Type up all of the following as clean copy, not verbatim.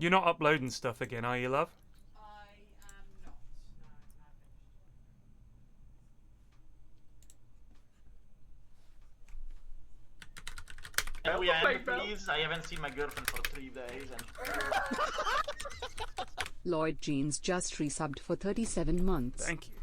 You're not uploading stuff again, are you, love? I am not. No, Can we end, please? I haven't seen my girlfriend for 3 days. And... Lloyd Jeans just resubbed for 37 months. Thank you.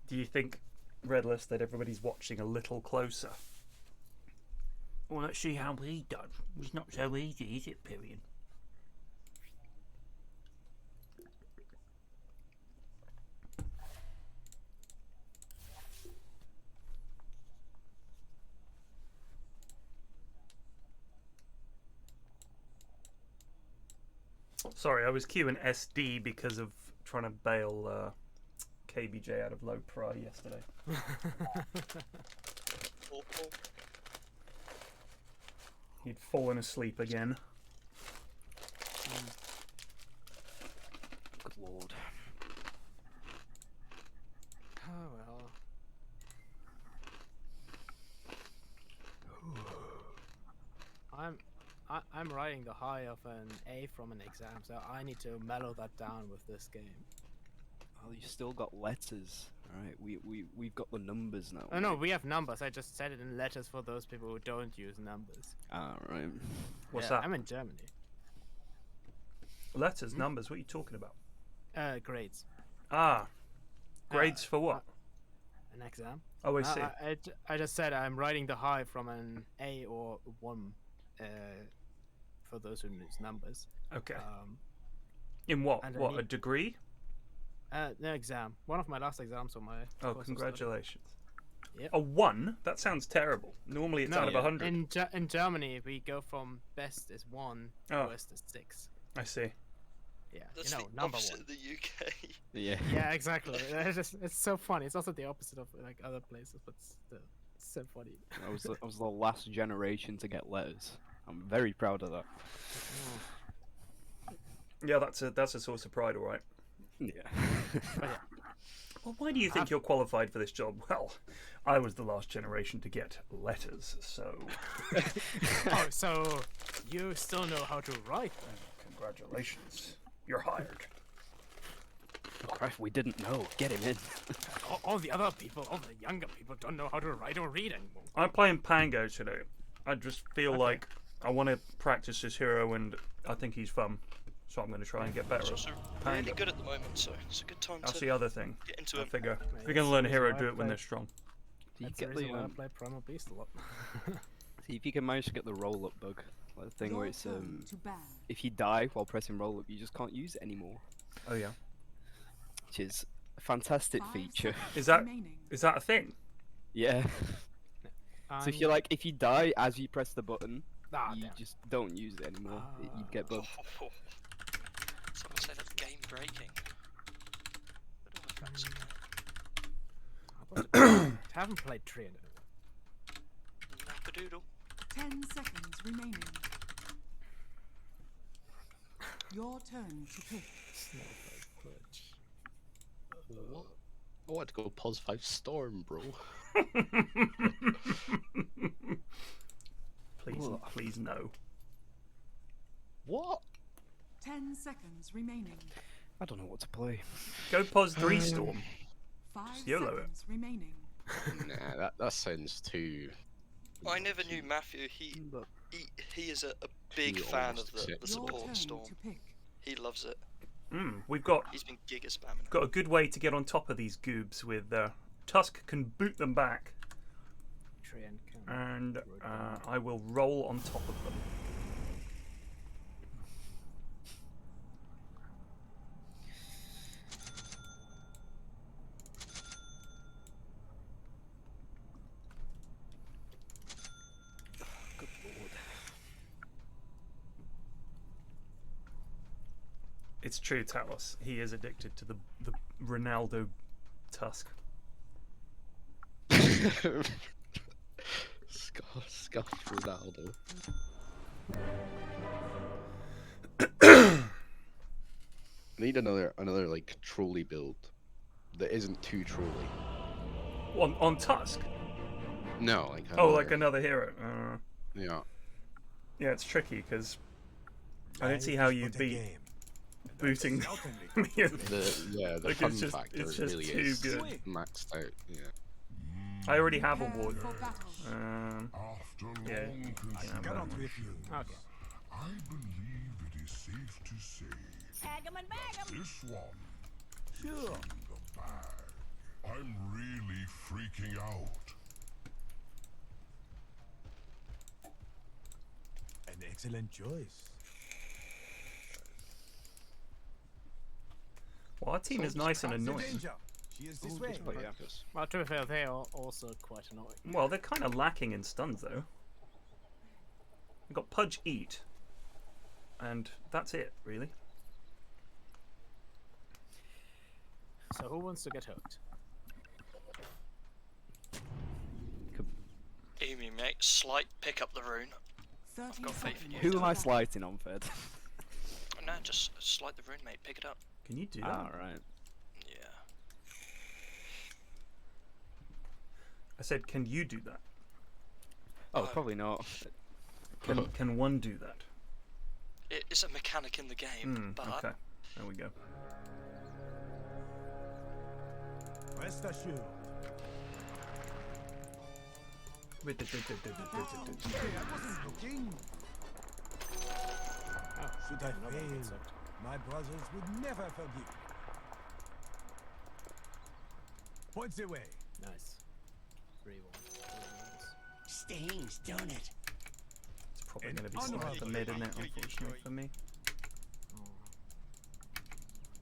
Do you think, Redless, that everybody's watching a little closer? Well, let's see how he does. It's not so easy, is it, period? Sorry, I was queuing SD because of trying to bail KBJ out of low pry yesterday. He'd fallen asleep again. Good lord. Oh well. I'm riding the high of an A from an exam, so I need to mellow that down with this game. Well, you still got letters. Alright, we've got the numbers now. Oh no, we have numbers. I just said it in letters for those people who don't use numbers. Alright. What's Yeah, that? I'm in Germany. Letters, numbers, what are you talking about? Grades. Ah, grades for what? An exam. Oh, I see. I just said I'm riding the high from an A or 1 for those who use numbers. Okay. In what? What, a underneath- degree? No exam. One of my last exams on my Oh, course of study. congratulations. Yep. A 1? That sounds terrible. Normally it's No, out of 100. In Germany, we go from best is 1, Oh. worst is 6. I see. Yeah, That's you know, the number opposite 1. of the UK. Yeah. Yeah, exactly. It's so funny. It's also the opposite of like other places, but still, it's so funny. I was the last generation to get letters. I'm very proud of that. Yeah, that's a source of pride, all right. Yeah. Well, why do you think you're qualified for this job? Well, I was the last generation to get letters, so... Oh, so you still know how to write then? Congratulations. You're hired. Oh, Christ, we didn't know. Get him in. All the other people, all the younger people, don't know how to write or read anymore. I'm playing Pango today. I just feel like I want to practice this hero, and I think he's fun. So I'm going to try and get better It's at also Pango. really good at the moment, so it's a good time That's to the other thing. get into I it. figure Mate, if you're going to learn that's the hero, reason do why it when I they're strong. Do you That's the get reason the why I play Primal Beast a lot. see if you can manage to get the roll up bug, like the thing where Your it's turn to ban. if you die while pressing roll up, you just can't use it anymore, Oh yeah. which is a fantastic 5 feature. seconds Is that remaining. is that a thing? Yeah. So if you I'm- if you die as you press the button, Ah, you damn. just don't use it anymore. You'd get bugged. Someone said that's game breaking. But other facts in I haven't played Triad. there. Lapadoodle. 10 seconds remaining. Your turn to pick. What? I want to go pos 5 storm, bro. Please, please no. What? 10 seconds remaining. I don't know what to play. Go pos 3 storm. 5 YOLO it. seconds remaining. Nah, that sounds too. I never knew Matthew. But He is a big Too fan almost of the acceptable. Your support turn storm. to pick. He loves it. We've got He's been giga spamming. got a good way to get on top of these goobs with Tusk can boot them back, Triad can. and I will roll on top of them. It's true, Talos. He is addicted to the Ronaldo tusk. Scuff Ronaldo. I need another like trolley build that isn't too trolly. On Tusk? No, like Oh, like another hero. Yeah. Yeah, it's tricky because I don't see how you beat booting me. The Like, fun it's just factor too really is good. maxed out. Yeah. I already have a Prepare ward. for battle. Yeah. You can have that one. Okay. I believe it is safe to say this one sure. In the bag. I'm really freaking out. An excellent choice. Well, our team is nice and annoying. She is this way. Oh, yeah. Well, to be fair, they are also quite annoying. Well, they're kind of lacking in stuns, though. We've got Pudge Eat, and that's it, really. So who wants to get hooked? Emu, mate, slight pick up the rune. 30 I've got faith in you. seconds. Who am I slighting on, Fed? No, just slight the rune, mate. Pick it up. Can you do that? Alright. Yeah. I said, can you do that? Oh, probably not. Can one do that? It is a mechanic in the game, but Okay, there we go. Rest assured. Wait, Hey, I wasn't looking. Should I fail, my brothers would never forgive. Points away. Nice. 3-1. Stings, don't it? It's probably An going to be honorable the mid, isn't it, unfortunately for me.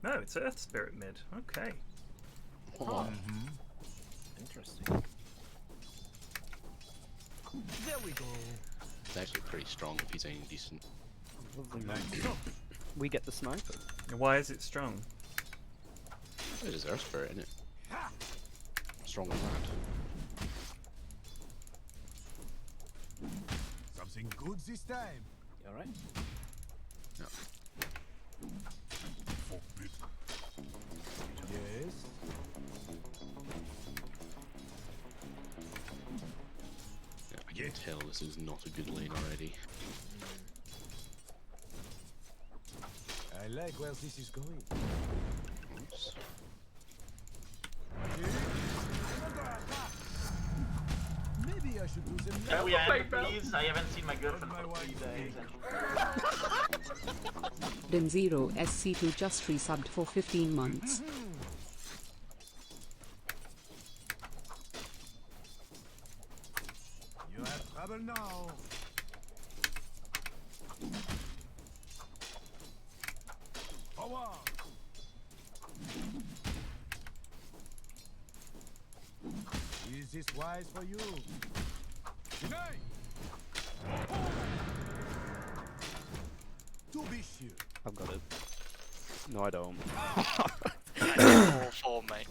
No, it's Earth Spirit mid. Okay. Oh. Interesting. There we go. It's actually pretty strong if he's any decent. We get the sniper. Why is it strong? It is Earth Spirit, isn't it? Strong on that. Something good this time. You alright? No. Yes. Yeah, I can tell this is not a good lane already. I like where this is going. Oops. Maybe I should do them Can now. we end, please? I haven't seen my girlfriend for 3 days. Denzero SC2 just resubbed for 15 months. You have trouble now. Forward. Is this wise for you? Deny. To be sure. I've got it. No, I don't. That's 4-4, mate.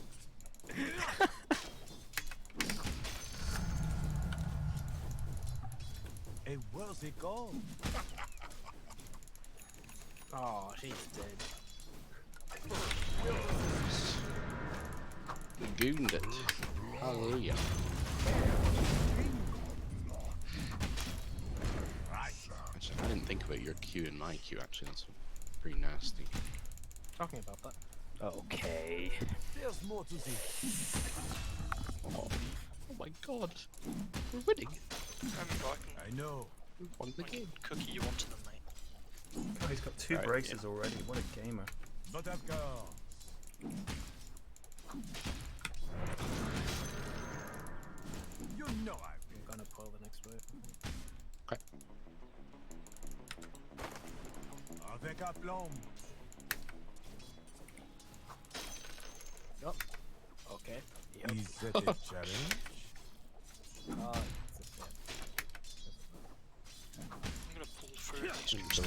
A worthy goal. Oh, she's dead. We gooned it. Hallelujah. Actually, I didn't think about your Q and my Q actually, that's pretty nasty. Talking about that. Okay. There's more to this. Oh my god. We're winning. I know. We won the game. Cookie you onto them, mate. Oh, he's got 2 Right, braces already. What a gamer. But of course. You know I'm gonna pull the next wave. Okay. Avec aplomb. Yup. Okay. Yep. Is that a challenge? It's a fair. I'm gonna pull through these So,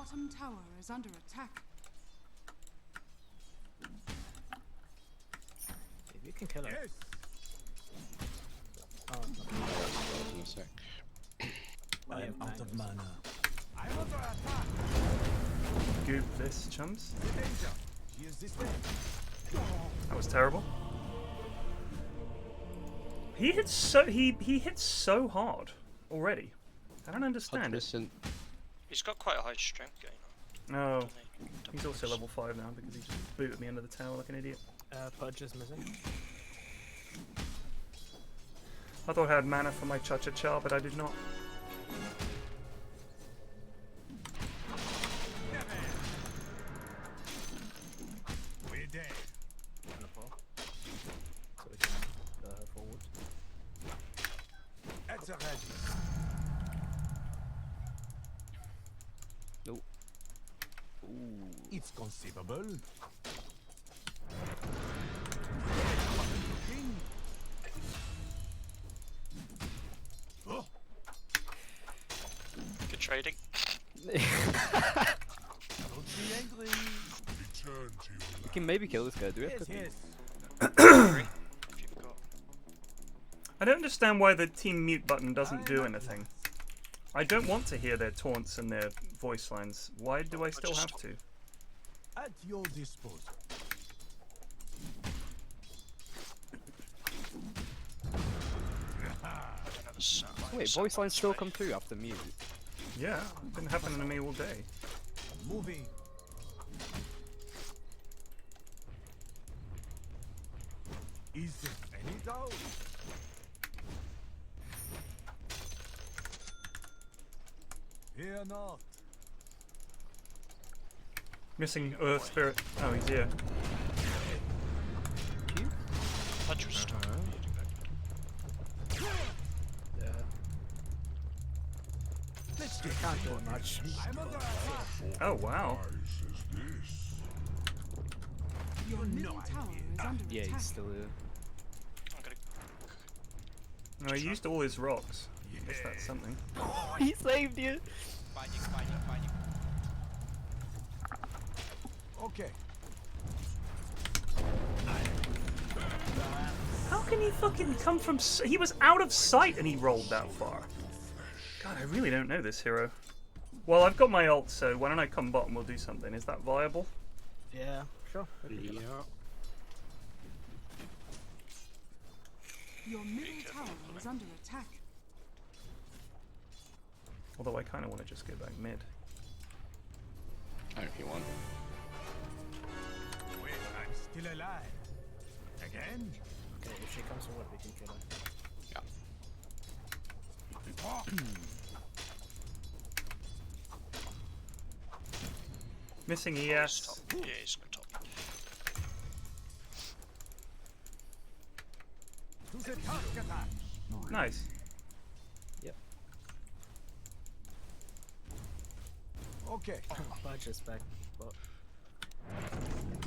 bottom tower is under attack. If you can kill her. Yes. Oh, no. In a sec. I am out of mana. I'm under attack. Goop this, chums. Danger. She is this way. That was terrible. He hits so hard already. I don't understand it. 100%. He's got quite a high strength gain. No, doesn't he? he's also level 5 now because he just booted me under the tower like an idiot. Pudge is missing. I thought I had mana for my cha-cha-cha, but I did not. We're dead. Wonderful. So we can lure her forward. That's a ready. Nope. Ooh. It's conceivable. Good trading. Don't be angry. Return to your We can maybe kill this guy. Do we have Yes, cooking? yes. If you've got. I don't understand why the team mute button doesn't do anything. I don't want to hear their taunts and their voice lines. Why do I still have to? At your disposal. I don't have a sound. Wait, voice lines still come through after mute. Yeah, it's been happening to me all day. Moving. Is there any doubt? Fear not. Missing Earth Spirit. Oh, he's here. Pudge was stuck. Yeah. Let's You can't do much. I'm under attack. Oh, wow. eyes is this. Your middle no tower idea. is under Yeah, attack. he's still here. I'm gonna. No, he used all his rocks. I guess that's something. He saved you! Okay. How can he fucking come from... He was out of sight and he rolled that far. God, I really don't know this hero. Well, I've got my ult, so why don't I come bot and we'll do something. Is that viable? Yeah, sure. Yeah. Your middle tower is under attack. Although I kind of want to just go back mid. Oh, if you want. Wait, I'm still alive. Again? Okay, if she comes forward, we can kill her. Missing He's ES. top. Yeah, he's top. To the task attack. Nice. Okay. Pudge is back, but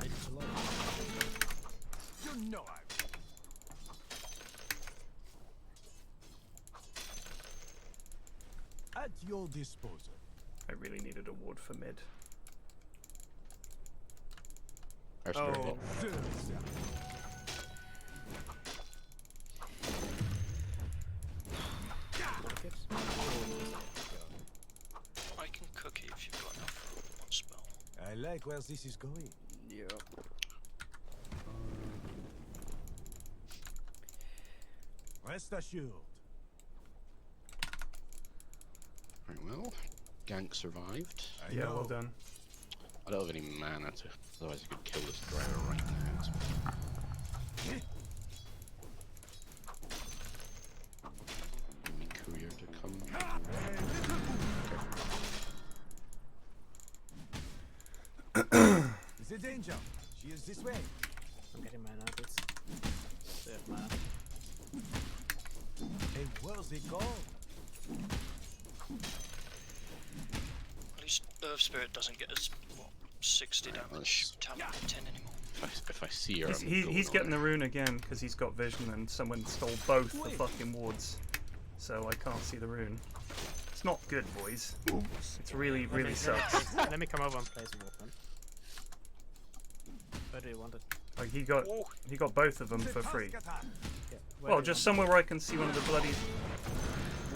it's low. You know I'm at your disposal. I really needed a ward for mid. Our spirit Oh, bot. I can cookie if you've got enough for one spell. I like where this is going. Yeah. Rest assured. Very well. Gank survived. I Yeah, know. well done. I don't have any mana to, otherwise I could kill this driver right now. Give me courier to come. Is a danger. She is this way. I'm getting mana nuggets. They have mana. A worthy goal. At least Earth Spirit doesn't get us, what, 60 damage, talent 10 anymore. If I see her, He's getting the rune again because he's got vision and someone stole both the fucking wards. So I can't see the rune. It's not good, boys. It's really, really sucks. Let me come over and play some Wolfman. Where do you want it? Like he got both of them for free. Yeah, where Well, do you just somewhere where I can see one of the bloody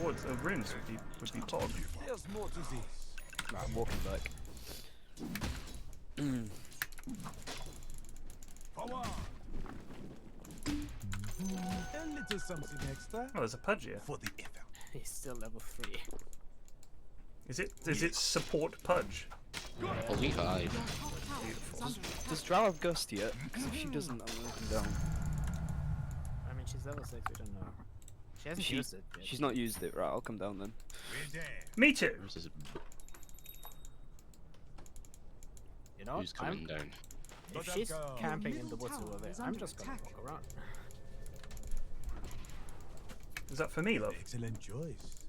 wards, runes would be pog. There's more to this. Right, I'm walking back. Forward. A little something extra Oh, there's a pudge here. for the effort. He's still level 3. Is it support pudge? Only 5. Your top tower is under attack. Does Drow have Gust yet? Because if she doesn't, I'm walking down. I mean, she's level 6, we don't know. She hasn't used it yet. She's not used it, right? I'll come down then. We're there. Me too. Where's this You know, who's coming down? if she's Your camping in the middle woods tower over there, is I'm under just gonna attack. walk around. Is that for me, love? Excellent choice.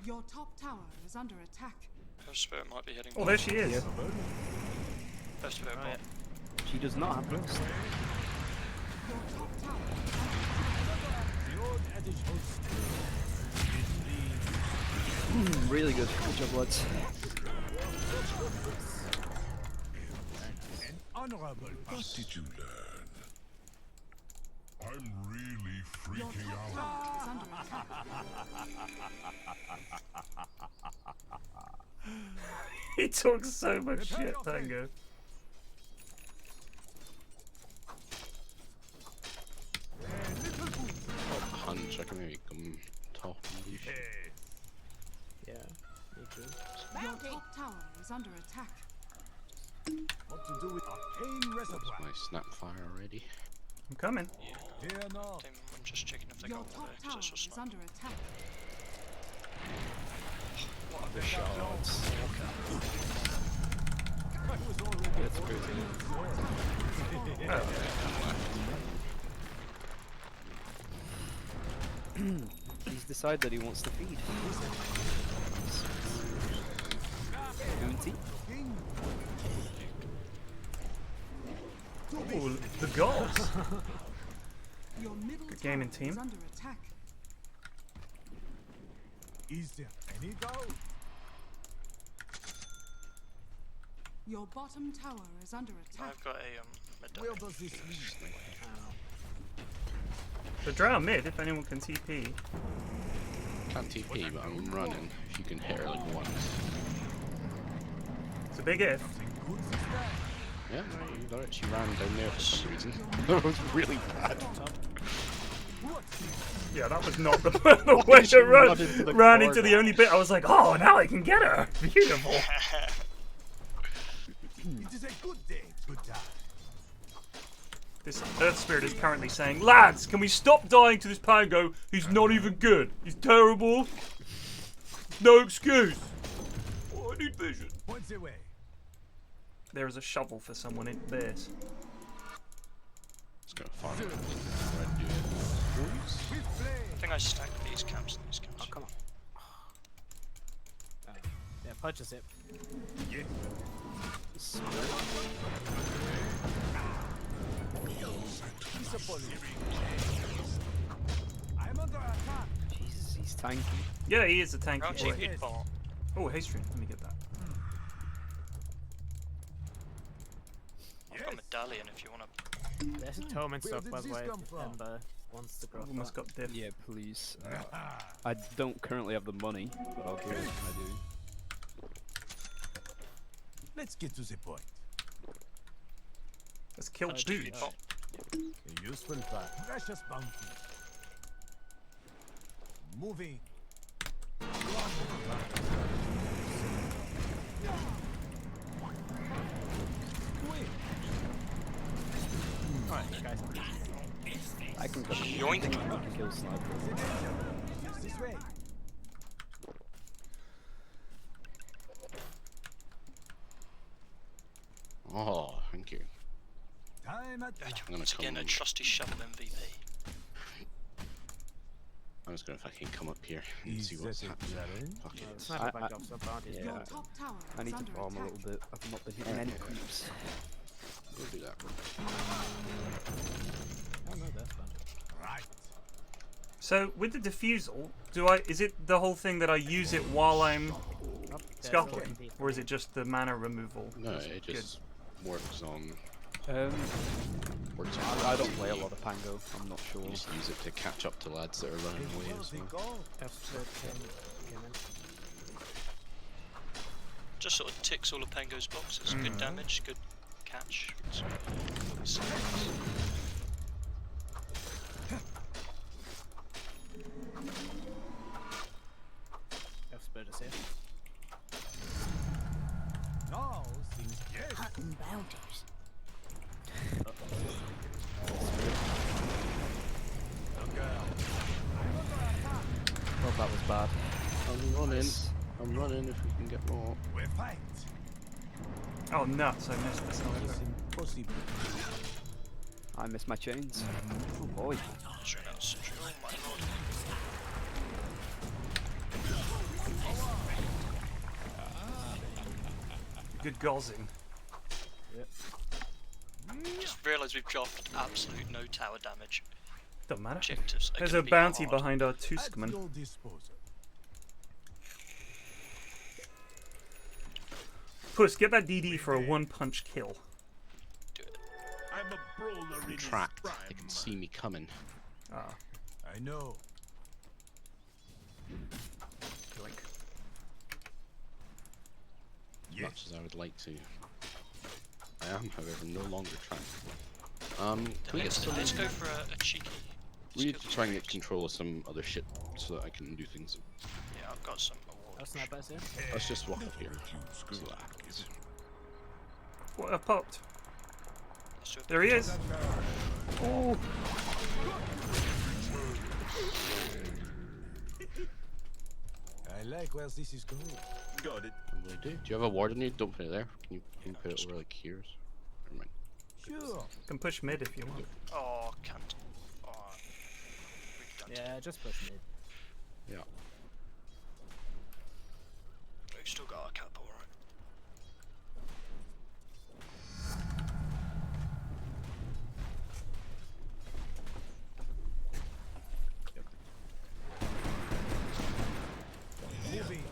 Your top tower is under attack. Her spirit might be heading. Oh, there she is. Her spirit Oh, bot. yeah. She does not have Gust. Your top tower is under attack. The old adage holds true. Really good. Good job, lads. An honorable What pursuit. did you learn? I'm really Your freaking top out. tower is under attack. He talks so much shit, Tango. Hunch, I can maybe come top and do shit. Yeah, me too. Your top tower is under attack. What to do with arcane That's reservoir? my snapfire already. I'm coming. Fear not. I'm just checking if they Your got over top there tower because I saw is snipe. under attack. What a shot. I was already That's good. He's decided that he wants to feed. Bounty? Oh, the goals. Your middle Good gaming tower is team. under attack. Is there any gold? Your bottom tower is under attack. I've got a Where medallion. does this lead? The drow mid, if anyone can TP. Can't TP, but I'm running. If you can hit her like once. It's a big if. Good sister. Yeah, no, you got it. She ran down there for some reason. That was really bad. Yeah, that was not the way to run. Ran into the only bit. I was like, oh, now I can get her. Beautiful. It is a good day, good time. This Earth Spirit is currently saying, lads, can we stop dying to this Pango? He's not even good. He's terrible. No excuse. Oh, I need vision. Points away. There is a shovel for someone in this. Let's go farm. Try to do it. With I flame. think I stacked these camps and these camps. Oh, come on. Yeah, purchase it. Yes. I'm under attack. Jesus, he's tanky. Yeah, he is a tanky Round boy. TP bot. Oh, hey, stream. Let me get that. I've got a medallion if you want to. There's a tome in Where stock, did by the this way, come if from? Ember wants to grow Almost got diff. Yeah, please. I don't currently have the money, but I'll do it when I do. Let's get to the point. Let's kill Punch dude. TP bot. A useful fact. Precious bounty. Moving. Alright, guys. I can go. Yoink. I can kill sniper. Just this way. Oh, thank you. Time at last. I'm gonna Once again, a come. trusty shovel MVP. I'm just gonna fucking come up here and Is see what's that a happening. challenge? Fuck it. Sniper bank off some bounties. Yeah. Your top tower I is need to under farm a attack. little bit. I've not been hitting any creeps. We'll do that. Oh no, that's fun. Right. So with the diffusal, is it the whole thing that I use it while I'm scuffling, or is it just the mana removal? No, it just works on. Works on. I don't play a lot of Pango. I'm not sure. You just use it to catch up to lads that are running away as well. Just sort of ticks all of Pango's boxes. Good damage, good catch. F-Spirit is here. Now seems yes. Hunting bounties. Oh, that was bad. I'm running. I'm running if we can get more. We fight. Oh nuts! I missed this. It's impossible. I missed my chains. Oh boy. Sure, that was such oh my lord. Good gozzing. Just realised we've dropped absolute no tower damage. Doesn't matter. Objectives are There's gonna a be bounty hard. behind our At Tuskman. your disposal. Puss, get that DD for a one-punch kill. Do it. I'm a brawler in his Trapped. prime. They can see me coming. Ah, I know. yoink. Much as I would like to. I am, however, no longer trapped. Can we get some? Let's go for a cheeky. We need to skill try and get boost. control of some other shit so that I can do things. Yeah, I've got some awards. That's not bad, here. Let's just walk up here. See what happens. What, I popped. Let's do a There he is. Oh, I like where this is going. Got it. What do I do? Do you have a ward in you? Don't put it there. Can you put it over like here's? Never mind. Sure. can push mid if you want. Oh, can't. Oh, really done. Yeah, just push mid. Yeah. We've still got our cap, alright. Moving.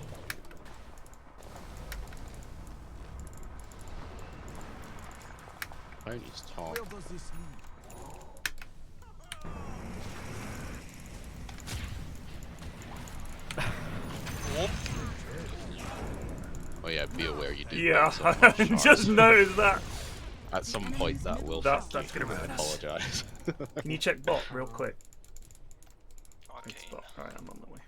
Bounty's top. Where does this lead? Oh yeah, be aware you do. Yeah, bounce up on I shards. just noticed that. At some point that will. That's fuck you. gonna be I bad. apologise. Can you check bot real quick? Arcane. It's bot. Alright, I'm on the way.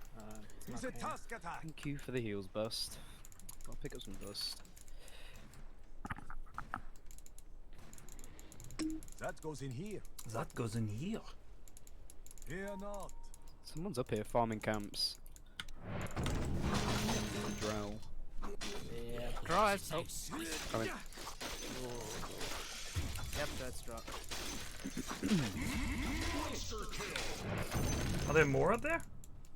It's a task attack. Thank you for the heals burst. I'll pick up some dust. That goes in here. That goes in here. Fear not. Someone's up here farming camps. Drow. Yeah, draw it. Oh, Coming. yep, that's draw. Are there more up there?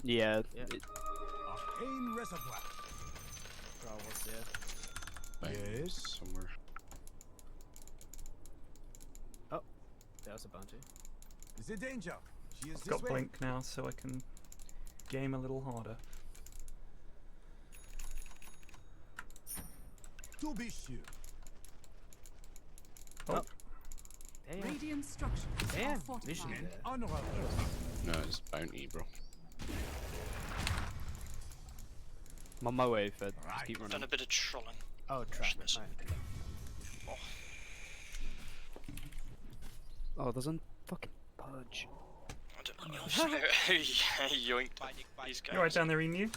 Yeah. Yeah. Arcane reservoir. Draw was here. Yes. Somewhere. There's a bounty. Is a danger. She is I've this got way. blink now, so I can game a little harder. To be sure. Oh, Damn. Radiant structures are Damn. fortified. Vision there. Honorable. No, it's bounty, bro. I'm on my way, Fed. Just Right. keep running. Done a bit of trolling. Oh, trap. Miss. Right. Oh, there's a fucking purge. I don't know. Yoinked. These guys. you're right down there, Emu.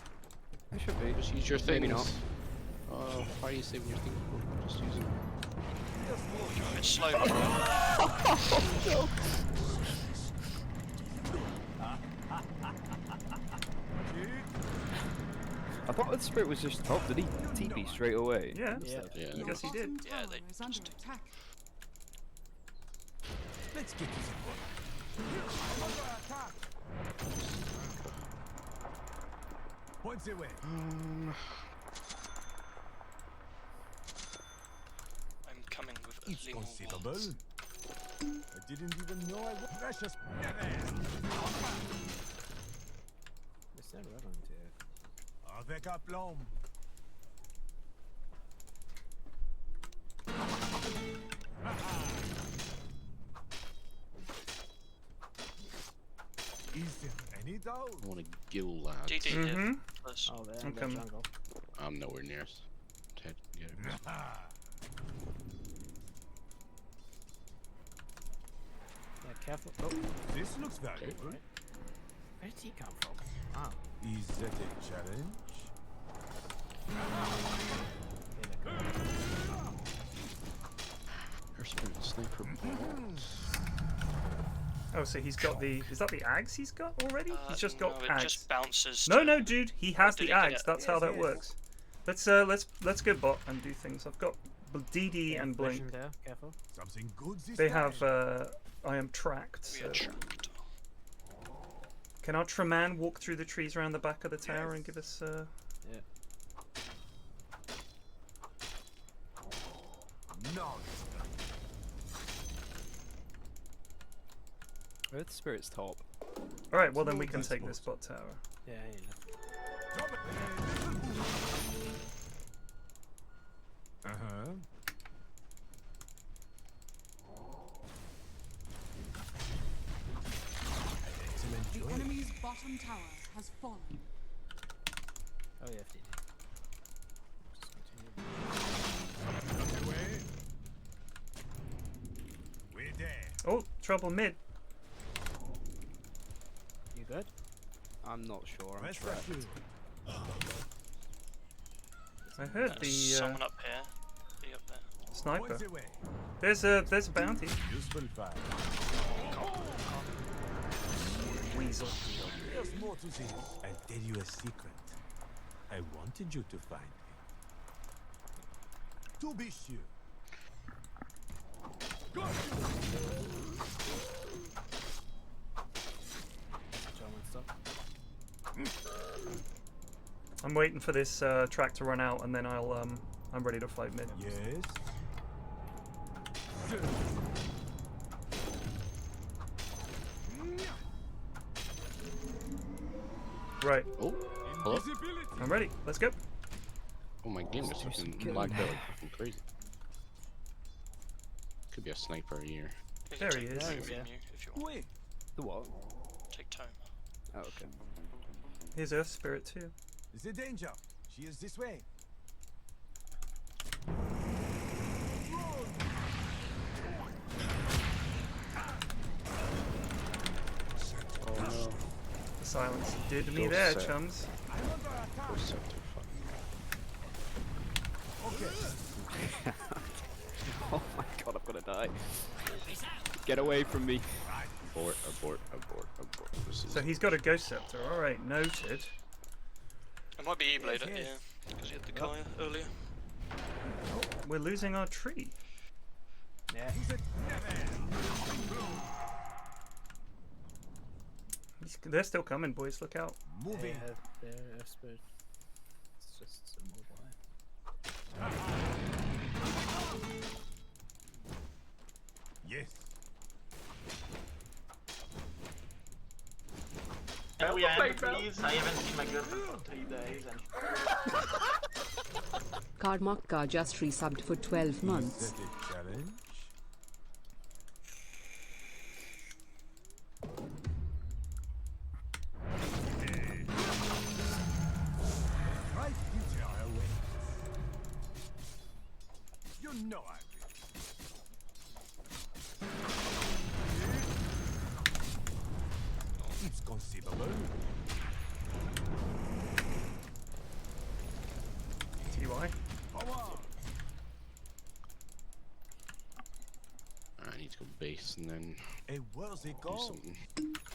I should be. Just use your Maybe things. not. Oh, why are you saving your things, bro? Just use them. It's slow. I thought the spirit was just top. Did he TP straight away? Yeah, Yeah. Yeah. I guess he did. Bottom Yeah, tower they is under just- attack. Let's get this one. Points away. I'm coming with a It's little considerable. walls. I didn't even know I was precious. there around here? Avec aplomb. Is there any doubt? I want to gill lads. DD Mm-hmm. plus. Oh, there, I'm in the coming. jungle. I'm nowhere near us. Ted, get it. Yeah, careful. Oh, This looks valuable. where did he come from? Ah, Is that a challenge? Air spirit sniper bolts. Oh, so he's got the. Is that the ags he's got already? He's just got no, it ags. just bounces. No, to- no, dude. He has did the he get ags. it? That's how that works. Let's go bot and do things. I've got DD yeah, and flash Blink. him there. Careful. Something good this They time. have. I am tracked. We So. are tracked. Can our Treman walk through the trees around the back of the tower and give us? Yeah. No. Earth Spirit's top. All right. Well, then we can take this bot tower. Yeah, he left. Uh-huh. Excellent The choice. enemy's bottom tower has fallen. Oh, yeah, DD. Away. We're there. Oh, trouble mid. You good? I'm not sure. I'm Where's trapped. that dude? I heard the Someone up here. Be up there. sniper. Points away. There's a bounty. Useful fire. Weasel. There's more to this. I'll tell you a secret. I wanted you to find me. To be sure. German stuff. I'm waiting for this track to run out, and then I'm ready to fight mid. Yes. Right. Oh, hello. Invisibility. I'm ready. Let's go. Oh, my game is fucking lagged out like fucking crazy. Could be a sniper here. You There can he take is. Tome Yeah. in you if you want. Wait. The what? Take Tome. Oh, okay. Here's Earth Spirit too. The danger. She is this way. Oh no. The silence did me Go there, set. chums. I'm under attack. Go set to fuck. Okay. Oh my god, I'm gonna die. Get away from me. Abort, abort, abort, abort. This is So he's got a Ghost Scepter. All right, noted. It might be E-Blade, Yes, yes. yeah. Because he had the Kaya earlier. We're losing our tree. Yeah. They're still coming, boys. Look out. They Moving. have their spirit. It's just a mobile. Yes. Can we end, please? I haven't seen my girlfriend for 3 days and Karmakka just resubbed for 12 months. Is that a challenge? Right future awaits. You know I will. It's conceivable. TY. Power. I need to go base and then A worthy do goal. something.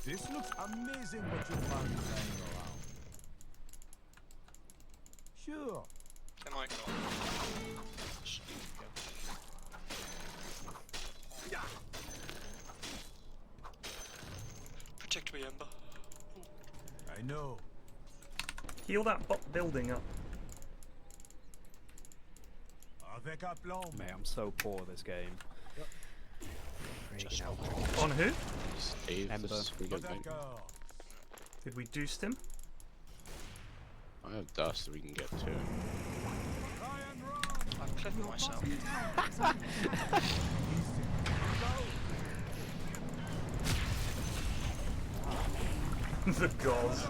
This looks amazing what you found lying around. Sure. They might not. Protect me, Ember. I know. Heal that bot building up. Avec aplomb. Mate, I'm so poor this game. Just On who? Dave, Ember. this is pretty good. D'accord. Did we deuce him? I have dust so we can get to it. I've clipped myself. The gods.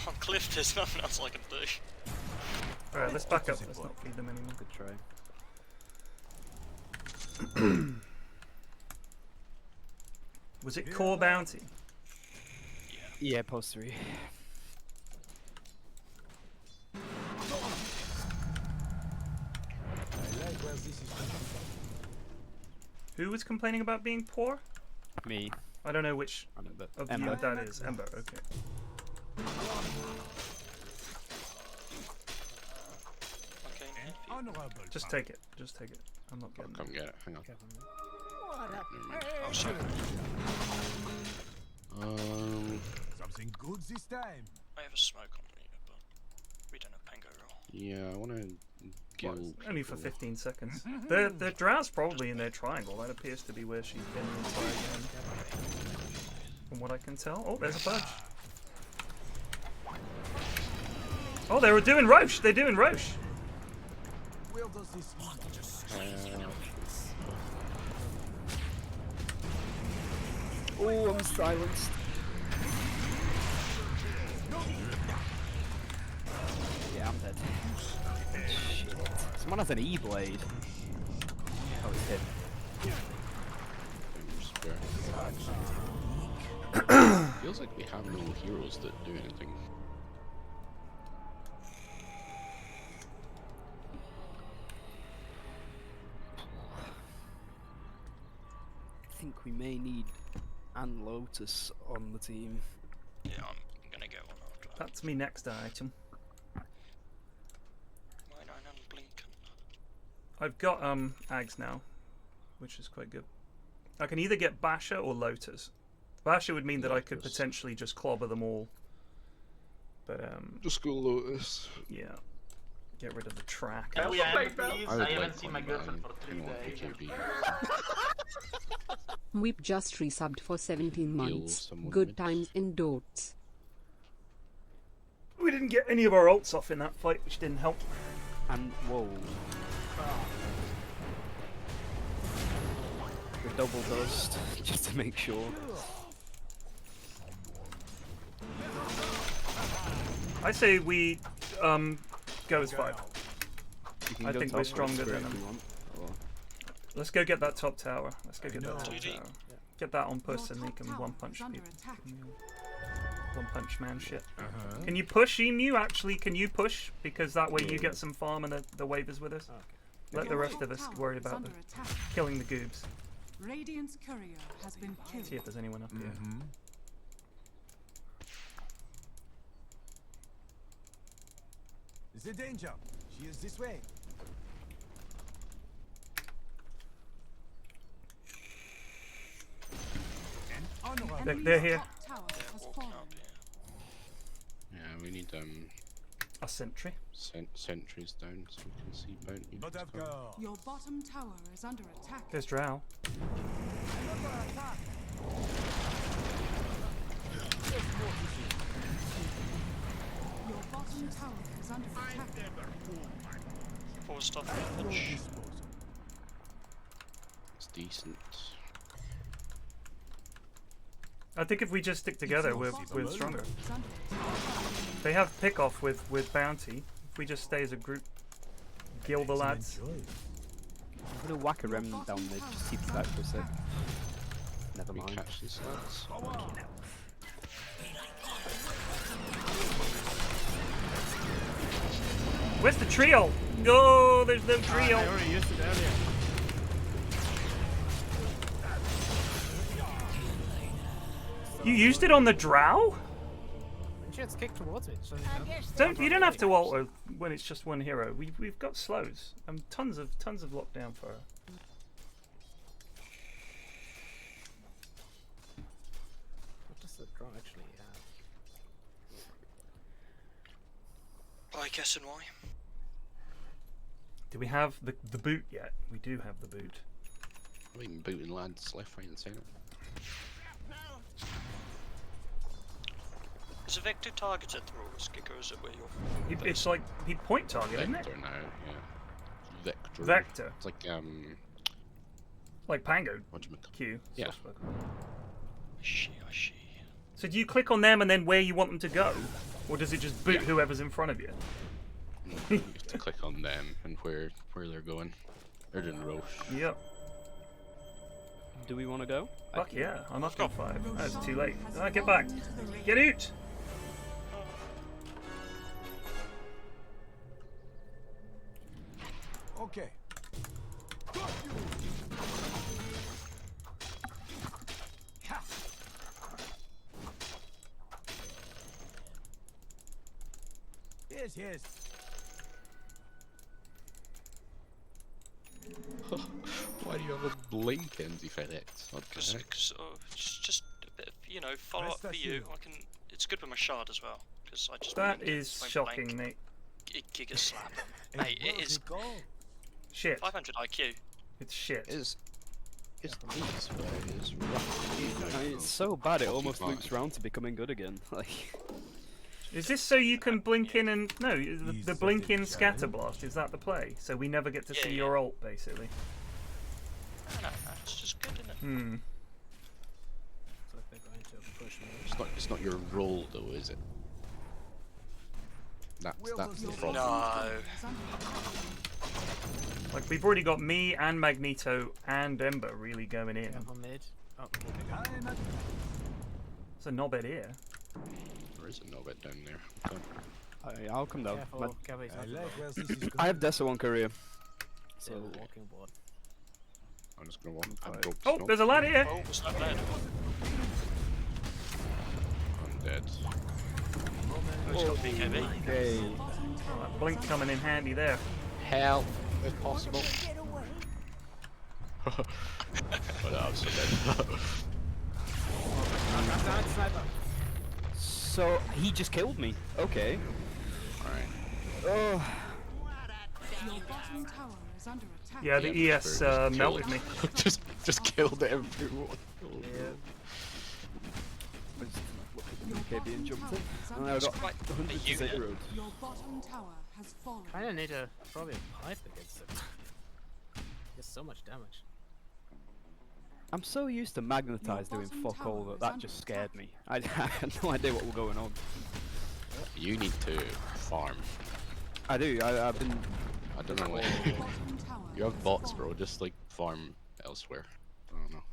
I'm cliffed, there's nothing else I can do. Alright, let's back up. Let's not feed them anymore. Good try. Was it core bounty? Yeah, post 3. Who was complaining about being poor? Me. I don't know which I know, but of Ember. you that is. Ember, okay. Okay. Just take it. Just take it. I'm not I'll getting come it. get it. Hang on. Oh, sorry. Something good this time. I have a smoke on me, but we don't have Pango roll. Yeah, I want to Well, kill. it's only for people. 15 seconds. The Drow's probably in their triangle. That appears to be where she's been the entire game. From what I can tell. Oh, there's a purge. Oh, they were doing Roche. They're doing Roche. Where does this lead? Oh, I'm silenced. Yeah, I'm dead. Shit. Someone has an E-blade. Oh, it's him. Feels like we have no heroes that do anything. I think we may need Ann Lotus on the team. Yeah, I'm gonna get one after. That's me next item. Mine are unblinking. I've got Ags now, which is quite good. I can either get Basher or Lotus. Basher would mean that I could Lotus. potentially just clobber them all. But Just go Lotus. yeah. Get rid of the track. Can we end, please? I I would haven't like seen one my girlfriend by for 3 anyone days. AKB. Weep just resubbed for 17 months. someone Good mid. times in Dots. We didn't get any of our ults off in that fight, which didn't help. And whoa. The double dust, just to make sure. I say we go as 5. You can I go think top we're or stronger square than if them. you want. Or- Let's go get that top tower. Let's go get that top GG. tower. Get that on puss Your and top they can tower one punch is under people. attack. One punch man shit. Can you push Emu? Actually, can you push? Because that way you get some farm and the wave is with us. Let the Your rest top of us tower worry is about under the attack. killing the goobs. Radiant's courier has been killed. See if there's anyone up here. The danger. She is this way. An honorable. They're here. Top tower has Walking fallen. up, yeah. Yeah, we need A sentry. sentries down so we can see bounty. But I've got Your bottom tower is under attack. There's Drow. Your bottom tower is under attack. Forward stuff damage. It's decent. I think if we just stick together, Your we're bottom stronger. tower is under attack. They have pick off with bounty. If we just stay as a group, gill the lads. I'm gonna whack a remnant down mid, just keep it back for a sec. Never We mind. catch these lads. Where's the trio? No, there's no trio. I already used it earlier. You used it on the Drow? She gets kicked towards it, so You don't have to alter when it's just one hero. We've got slows. Tons of lockdown for her. what does the draw actually have? I guess and why? Do we have the boot yet? We do have the boot. I've been booting lads left, right, and centre. Is a vector targeted through all this kick, or is it where you're... It's like he point target, isn't it? Vector now, yeah. Vector. Vector. It's like Pango. Whatchamacallit? Q. Yeah. I see. So do you click on them and then where you want them to go, or does it just boot whoever's in front of you? You have to click on them and where they're going. They're doing Roche. Yep. Do we want to go? Fuck yeah, I'm up to 5. That's too late. Get back. Get out! Okay. Yes. Why do you have a blink in PFlax? Because it's just a bit of, you know, follow up for you. It's good with my shard as well, because I just... That is shocking, mate. Giga slap. Hey, it is... Shit. 500 IQ. It's shit. It's nice, but it is rough. I mean, it's so bad it almost loops round to becoming good again. Like... Is this so you can blink in and... No, the blink in scatter blast, is that the play? So we never get to see your ult, basically. No, it's just good, isn't it? It's not your role though, is it? That's the problem. No. Like, we've already got me and Magneto and Ember really going in. It's a knobhead here. There is a knobhead down there. I'll come down. Careful, I have Dessa on career. So walking board. I'm just gonna walk. Oh, there's a lad here! Oh, it's not bad. I'm dead. He's got BKB. okay. Oh, that blink coming in handy there. Help, if possible. But I'm so dead. So he just killed me. Okay. Alright. Oh. Your bottom tower is under attack. Yeah, the ES melted me. just killed everyone. Okay, being jumped in. Your And I got bottom 100% road. tower has fallen. Kinda need to probably pipe against it. Just so much damage. I'm so used to Magnetize doing fuck all that just scared me. I had no idea what was going on. You need to farm. I do. I've been. I don't know what. You have bots, bro. Just like farm elsewhere. I don't know.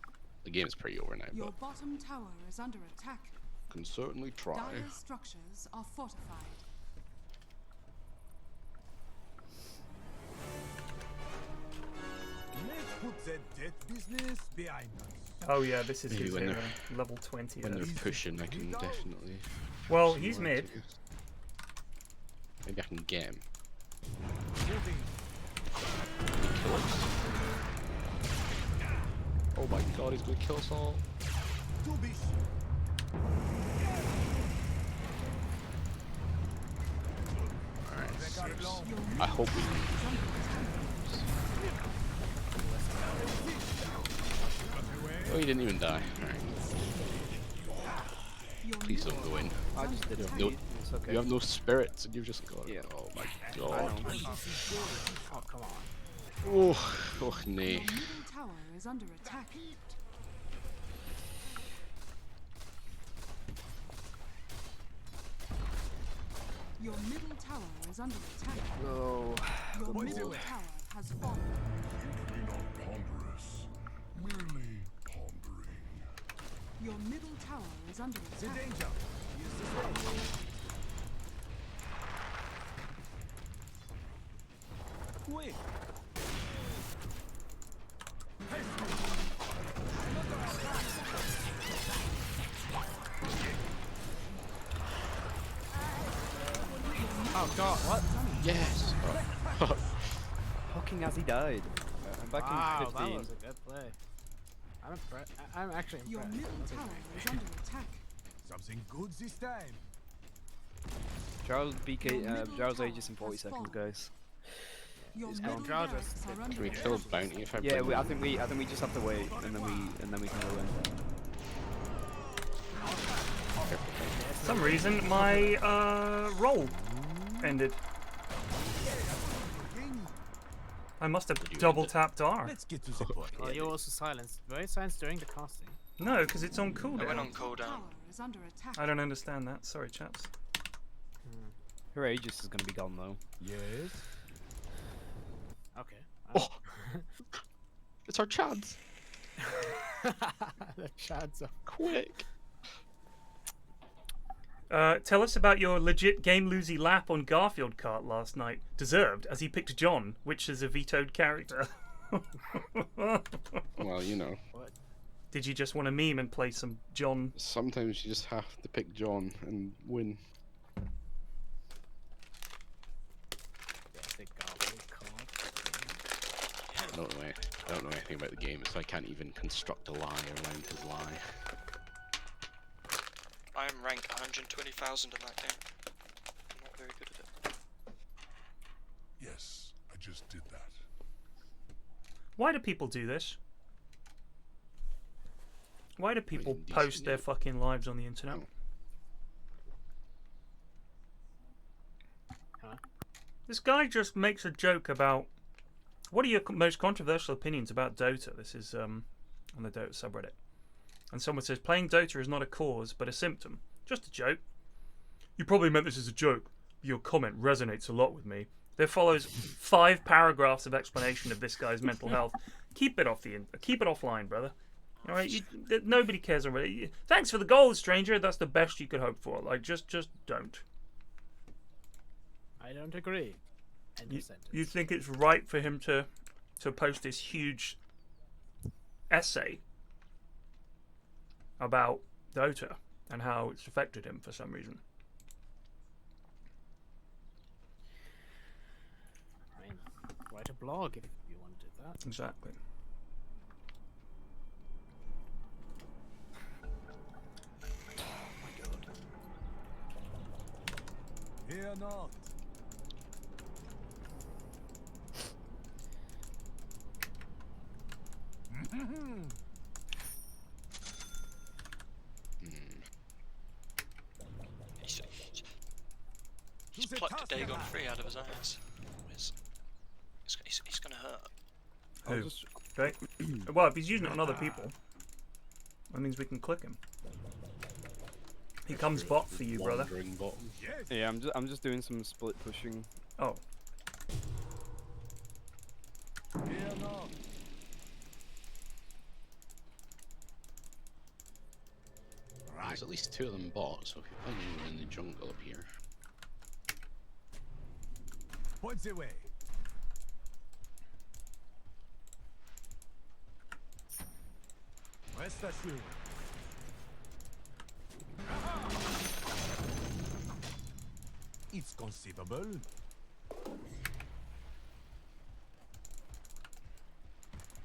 The game is pretty over now, Your but bottom tower is under attack. can certainly try. Dire structures are fortified. Let's put that death business behind us. Oh yeah, this is Maybe his when hero. they're- Level 20. When that's- they're pushing, I can definitely. Well, see he's what mid. to do. Maybe I can get him. Moving. Kill us. Oh my god, he's gonna kill us all. To be sure. Alright. I hope we can. Oh, he didn't even die. Alright. Please don't go in. I just did it. No, It's okay. you have no spirits and you've just got. Yeah. Oh my I god. know. Oh, come on. Oh, nee. Your middle tower is under attack. Your middle tower is under attack. No. Your middle tower has fallen. Be not ponderous, merely pondering. Your middle tower is under The attack. danger. Here's the stage. Wait. Oh god, what? Yes. Fucking has he died? I'm back Wow, in that 15. was a good play. I'm impressed. I'm actually Your impressed. middle That was tower great. is under attack. Something good this time. Charles BK, Your middle Charles tower ages in 40 has seconds, fallen. guys. Your It's middle gone. barracks are under Can we attack. kill bounty if I Yeah, bring I him? think we just have to wait, and then we can go in. Yes, For some reason, my roll ended. I must have double tapped R. Let's get to the point. Oh, you're also silenced. Were you silenced during the casting? No, because it's on I went cooldown. on cooldown. Tower is under attack. I don't understand that. Sorry, chaps. Her Aegis is gonna be gone though. Yes. Okay. Oh, it's our chance. The chance of Quick. Tell us about your legit game-losy lap on Garfield Kart last night. Deserved, as he picked John, which is a vetoed character. Well, you know, Did you just want to meme and play some John? sometimes you just have to pick John and win. I don't know anything about the game, so I can't even construct a lie around his lie. I am rank 120,000 in that game. I'm not very good at it. Yes, I just did that. Why do people do this? Why do people Indecent, post their yeah. fucking lives on the internet? Huh? This guy just makes a joke about what are your most controversial opinions about Dota? This is on the Dota subreddit. And someone says, playing Dota is not a cause, but a symptom. Just a joke. You probably meant this as a joke, but your comment resonates a lot with me. There follows 5 paragraphs of explanation of this guy's mental health. Keep it offline, brother. All right, nobody cares already. Thanks for the gold, stranger. That's the best you could hope for. Like, just don't. I don't agree. End of sentence. You think it's right for him to post this huge essay about Dota and how it's affected him for some reason? I mean, write a blog if you wanted that. Exactly. Fear not. He's plucked a Dagon free out of his ass. He's gonna hurt. Who? Okay. Well, if he's using it on other people, that means we can click him. He comes bot for you, brother. Wandering bottom. Yeah, I'm just doing some split pushing. Oh. Fear not. There's at least 2 of them bought, so if you find anyone in the jungle up here. Point the way. Rest assured. It's conceivable.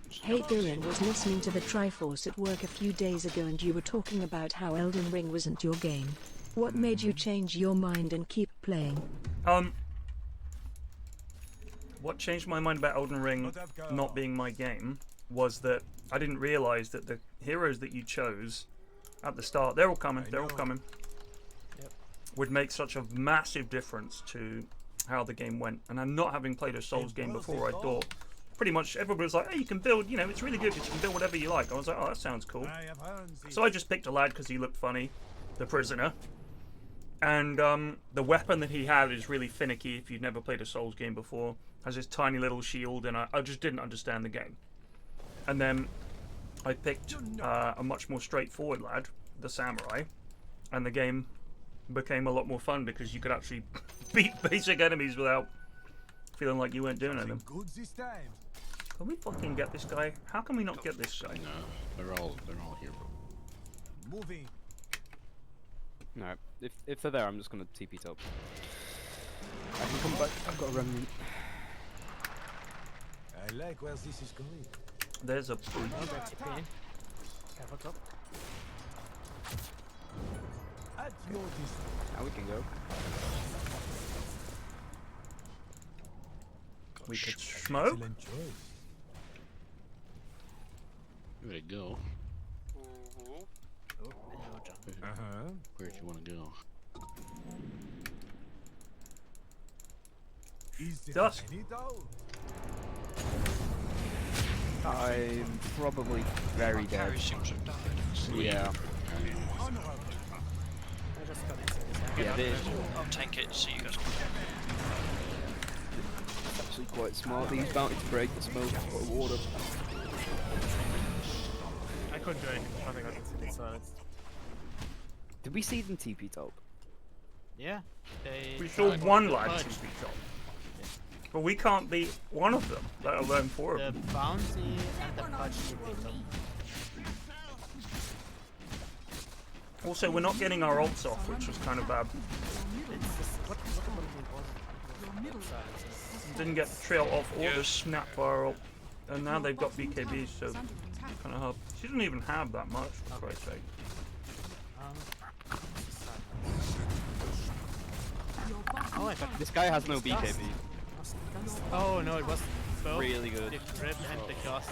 Hey Dylan, was listening to the Triforce at work a few days ago and you were talking about how Elden Ring wasn't your game. What made you change your mind and keep playing? What changed my mind about Elden Ring not being my game was that I didn't realize that the heroes that you chose at the start, they're all coming, would make such a massive difference to how the game went. And I'm not having played a Souls game before, I thought pretty much everybody was like, hey, you can build, you know, it's really good because you can build whatever you like. I was like, oh, that sounds cool. So I just picked a lad because he looked funny, the prisoner. And the weapon that he had is really finicky if you've never played a Souls game before. Has this tiny little shield, and I just didn't understand the game. And then I picked a much more straightforward lad, the samurai, and the game became a lot more fun because you could actually beat basic enemies without feeling like you weren't doing anything. Good this time. Can we fucking get this guy? How can we not get this guy? No, they're all here, bro. Moving. No, if they're there, I'm just gonna TP top. I can come back. I've got a remnant. I like where this is going. There's a Careful top. At your disposal. Now we can go. we could smoke. Excellent choice. Give it a go. Ooh. Oh, I know, John. Uh-huh. Where do you want to go? Is there Dusk. any doubt? I'm probably very dead. Carry seems to have died. Yeah. I just got into Yeah, it is. I'll tank it so you guys can. It's actually quite smart. These bounty to break the smoke or water. I couldn't do anything. I think I was in silence. Did we see them TP top? Yeah. They We saw tried one to lad purge. TP top. But we can't beat one of them, let alone four of The them. bounty and the purge TP top. Also, we're not getting our ults off, which was kind of bad. It's just, what it was. Didn't get the trail off or the Yes. snap bar ult. And now they've got BKBs, so kind of hard. She doesn't even have that much, for Christ's sake. Oh my god. This guy has no BKB. Oh no, it was both Really good. the grip and the cast.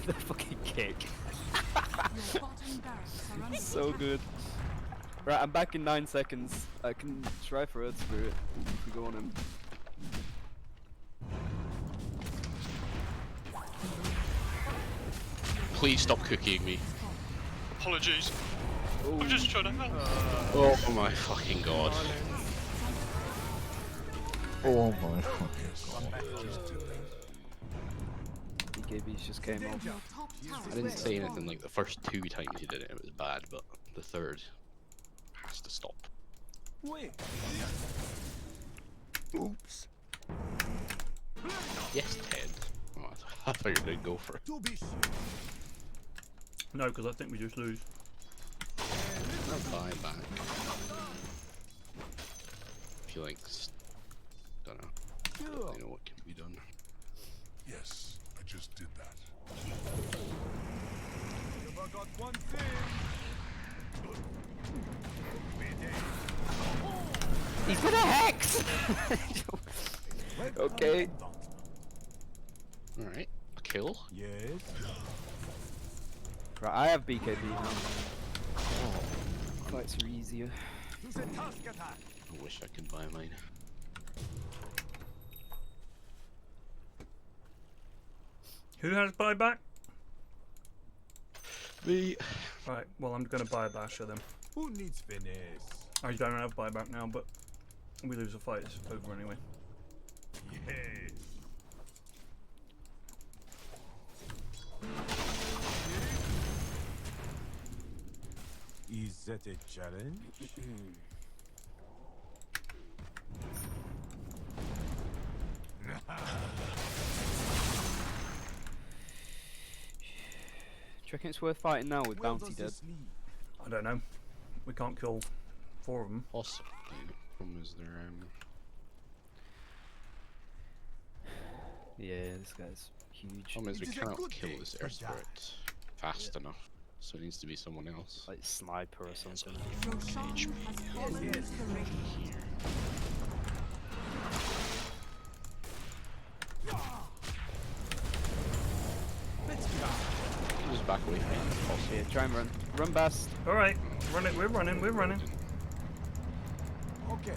The fucking kick. So good. Right, I'm back in 9 seconds. I can try for Earth Spirit if we go on him. Please stop cookieing me. Apologies. I'm just trying to help. Oh my fucking god. Oh my fucking BKBs just came off. I didn't say anything like the first 2 times he did it, it was bad, but the third has to stop. Wait. Oops. Yes, Ted. Oh, I thought you were gonna go for it. To be sure. No, because I think we just lose. I'll buy back. I feel like, don't know. I know what can be done. Yes, I just did that. You forgot one thing. He's got a hex! Okay. Alright, a kill. Yes. Right, I have BKB now. Oh, fights are easier. To the task attack. I wish I could buy mine. Who has buyback? Me. Right, well, I'm going to buy a basher then. Who needs finesse? I don't have buyback now, but we lose a fight, it's over anyway. Yes. Is that a challenge? Do you reckon it's worth fighting now with Well, Bounty does dead? this lead? I don't know. We can't kill 4 of them. Also, the problem is they're Yeah, this guy's huge. problem is we It is a cannot good kill day this to air die. spirit fast enough, so it needs to be someone else. Like sniper or something. Just back away from me. Also, Yeah, try and run. Run bast. Alright, run it, we're running. Okay.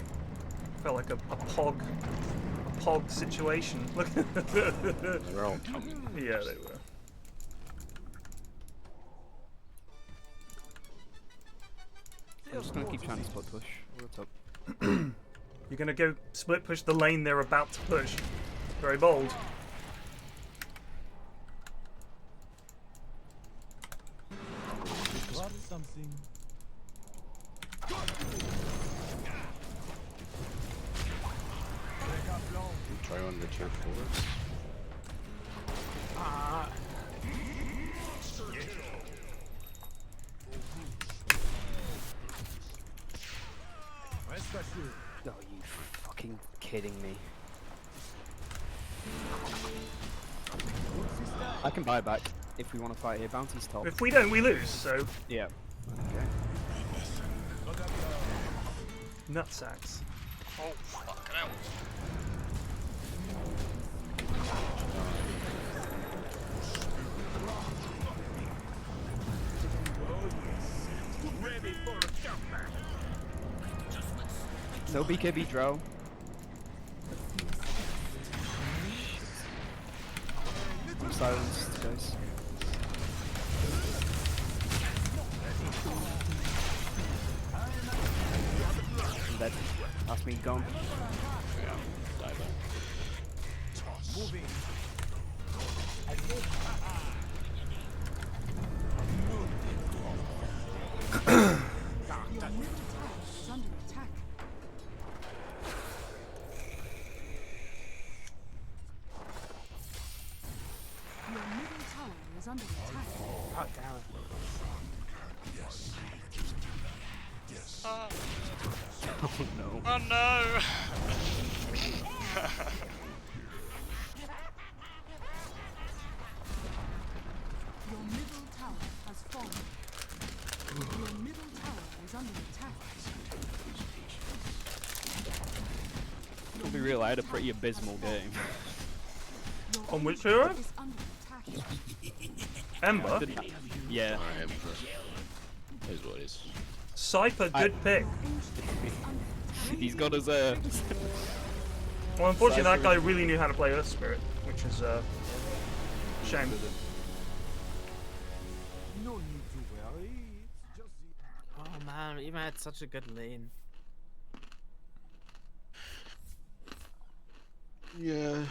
Felt like a pog situation. Look. they're all coming. Yeah, they were. I'm just gonna keep trying to split push. What's up? You're gonna go split push the lane they're about to push. Very bold. Got something. Try on the tier 4s. Rest assured. Oh, you fucking kidding me. I can buy back if we want to fight here. Bounty's top. If we don't, we lose, so Yeah. Okay. nutsacks. Oh, fucking hell. No BKB draw. I'm silenced, guys. I'm dead. That's me gone. Yeah, die there. Moving. Your middle tower is under attack. Your middle tower is under attack. God damn it. Oh no. Oh no! Your middle tower has fallen. Your middle tower is under attack. To be real, I had a pretty abysmal game. On which hero? Is under attack. Ember? Yeah. Alright, here's what it is. Cypher, good pick. He's got his Well, unfortunately, that guy really knew how to play Earth Spirit, which is shame. No need to worry. It's just the... Oh man, we even had such a good lane. Yeah,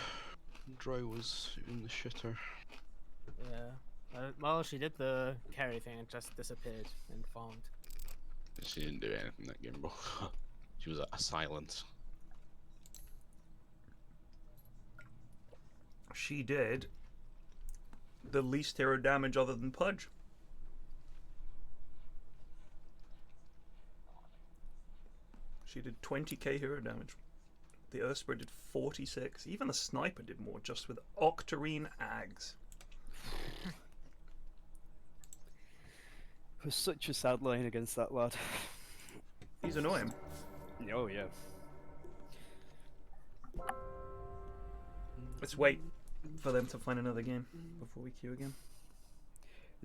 Dry was in the shitter. Yeah. Well, she did the carry thing and just disappeared and farmed. She didn't do anything that game, bro. She was a silence. She did the least hero damage other than Pudge. She did 20k hero damage. The Earth Spirit did 46. Even the Sniper did more, just with Octarine Ags. It was such a sad lane against that lad. He's annoying. Oh yeah. Let's wait for them to find another game before we queue again.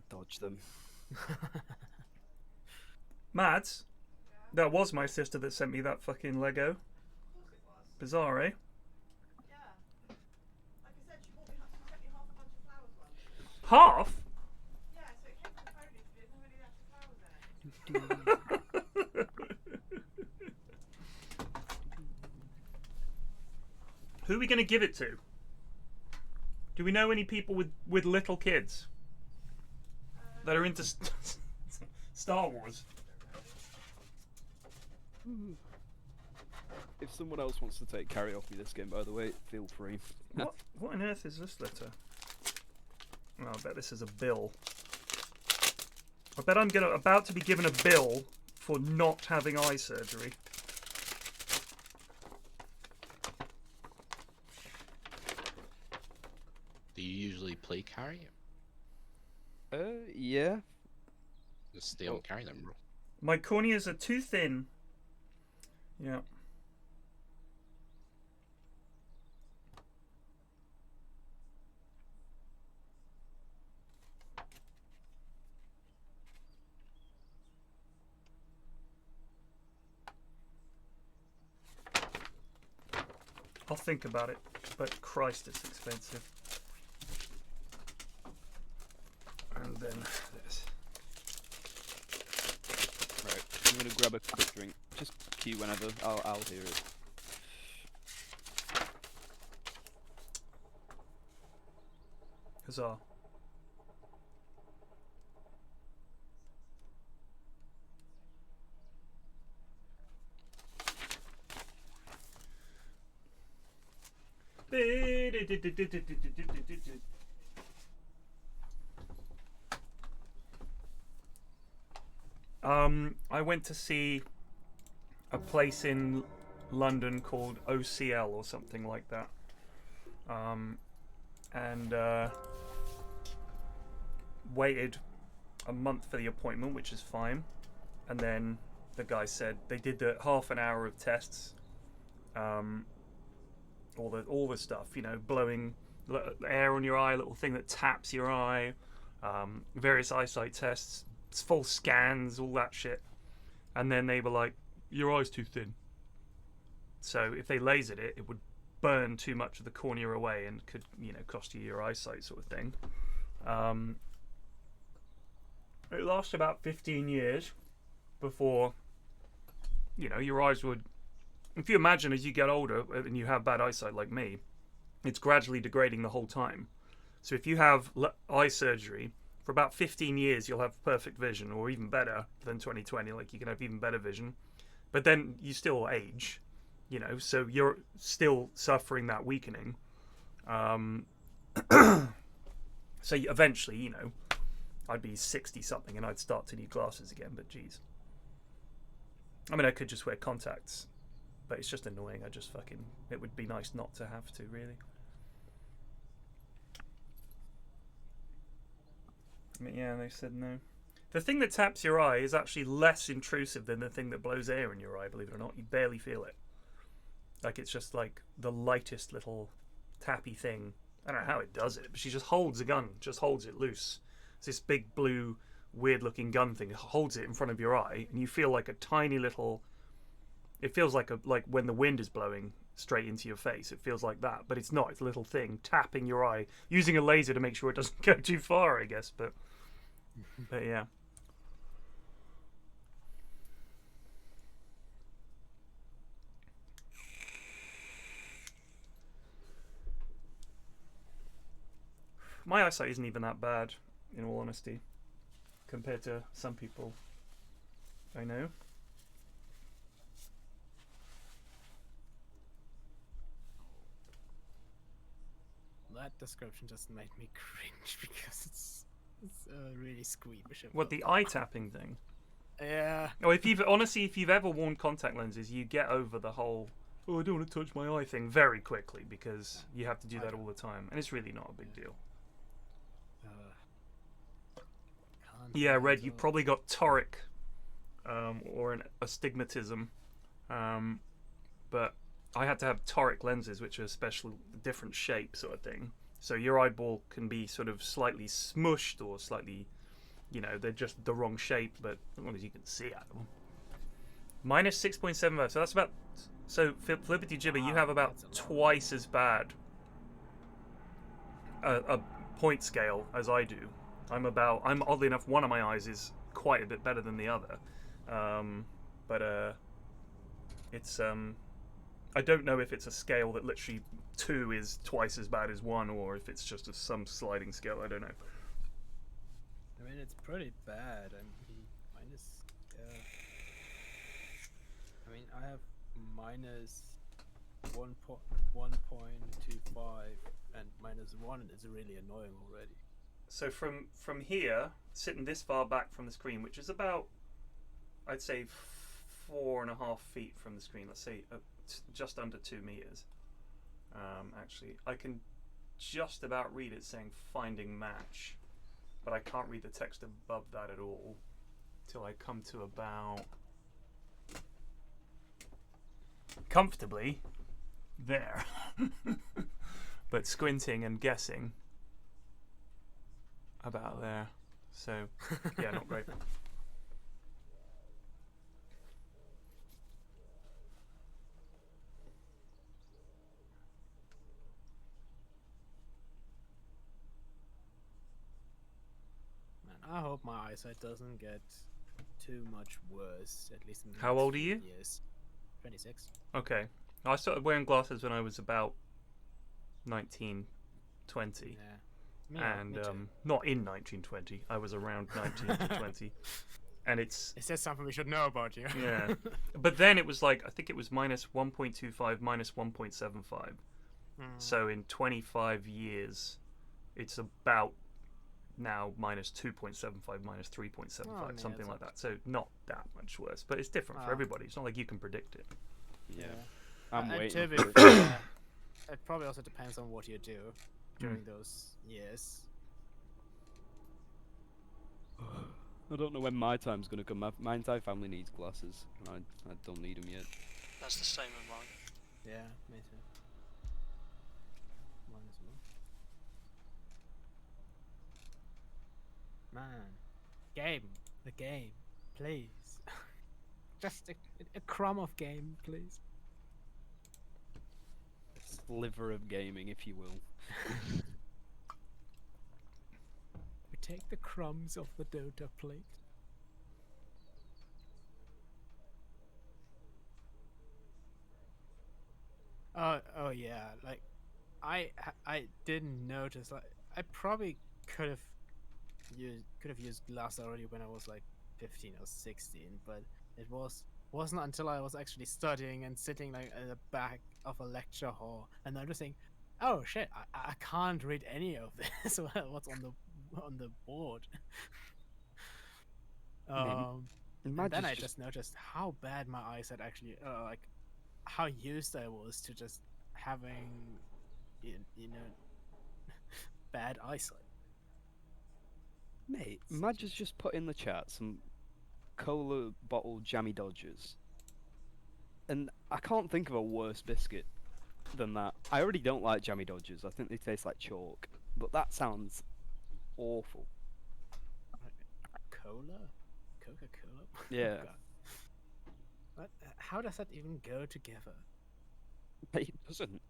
Dodge them. Mads, that was my sister that sent me that fucking Lego. Bizarre, eh? Half? Who are we going to give it to? Do we know any people with little kids that are into Star Wars? If someone else wants to take carry off me this game, by the way, feel free. What on earth is this letter? Oh, I bet this is a bill. I bet I'm about to be given a bill for not having eye surgery. Do you usually play carry? Yeah. Just stay on carry then, bro. My corneas are too thin. Yeah. I'll think about it, but Christ, it's expensive. And then this. Right, I'm gonna grab a quick drink. Just queue whenever. I'll hear it. Huzzah. I went to see a place in London called OCL or something like that. And waited a month for the appointment, which is fine. And then the guy said they did the half an hour of tests. All the stuff, you know, blowing air on your eye, little thing that taps your eye, various eyesight tests, full scans, all that shit. And then they were like, your eye's too thin. So if they lasered it, it would burn too much of the cornea away and could, you know, cost you your eyesight, sort of thing. It lasts about 15 years before, you know, your eyes would... If you imagine as you get older and you have bad eyesight like me, it's gradually degrading the whole time. So if you have eye surgery, for about 15 years you'll have perfect vision, or even better than 20/20, like you can have even better vision. But then you still age, you know, so you're still suffering that weakening. So eventually, you know, I'd be 60-something and I'd start to need glasses again, but geez. I mean, I could just wear contacts, but it's just annoying. I just fucking... It would be nice not to have to, really. But yeah, they said no. The thing that taps your eye is actually less intrusive than the thing that blows air in your eye, believe it or not. You barely feel it. Like, it's just like the lightest little tappy thing. I don't know how it does it, but she just holds a gun, just holds it loose. It's this big blue, weird-looking gun thing. It holds it in front of your eye, and you feel like a tiny little... It feels like when the wind is blowing straight into your face. It feels like that, but it's not. It's a little thing tapping your eye, using a laser to make sure it doesn't go too far, I guess. But yeah. My eyesight isn't even that bad, in all honesty, compared to some people I know. That description just made me cringe because it's really squeamish. What, the eye tapping thing? Yeah. Oh, if you've ever worn contact lenses, you get over the whole "oh, I don't want to touch my eye" thing very quickly, because you have to do that all the time, and it's really not a big deal. Yeah, Red, you probably got toric, or an astigmatism, but I had to have toric lenses, which are a special, different shape sort of thing. So your eyeball can be sort of slightly smushed or slightly, you know, they're just the wrong shape, but as long as you can see at them. Minus 6.75, so that's about... So, Flippity Jibber, you have about twice as bad a point scale as I do. I'm oddly enough, one of my eyes is quite a bit better than the other. It's... I don't know if it's a scale that literally 2 is twice as bad as 1, or if it's just some sliding scale. I don't know. I mean, it's pretty bad. I mean, minus... I mean, I have minus 1.25, and minus 1 is really annoying already. So from here, sitting this far back from the screen, which is about, I'd say, 4.5 feet from the screen, let's say just under 2 meters, actually, I can just about read it saying finding match, but I can't read the text above that at all till I come to about comfortably there. But squinting and guessing about there, so yeah, not great. I hope my eyesight doesn't get too much worse, at least in the How next old are few you? years. 26. Okay. I started wearing glasses when I was about 19, 20. Yeah. And not in 1920. I was around 19 to 20. And it's... Is that something we should know about you? Yeah. But then it was like, I think it was minus 1.25, minus 1.75. So in 25 years, it's about... now minus 2.75, minus 3.75, something like that. So not that much worse, but it's different for everybody. It's not like you can predict it. Yeah. I'm waiting. To be fair, it probably also depends on what you do during those years. I don't know when my time's gonna come. My entire family needs glasses. I don't need them yet. That's the same with mine. Yeah, me too. Mine as well. Man, the game, please. just a crumb of game, please. A sliver of gaming, if you will. We take the crumbs of the Dota plate. Oh yeah, like I didn't notice. Like I probably could have used glass already when I was like 15 or 16, but it wasn't until I was actually studying and sitting like at the back of a lecture hall and noticing, oh shit, I can't read any of this. What's on the board? And then I just noticed how bad my eyes had actually like how used I was to just having you know bad eyesight. Mate, Madge's just put in the chat some cola bottle jammy dodgers. And I can't think of a worse biscuit than that. I already don't like jammy dodgers. I think they taste like chalk. But that sounds awful. Cola? Coca-Cola? Yeah. Oh, what? How does that even go together? It doesn't.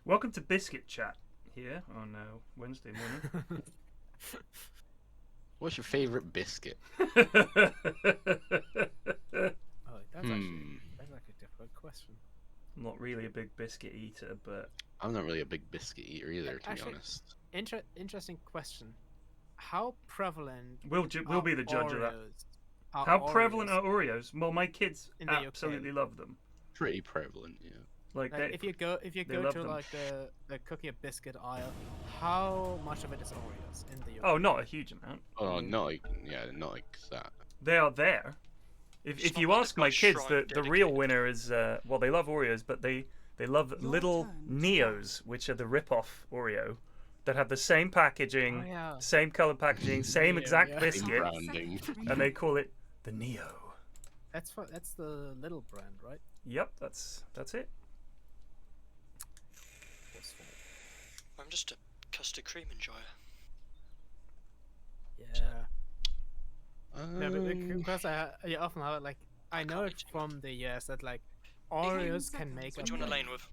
Welcome to Biscuit Chat here on Wednesday morning. What's your favourite biscuit? Oh, that's like a difficult question. I'm not really a big biscuit eater, but I'm not really a big biscuit eater either, to Actually, be honest. Interesting question. How prevalent? we'll be the judge of that. Are How prevalent Oreos are Oreos? Well, my kids in the UK? absolutely love them. Pretty prevalent, yeah. Like Like, they, if you go love to them. like the cookie or biscuit aisle, how much of it is Oreos in the UK? Oh, not a huge amount. Oh, not like that. They are there. If you ask my kids, the real winner is well, they love Oreos, but they love little Neos, which are the rip-off Oreo, that have the same packaging, same color packaging, same exact biscuit, branding. and they call it the Neo. That's the little brand, right? Yep, that's it. I'm just a custard cream enjoyer. Yeah. No, but because you often have like I know it from the US that like Oreos can make. What do you want to lane with?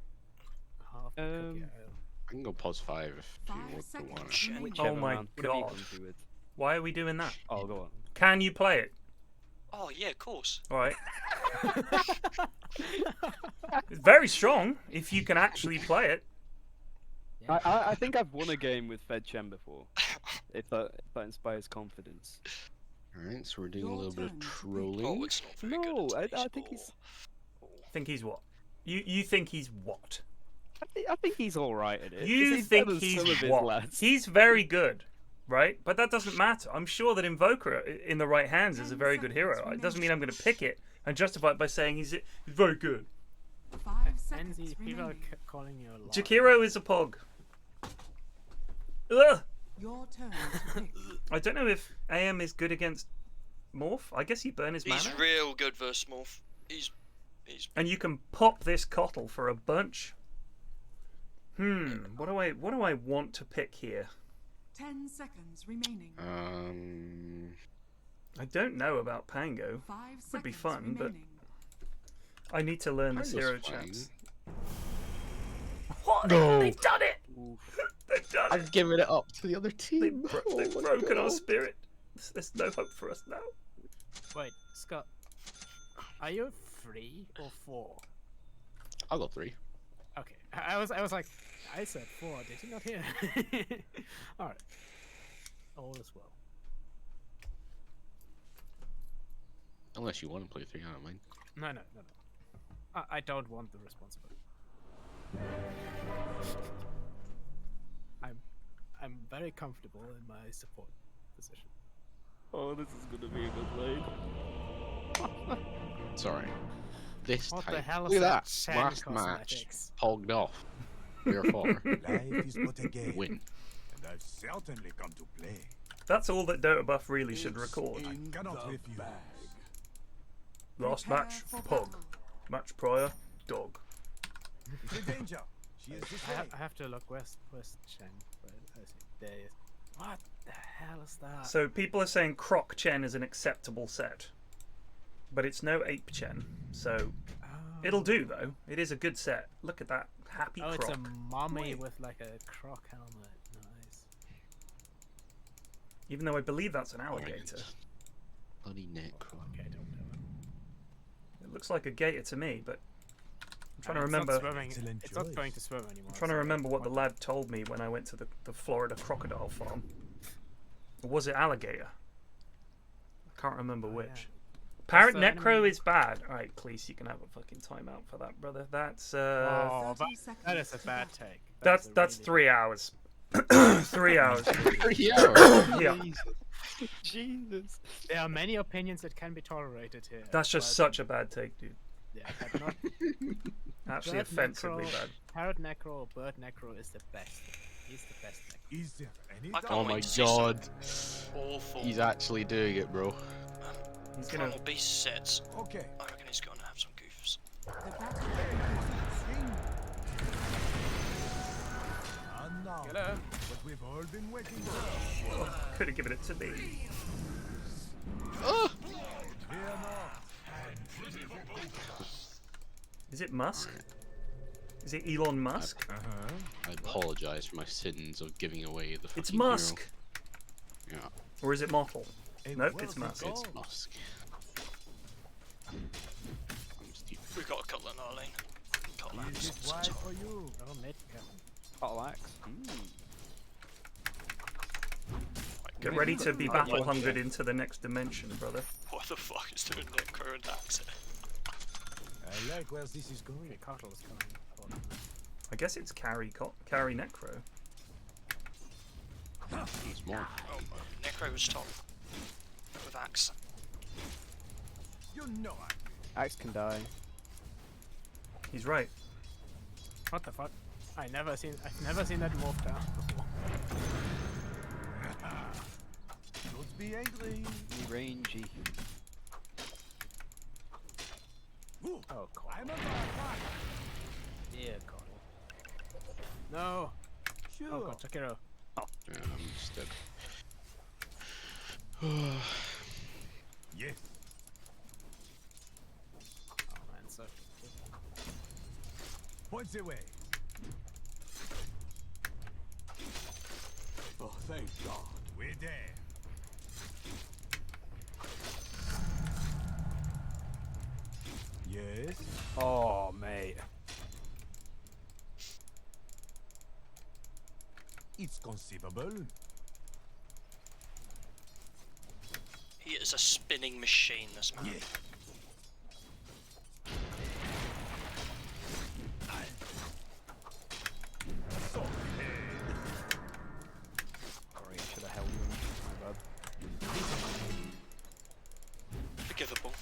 Half the cookie aisle. I can go pause 5 if you want it. Whichever, Oh my man. Whatever you god. fancy with. Why are we doing that? Oh, go on. Can you play it? Oh yeah, of course. All right. It's very strong if you can actually play it. I think I've won a game with Fed Chen before. if that inspires confidence. Alright, so we're doing a little bit of Oh, trolling. it's not very No, good. I think he's. Think he's what? You think he's what? I think he's all right at it. You He's think better than he's some of his what? lads. He's very good, right? But that doesn't matter. I'm sure that Invoker in the right hands is a very good hero. It doesn't mean I'm going to pick it and justify it by saying he's very good. 5 seconds NZ, people are remaining. calling you a liar. Jakiro is a pog. Ugh. Your turn to pick. I don't know if AM is good against Morph. I guess he burn his He's mana. real good versus Morph. He's And you can pop this Cottle for a bunch. What do I want to pick here? 10 seconds remaining. I don't know about Pango. 5 Would be seconds fun, but remaining. I need to learn this Pango's hero fine. chaps. What? No. They've done it! They've done it! I've given it up to the other team. They've broken our spirit. There's no hope for us now. Wait, Scott, are you 3 or 4? I'll go 3. Okay, I was like, I said 4. Did you not hear? All right, all is well. Unless you want to play 3, I don't mind. No. I don't want the responsibility. I'm very comfortable in my support position. Oh, this is gonna be a good lane. Sorry. This What time. the hell is Look at that? that. Shen Last cosmetics. match. Hogged off. Therefore, Life is but a game, win. and I've certainly come to play. That's all that Dota Buff really should record. I cannot refuse. Last Prepare match, for Pog. battle. Match prior, Dog. It's a danger. She is this way. I have to look west Chen. But I see there is. What? the hell is that? So people are saying Croc Chen is an acceptable set, but it's no Ape Chen. So it'll do though. It is a good set. Look at that happy Croc. It's a mummy with like a croc helmet. Nice. Even though I believe that's an alligator. Bloody necro. Okay, I don't know. It looks like a gator to me, but I'm trying to It's remember. not swimming. It's not going to swim anymore. I'm trying to remember what the lad told me when I went to the Florida crocodile farm. Or was it alligator? I can't remember which. Parrot Necro is bad. Alright, please, you can have a fucking timeout for that, brother. That's that is a bad take. That's 3 hours. 3 hours. 3 hours? Yeah. Jesus. There are many opinions that can be tolerated here. That's just such a bad take, dude. Yeah, but not... Actually Bird offensively necro, bad. Parrot Necro or Bird Necro is the best. He's the best necro. Is there any Oh my god. He's actually doing it, bro. He's gonna... Primal Beast sets. Okay. I reckon he's gonna have some goofs. And now, Hello. what we've all been waiting for. Could have given it to me. Oh! Is it Musk? Is it Elon Musk? I apologize for my sins of giving away the fucking It's Musk! hero. Yeah. Or is it Mottle? Nope, it's Musk. It's Musk. I'm stupid. We've got a couple in our lane. Couple of Is it right for you? Oh, mid. PFlax. Get ready to be battle hungered into the next dimension, brother. What the fuck is doing Necro and Axe? I like where this is going. Cottle is coming. I guess it's carry Necro. It's more. Oh, Necro was top. With Axe. You know Axe can die. He's right. What the fuck? I've never seen that move down before. Don't be angry. Rangy. Oh, Cottle. I'm on fire. Yeah, Cottle. No. Sure. Oh god, Takiro. Yeah, I'm just dead. Yes. Oh man, so. Points away. Oh, thank God. We're there. Yes. Oh, mate. It's conceivable. He is a spinning machine, this man. Yeah. Sorry, I should have held him. My bad. Forgivable.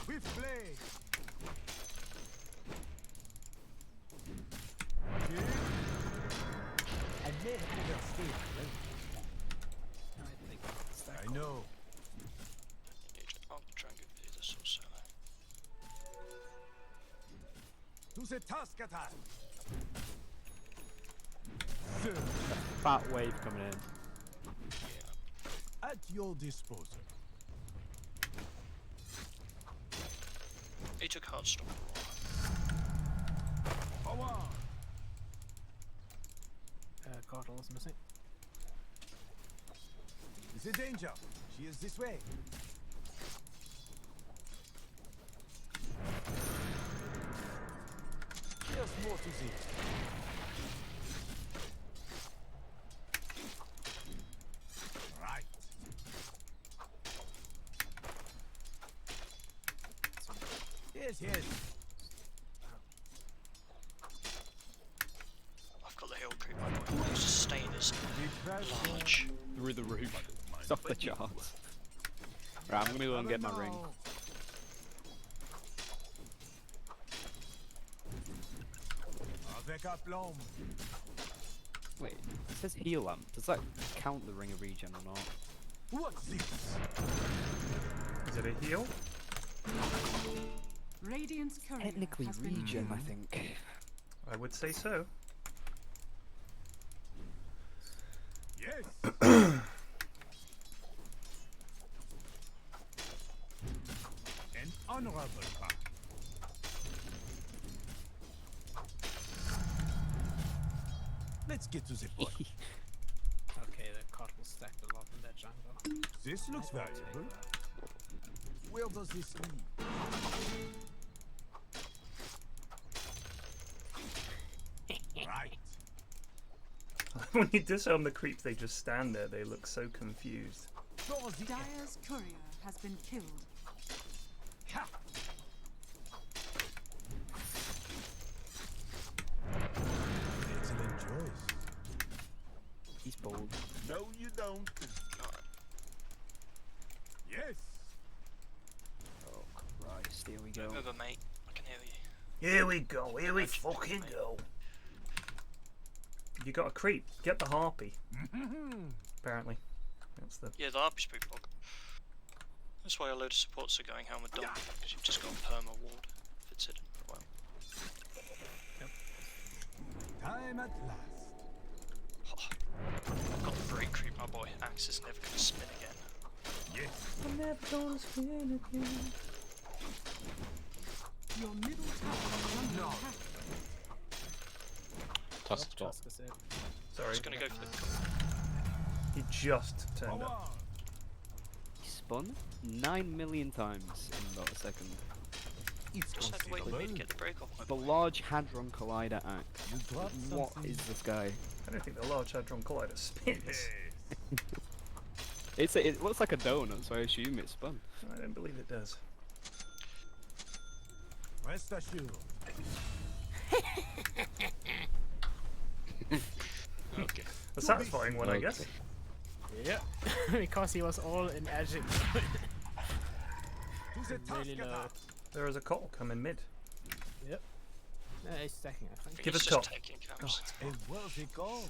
With blade. I may have overstayed my I know. I'll try and give you this also. To the task at hand. Fat wave coming in. At your disposal. He took hard stop. Power. Cottle is missing. Is it danger? She is this way. There's more to see. Right. Yes, yes. I've got the hill creep. My sustain is large. Through the roof. It's off the charts. Right, I'm gonna go and get my ring. Avec aplomb. Wait, it says heal lamp. Does that count the ring of regen or not? What's this? Is it a heal? Radiant's courier Technically has been regen, I removed. think. I would say so. Yes. An honorable path. Let's get to the point. Okay, the cotton stacked a lot in that jungle. This looks valuable. Where does this lead? Right. When you disarm the creep, they just stand there. They look so confused. Dire's courier has been killed. Excellent choice. He's bold. No, you don't. Yes. Oh Christ, here we go. Over, mate. I can hear you. Here we go. Here we fucking go. You got a creep. Get the harpy. Apparently, that's the. Yeah, the harpy's pretty bog. That's why a load of supports are going helmet down, because you've just got a perma ward if it's hidden for a while. Time at last. Oh, I've got the great creep, my boy. Axe is never going to spin again. Yes. I'm never gonna spin again. Your middle tower is under attack. Tough spot. Sorry. Just going to go for the. He just turned up. He spun 9 million times in about a second. It's Just had to wait for me to get the break off my The boy. Large Hadron Collider axe. What is this guy? I don't think the Large Hadron Collider spins. It looks like a donut, so I assume it spun. I don't believe it does. Rest assured. Okay. A satisfying one, I guess. Yeah, because he was all in edging. Really low. There is a call coming mid. Yep. No, he's stacking, I think. Give He's us just top. taking camps. A worthy goal.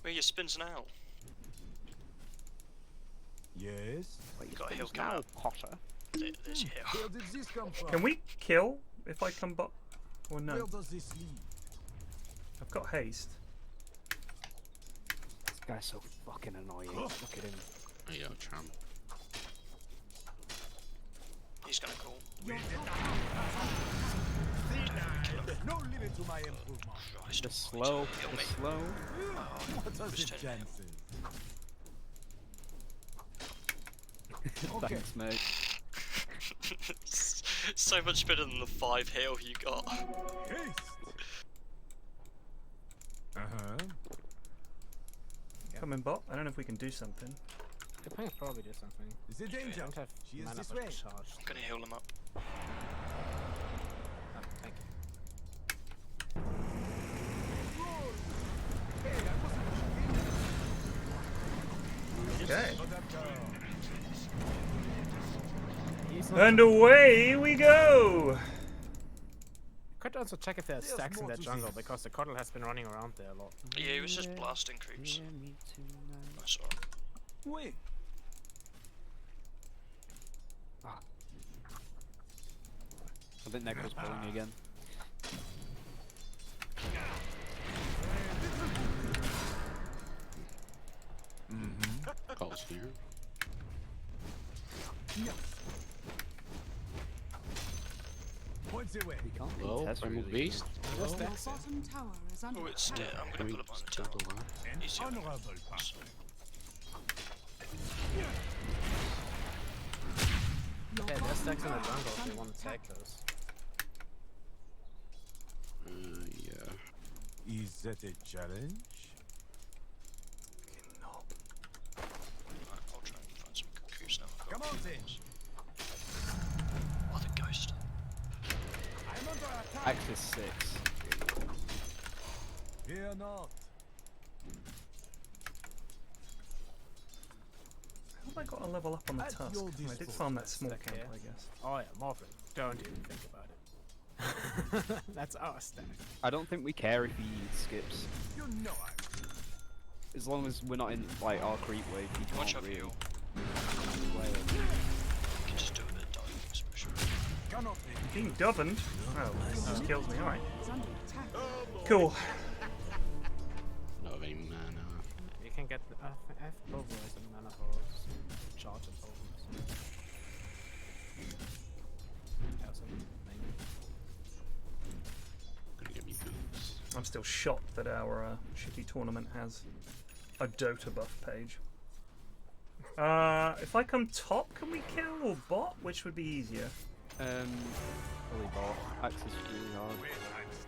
Where your spins now? Yes. You got a hill coming up. Potter. There's your hill. Where did this come from? Can we kill if I come back? Or no? Where does this lead? I've got haste. This guy's so fucking annoying. Look at him. There you go, tramp. He's going to call. No limit to my improvement. Christ, Just slow. Kill me. Just slow. What are the Just turn it chances? Okay. Thanks, mate. So much better than the 5 heal you got. Haste. Uh-huh. Coming bot. I don't know if we can do something. The ping probably do something. Is it danger? I don't have She is mana this for way. charge. I'm going to heal him up. Oh, thank you. Hey, I wasn't Okay. for that girl. He's not And away we go. could also check if there's There's stacks in more that to jungle this. because the Coddle has been running around there a lot. Yeah, he was just blasting creeps. That's alright. Wait. I think Necro's pulling me again. Calls here. Points away. We can't Well, contest Primal really. Beast. Just Your stacks it. bottom tower is under Oh, it's dead. I'm Can going we to put him on the still tower. do that? An Easy on him. honorable path. Your Yeah, there's bottom stacks in the tower jungle is if you under want to attack. take those. Yeah. Is that a challenge? Right, I'll try and find some good creeps now. I've got Come a on, few then. ones. Oh, the ghost. I'm under attack. Axis 6. Fear not. How have I got a level up on the At tusk? your I did disposal. farm that small Stack camp, here. I guess. Oh yeah, Morphin. Don't even think about it. That's our stack. I don't think we care if he skips. You know I As long as we're not in like our creep wave, he Watch can't out for really you. play it. You can just do a bit of diving special. cannot be. Being governed? Oh, this just kills me. Alright. Is under attack. Cool. can get. I have pulverize and mana balls. Charge and pulverize. Yeah, so maybe. Gonna get me boots. I'm still shocked that our shitty tournament has a Dota buff page. If I come top, can we kill or bot? Which would be easier? Probably bot. Axe is really hard.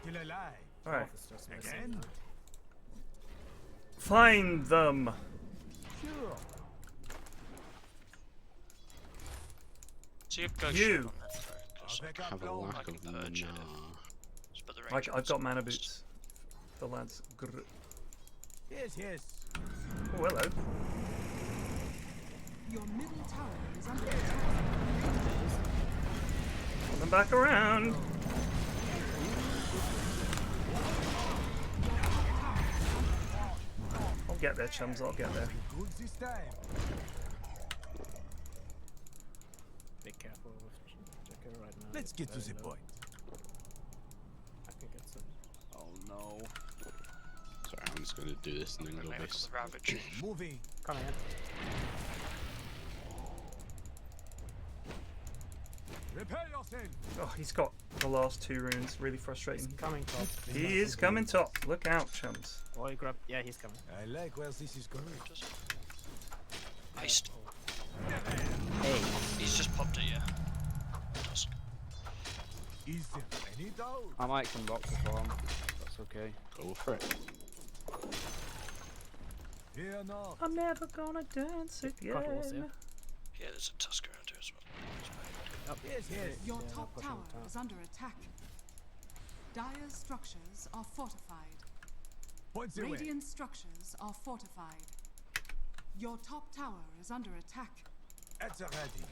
Still alive. Alright. It's just missing. Find them! Sure. So you have ghost You. shot on that though, 'cause Have a lack of mana. but the range I've got mana boots. The lads. Grr. Yes, yes. Oh, hello. Your middle tower is under attack. Pull them back around. I'll get there, chums. I'll get there. Good this time. Be careful with Jacker right now. Let's get to Very the low. point. I can get some. Oh no. Sorry, I'm just gonna do this and then go maybe base. the ravage. Moving. Come in. Repair yourself. Oh, he's got the last 2 runes. Really frustrating. He's coming top. He is coming top. Look out, chums. Oh, he grabbed. Yeah, he's coming. I like where this is going. Haste. Hey. He's just popped it, yeah. Tusk. Is there any doubt? I might come rock before him. That's okay. Go for it. Fear not. I'm never gonna dance again. Yeah, there's a tusk around here as well. Yes, yes. Your Yeah, top pushing tower top. is under attack. Dire's structures are fortified. Point the way. Radiant structures are fortified. Your top tower is under attack. It's ready.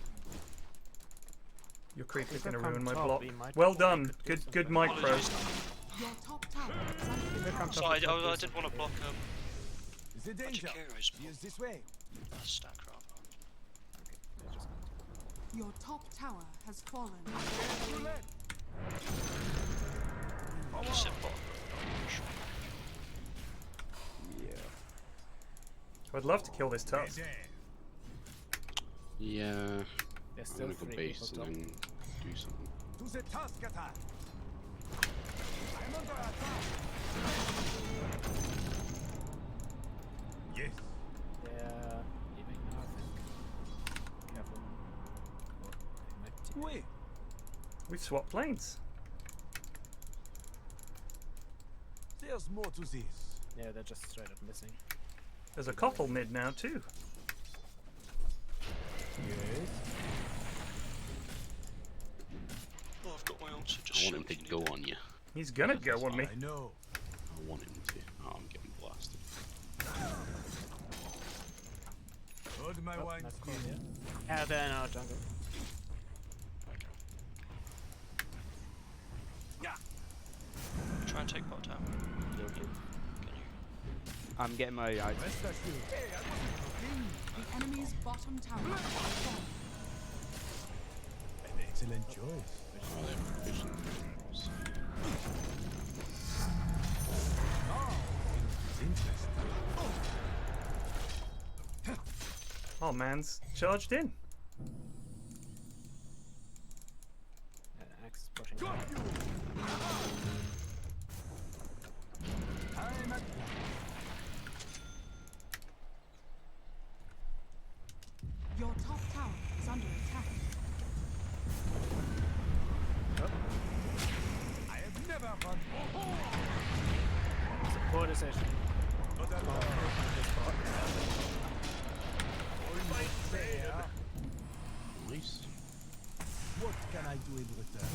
Your creep is If gonna I come ruin my top, block. we might Well be done. able to do Good something. micro. Apologies. Your top tower is under If I attack. come So top, I we might do didn't want to block The danger. Heroes Use this way. a stack rather. Your top tower has fallen. Sit bot. I'd love to kill this tusk. Yeah. There's I'm still gonna go 3 base people and top. then do something. To the task attack. I'm under attack. Yes. Yeah, leaving now, I think. Careful. Oh, they might team. Wait. We've swapped lanes. There's more to this. Yeah, they're just straight up missing. There's a couple mid now too. Yes. Oh, I've got my answer. Just I want him to go on you. He's gonna go on me. I know. I want him to. Oh, I'm getting blasted. Hold my Oh, wine nice call, skin. yeah. Yeah, they're in our jungle. Try and take bot down. Can you? I'm getting my items. Rest assured. Hey, I wasn't joking. The enemy's bottom tower has fallen. An excellent choice. Oh, they have provision. It's interesting. Oh, man's charged in. Axe is pushing. Got you. I'm at Your top tower is under attack. I have never run. It's a poor decision. Not at all. Almost there. Nice. What can I do in return?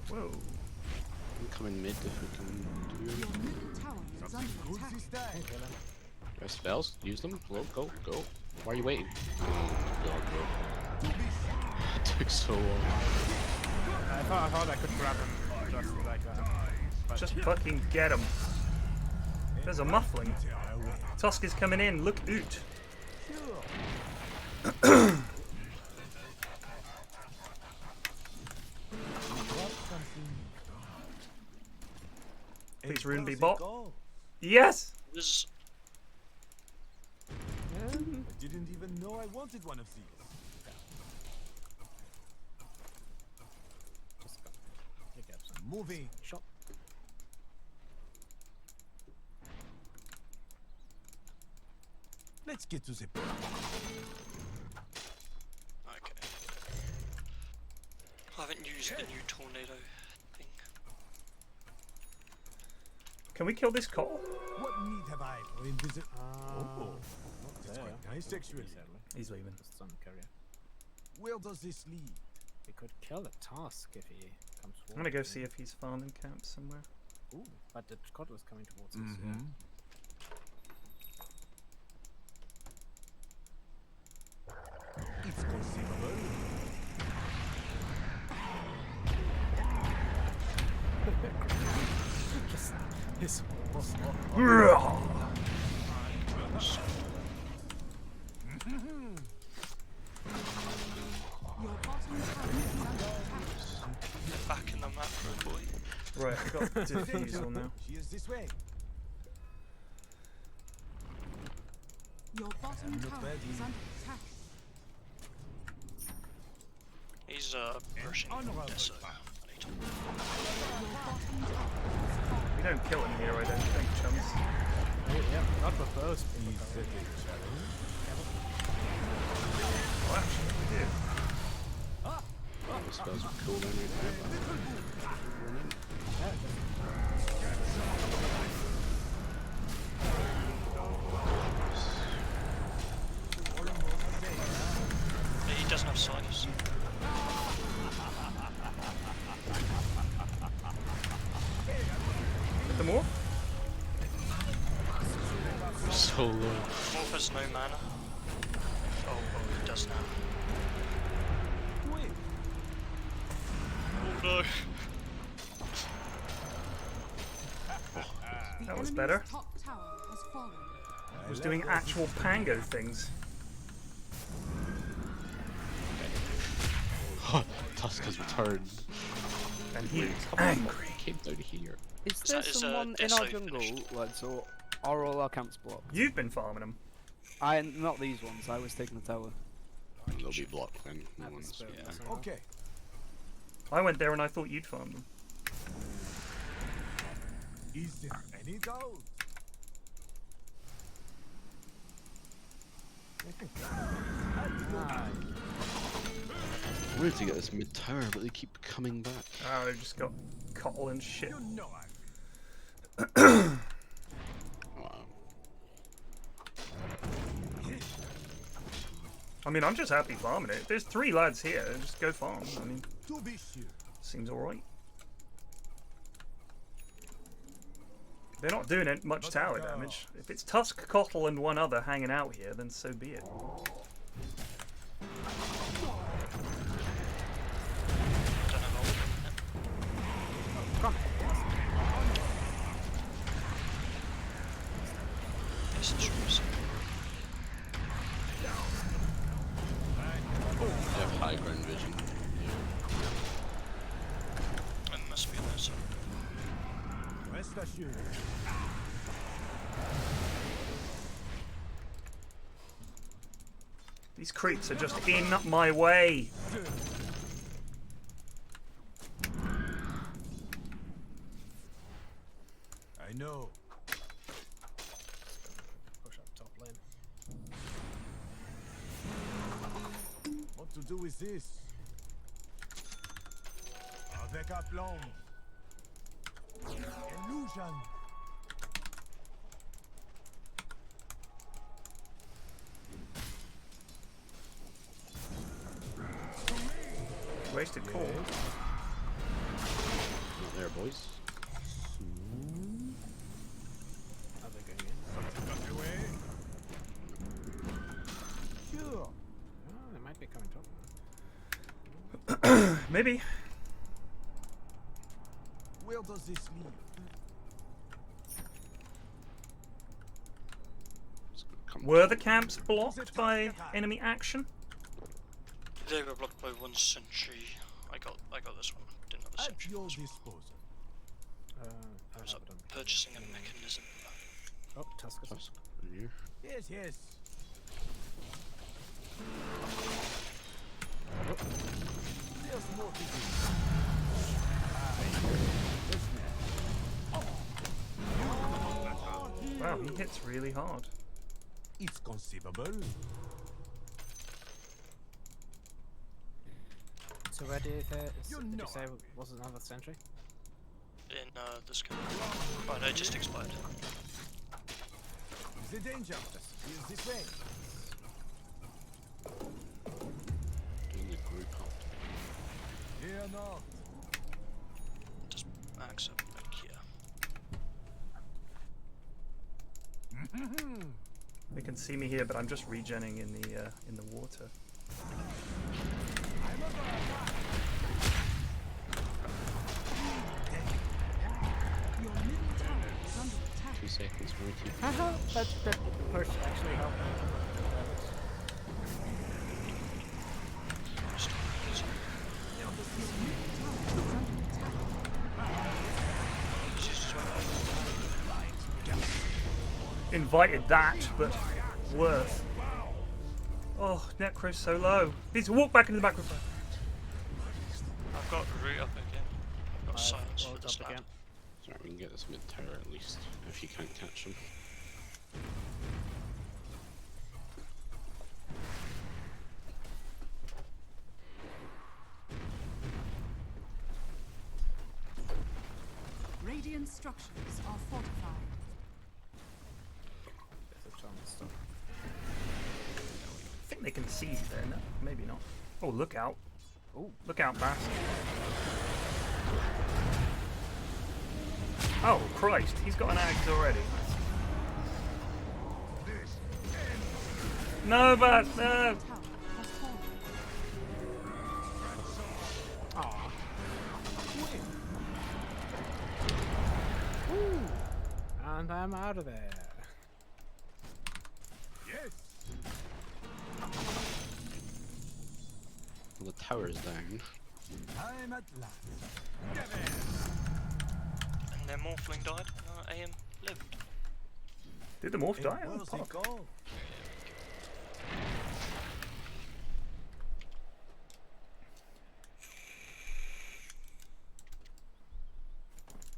Whoa. I'm coming mid if we can do Your it. middle tower is under Good attack. this time. Press spells, use them. Go. Why are you waiting? Oh, God, bro. It took so long. I thought I could grab him just like that. But Just fucking get him. There's a muffling. Tusk is coming in. Look out. Please rune be bot. Yes! There's I didn't even know I wanted one of these. Just go. Pick up some Moving. shot. Let's get to the point. okay. I haven't used the new tornado thing. Can we kill this call? What need have I for invisible? Oh, that's quite nice, actually. He's leaving. Just some carrier. Where does this lead? We could kill the task if he comes forward. I'm gonna go see if he's farming camps somewhere. Ooh, but the Cottle is coming towards us. Mm-hmm. It's conceivable. Just his Your bottom tower is under attack. Get back in the map, boy. Right, I got defusal now. She is this way. Your bottom tower is under attack. He's brushing Dessa. I need to. Your bottom tower has fallen. We don't kill him here, I don't think, chums. yeah, not with those people. Oh, actually, we do. The spells are cool then right He doesn't have size. Hit them all? So low. Morph has no mana. Oh, he does now. Oh no. The That was enemy's better. top tower has fallen. Was doing actual pango things. Tusk has returned. And he is Come on, angry. came down here. Is there that is, someone in Deso our jungle, finished. lads, or are all our camps blocked? You've been farming them. Not these ones, I was taking the tower. They'll be blocked then. No one's. Yeah. Okay. I went there and I thought you'd farm them. Is there any doubt? I wanted to get this mid tower, but they keep coming back. Oh, they've just got cottle and shit. You know Wow. I mean, I'm just happy farming it. There's 3 lads here. Just go farm. I mean, to be sure. seems alright. They're not doing it much tower damage. If it's Tusk, Cottle, and 1 other hanging out here, then so be it. They have high ground vision. It must be on that side. Rest assured. These creeps are just in my way. I know. Push up top lane. What to do with this? Avec aplomb. Illusion. Wasted call. Not there, boys. Are they going in? Away. Sure. Oh, they might be coming top. Maybe. Where does this lead? Were the camps blocked by enemy action? They were blocked by one sentry. I got this one. Didn't have a At sentry. your disposal. I was purchasing a mechanism. Oh, Tusk. Tusk. Here. Yes, yes. There's more to do. Wow, he hits really hard. It's conceivable. So where did you say was another sentry? In this game. Oh no, it just expired. The danger is this way. Doing the group up. Here not. Just max up back here. They can see me here, but I'm just regenning in the water. Your middle tower is under attack. 2 seconds, waiting. Haha, that push actually helped. Invited that, but worth. Oh, Necro's so low. Needs to walk back into the back. I've got root up again. I've got silence for this lad. Sorry, we can get this mid tower at least, if you can't catch him. Radiant structures are fortified. I think they can see you there. No, maybe not. Oh, look out. Oh, look out, bastard. Oh, Christ. He's got an axe already. No, but no. And I'm out of there. Yes. Well, the tower is down. I'm at last. And their morphling died, and AM lived. Did the morph die? Where's he go?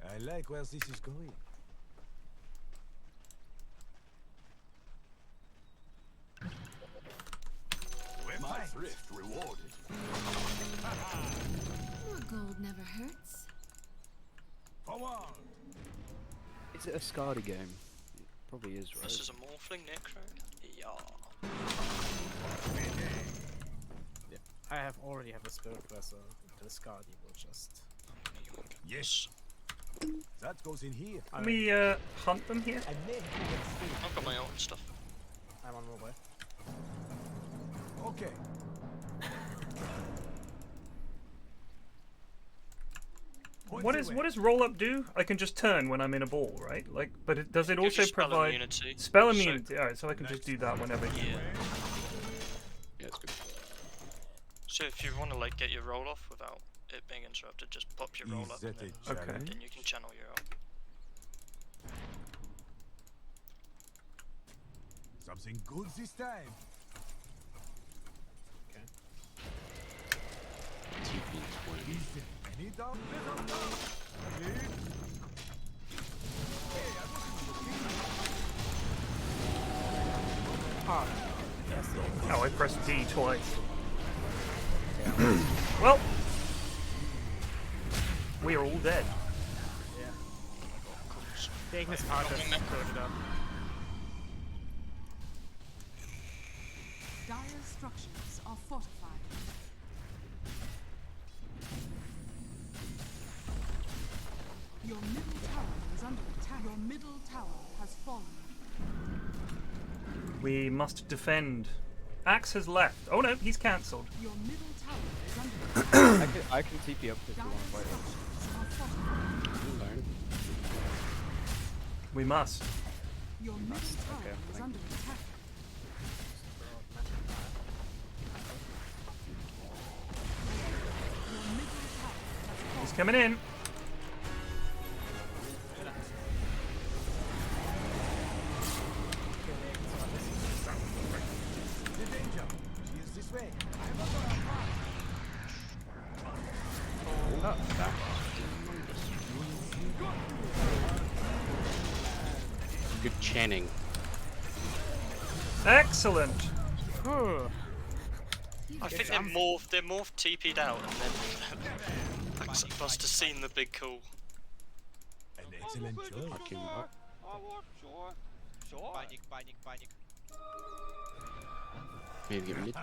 I like where this is going. My thrift rewarded. More gold never hurts. Forward. Is it a Scardy game? It probably is, right? This is a morphling necro. Yeah. Yeah. I already have a spirit vessel. The Scardy will just. Yes. That goes in here. Can we hunt them here? I've got my own stuff. I'm on my way. Okay. What does roll up do? I can just turn when I'm in a ball, right? Like, but does it also spell provide immunity. spell immunity? All right, so I can just do that whenever. Yeah. Yeah, it's good. So if you want to like get your roll off without it being interrupted, just pop your roll up, and then, Okay. then you can channel your ult. Something good this time. Okay. TP is Is there any doubt? Oh, I pressed D twice. Well, we are all dead. Yeah. Taking this hard to close it up. Dire structures are fortified. Your middle tower is under attack. Your middle tower has fallen. We must defend. Axe has left. Oh no, he's cancelled. Your middle tower is under attack. I can TP up if you Dire want to fight. structures are fortified. down. We must. Your middle tower is under attack. Coming in. Good channing. Excellent. I think they're morphed TP'd out and then must have seen the big call. An excellent job. Maybe get mid.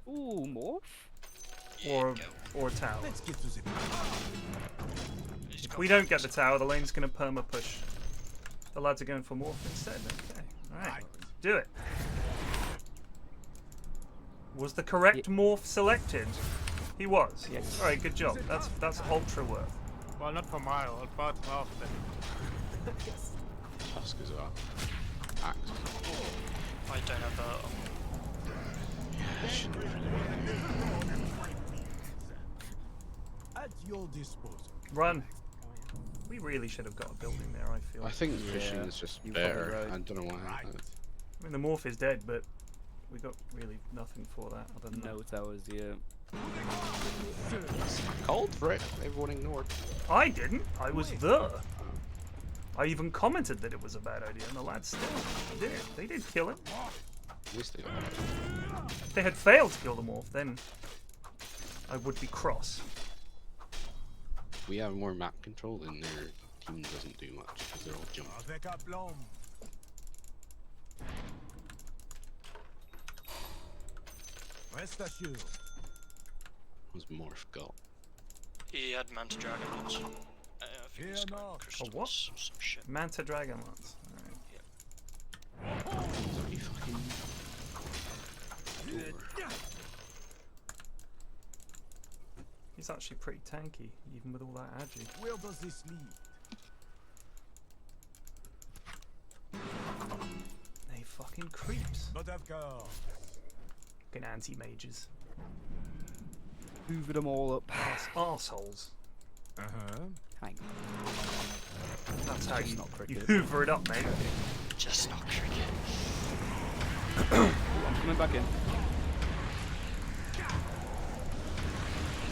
Ooh, morph? Or tower. Let's get to the If we don't get the tower, the lane's going to perma push. The lads are going for morph instead. Okay. Alright. Do it. Was the correct morph selected? He was. Yes. Alright, good job. That's ultra worth. Well, not for Mile, but well, then. Tusk as well. Axe. I don't have that. At your disposal. Run. We really should have got a building there, I feel. I think fishing is just better. I don't know why. I mean, the morph is dead, but we got really nothing for that other than No towers, yeah. Called for it. Everyone ignored. I didn't. I was there. I even commented that it was a bad idea, and the lads still did it. They did kill him. At least they got it. If they had failed to kill the morph, then I would be cross. If we have more map control, then their team doesn't do much because they're all jumping. Avec aplomb. Rest assured. What's Morph got? He had Manta Dragon once. I think he's got crystals, what? some shit. Manta Dragon Lance. Alright. Bloody fucking door. He's actually pretty tanky, even with all that agi. Where does this lead? They fucking creeps. Not of course. Fucking anti-mages. Hoovered them all up. Arseholes. Hang on. That's how Just you, not you cricket. hoover it up, mate. Just not cricket. I'm coming back in.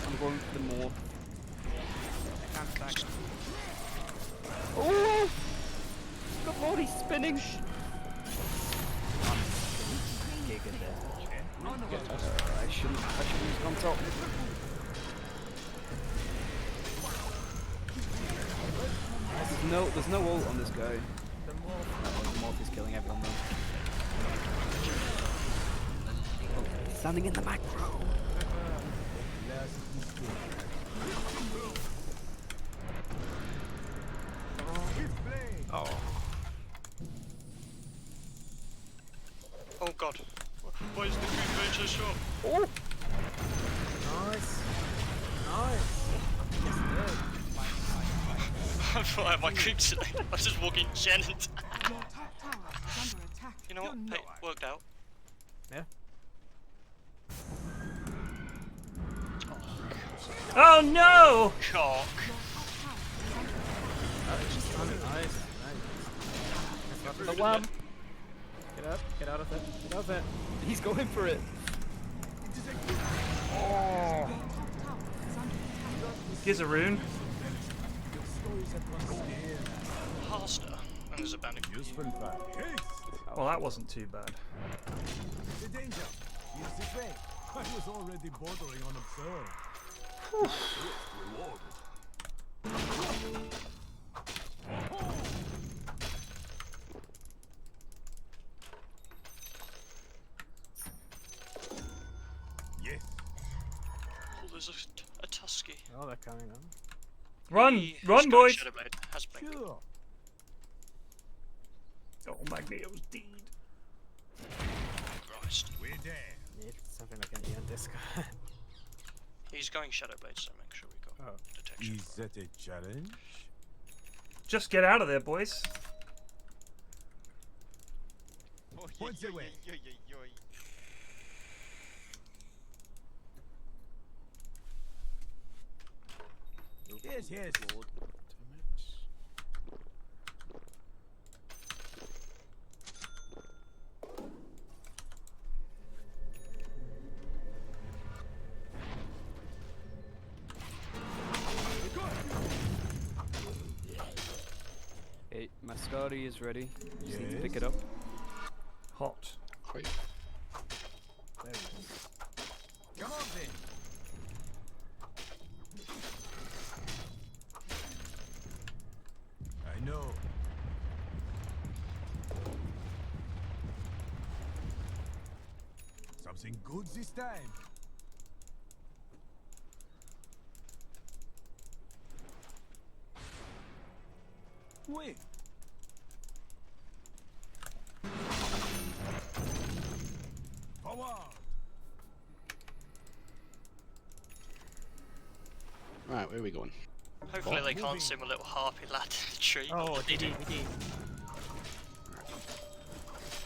I'm going for the morph. Oh! Good lord, he's spinning! I shouldn't use control. There's no ult on this guy. The morph is killing everyone though. Standing in the macro. Oh god. Why is the green range so short? Oh! Nice. Nice. I thought I had my creeps today. I was just walking Jen and... Your top tower is under attack. You know what? Hey, worked out. Yeah. Oh no! Cock. Nice. The lamb! Get up, get out of it, get out of it. He's going for it! Oh. Gizaroon. Harster. And there's a bandit. Well, that wasn't too bad. The danger. Here's the way. I was already bordering on absurd. Yes. Oh, there's a Tusky. Oh, they're coming on. Run! Run, boys! Shadowblade has been. Sure. Oh, Magneto's deed. Christ. We're there. Need something like an Eon disc. He's going Shadowblade, so make sure we got detection. Is that a challenge? Just get out of there, boys. Points away. Yes, yes. Lord. Okay, Mascari is ready. Just need to pick it up. Hot. Quite. There it is. Come on then. I know. Something good this time. Wait. Forward. Right, where are we going? Hopefully they can't see my little harpy lad in the tree. Oh, but they he do. did.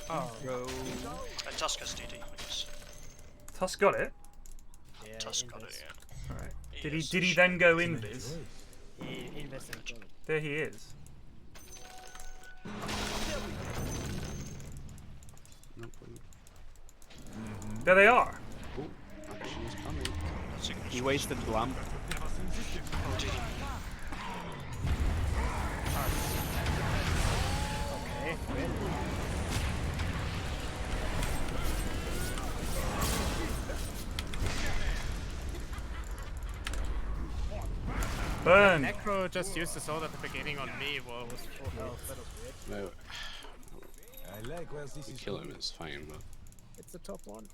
Oh, Go. Tuska's DD, I guess. Tusk got it. yeah, Tusk got it, invest. yeah. Alright. He Did he is did he shit. then go invis? He invested in gold. There he is. No problem. There they are. Oh, action is coming. That's a good He wasted Blam. Oh, did he? Okay, wait. Burn. Necro just used the sword at the beginning on me while it was full health. That was weird. No, I like where this we is kill going. him, it's fine, but It's the top one.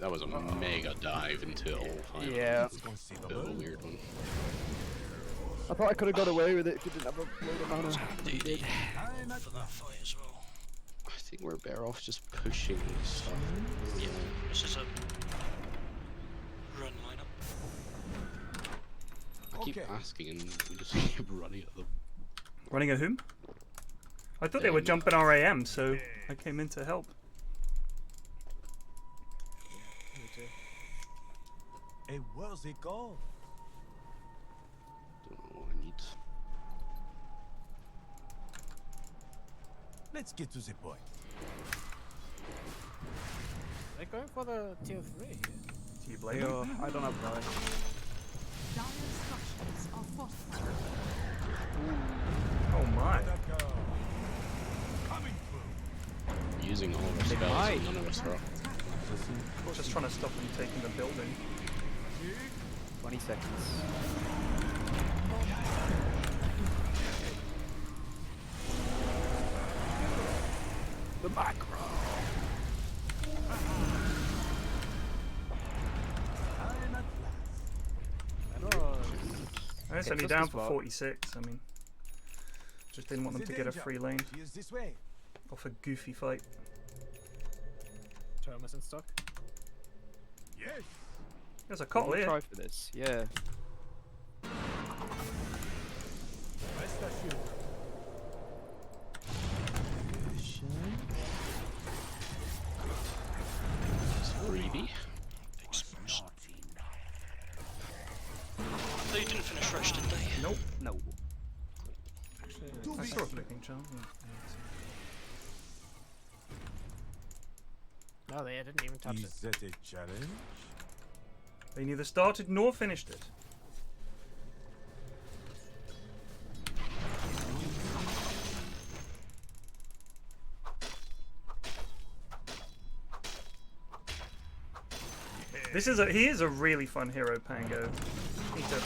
that was a mega dive into all five. Yeah. Bit of a weird one. I thought I could have got away with it if you didn't have a load of mana. DD for that fight as well. I think we're better off just pushing stuff. Yeah, this is a run lineup. I keep Okay. asking and we just keep running at them. Running a whom? I thought they were jumping our AM, so I came in to help. Me too. Hey, where's it gone? Don't know what I need. Let's get to the point. They're going for the tier 3. Do you blame them? I don't have Ryan. Dire structures are fortified. Oh my. Coming through. Using all of our spells might. and none of us are up. Just trying to stop them taking the building. 20 seconds. The macro. I'm at It's only Tusk down is for what? 46. I mean, just didn't want them to get a free lane Here's this way. off a goofy fight. Thomas in stock. Yes. There's a cottle We'll here. try for this. Yeah. Rest assured. It's greedy. Exposed. They didn't finish rush, did they? Nope. No. I saw a flicking charm. No, they didn't even touch it. Is that a challenge? They neither started nor finished it. He is a really fun hero, Pango. Need to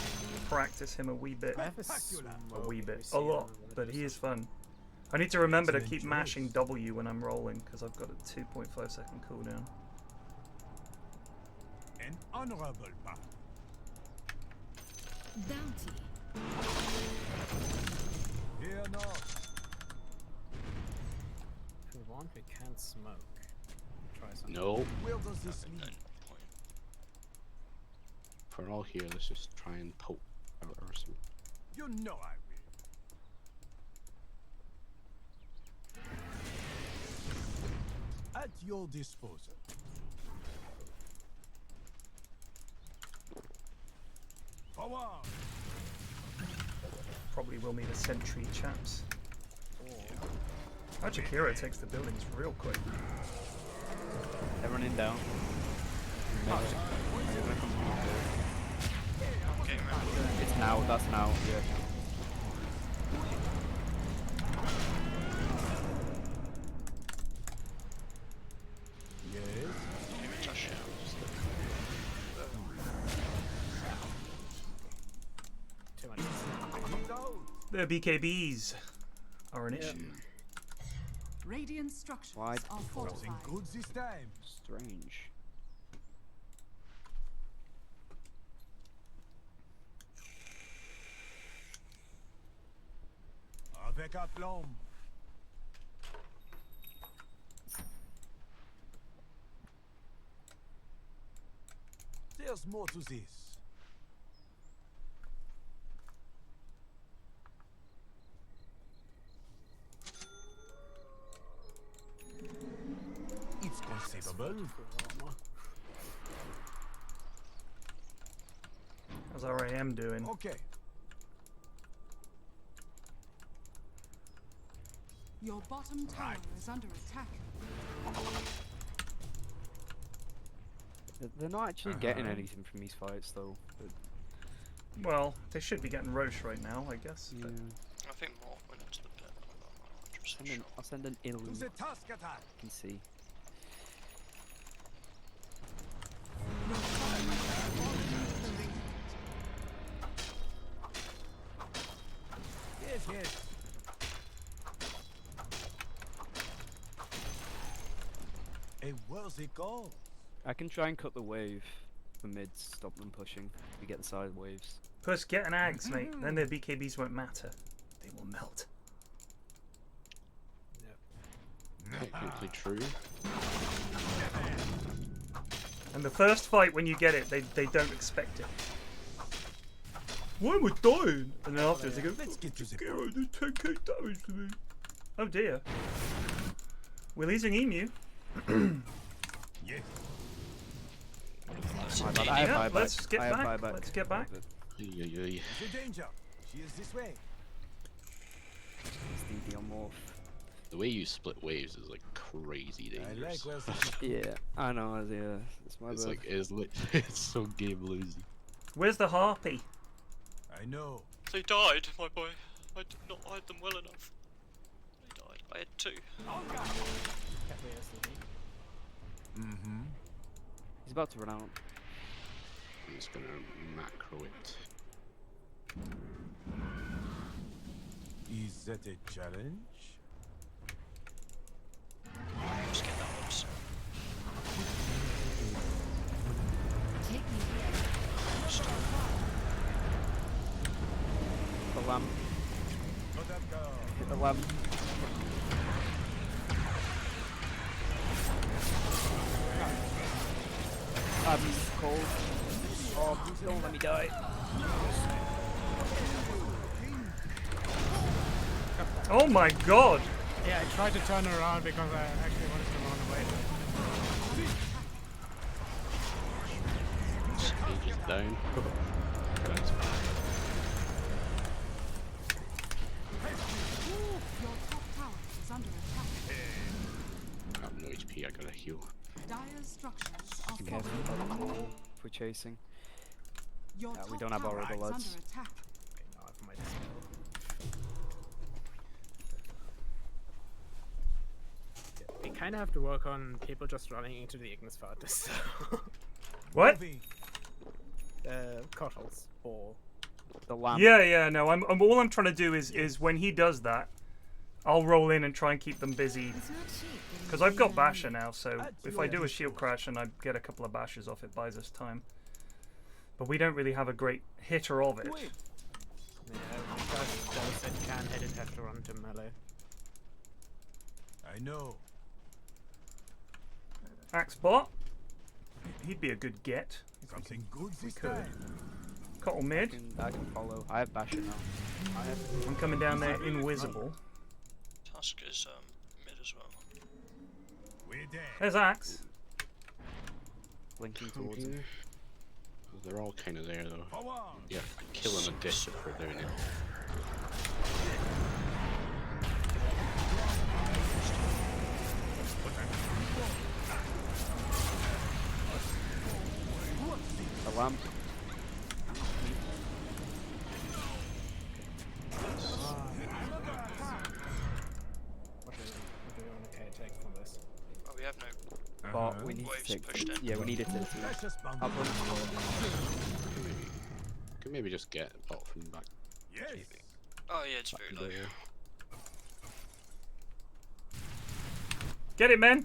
practice him a wee bit. I have a A lot, but he is fun. I need to remember to keep mashing W when I'm rolling because I've got a 2.5 second cooldown. An honorable path. Bounty. Here not. If we want, we can't smoke. Try something. No. Where does this lead? If we're all here, let's just try and poke out or something. You know I will. At your disposal. Forward. probably will need a sentry, chaps. Hachikira takes the buildings real quick. They're running down. It's now, that's now, yeah. The BKBs are an issue. Radiant structures Why? are fortified. Good this time. Strange. Avec aplomb. There's more to this. It's conceivable. How's our AM doing? Okay. Your bottom tower is under attack. They're not actually getting anything from these fights, though. But Well, they should be getting Roche right now, I guess. yeah. I think more went into the pit. I'm not 100% sure. I'll send an Illu. To the task attack. You can see. Yes, yes. A worthy goal. I can try and cut the wave for mids, stop them pushing. We get the side waves. Puss, get an Ags, mate. Then their BKBs won't matter. They will melt. Technically true. And the first fight, when you get it, they don't expect it. Why am I dying? And then afterwards they go, Let's get to the Hero, there's 10k damage to me. Oh dear. We're losing Emu. Yes. I have Yeah, buyback. let's get I have back. buyback. Let's get back. Oy, oy, oy. The danger. She is this way. It's the morph. The way you split waves is like crazy I dangerous. like well. Yeah, I know. Yeah, it's my It's bad. like it's so game losing. Where's the harpy? I know. They died, my boy. I did not hide them well enough. They died. I had two. Mm-hmm. He's about to run out. I'm just gonna macro it. Is that a challenge? Just get that one. So. Take me The lamp. Let that go. Hit the lamp. Abby's cold. Oh, please don't let me die. Oh my god! Yeah, I tried to turn around because I actually wanted to run away. Stage is down. Your top tower is under attack. I have no HP, I gotta heal. Dire's structures are Careful fortified. about the hole if we're chasing. Your Yeah, we top don't have tower our other is lads. under attack. Wait, no, I have my dispel. We kind of have to work on people just running into the Ignis Furnace. What? Cottles or The lamp. Yeah, no. I'm all I'm trying to do is when he does that, I'll roll in and try and keep them busy. Because I've got Basher now, so if I do a shield crash and I get a couple of bashes off, it buys us time. But we don't really have a great hitter of it. yeah, because those that can hit it have to run to melee. I know. Axe bot. He'd be a good get. Something good We this could. time. Cottle mid. I can follow. I have Basher now. I'm coming down there invisible. Tusk is mid as well. We're dead. There's Axe. Blinking towards him. They're all kind of there though. Forward. Yeah, killing a dish if we're doing it. lamp. What do you want to take from this? Oh, we have no. But we need Waves to take. pushed in. Yeah, we need it to. I'll run Can maybe just get a bot from back. Yes. Oh yeah, it's very low. Get it, man.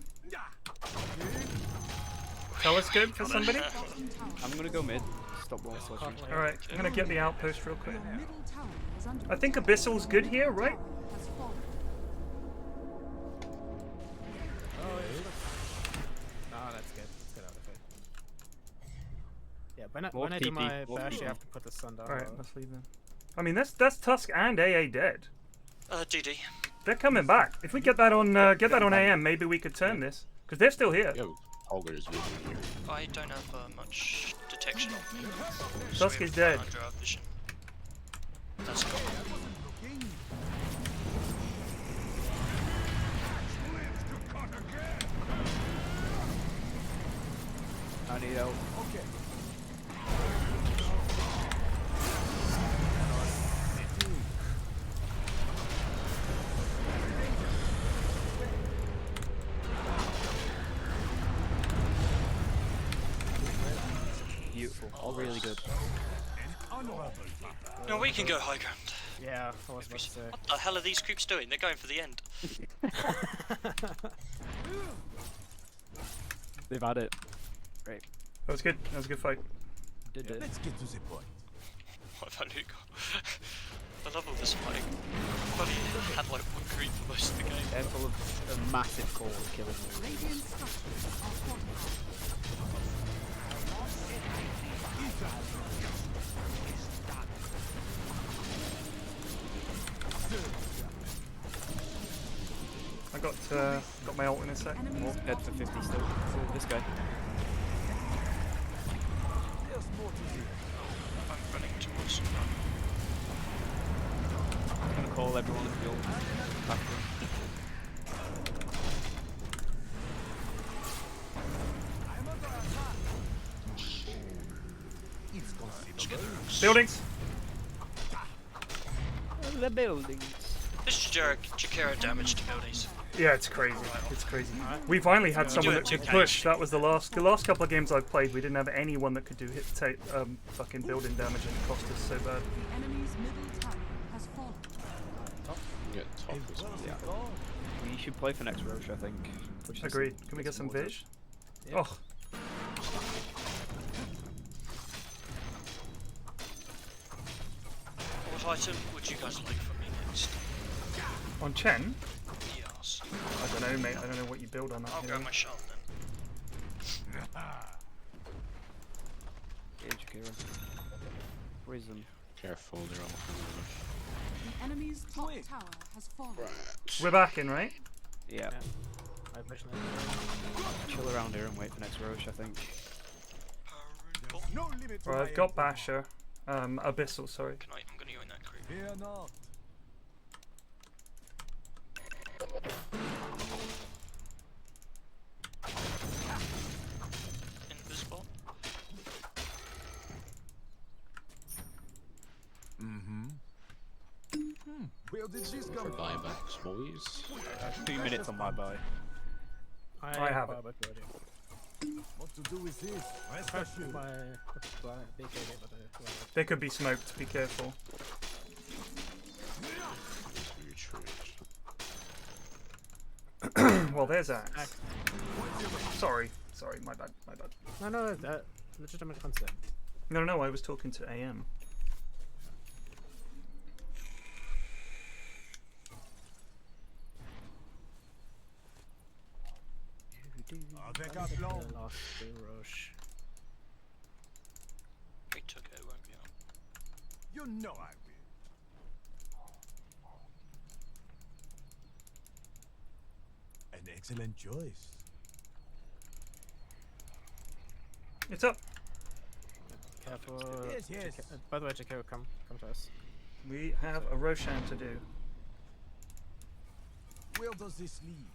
Telescope for somebody. I'm gonna go mid. Stop wall switching. All right, I'm gonna get the outpost real quick. Your middle tower is under I think Abyssal's good here, right? has fallen. No, that's good. Let's get out of it. Yeah, when More I do TP, my more bash, TP. you have to put the sun down. All right, let's leave them. I mean, that's Tusk and AA dead. DD. They're coming back. If we get that on AM, maybe we could turn this because they're still here. Yo, Ogre's moving here. I don't have much detection on me. Tusk we is have dead. Under our vision. That's cool. I need help. Beautiful. All really good. No, we can go high ground. Yeah, I was about to say. What the hell are these creeps doing? They're going for the end. They've had it. Great. That was good. That was a good fight. Did it. Let's get to the point. What about Nuka? I love all this fighting. Buddy had like one creep for most of the game. They're full of a massive core killing them. Radiant structures are fortified. I got my ult in a sec. More dead for 50 still. Oh, this guy. I'm running towards. I'm gonna call everyone in the ult. Back Buildings. the buildings. This Jakira damage to buildings. Yeah, it's crazy. It's crazy. We finally had someone that could push. That was the last couple of games I've played. We didn't have anyone that could do fucking building damage, and it cost us so bad. The enemy's middle tower has fallen. Get top as well. Yeah. We should play for next Roche, I think. Push this Agreed. and Can we get some water. Vish? Yeah. Oh. What item would you guys like from me next? On Chen? Yes. I don't know, mate. I don't know what you build on that. I'll hero. grab my shot then. Yeah, Jakira. Prison. Careful, they're all The enemy's top tower has fallen. We're back in, right? Yeah. I push Chill around here and wait for next Roche, I think. No limit to Right, my I've got empire. Basher. Abyssal, sorry. Can I'm gonna go in that creep. Fear not. Invisible. Where did this for come from? buybacks, boys. 2 minutes on my buy. I have it. What to do with this? Rest My assured. BKB, but They could be smoked. Be careful. Well, there's Axe. Sorry, my bad. no, legitimate concept. No, I was talking to AM. Avec un plan. Lost the Roche. We took it, won't be on. You know I will. An excellent choice. It's up. Careful. Yes, yes. By the way, Jakiro, come to us. We have a Roshan to do. Where does this lead?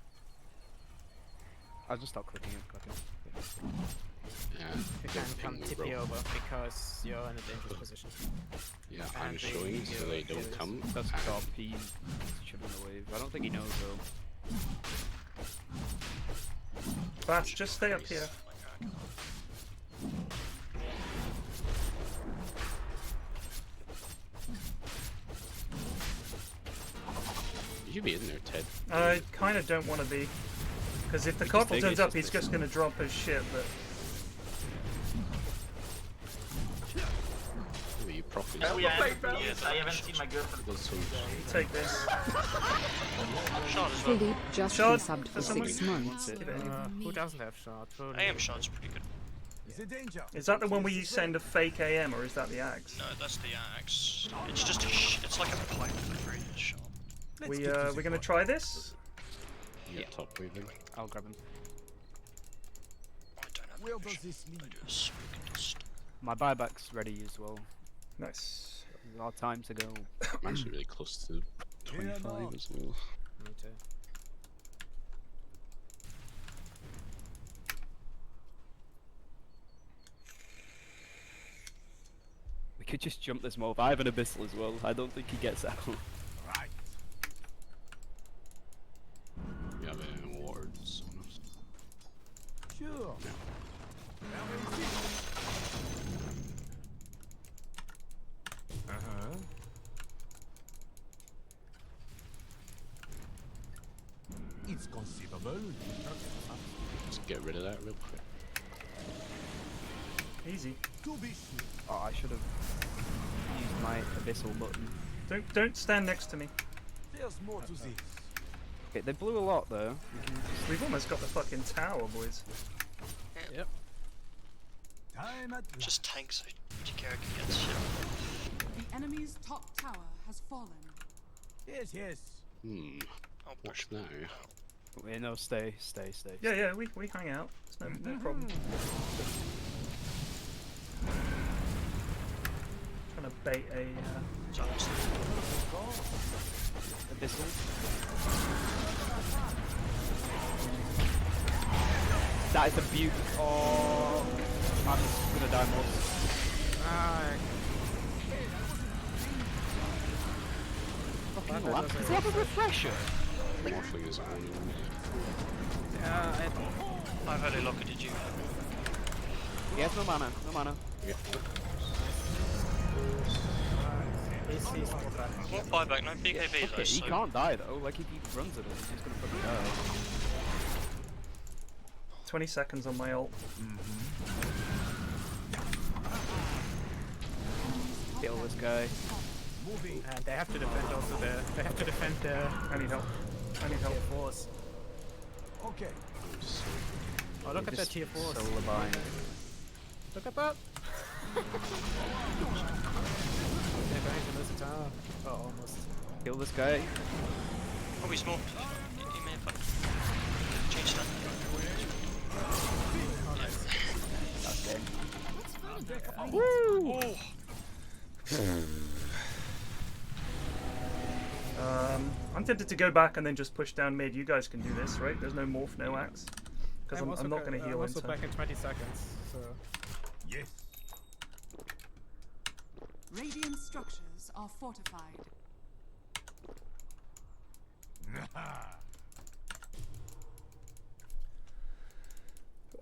I'll just stop clicking it. Yeah, You can come ping me, TP ulti over because you're in a dangerous position. Yeah, And I'm showing so they don't come. That's top. He should run away. I don't think he knows though. Bats, just stay up here. You be in there, Ted. I kind of don't want to be. Because if the couple turns up, he's just going to drop his shit, but... You properly. Oh yeah, please, I haven't seen my girlfriend. Take this. Philippe just Shard resubbed for for someone? 6 months. Who doesn't have shard? AM shot's pretty good. Is that the one where you send a fake AM, or is that the axe? No, that's the axe. It's just a it's like a pipe for a shot. We're gonna try this? Yeah, top weaving. I'll grab him. I don't have Where does this lead? I do a smoke and dust. My buyback's ready as well. Nice. There's our time to go. I'm actually really close to 25 as well. Me too. We could just jump this mob. I have an abyssal as well. I don't think he gets out. Right. You have any wards on us? Sure. Uh-huh. It's conceivable. Let's get rid of that real quick. Easy. To be sure. Oh, I should have used my abyssal button. Don't stand next to me. There's more to this. Okay, they blew a lot though. We've almost got the fucking tower, boys. Yep. Time at Just tank so Jakara can get shit. The enemy's top tower has fallen. Yes, yes. I'll What's push. now? Wait, no, stay. Yeah, we hang out. It's no problem. Trying to bait a... Abyssal. That is a beaut. Oh, I'm gonna die more. Fucking lamp. Does he have a refresher? Morphling is on. I've had a locker, did you? He has no mana. Yeah. What buyback? No BKB though. He So can't die though. Like if he runs at us, he's just gonna fucking die. 20 seconds on my ult. Kill this guy. And they have to defend also the. They have to defend the. I need help. I need help. Tier 4s. Okay. Oh, look at that tier 4s. Solar bind. Look at that. They're going to lose the tower. Oh, almost. Kill this guy. oh, he's more. He may have changed that. That's dead. Woo! I'm tempted to go back and then just push down mid. You guys can do this, right? There's no morph, no axe. Because I'm not going to heal I'm in also time. back in 20 seconds, so... Yes. Radiant structures are fortified.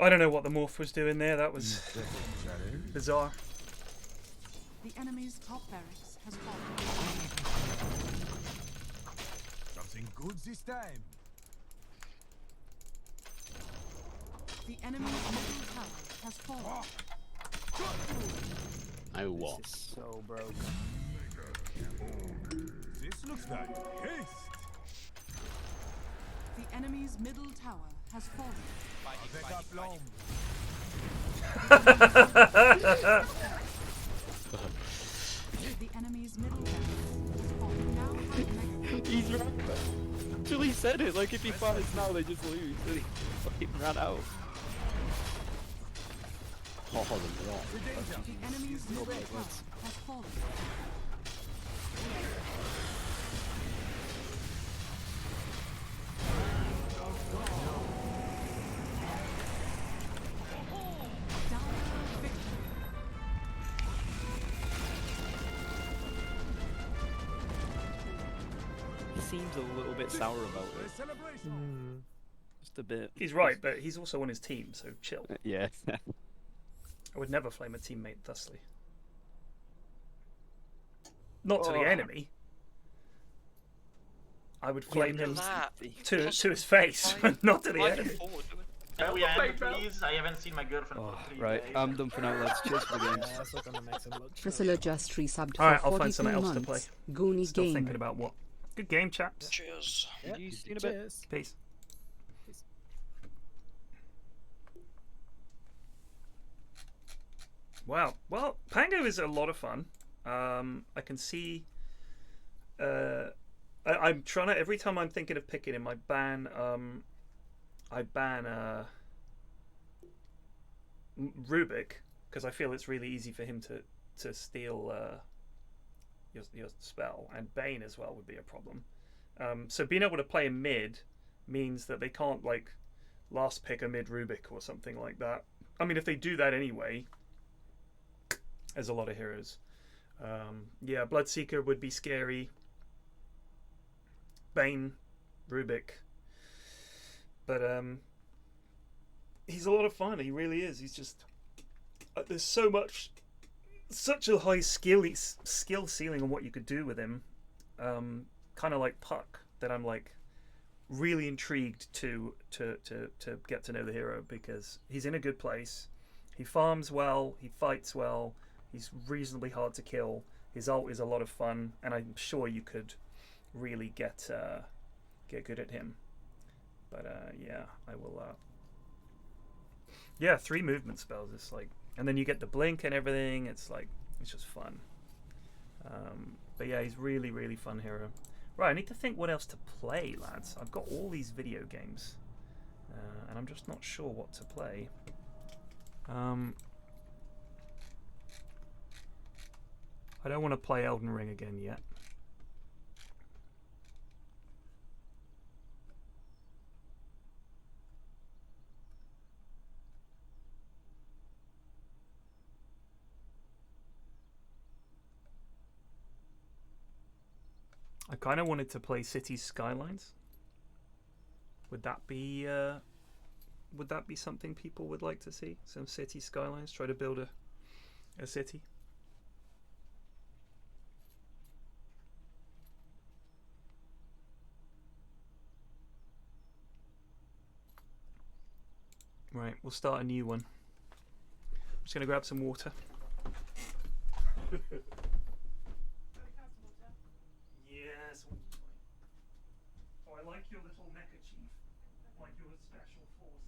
I don't know what the morph was doing there. That was bizarre. The enemy's top barracks has fallen. Something good this time. The enemy's middle tower has fallen. I walk. This is so broken. This looks like haste. The enemy's middle tower has fallen. The enemy's middle tower has fallen. Now He's right. Until he said it, like if he fights now, they just lose. And he fucking ran out. Oh, the block. the enemy's middle tower has fallen. Dire victory. seems a little bit sour about it. Just a bit. He's right, but he's also on his team, so chill. Yeah. I would never flame a teammate thusly. Not to the enemy. I would flame him to his face, but not to the enemy. Can we end, please? I haven't seen my girlfriend for 3 Right, days. I'm done for now, lads. Cheers for the games. Priscilla just resubbed Alright, for I'll find 43 something else to play. months. Goonie Still game. thinking about what. Good game, chaps. Cheers. Yeah, you see you in a bit. Peace. Wow. Well, Pango is a lot of fun. I can see. I'm trying to. Every time I'm thinking of picking him, I ban Rubik because I feel it's really easy for him to steal your spell, and Bane as well would be a problem. So being able to play him mid means that they can't like last pick a mid Rubik or something like that. I mean, if they do that anyway. There's a lot of heroes. Yeah, Bloodseeker would be scary. Bane, Rubik. But he's a lot of fun. He really is. He's just there's such a high skill ceiling on what you could do with him. Kind of like Puck, that I'm like really intrigued to get to know the hero because he's in a good place. He farms well. He fights well. He's reasonably hard to kill. His ult is a lot of fun, and I'm sure you could really get good at him. But yeah, I will. Yeah, 3 movement spells. It's like, and then you get the blink and everything. It's like it's just fun. But yeah, he's really fun hero. Right, I need to think what else to play, lads. I've got all these video games, and I'm just not sure what to play. I don't want to play Elden Ring again yet. I kind of wanted to play Cities Skylines. Would that be something people would like to see? Some Cities Skylines, try to build a city. Right, we'll start a new one. I'm just gonna grab some water. Yes. Oh, I like your little mecha chief. Like your special forces.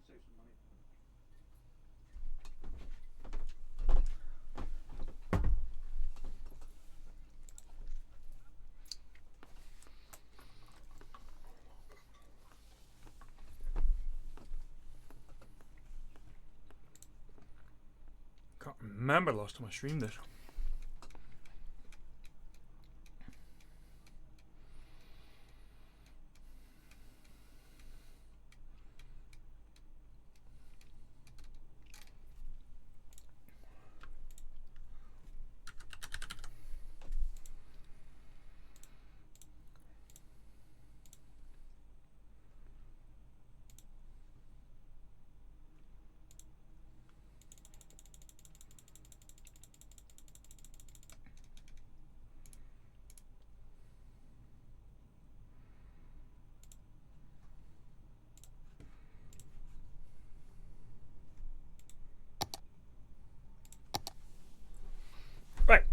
save some money. Can't remember last time I streamed this. Right.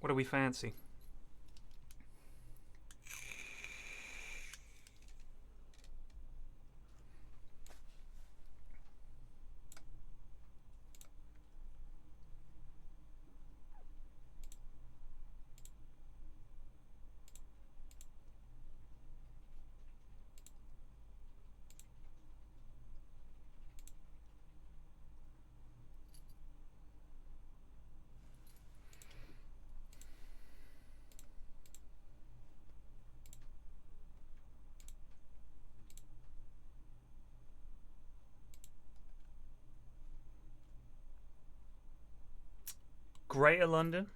What do we fancy? Greater London.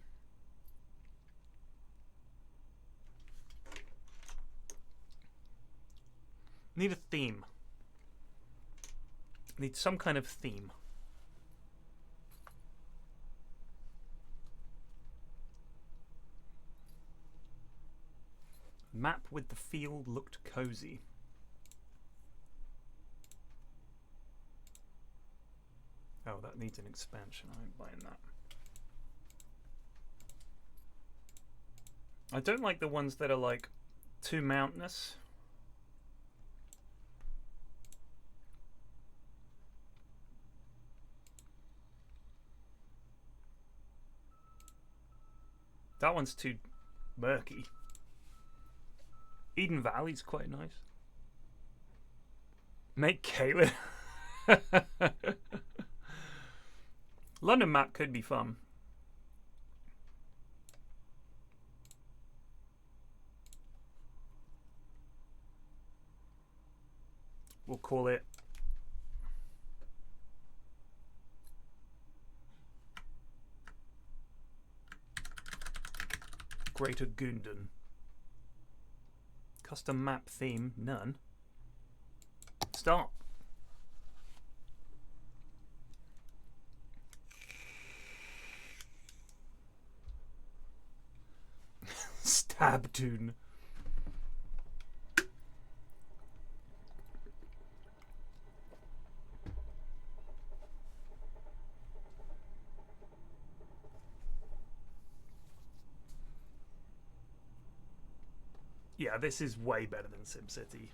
Need a theme. Need some kind of theme. Map with the field looked cozy. Oh, that needs an expansion. I ain't buying that. I don't like the ones that are like too mountainous. That one's too murky. Eden Valley's quite nice. Make Caleb. London map could be fun. We'll call it Greater Gundan. Custom map theme, none. Start. Stabtoon. Yeah, this is way better than SimCity.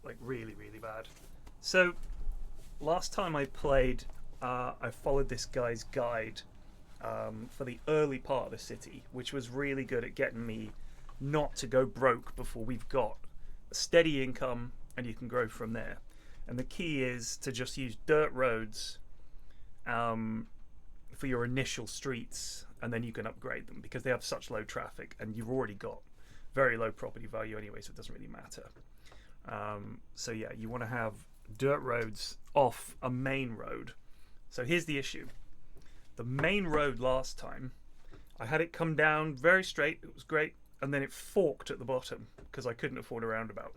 Like really, really bad. So, last time I played, I followed this guy's guide for the early part of the city, which was really good at getting me not to go broke before we've got a steady income and you can grow from there. And the key is to just use dirt roads for your initial streets, and then you can upgrade them because they have such low traffic and you've already got very low property value anyway, so it doesn't really matter. So yeah, you want to have dirt roads off a main road. So here's the issue. The main road last time, I had it come down very straight, it was great, and then it forked at the bottom because I couldn't afford a roundabout.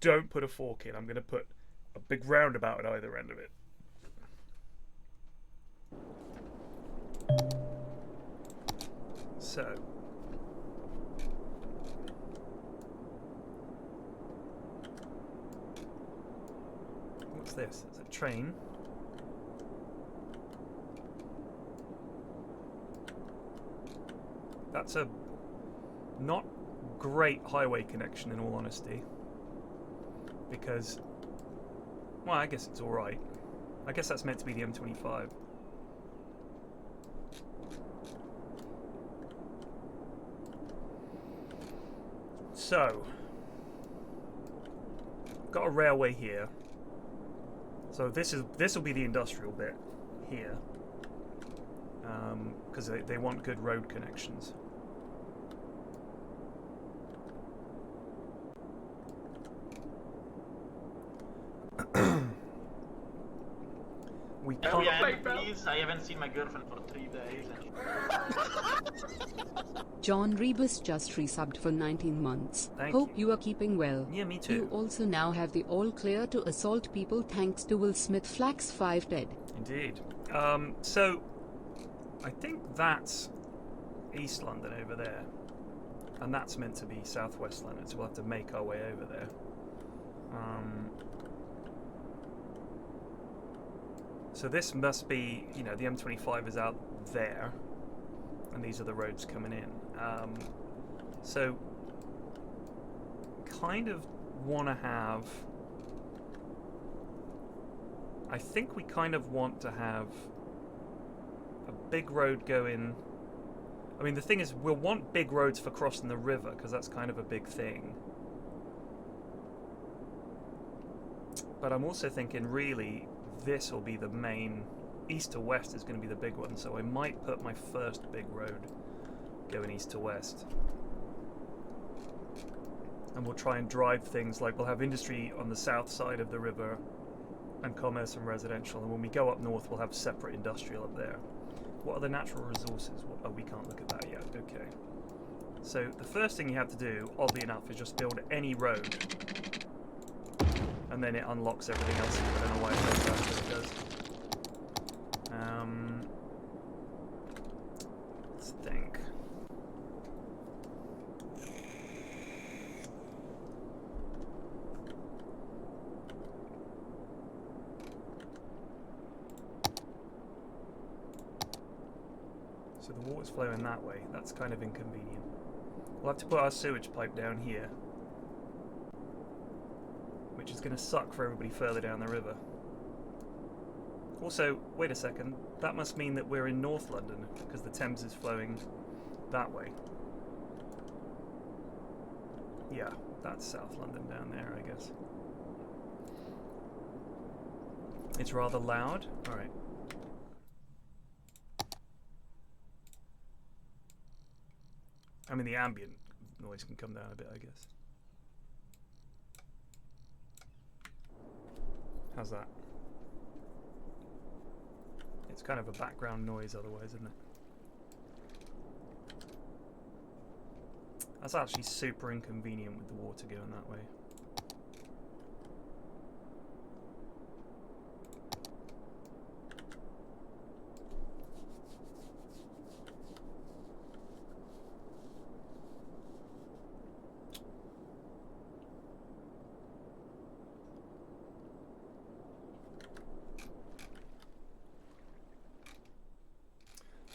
Don't put a fork in. I'm going to put a big roundabout at either end of it. So. What's this? It's a train. That's a not great highway connection in all honesty. Because, well, I guess it's alright. I guess that's meant to be the M25. So, got a railway here. So this will be the industrial bit here, because they want good road connections. We can't. Please, I haven't seen my girlfriend for 3 days. John Rebus just resubbed for 19 months. Thank Hope you are keeping well. Yeah, me too. You also now have the all clear to assault people thanks to Will Smith Flax 5 dead. Indeed. So I think that's East London over there, and that's meant to be Southwest London. So we'll have to make our way over there. So this must be, you know, the M25 is out there, and these are the roads coming in. So, kind of want to have... I think we kind of want to have a big road going... I mean, the thing is, we'll want big roads for crossing the river, because that's kind of a big thing. But I'm also thinking, really, this will be the main... East to west is going to be the big one, so I might put my first big road going east to west. And we'll try and drive things like we'll have industry on the south side of the river and commerce and residential, and when we go up north we'll have separate industrial up there. What are the natural resources? Oh, we can't look at that yet. Okay. So the first thing you have to do, oddly enough, is just build any road. And then it unlocks everything else. I don't know why it does that, but it does. Let's think. So the water's flowing that way. That's kind of inconvenient. We'll have to put our sewage pipe down here, which is going to suck for everybody further down the river. Also, wait a second, that must mean that we're in North London, because the Thames is flowing that way. Yeah, that's South London down there, I guess. It's rather loud. Alright. I mean, the ambient noise can come down a bit, I guess. How's that? It's kind of a background noise otherwise, isn't it? That's actually super inconvenient with the water going that way.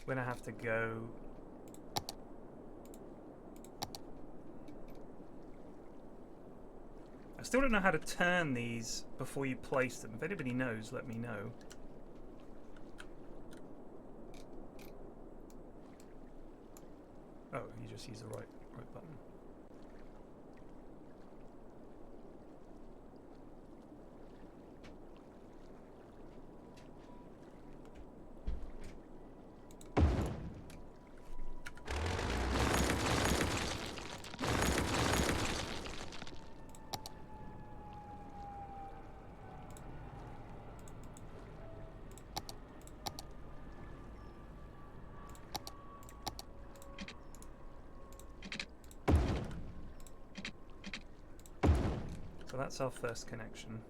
We're gonna have to go. I still don't know how to turn these before you place them. If anybody knows, let me know. Oh, you just use the right button. So that's our first connection.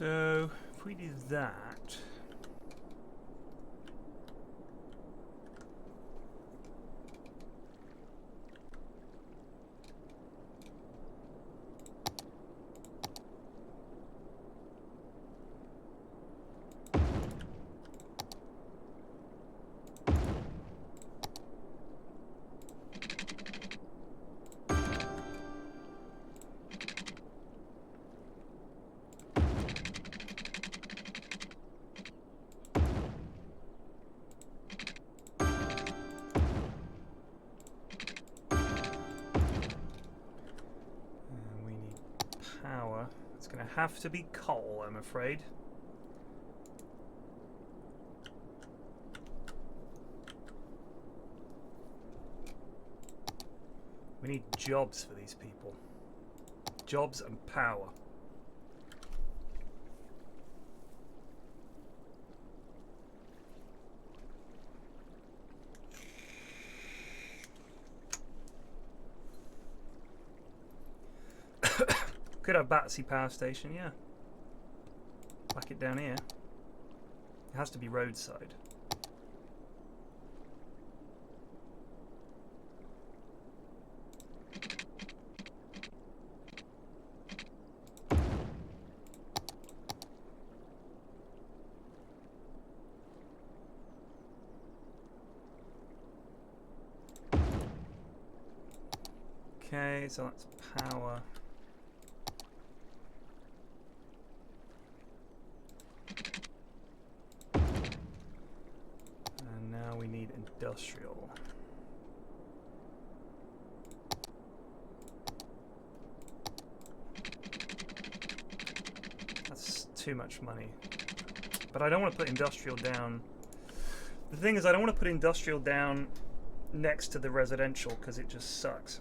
So, if we do that... power. It's going to have to be coal, I'm afraid. We need jobs for these people. Jobs and power. Could have Battersea Power Station, yeah. Back it down here. It has to be roadside. Okay, so that's power. And now we need industrial. That's too much money. But I don't want to put industrial down. The thing is, I don't want to put industrial down next to the residential because it just sucks.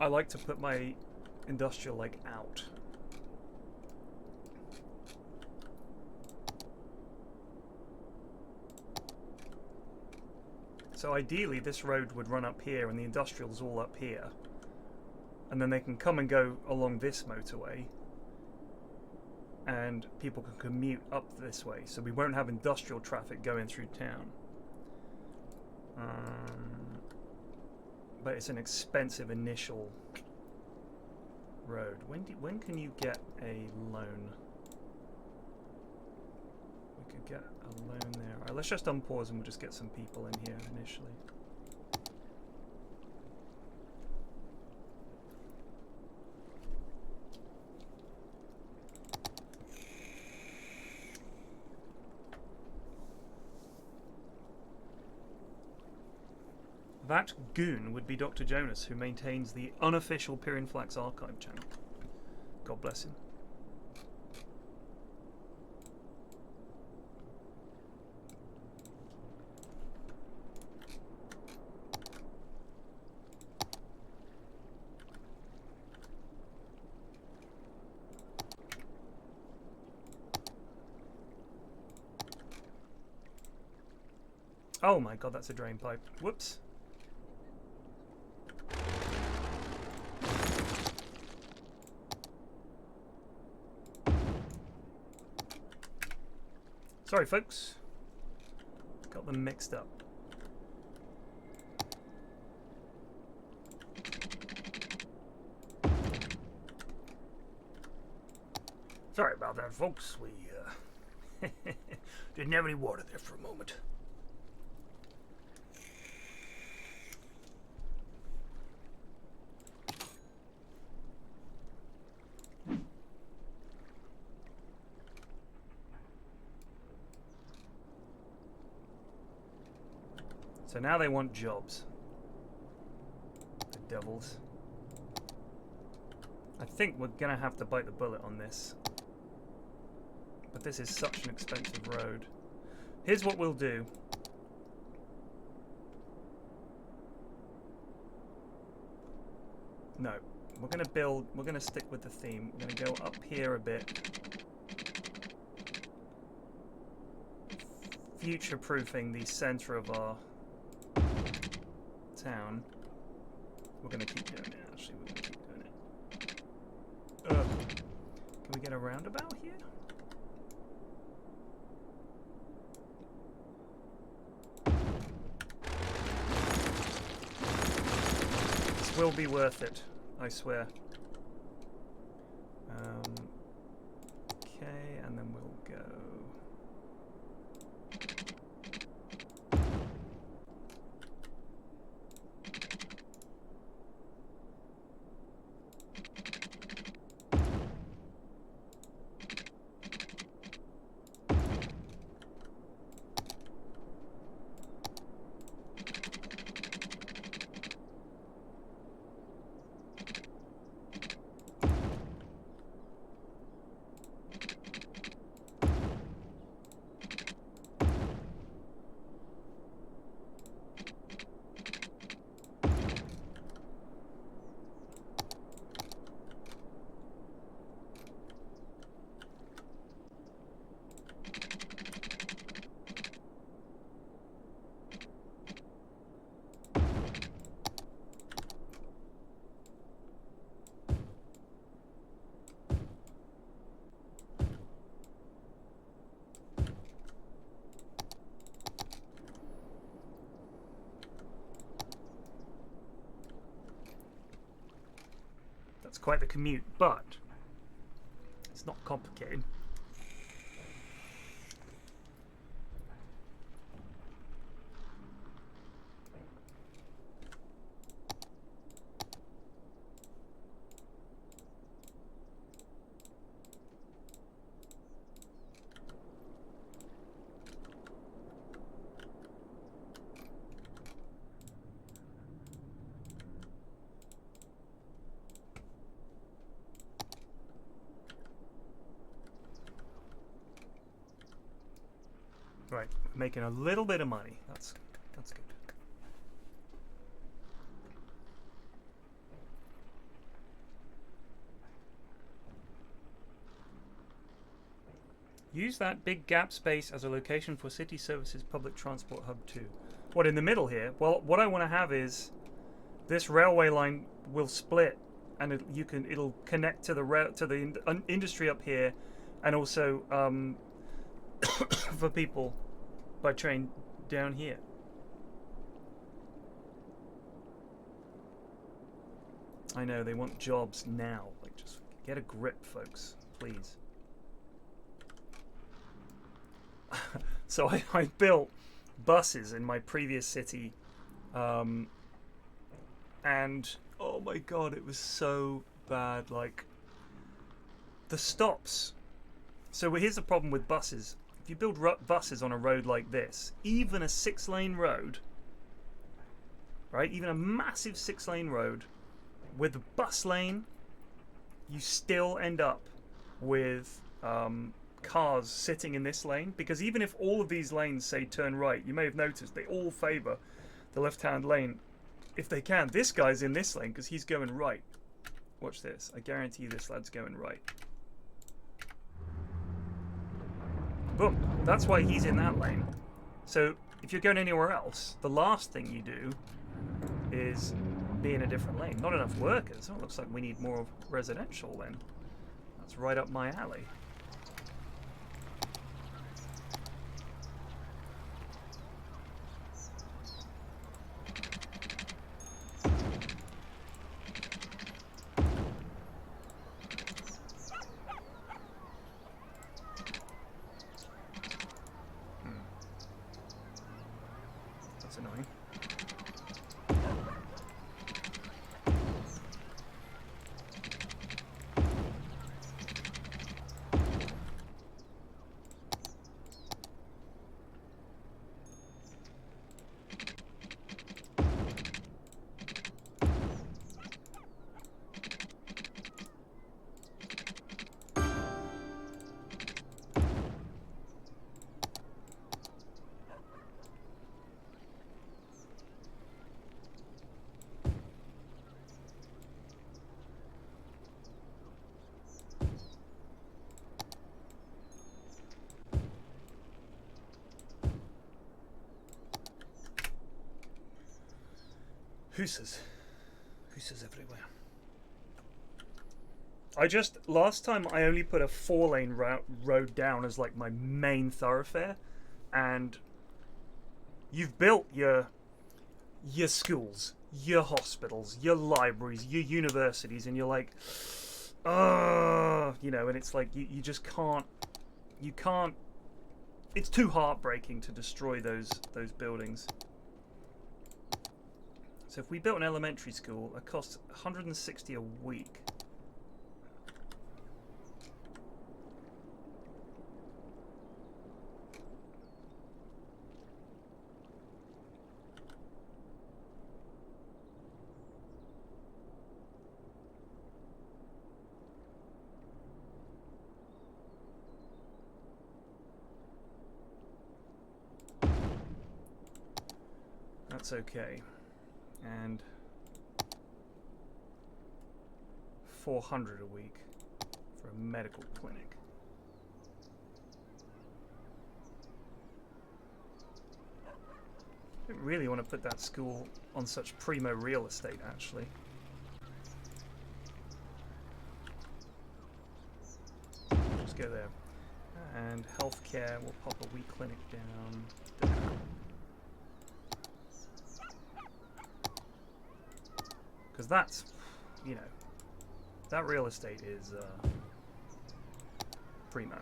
I like to put my industrial like out. So ideally this road would run up here and the industrial's all up here. And then they can come and go along this motorway. And people can commute up this way. So we won't have industrial traffic going through town. But it's an expensive initial road. When can you get a loan? We could get a loan there. Alright, let's just unpause and we'll just get some people in here initially. That goon would be Dr. Jonas, who maintains the unofficial PFlax archive channel. God bless him. Oh my god, that's a drain pipe. Whoops. Sorry, folks. Got them mixed up. Sorry about that, folks. We didn't have any water there for a moment. So now they want jobs. The devils. I think we're gonna have to bite the bullet on this. But this is such an expensive road. Here's what we'll do. No. We're gonna stick with the theme. We're gonna go up here a bit. Future-proofing the center of our town. We're gonna keep doing it, actually. We're gonna keep doing it. Can we get a roundabout here? This will be worth it, I swear. Okay, and then we'll go... That's quite the commute, but it's not complicated. Right, making a little bit of money. That's good. Use that big gap space as a location for city services public transport hub too. What, in the middle here? Well, what I want to have is this railway line will split, and it'll connect to the industry up here, and also for people by train down here. I know they want jobs now. Like, just get a grip, folks, please. So I built buses in my previous city, and oh my god, it was so bad. Like, the stops. So here's the problem with buses. If you build buses on a road like this, even a 6-lane road, right? Even a massive 6-lane road with a bus lane, you still end up with cars sitting in this lane, because even if all of these lanes say turn right, you may have noticed they all favor the left-hand lane if they can. This guy's in this lane because he's going right. Watch this. I guarantee you this lad's going right. Boom. That's why he's in that lane. So if you're going anywhere else, the last thing you do is be in a different lane. Not enough workers. Oh, it looks like we need more residential then. That's right up my alley. Annoying. Hoosers. Hoosers everywhere. Last time I only put a 4-lane road down as like my main thoroughfare, and you've built your schools, your hospitals, your libraries, your universities, and you're like, you know, and it's like you just can't, it's too heartbreaking to destroy those buildings. So if we built an elementary school, it costs 160 a week. That's okay. And 400 a week for a medical clinic. I don't really want to put that school on such primo real estate, actually. Just go there. And healthcare, we'll pop a wee clinic down there. Because that's, you know, that real estate is primo.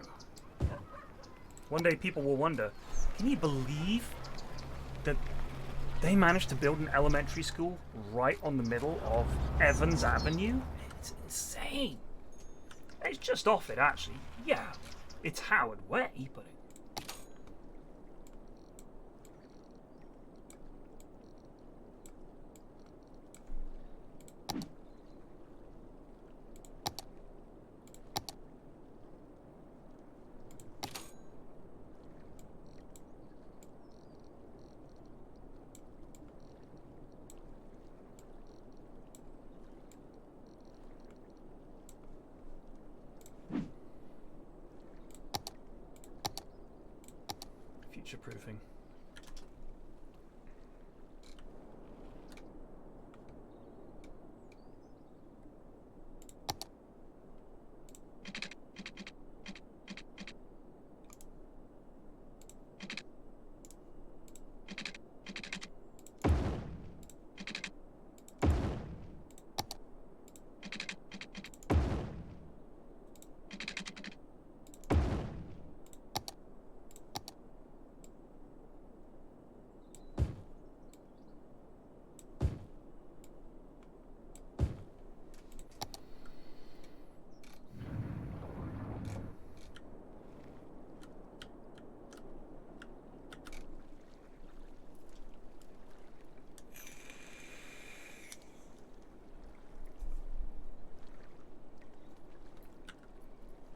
One day people will wonder, can you believe that they managed to build an elementary school right on the middle of Evans Avenue? It's insane. It's just off it, actually. Yeah, it's Howard Way, but future-proofing.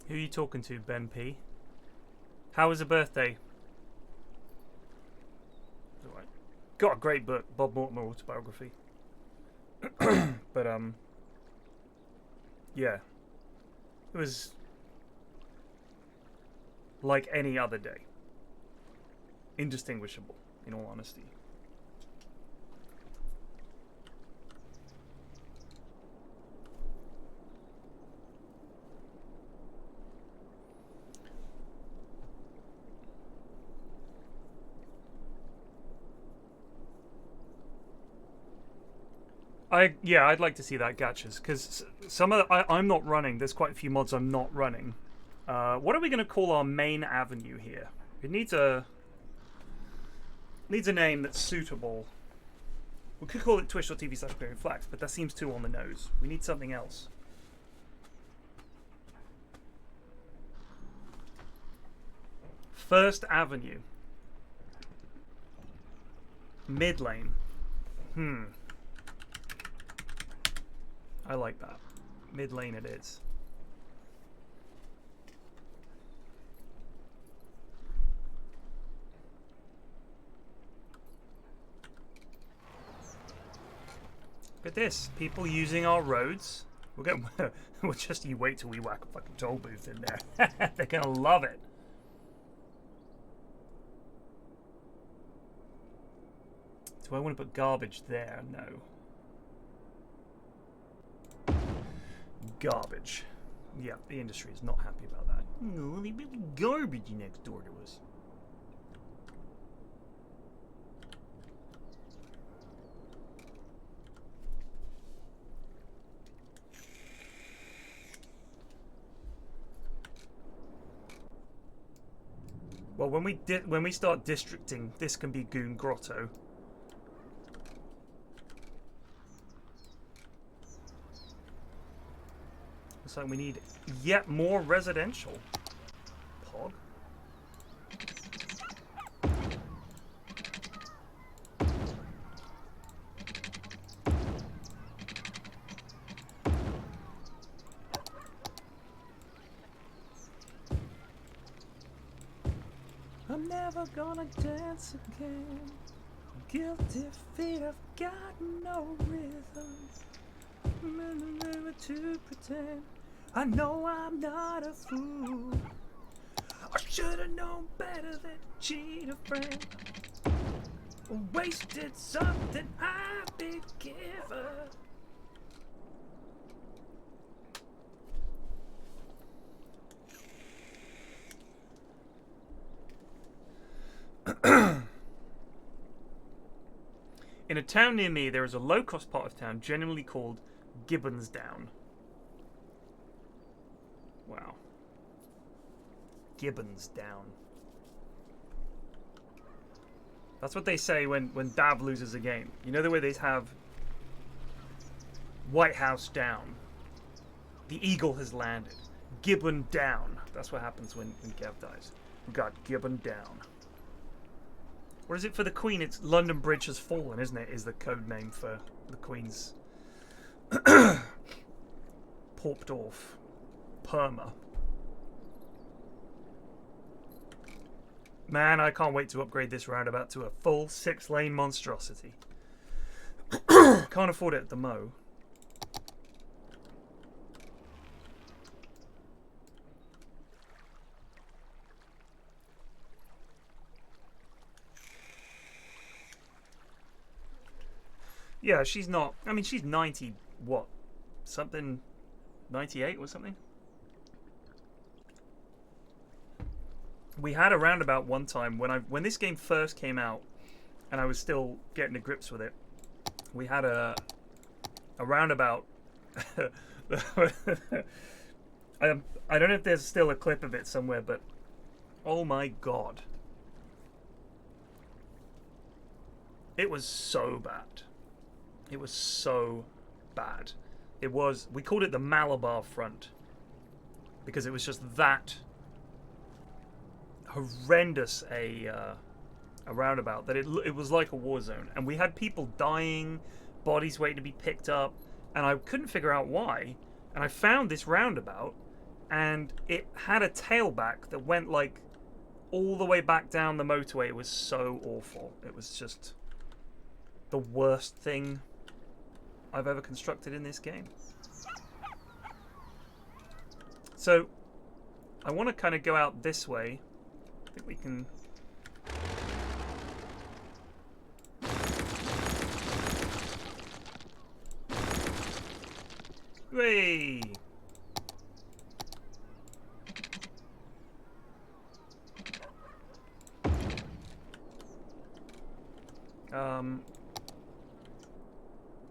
Who are you talking to, Ben P? How was the birthday? Alright. Got a great book, Bob Mortimer autobiography. But yeah. It was like any other day. Indistinguishable, in all honesty. I'd like to see that gachas, because some of I'm not running. There's quite a few mods I'm not running. What are we going to call our main avenue here? It needs a name that's suitable. We could call it twitch.tv/PFlax, but that seems too on the nose. We need something else. First Avenue. Mid lane. I like that. Mid lane it is. Look at this. People using our roads. We'll just, you wait till we whack a fucking toll booth in there. They're gonna love it. Do I want to put garbage there? No. garbage. Yeah, the industry is not happy about that. No, they built garbage next door to us. Well, when we start districting, this can be Goon Grotto. Looks like we need yet more residential. Pog. I'm never gonna dance again. Guilty feet have got no rhythm. Never to pretend. I know I'm not a fool. I should've known better than to cheat a friend. Wasted something I've been given. In a town near me, there is a low-cost part of town generally called Gibbonsdown. Wow. Gibbonsdown. That's what they say when Dav loses a game. You know the way they have White House down. The eagle has landed. Gibbon down. That's what happens when Gav dies. We got Gibbon down. Or is it for the Queen? It's London Bridge has fallen, isn't it? Is the code name for the Queen's Porped off. Perma. Man, I can't wait to upgrade this roundabout to a full 6-lane monstrosity. Can't afford it at the Mo. Yeah, she's not. I mean, she's 90. What? Something. 98 or something? We had a roundabout one time when this game first came out, and I was still getting to grips with it. We had a roundabout. I don't know if there's still a clip of it somewhere, but oh my god, it was so bad. It was so bad. It was. We called it the Malabar Front because it was just that horrendous a roundabout that it was like a war zone, and we had people dying, bodies waiting to be picked up, and I couldn't figure out why. And I found this roundabout, and it had a tailback that went like all the way back down the motorway. It was so awful. It was just the worst thing I've ever constructed in this game. So I want to kind of go out this way. I think we can. Hooray!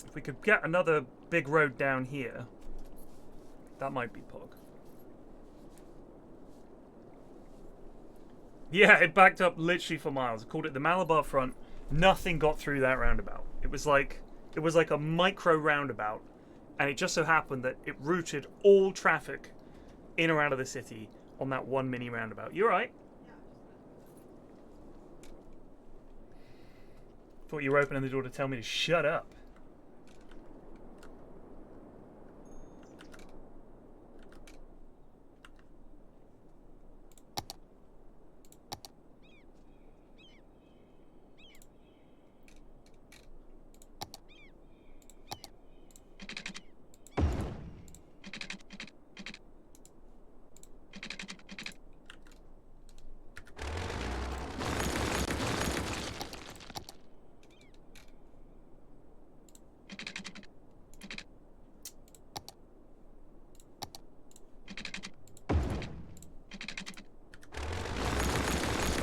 If we could get another big road down here, that might be Pog. Yeah, it backed up literally for miles. I called it the Malabar Front. Nothing got through that roundabout. It was like a micro roundabout, and it just so happened that it routed all traffic in or out of the city on that one mini roundabout. You're right. Thought you were opening the door to tell me to shut up.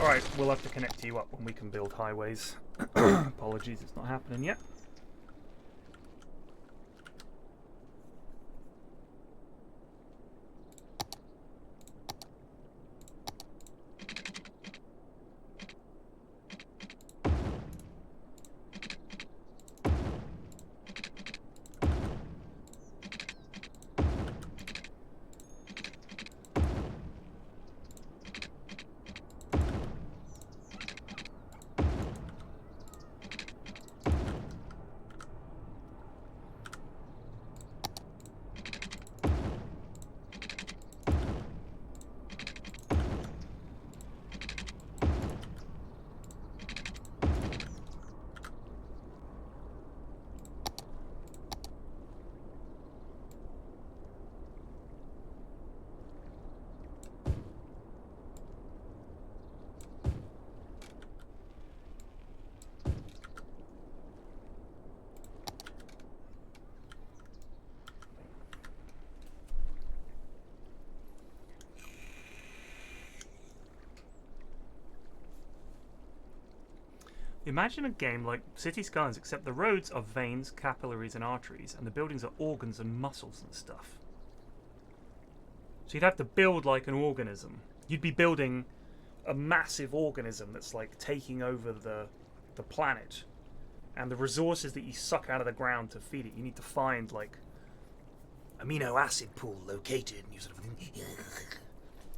Alright, we'll have to connect you up when we can build highways. Apologies, it's not happening yet. Imagine a game like City Skylines, except the roads are veins, capillaries, and arteries, and the buildings are organs and muscles and stuff. So you'd have to build like an organism. You'd be building a massive organism that's like taking over the planet, and the resources that you suck out of the ground to feed it, you need to find like amino acid pool located, and you sort of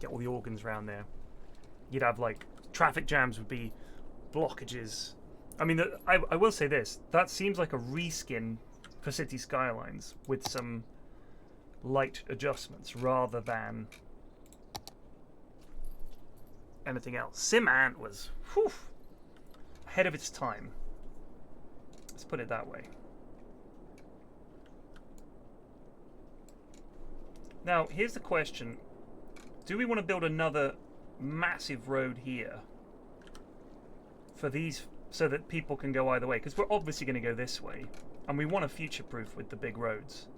get all the organs around there. You'd have like traffic jams would be blockages. I mean, I will say this, that seems like a reskin for City Skylines with some light adjustments rather than anything else. Sim Ant was ahead of its time. Let's put it that way. Now, here's the question. Do we want to build another massive road here for these, so that people can go either way? Because we're obviously going to go this way, and we want to future-proof with the big roads.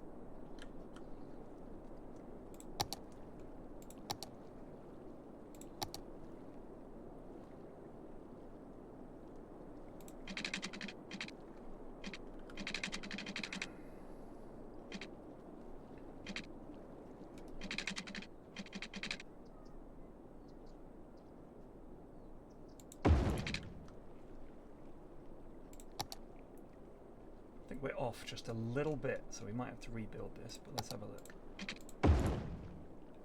We're off just a little bit, so we might have to rebuild this, but let's have a look.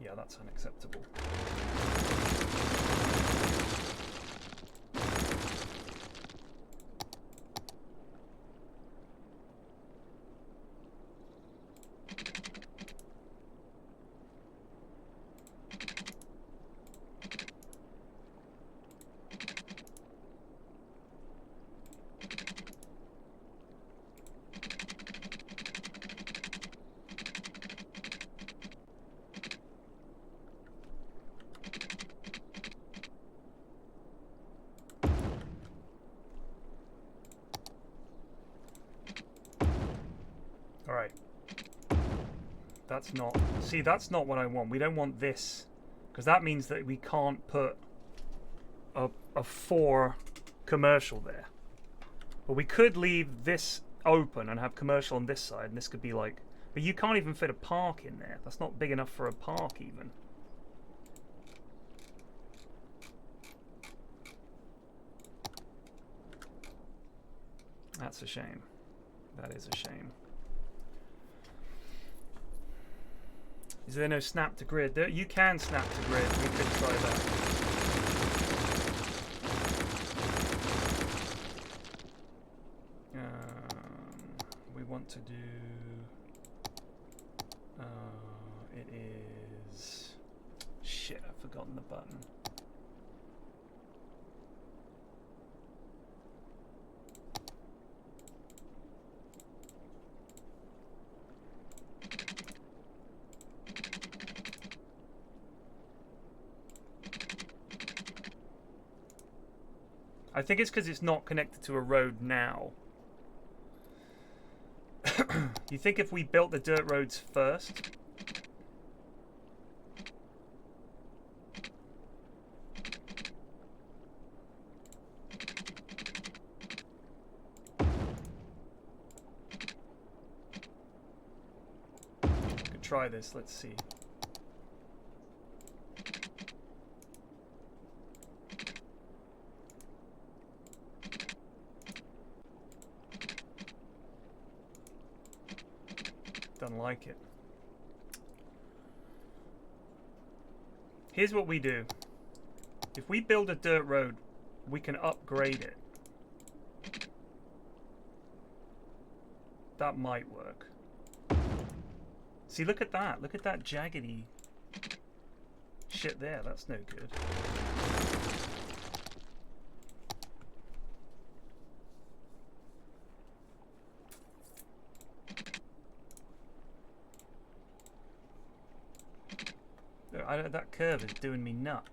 Yeah, that's unacceptable. Alright. That's not... See, that's not what I want. We don't want this. Because that means that we can't put a 4 commercial there. But we could leave this open and have commercial on this side, and this could be like... But you can't even fit a park in there. That's not big enough for a park, even. That's a shame. That is a shame. Is there no snap to grid? You can snap to grid. We could try that. We want to do... it is... Shit, I've forgotten the button. I think it's because it's not connected to a road now. You think if we built the dirt roads first? try this. Let's see. Don't like it. Here's what we do. If we build a dirt road, we can upgrade it. That might work. See, look at that. Look at that jaggedy shit there. That's no good. That curve is doing me nut.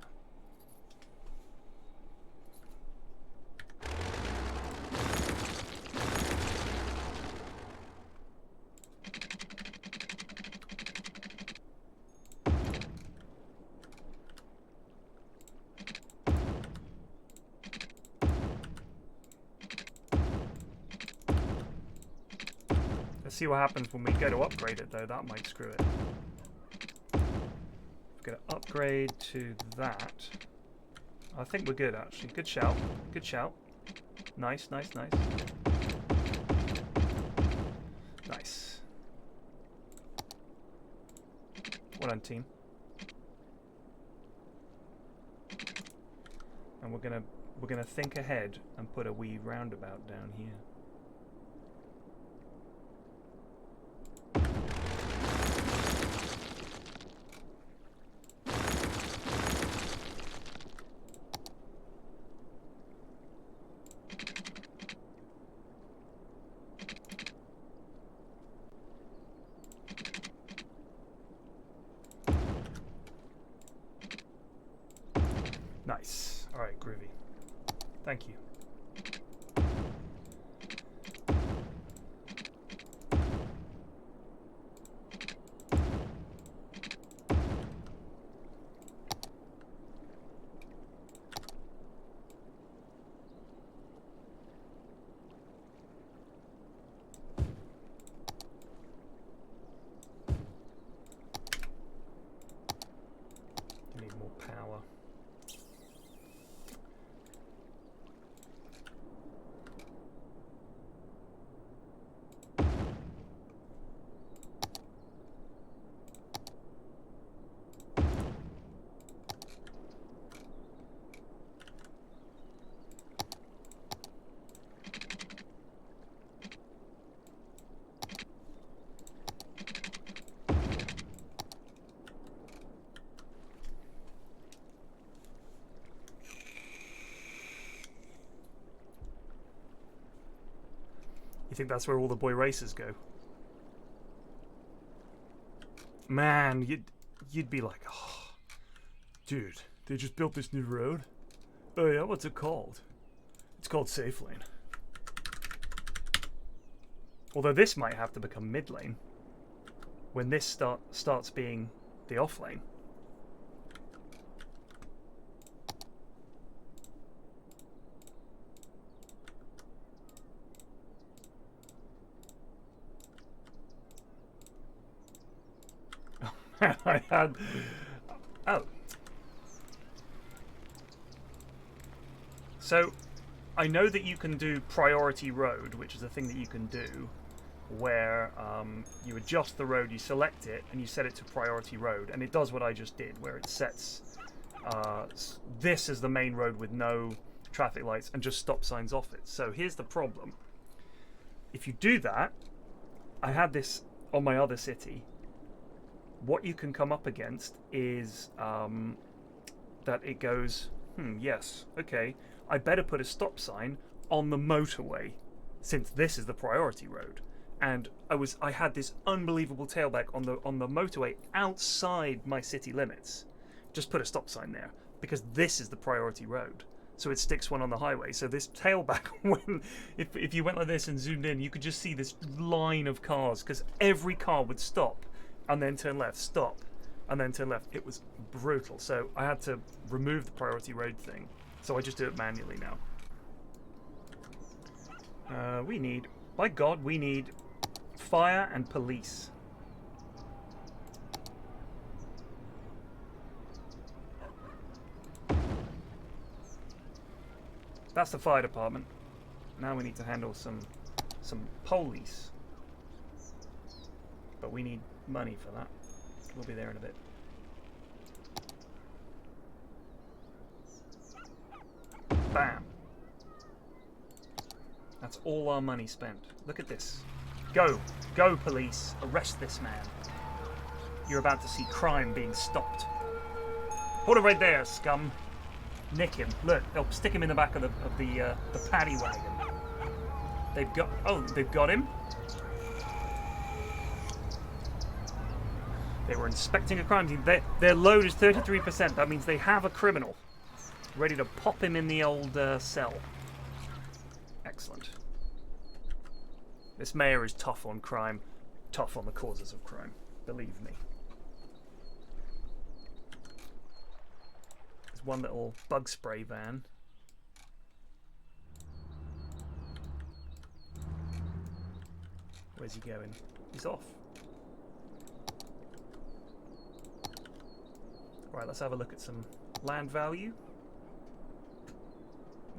Let's see what happens when we go to upgrade it, though. That might screw it. We're gonna upgrade to that. I think we're good, actually. Good shout. Good shout. Nice, nice, nice. Nice. Well done, team. And we're gonna think ahead and put a wee roundabout down here. Nice. All right, groovy. Thank you. Need more power. You think that's where all the boy racers go? Man, you'd be like, oh, dude, they just built this new road. Oh yeah, what's it called? It's called safe lane. Although this might have to become mid lane when this starts being the off lane. I had... Oh. So, I know that you can do priority road, which is a thing that you can do, where you adjust the road, you select it, and you set it to priority road, and it does what I just did, where it sets this as the main road with no traffic lights and just stop signs off it. So here's the problem. If you do that, I had this on my other city. What you can come up against is that it goes, yes, okay, I better put a stop sign on the motorway since this is the priority road. And I had this unbelievable tailback on the motorway outside my city limits. Just put a stop sign there because this is the priority road. So it sticks one on the highway. So this tailback, if you went like this and zoomed in, you could just see this line of cars because every car would stop and then turn left, stop, and then turn left. It was brutal. So I had to remove the priority road thing. So I just do it manually now. We need, by God, we need fire and police. That's the fire department. Now we need to handle some police. But we need money for that. We'll be there in a bit. Bam. That's all our money spent. Look at this. Go. Go, police. Arrest this man. You're about to see crime being stopped. Hold it right there, scum. Nick him. Look, they'll stick him in the back of the paddy wagon. They've got him. They were inspecting a crime scene. Their load is 33%. That means they have a criminal ready to pop him in the old cell. Excellent. This mayor is tough on crime, tough on the causes of crime. Believe me. There's one little bug spray van. Where's he going? He's off. Right, let's have a look at some land value.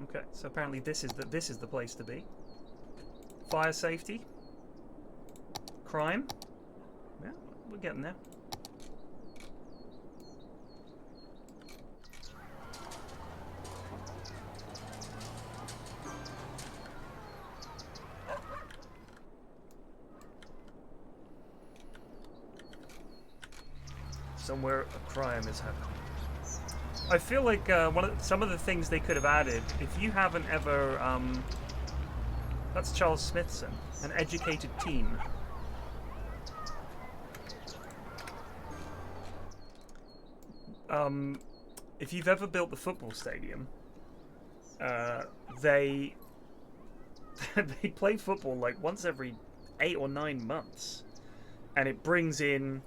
Okay, so apparently this is the place to be. Fire safety. Crime. Yeah, we're getting there. Somewhere a crime is happening. I feel like some of the things they could have added, if you haven't ever, that's Charles Smithson, an educated teen. If you've ever built the football stadium, they they play football like once every 8 or 9 months, and it brings in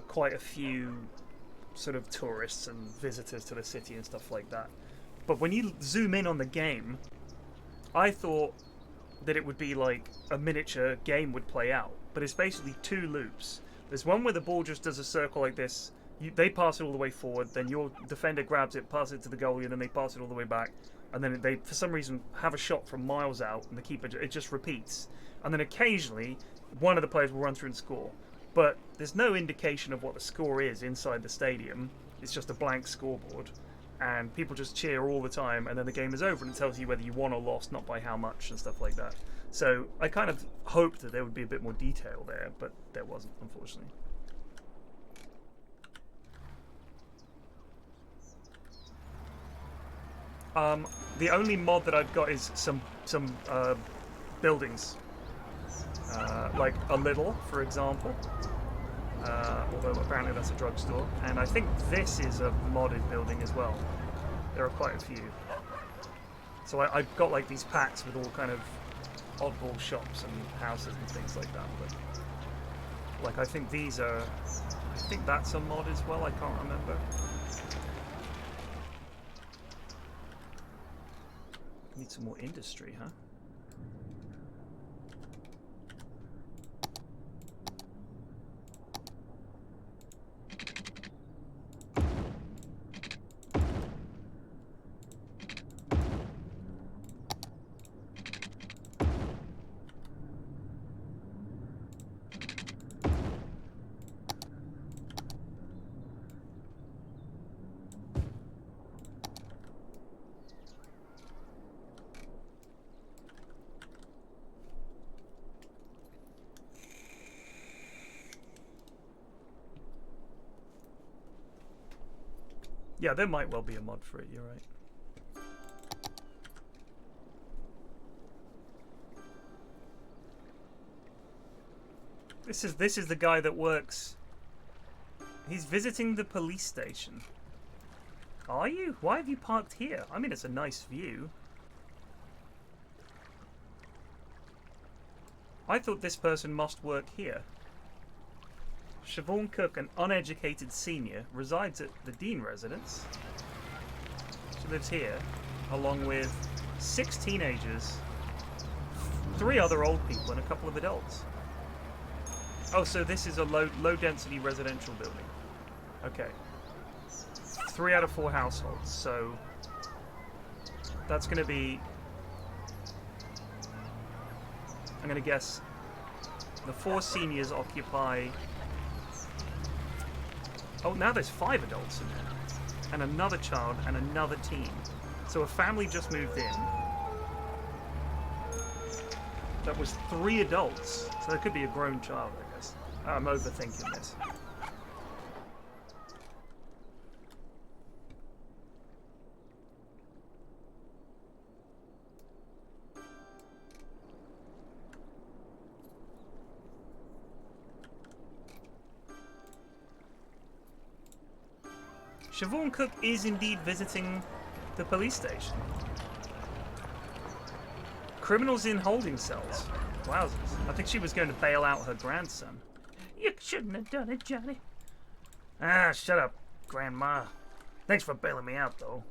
quite a few sort of tourists and visitors to the city and stuff like that. But when you zoom in on the game, I thought that it would be like a miniature game would play out, but it's basically 2 loops. There's one where the ball just does a circle like this, they pass it all the way forward, then your defender grabs it, passes it to the goalie, and then they pass it all the way back, and then they for some reason have a shot from miles out, and the keeper, it just repeats. And then occasionally one of the players will run through and score. But there's no indication of what the score is inside the stadium. It's just a blank scoreboard. And people just cheer all the time, and then the game is over, and it tells you whether you won or lost, not by how much, and stuff like that. So I kind of hoped that there would be a bit more detail there, but there wasn't, unfortunately. The only mod that I've got is some buildings. Like a little, for example. Although apparently that's a drugstore. And I think this is a modded building as well. There are quite a few. So I've got like these packs with all kind of oddball shops and houses and things like that. But like I think these are... I think that's a mod as well, I can't remember. Need some more industry, huh? Yeah, there might well be a mod for it, you're right. This is the guy that works. He's visiting the police station. Are you? Why have you parked here? I mean, it's a nice view. I thought this person must work here. Siobhan Cook, an uneducated senior, resides at the Dean residence. She lives here, along with 6 teenagers, 3 other old people, and a couple of adults. Oh, so this is a low-density residential building. Okay. 3 out of 4 households, so That's going to be... I'm going to guess the 4 seniors occupy... Oh, now there's 5 adults in there. And another child and another teen. So a family just moved in. That was 3 adults. So there could be a grown child, I guess. I'm overthinking this. Siobhan Cook is indeed visiting the police station. Criminals in holding cells. Wowzers. I think she was going to bail out her grandson. You shouldn't have done it, Johnny. Ah, shut up, Grandma. Thanks for bailing me out, though.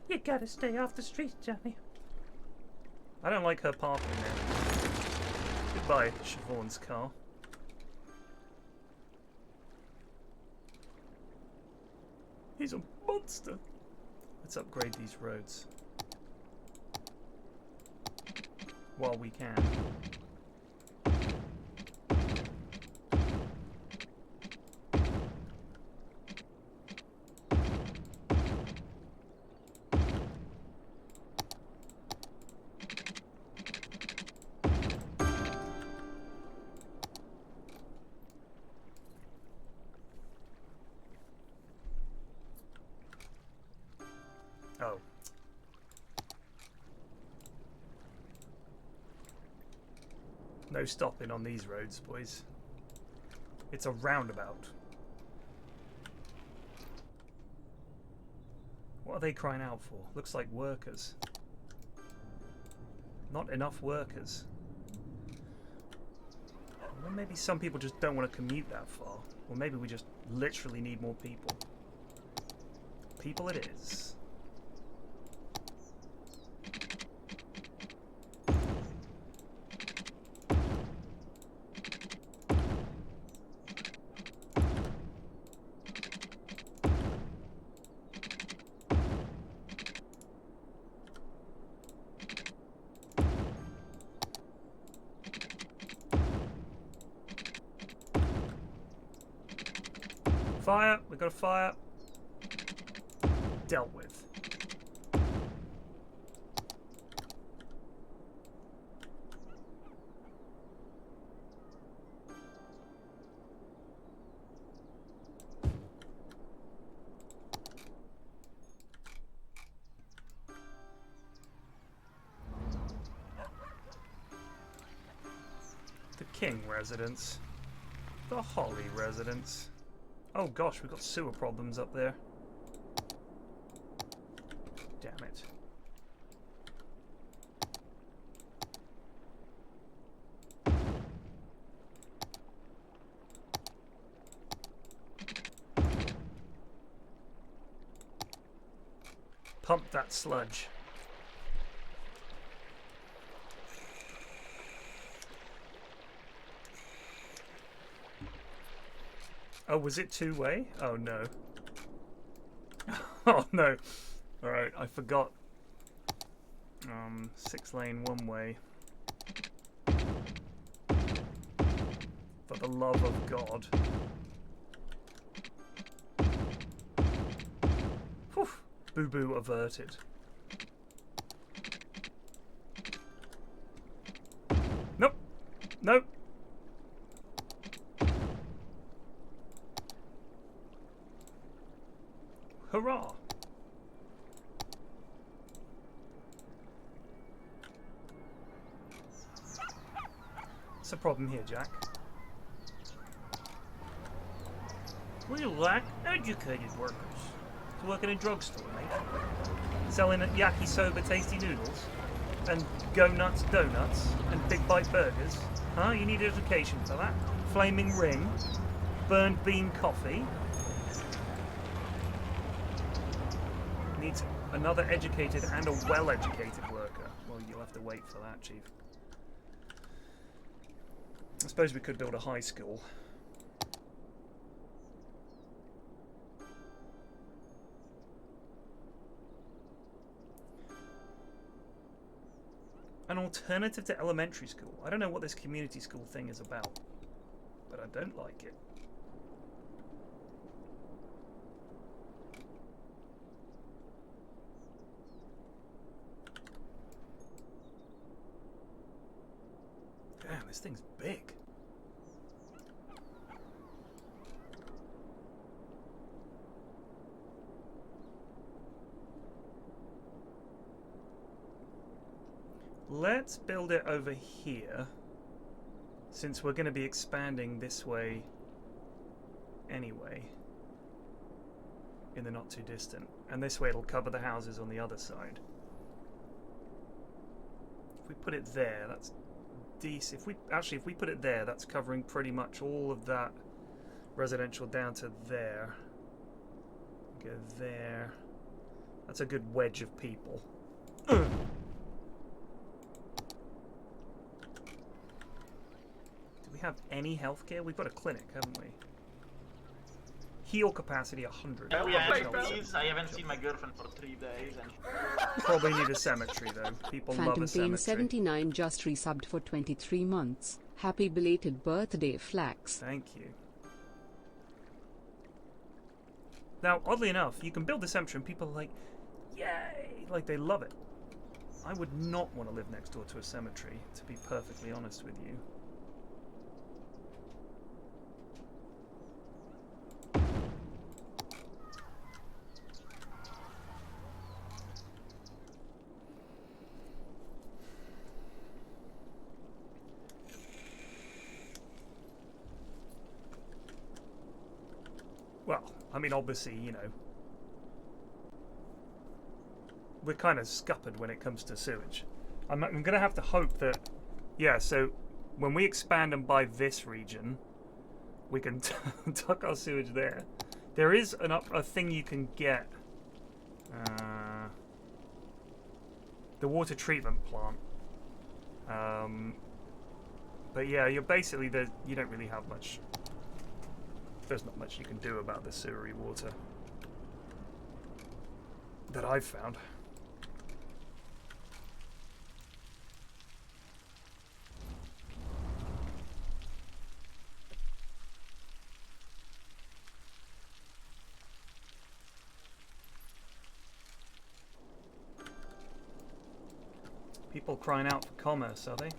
You gotta stay off the streets, Johnny. I don't like her parking there. Goodbye, Siobhan's car. He's a monster. Let's upgrade these roads. While we can. Oh. No stopping on these roads, boys. It's a roundabout. What are they crying out for? Looks like workers. Not enough workers. Well, maybe some people just don't want to commute that far. Or maybe we just literally need more people. People it is. Fire! We got a fire. Dealt with. The King residence. The Holly residence. Oh gosh, we've got sewer problems up there. Damn it. Pump that sludge. Oh, was it two-way? Oh, no. Oh, no. Alright, I forgot. 6-lane one-way. For the love of God. Whew. Boo-boo averted. Nope. Nope. Hurrah! What's the problem here, Jack? We lack educated workers to work in a drugstore, mate. Selling yakisoba tasty noodles and go nuts donuts and big bite burgers. Huh? You need education for that? Flaming ring, burned bean coffee. Needs another educated and a well-educated worker. Well, you'll have to wait for that, Chief. I suppose we could build a high school. an alternative to elementary school. I don't know what this community school thing is about, but I don't like it. Damn, this thing's big. Let's build it over here, since we're going to be expanding this way anyway, in the not too distant. And this way it'll cover the houses on the other side. If we put it there, that's decent. If we put it there, that's covering pretty much all of that residential down to there. Go there. That's a good wedge of people. Do we have any healthcare? We've got a clinic, haven't we? Heal capacity 100. Please, I haven't seen my girlfriend for 3 days. And... Probably need a cemetery though. People love a cemetery. Phantom79 just resubbed for 23 months. Happy belated birthday, Flax. Thank you. Now, oddly enough, you can build the cemetery and people are like, yay! Like, they love it. I would not want to live next door to a cemetery, to be perfectly honest with you. Well, I mean, obviously, you know, we're kind of scuppered when it comes to sewage. I'm going to have to hope that, yeah, so when we expand and buy this region, we can tuck our sewage there. There is a thing you can get, the water treatment plant. But yeah, you're basically, you don't really have much. There's not much you can do about the sewery water that I've found. People crying out for commerce, are they?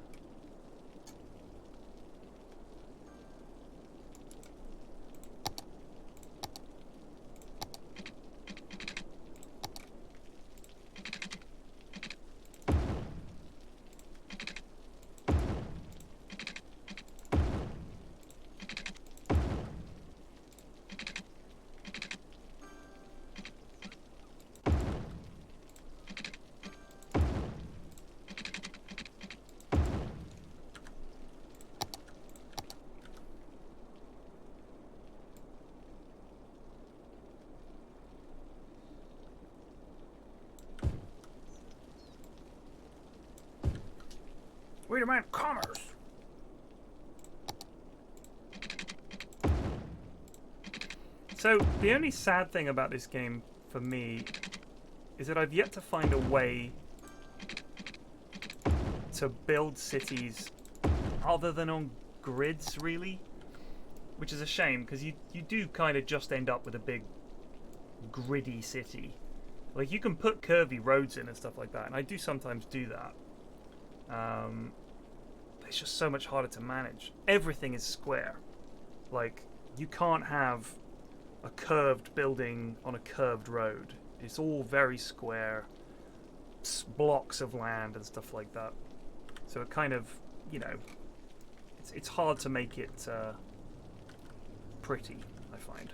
We demand commerce. So the only sad thing about this game for me is that I've yet to find a way to build cities other than on grids, really, which is a shame because you do kind of just end up with a big gritty city. Like, you can put curvy roads in and stuff like that, and I do sometimes do that. It's just so much harder to manage. Everything is square. Like, you can't have a curved building on a curved road. It's all very square, blocks of land and stuff like that. So it kind of, you know, it's hard to make it pretty, I find.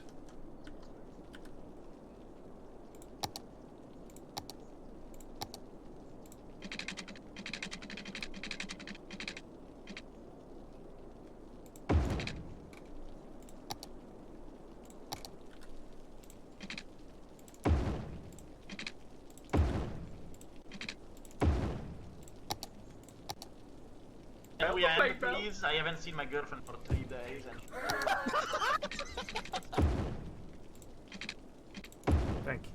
Please, I haven't seen my girlfriend for 3 days. And... Thank you.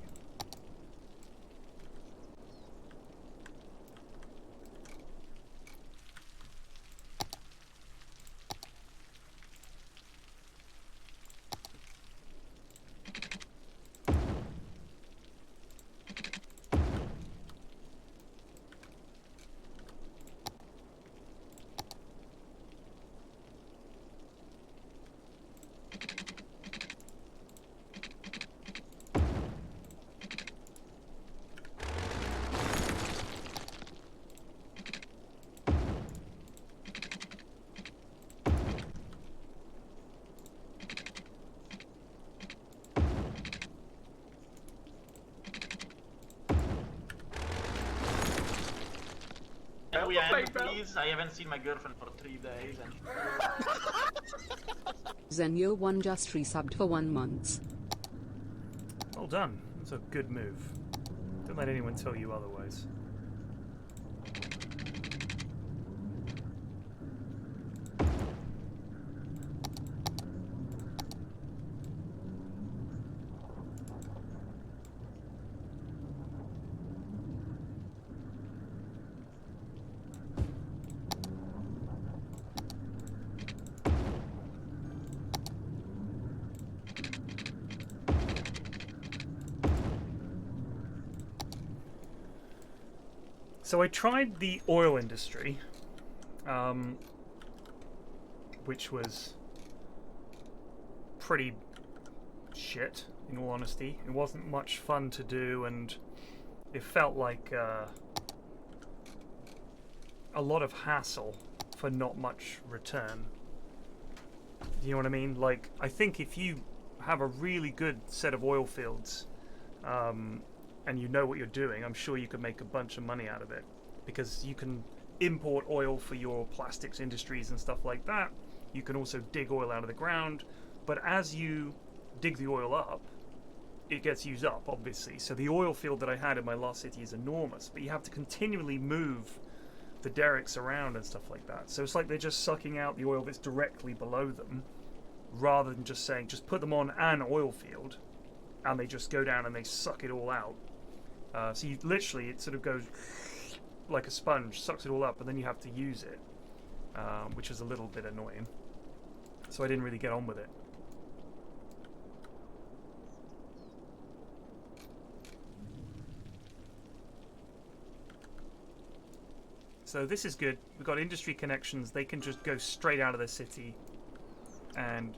we end, please? I haven't seen my girlfriend for 3 days. And... Zenyo1 just resubbed for 1 month. Well done. That's a good move. Don't let anyone tell you otherwise. So I tried the oil industry, which was pretty shit, in all honesty. It wasn't much fun to do, and it felt like a lot of hassle for not much return. You know what I mean? Like, I think if you have a really good set of oil fields, and you know what you're doing, I'm sure you could make a bunch of money out of it, because you can import oil for your plastics industries and stuff like that. You can also dig oil out of the ground, but as you dig the oil up, it gets used up, obviously. So the oil field that I had in my last city is enormous, but you have to continually move the derricks around and stuff like that. So it's like they're just sucking out the oil that's directly below them, rather than just saying, just put them on an oil field, and they just go down and they suck it all out. So you literally, it sort of goes like a sponge, sucks it all up, and then you have to use it, which is a little bit annoying. So I didn't really get on with it. So this is good. We've got industry connections. They can just go straight out of the city, and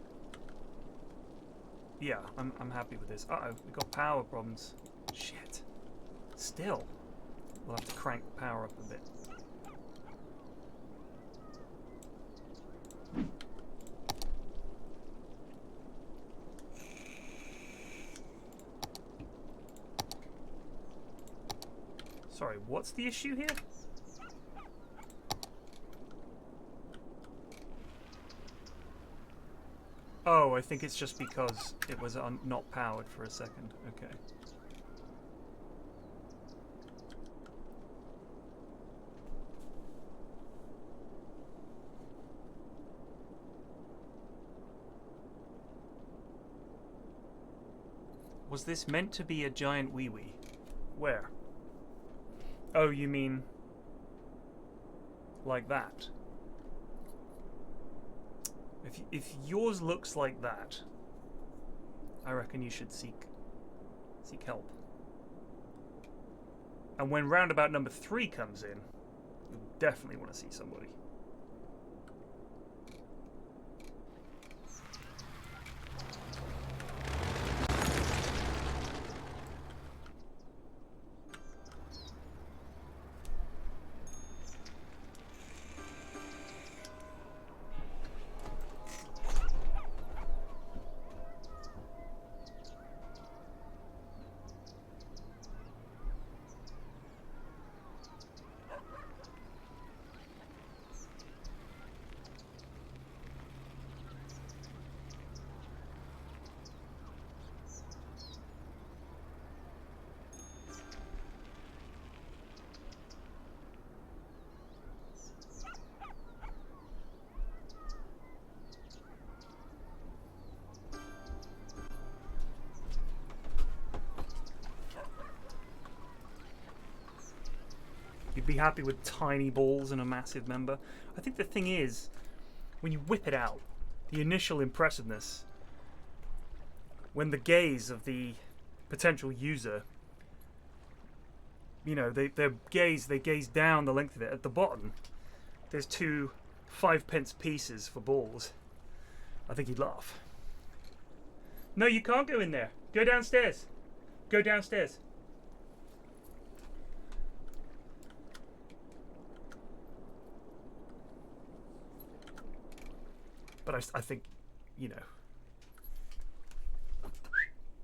yeah, I'm happy with this. Uh-oh, we've got power problems. Shit. Still, we'll have to crank the power up a bit. Sorry, what's the issue here? Oh, I think it's just because it was not powered for a second. Okay. Was this meant to be a giant wee-wee? Where? Oh, you mean like that? If yours looks like that, I reckon you should seek help. And when roundabout number 3 comes in, you'll definitely want to see somebody. You'd be happy with tiny balls and a massive member. I think the thing is, when you whip it out, the initial impressiveness, when the gaze of the potential user, you know, they gaze down the length of it. At the bottom, there's 2 5-pence pieces for balls. I think he'd laugh. No, you can't go in there. Go downstairs. Go downstairs. But I think, you know.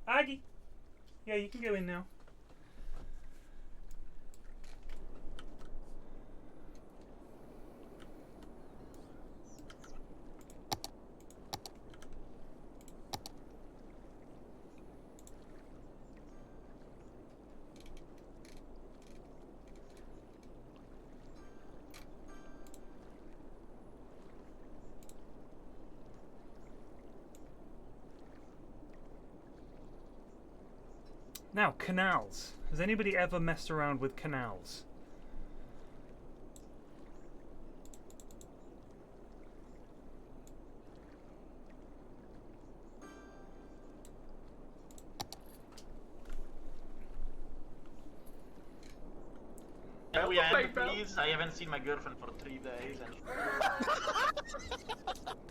Aggie! Yeah, you can go in now. Now, canals. Has anybody ever messed around with canals? Can we end, please? I haven't seen my girlfriend for 3 days.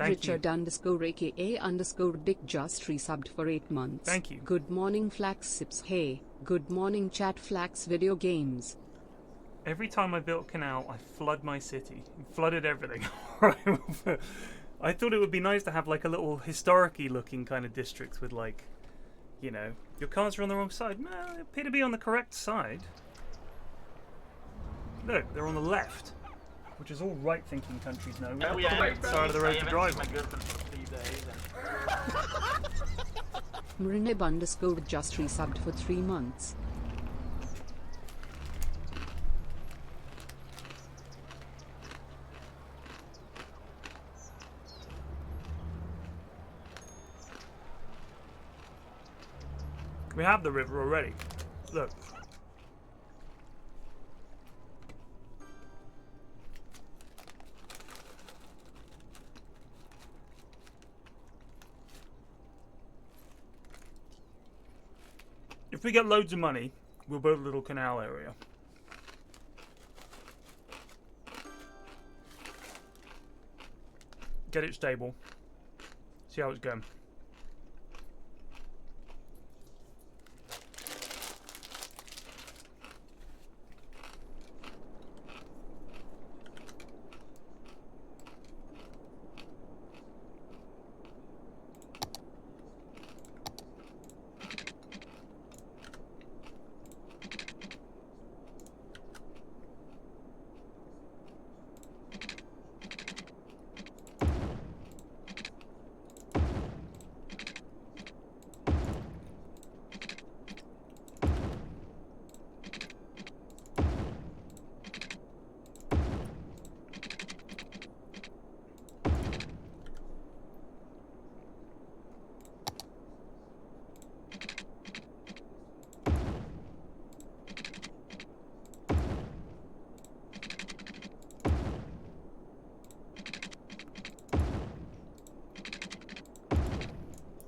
And Richard underscore aka underscore Dick just resubbed for 8 months. Thank you. Good morning Flax Sips. Hey, good morning chat Flax video games. Every time I built a canal, I flood my city. Flooded everything. I thought it would be nice to have like a little historic-y looking kind of district with like, you know, your cars are on the wrong side. No, they appear to be on the correct side. Look, they're on the left, which is all right-thinking countries know. Can we the end, right side of the road I to haven't drive seen on. my girlfriend for 3 days. And Marinib underscore just resubbed for 3 months. We have the river already. Look. If we get loads of money, we'll build a little canal area. Get it stable. See how it's going.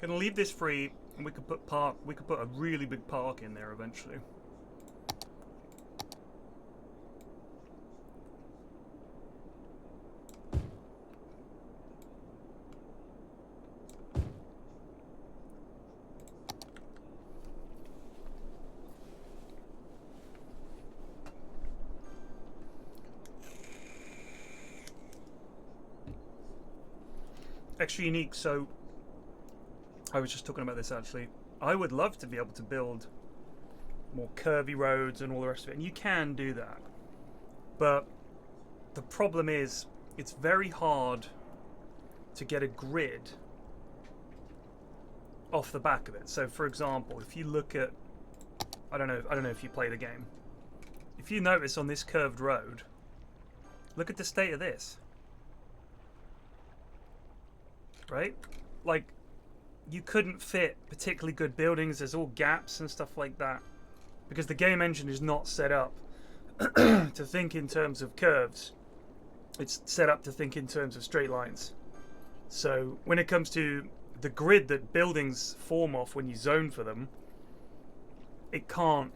Gonna leave this free, and we could put a really big park in there eventually. Extra unique, so I was just talking about this actually. I would love to be able to build more curvy roads and all the rest of it, and you can do that. But the problem is, it's very hard to get a grid off the back of it. So, for example, if you look at, I don't know if you play the game. If you notice on this curved road, look at the state of this. Right? Like, you couldn't fit particularly good buildings. There's all gaps and stuff like that because the game engine is not set up to think in terms of curves. It's set up to think in terms of straight lines. So when it comes to the grid that buildings form off when you zone for them, it can't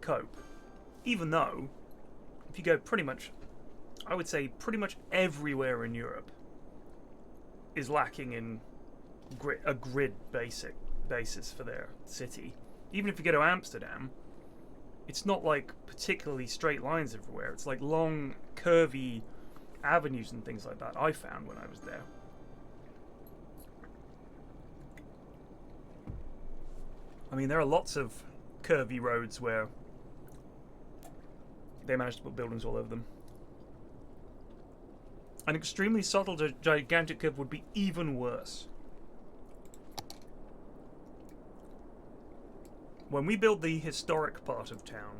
cope. Even though, if you go pretty much, I would say pretty much everywhere in Europe is lacking in a grid basis for their city. Even if you go to Amsterdam, it's not like particularly straight lines everywhere. It's like long, curvy avenues and things like that, I found when I was there. I mean, there are lots of curvy roads where they managed to put buildings all over them. An extremely subtle gigantic curve would be even worse. When we build the historic part of town,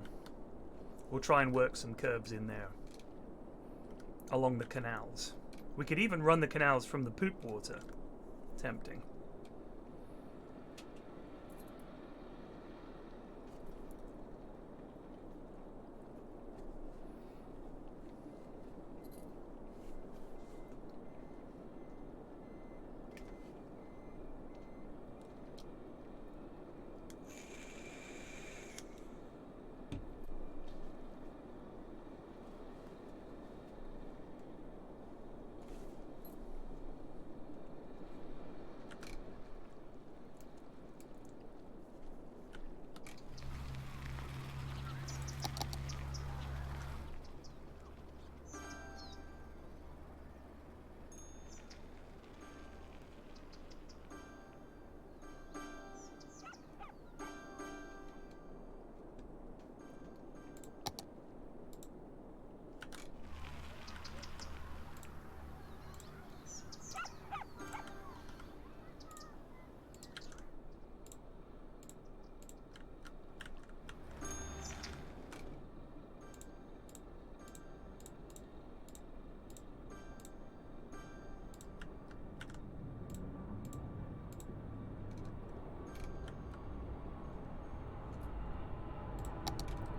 we'll try and work some curves in there along the canals. We could even run the canals from the poop water. Tempting.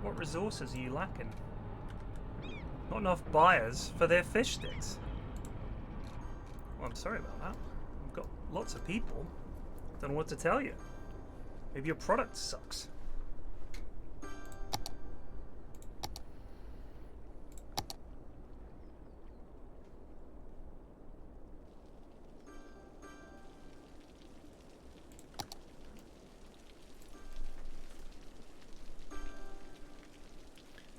What resources are you lacking? Not enough buyers for their fish sticks. Well, I'm sorry about that. I've got lots of people. Don't know what to tell you. Maybe your product sucks.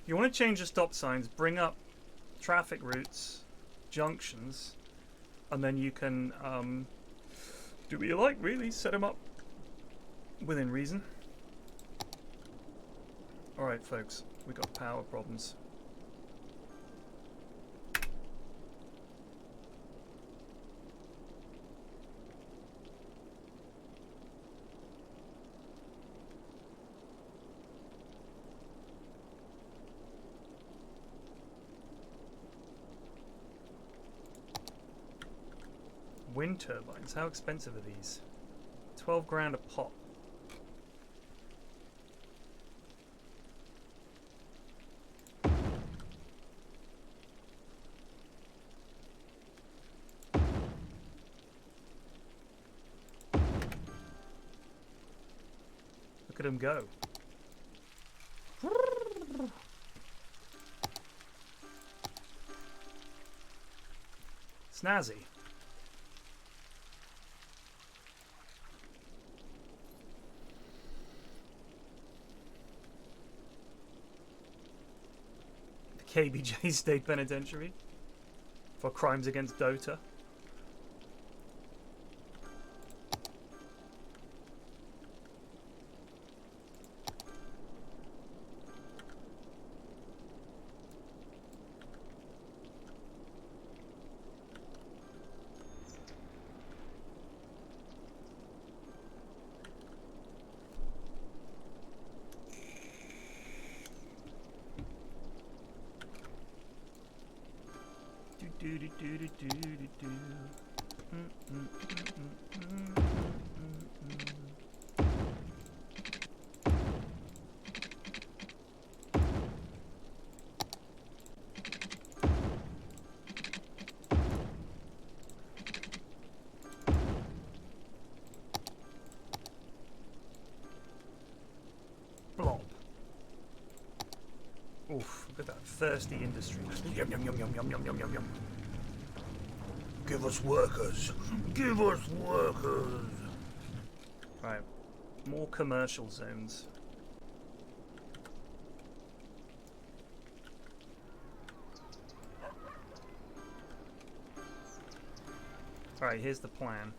You want to change the stop signs, bring up traffic routes, junctions, and then you can do what you like, really. Set them up within reason. Alright, folks, we got power problems. Wind turbines, how expensive are these? 12 grand a pop. Look at him go. Snazzy. KBJ State Penitentiary for crimes against Dota. Blob. Oof, look at that thirsty industry. Yum yum yum yum yum yum yum yum yum. Give us workers. Give us workers. Right. More commercial zones. Alright, here's the plan.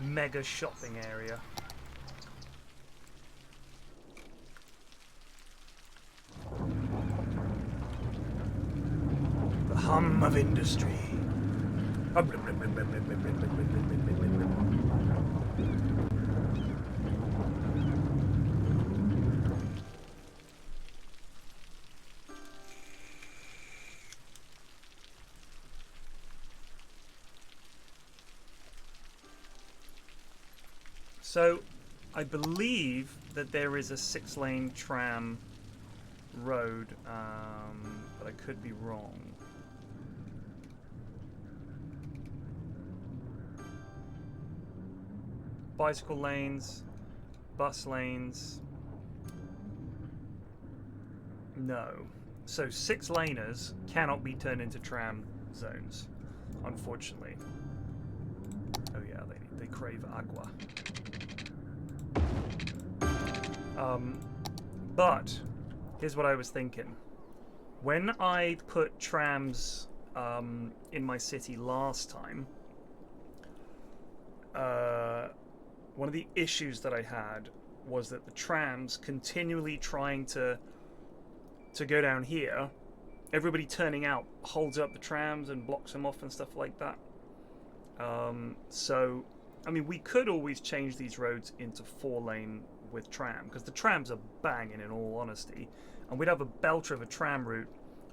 Mega shopping area. The hum of industry. So, I believe that there is a 6-lane tram road, but I could be wrong. bicycle lanes, bus lanes. No. So 6-laners cannot be turned into tram zones, unfortunately. Oh yeah, they crave agua. But here's what I was thinking. When I put trams in my city last time, one of the issues that I had was that the trams continually trying to go down here, everybody turning out holds up the trams and blocks them off and stuff like that. So, I mean, we could always change these roads into 4-lane with tram, because the trams are banging in all honesty, and we'd have a belter of a tram route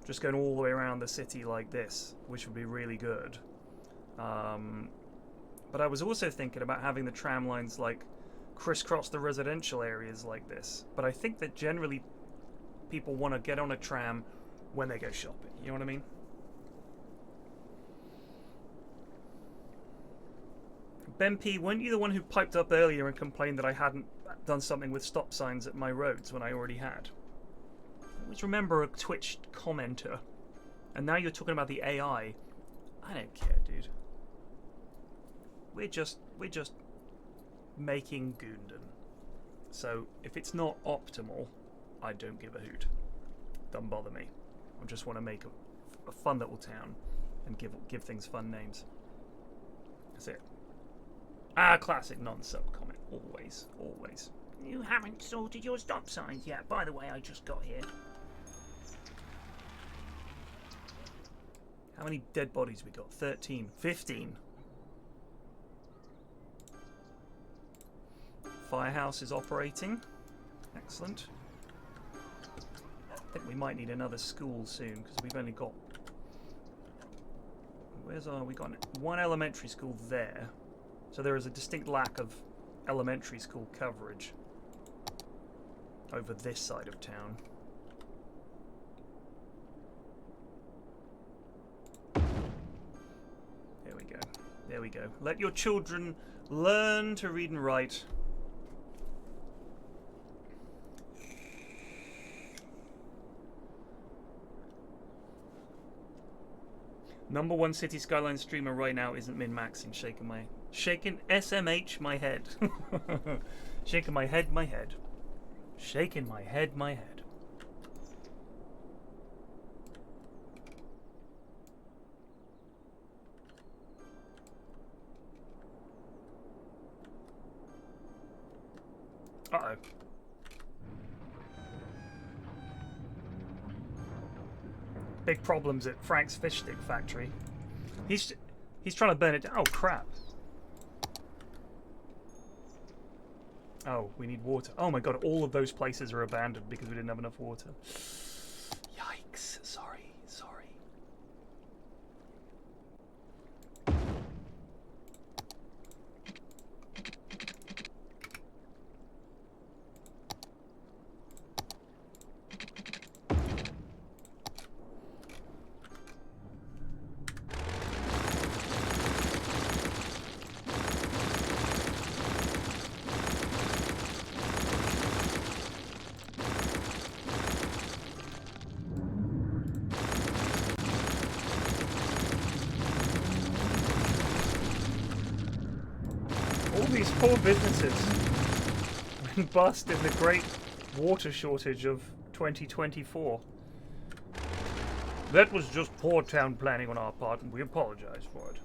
just going all the way around the city like this, which would be really good. But I was also thinking about having the tram lines like crisscross the residential areas like this, but I think that generally people want to get on a tram when they go shopping, you know what I mean? Ben P, weren't you the one who piped up earlier and complained that I hadn't done something with stop signs at my roads when I already had? I always remember a Twitch commenter, and now you're talking about the AI. I don't care, dude. We're just making Goondan. So if it's not optimal, I don't give a hoot. Doesn't bother me. I just want to make a fun little town and give things fun names. That's it. Classic non-sub comment. Always, always. You haven't sorted your stop signs yet. By the way, I just got here. How many dead bodies we got? 13. 15. Firehouse is operating. Excellent. I think we might need another school soon, because we've only got... we got one elementary school there. So there is a distinct lack of elementary school coverage over this side of town. There we go. There we go. Let your children learn to read and write. #1 City Skylines streamer right now isn't min-maxing, shaking SMH my head. Shaking my head, my head. Shaking my head, my head. Uh-oh. Big problems at Frank's fish stick factory. He's trying to burn it down. Oh crap. Oh, we need water. Oh my god, all of those places are abandoned because we didn't have enough water. Yikes. Sorry, sorry. Poor businesses went bust in the great water shortage of 2024. That was just poor town planning on our part, and we apologize for it.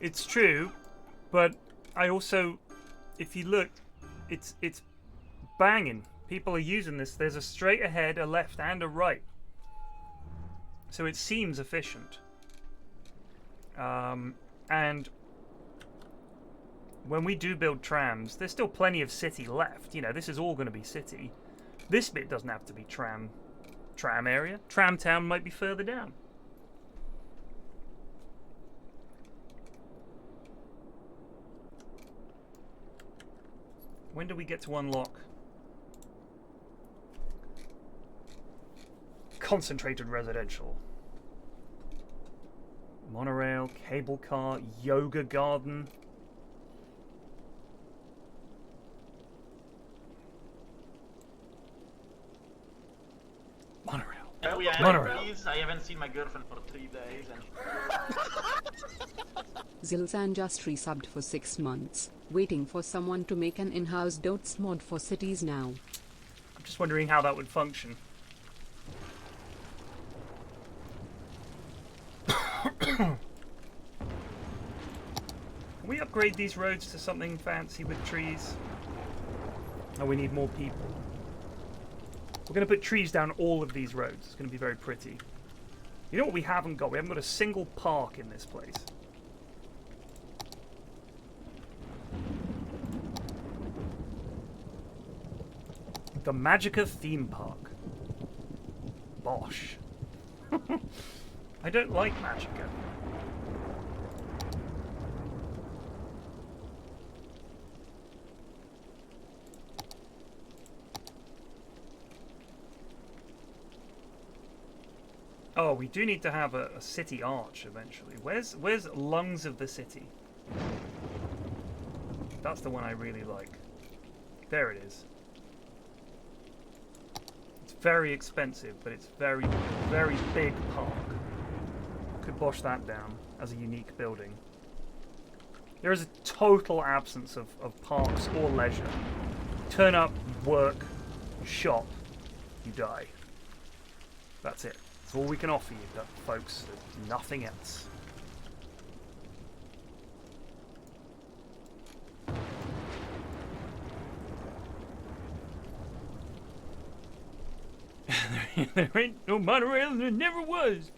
It's true, but I also, if you look, it's banging. People are using this. There's a straight ahead, a left, and a right. So it seems efficient. And when we do build trams, there's still plenty of city left. You know, this is all going to be city. This bit doesn't have to be tram area. Tram town might be further down. When do we get to unlock? Concentrated residential. Monorail, cable car, yoga garden. Monorail. Monorail. Please, I haven't seen my girlfriend for 3 days. And Zilzan just resubbed for 6 months, waiting for someone to make an in-house Dots mod for cities now. I'm just wondering how that would function. Can we upgrade these roads to something fancy with trees? Oh, we need more people. We're going to put trees down all of these roads. It's going to be very pretty. You know what we haven't got? We haven't got a single park in this place. The Magica theme park. Bosh. I don't like Magica. Oh, we do need to have a city arch eventually. Where's Lungs of the City? That's the one I really like. There it is. It's very expensive, but it's very, very big park. Could bosh that down as a unique building. There is a total absence of parks or leisure. Turn up, work, shop, you die. That's it. That's all we can offer you, folks. There's nothing else. There ain't no monorail and there never was.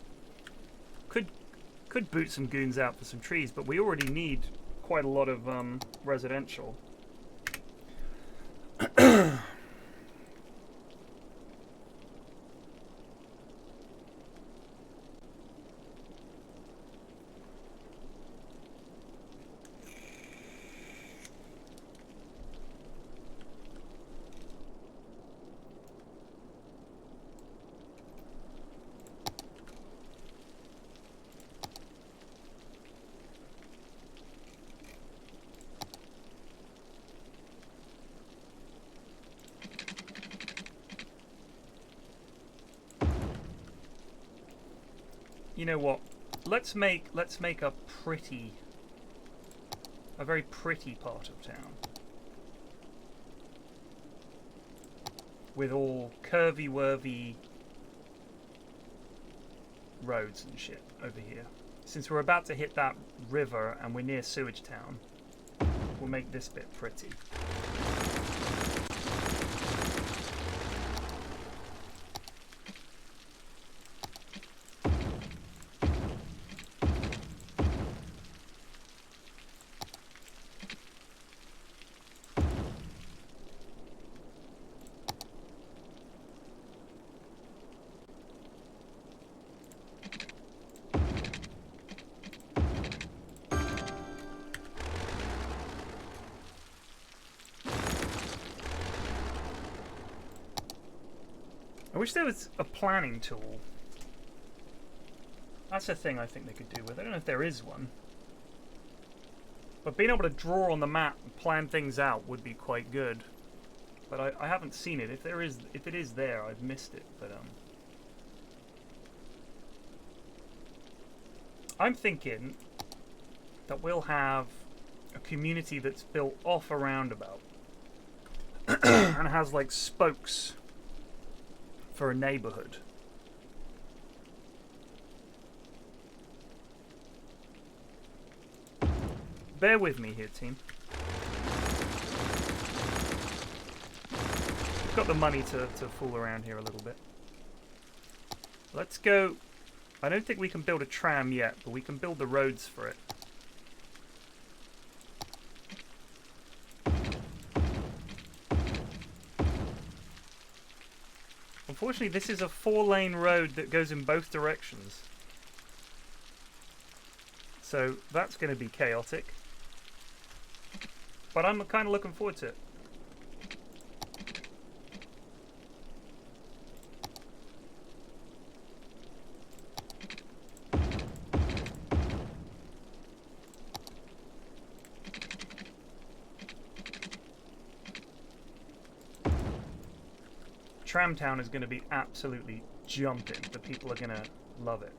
Could boot some goons out for some trees, but we already need quite a lot of residential. You know what? Let's make a very pretty part of town. With all curvy-wurvy roads and shit over here. Since we're about to hit that river and we're near Sewage Town, we'll make this bit pretty. I wish there was a planning tool. That's a thing I think they could do with it. I don't know if there is one. But being able to draw on the map and plan things out would be quite good. But I haven't seen it. If it is there, I've missed it. But I'm thinking that we'll have a community that's built off a roundabout and has like spokes for a neighborhood. Bear with me here, team. We've got the money to fool around here a little bit. Let's go. I don't think we can build a tram yet, but we can build the roads for it. Unfortunately, this is a 4-lane road that goes in both directions. So that's going to be chaotic. But I'm kind of looking forward to it. Tram Town is going to be absolutely jumping. The people are going to love it.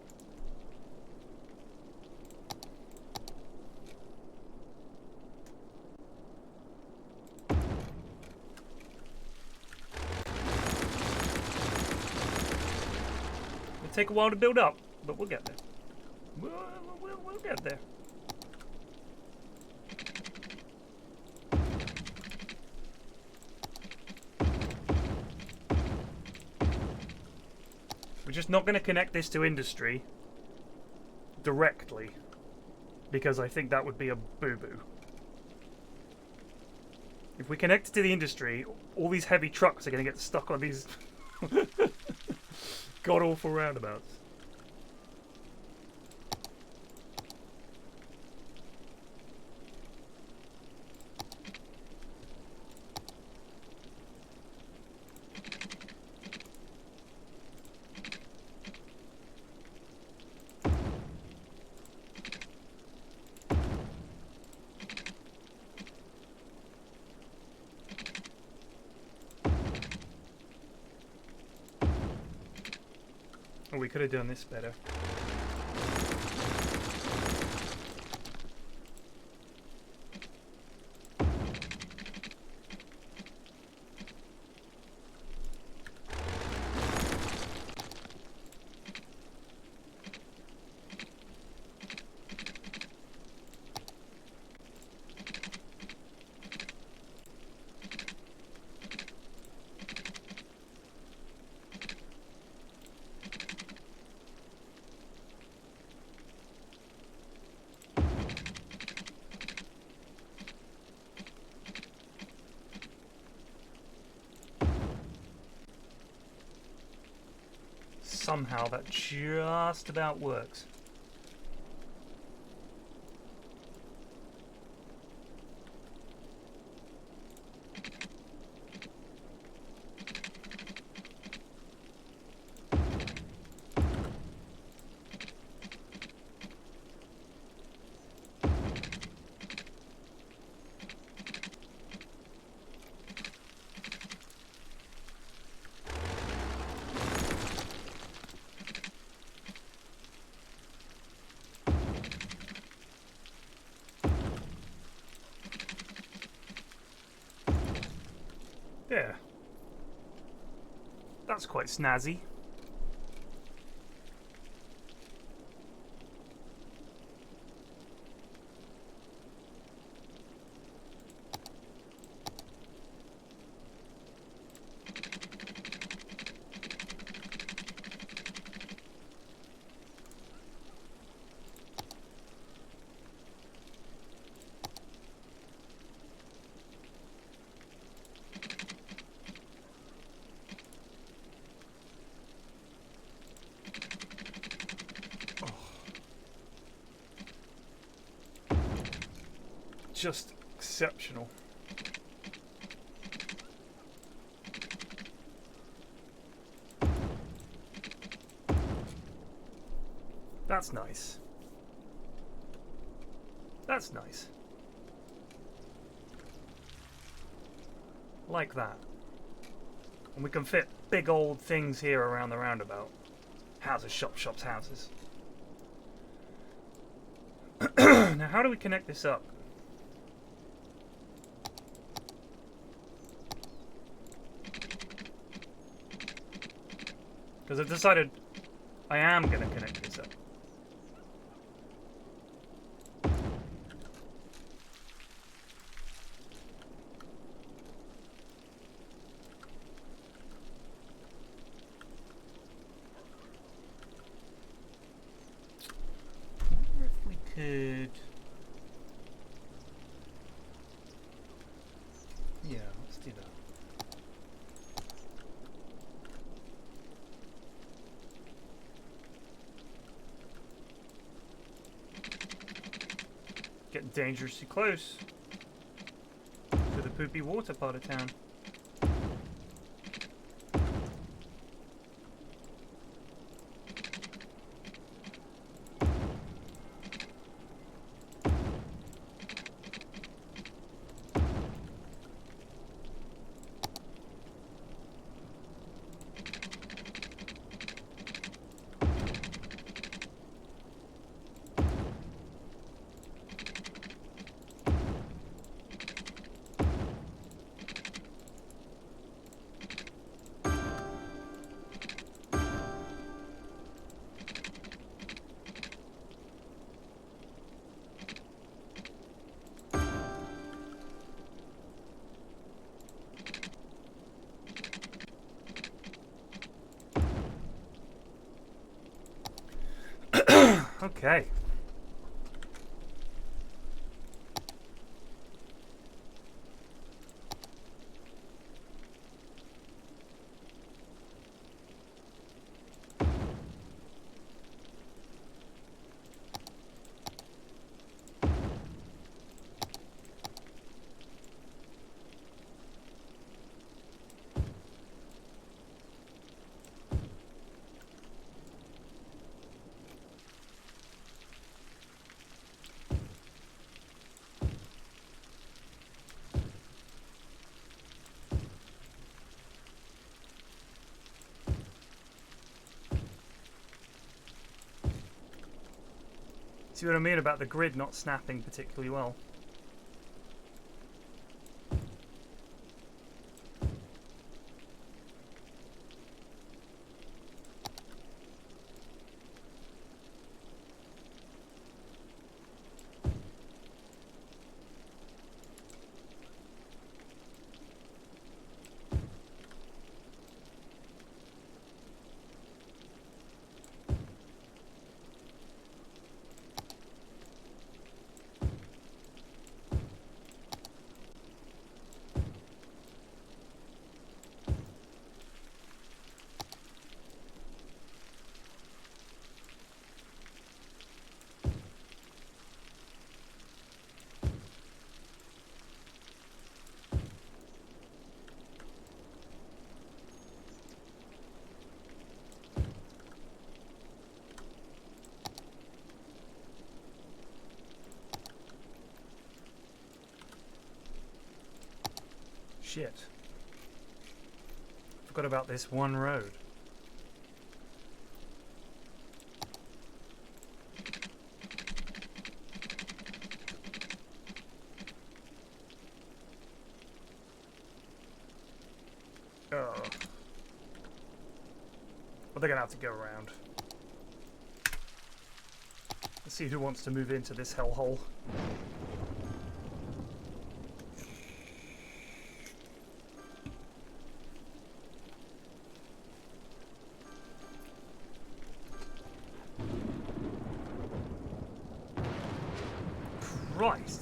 It'll take a while to build up, but we'll get there. We'll get there. We're just not going to connect this to industry directly, because I think that would be a boo-boo. If we connect it to the industry, all these heavy trucks are going to get stuck on these god-awful roundabouts. Oh, we could have done this better. Somehow that just about works. Yeah. That's quite snazzy. Just exceptional. That's nice. That's nice. Like that. And we can fit big old things here around the roundabout. Houses, shops, shops, houses. Now how do we connect this up? Because I've decided I am going to connect this up. I wonder if we could... Yeah, let's do that. Getting dangerously close to the poopy water part of town. Okay. See what I mean about the grid not snapping particularly well? Shit. Forgot about this one road. Oh. Well, they're gonna have to go around. Let's see who wants to move into this hellhole. Christ.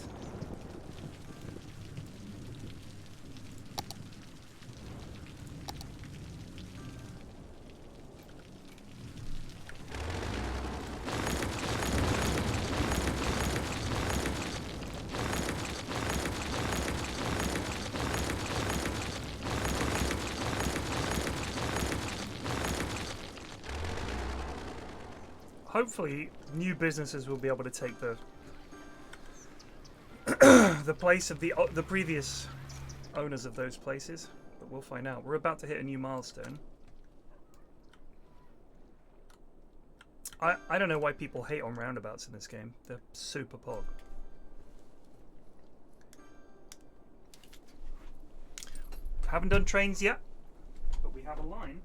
Hopefully, new businesses will be able to take the the place of the previous owners of those places, but we'll find out. We're about to hit a new milestone. I don't know why people hate on roundabouts in this game. They're super pog. Haven't done trains yet, but we have a line.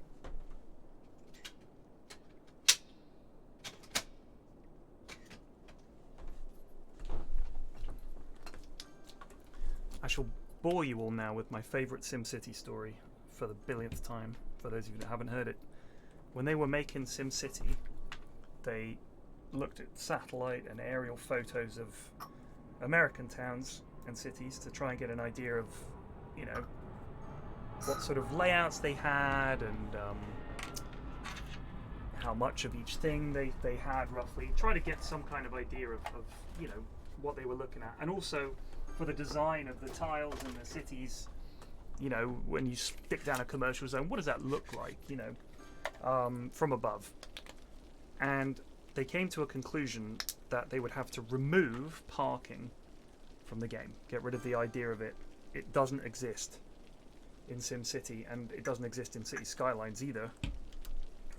I shall bore you all now with my favourite SimCity story for the billionth time, for those of you that haven't heard it. When they were making SimCity, they looked at satellite and aerial photos of American towns and cities to try and get an idea of, you know, what sort of layouts they had and how much of each thing they had roughly. Try to get some kind of idea of, you know, what they were looking at. And also, for the design of the tiles and the cities, you know, when you stick down a commercial zone, what does that look like, you know, from above? And they came to a conclusion that they would have to remove parking from the game, get rid of the idea of it. It doesn't exist in SimCity, and it doesn't exist in City Skylines either.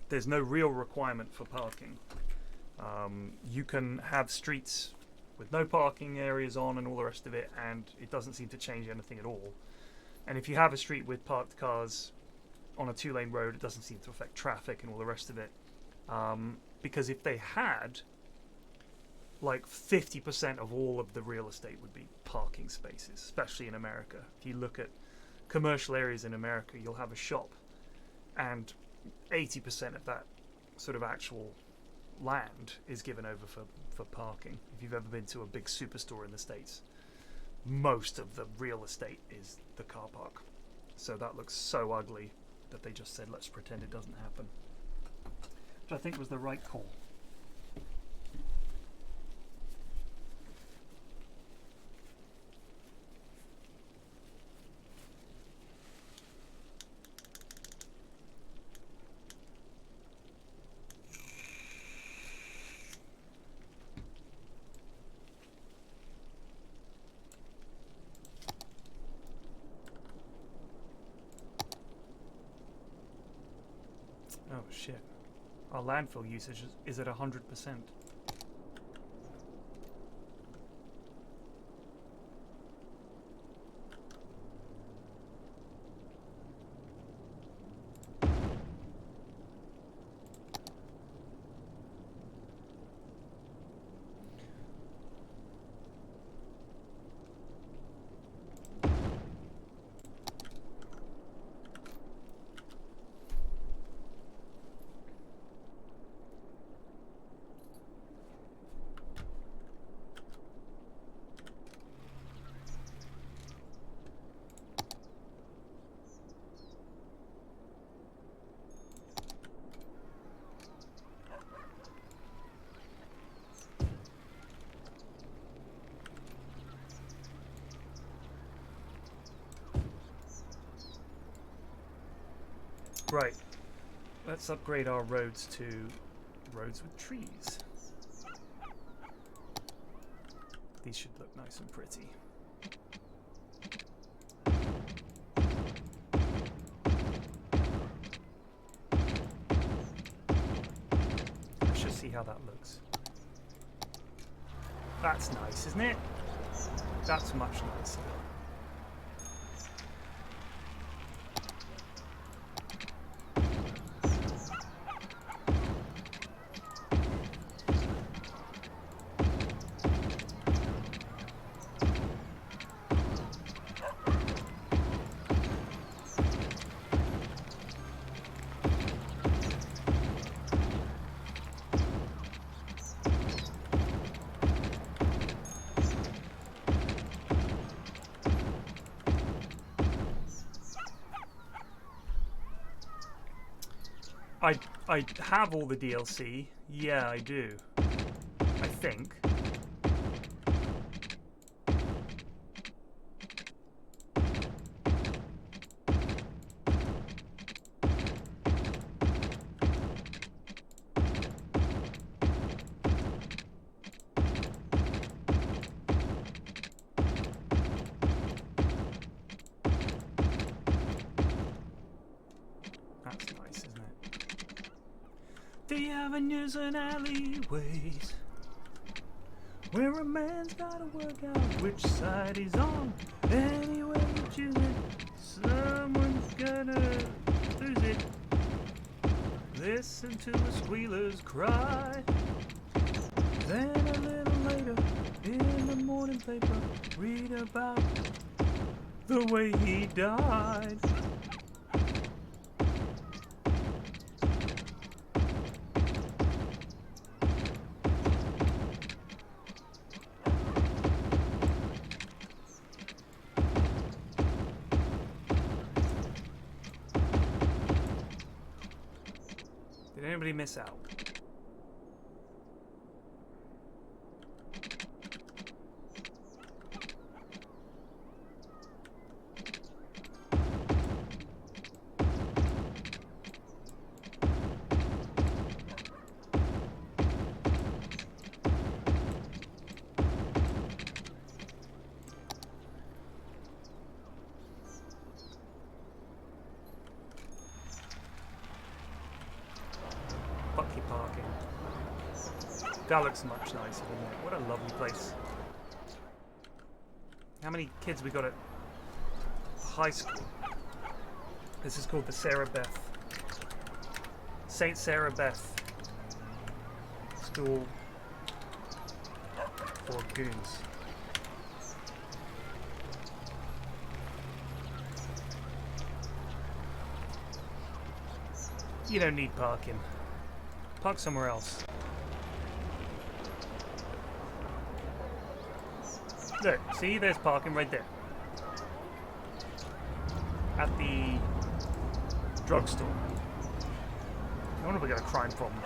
There's no real requirement for parking. You can have streets with no parking areas on and all the rest of it, and it doesn't seem to change anything at all. And if you have a street with parked cars on a two-lane road, it doesn't seem to affect traffic and all the rest of it. Because if they had, like 50% of all of the real estate would be parking spaces, especially in America. If you look at commercial areas in America, you'll have a shop, and 80% of that sort of actual land is given over for parking. If you've ever been to a big superstore in the States, most of the real estate is the car park. So that looks so ugly that they just said, let's pretend it doesn't happen. Which I think was the right call. Oh shit. Our landfill usage is at 100%. Right, let's upgrade our roads to roads with trees. These should look nice and pretty. Let's just see how that looks. That's nice, isn't it? That's much nicer. I have all the DLC. Yeah, I do. I think. That's nice, isn't it? The avenues and alleyways where a man's gotta work out which side he's on. Anyway you choose it, someone's gonna lose it. Listen to the squealers cry. Then a little later, in the morning paper, read about the way he died. Did anybody miss out? Bucky parking. That looks much nicer, doesn't it? What a lovely place. How many kids we got at high school? This is called the Sarah Beth. St. Sarah Beth School for Goons. You don't need parking. Park somewhere else. Look, see, there's parking right there. At the drugstore. I wonder if we got a crime problem.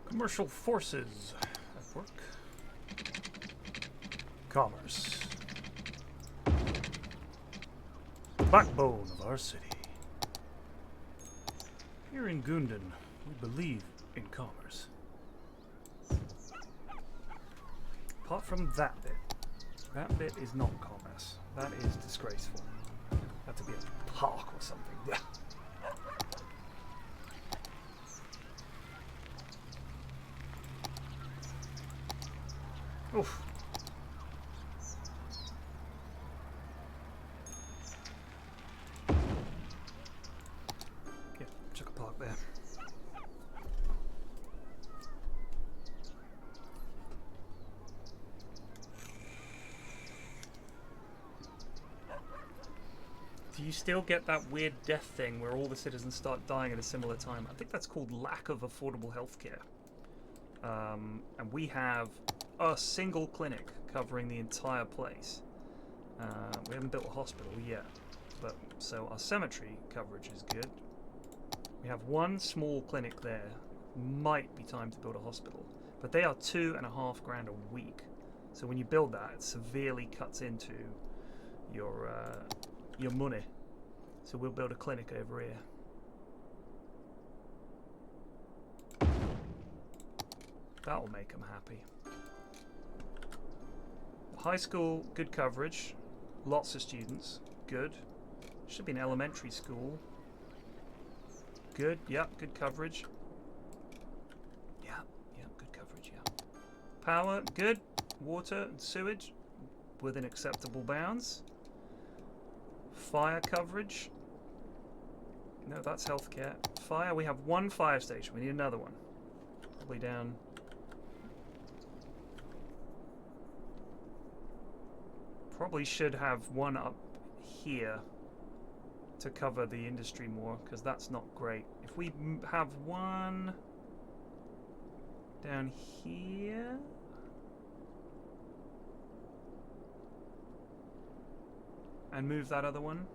Commercial forces at work. Commerce. The backbone of our city. Here in Gundan, we believe in commerce. Apart from that bit is not commerce. That is disgraceful. That to be a park or something. Oof. Yeah, chuck a park there. Do you still get that weird death thing where all the citizens start dying at a similar time? I think that's called lack of affordable healthcare. And we have a single clinic covering the entire place. We haven't built a hospital yet, but so our cemetery coverage is good. We have one small clinic there. Might be time to build a hospital, but they are $2.5 grand a week. So when you build that, it severely cuts into your money. So we'll build a clinic over here. That'll make them happy. High school, good coverage. Lots of students. Good. Should be an elementary school. Good. Yep, good coverage. Yep, good coverage, yeah. Power, good. Water and sewage within acceptable bounds. Fire coverage. No, that's healthcare. Fire, we have one fire station. We need another one. Probably down. Probably should have one up here to cover the industry more, because that's not great. If we have one down here. And move that other one.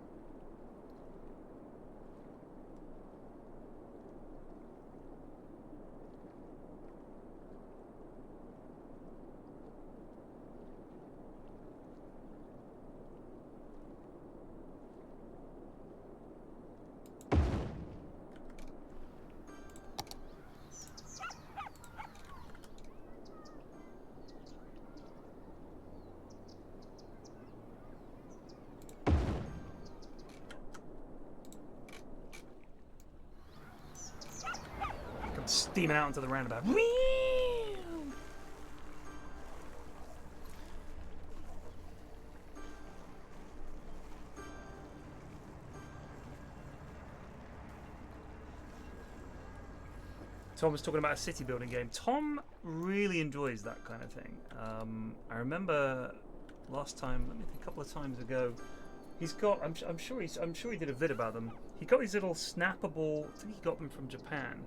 Steaming out into the roundabout. Tom was talking about a city building game. Tom really enjoys that kind of thing. I remember last time, I think a couple of times ago, he's got. I'm sure he did a vid about them. He got these little snappable. I think he got them from Japan.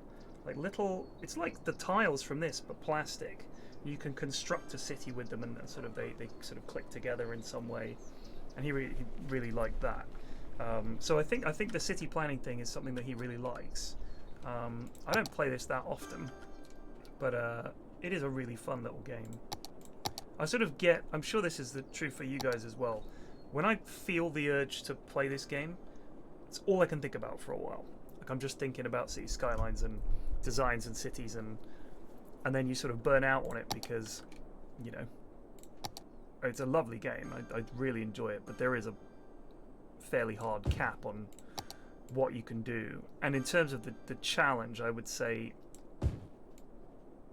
Like little. It's like the tiles from this, but plastic. You can construct a city with them, and sort of they sort of click together in some way. And he really liked that. So I think the city planning thing is something that he really likes. I don't play this that often, but it is a really fun little game. I sort of get, I'm sure this is the truth for you guys as well, when I feel the urge to play this game, it's all I can think about for a while. Like I'm just thinking about City Skylines and designs and cities, and then you sort of burn out on it because, you know, it's a lovely game. I really enjoy it, but there is a fairly hard cap on what you can do. And in terms of the challenge, I would say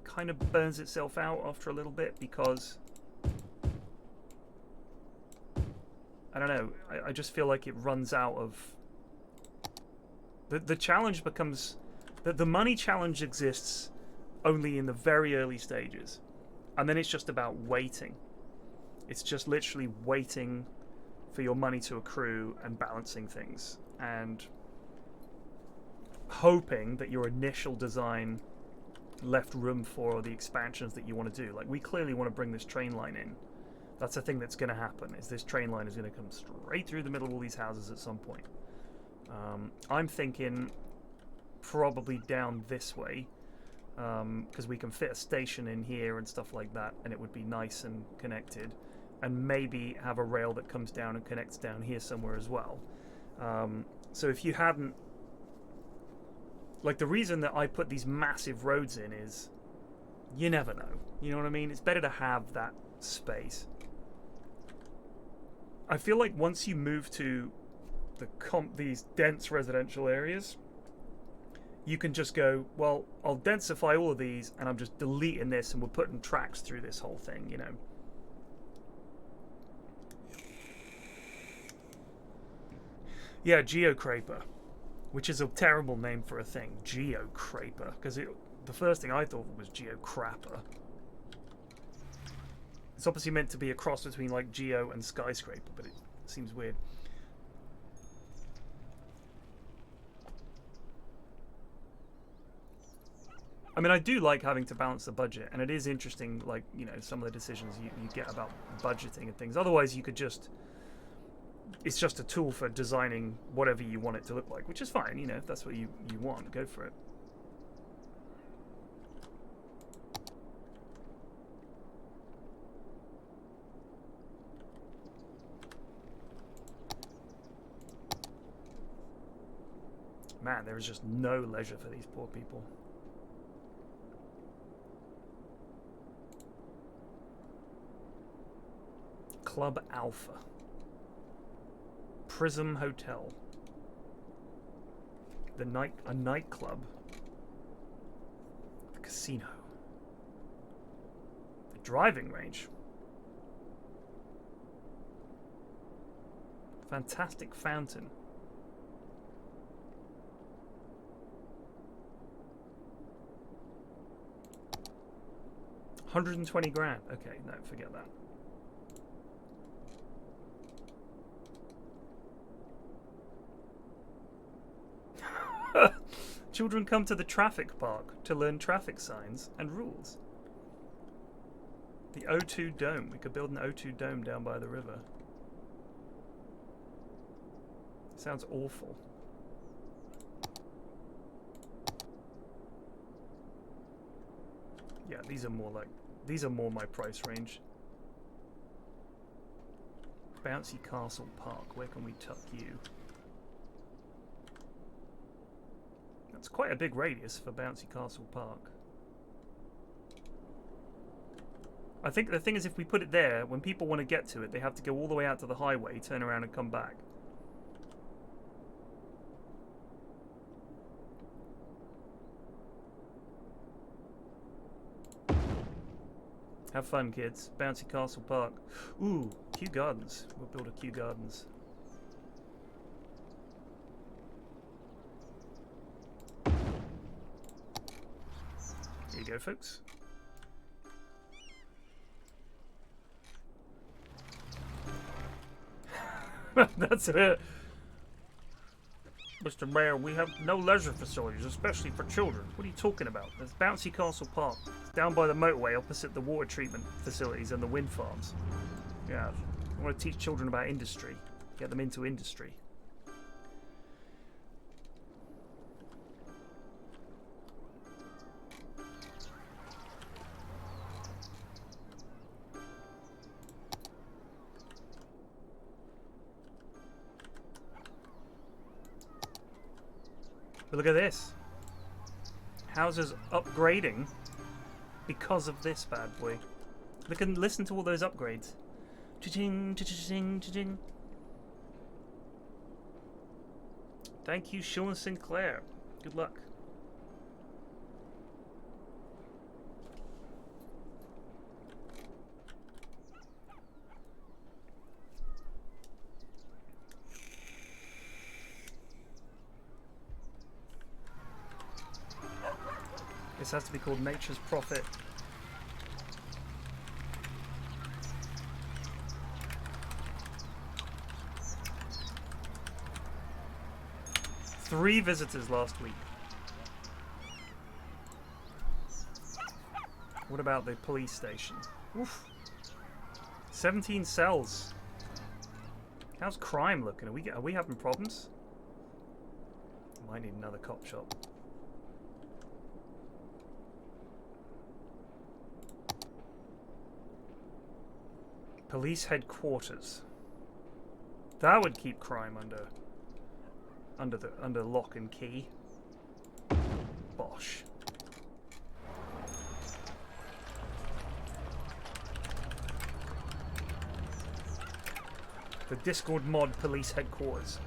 kind of burns itself out after a little bit because I don't know, I just feel like it runs out of the challenge becomes the money challenge exists only in the very early stages, and then it's just about waiting. It's just literally waiting for your money to accrue and balancing things and hoping that your initial design left room for the expansions that you want to do. Like, we clearly want to bring this train line in. That's the thing that's going to happen, is this train line is going to come straight through the middle of all these houses at some point. I'm thinking probably down this way, because we can fit a station in here and stuff like that, and it would be nice and connected, and maybe have a rail that comes down and connects down here somewhere as well. So if you hadn't, like, the reason that I put these massive roads in is you never know, you know what I mean? It's better to have that space. I feel like once you move to these dense residential areas, you can just go, well, I'll densify all of these and I'm just deleting this and we're putting tracks through this whole thing, you know. Yeah, Geocraper, which is a terrible name for a thing, Geocraper, because the first thing I thought was Geocrapper. It's obviously meant to be a cross between like Geo and Skyscraper, but it seems weird. I mean, I do like having to balance the budget, and it is interesting, like, you know, some of the decisions you get about budgeting and things. Otherwise, you could just... It's just a tool for designing whatever you want it to look like, which is fine, you know, if that's what you want, go for it. Man, there is just no leisure for these poor people. Club Alpha. Prism Hotel. A nightclub. A casino. A driving range. Fantastic fountain. $120 grand. Okay, no, forget that. Children come to the traffic park to learn traffic signs and rules. The O2 Dome. We could build an O2 Dome down by the river. Sounds awful. Yeah, these are more my price range. Bouncy Castle Park. Where can we tuck you? That's quite a big radius for Bouncy Castle Park. I think the thing is, if we put it there, when people want to get to it, they have to go all the way out to the highway, turn around and come back. Have fun, kids. Bouncy Castle Park. Ooh, Kew Gardens. We'll build a Kew Gardens. Here you go, folks. That's it. Mr. Mayor, we have no leisure facilities, especially for children. What are you talking about? There's Bouncy Castle Park. It's down by the motorway opposite the water treatment facilities and the wind farms. Yeah, I want to teach children about industry. Get them into industry. But look at this. Houses upgrading because of this bad boy. Look and listen to all those upgrades. Cha-ching, cha-ching, cha-ching. Thank you, Sean Sinclair. Good luck. This has to be called Nature's Prophet. Three visitors last week. What about the police station? Oof. 17 cells. How's crime looking? Are we having problems? Might need another cop shop. Police headquarters. That would keep crime under lock and key. Bosh. The Discord mod police headquarters.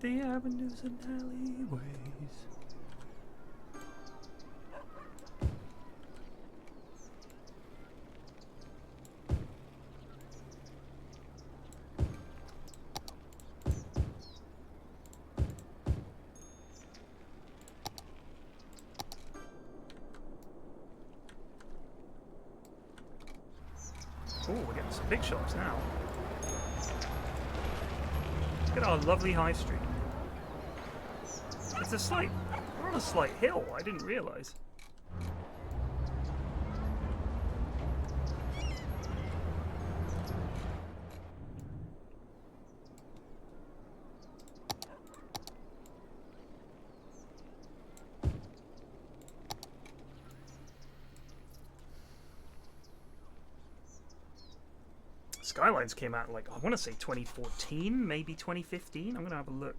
The avenues and alleyways. Oh, we're getting some big shots now. Look at our lovely high street. It's a slight... We're on a slight hill, I didn't realise. Skylines came out like, I want to say 2014, maybe 2015. I'm going to have a look.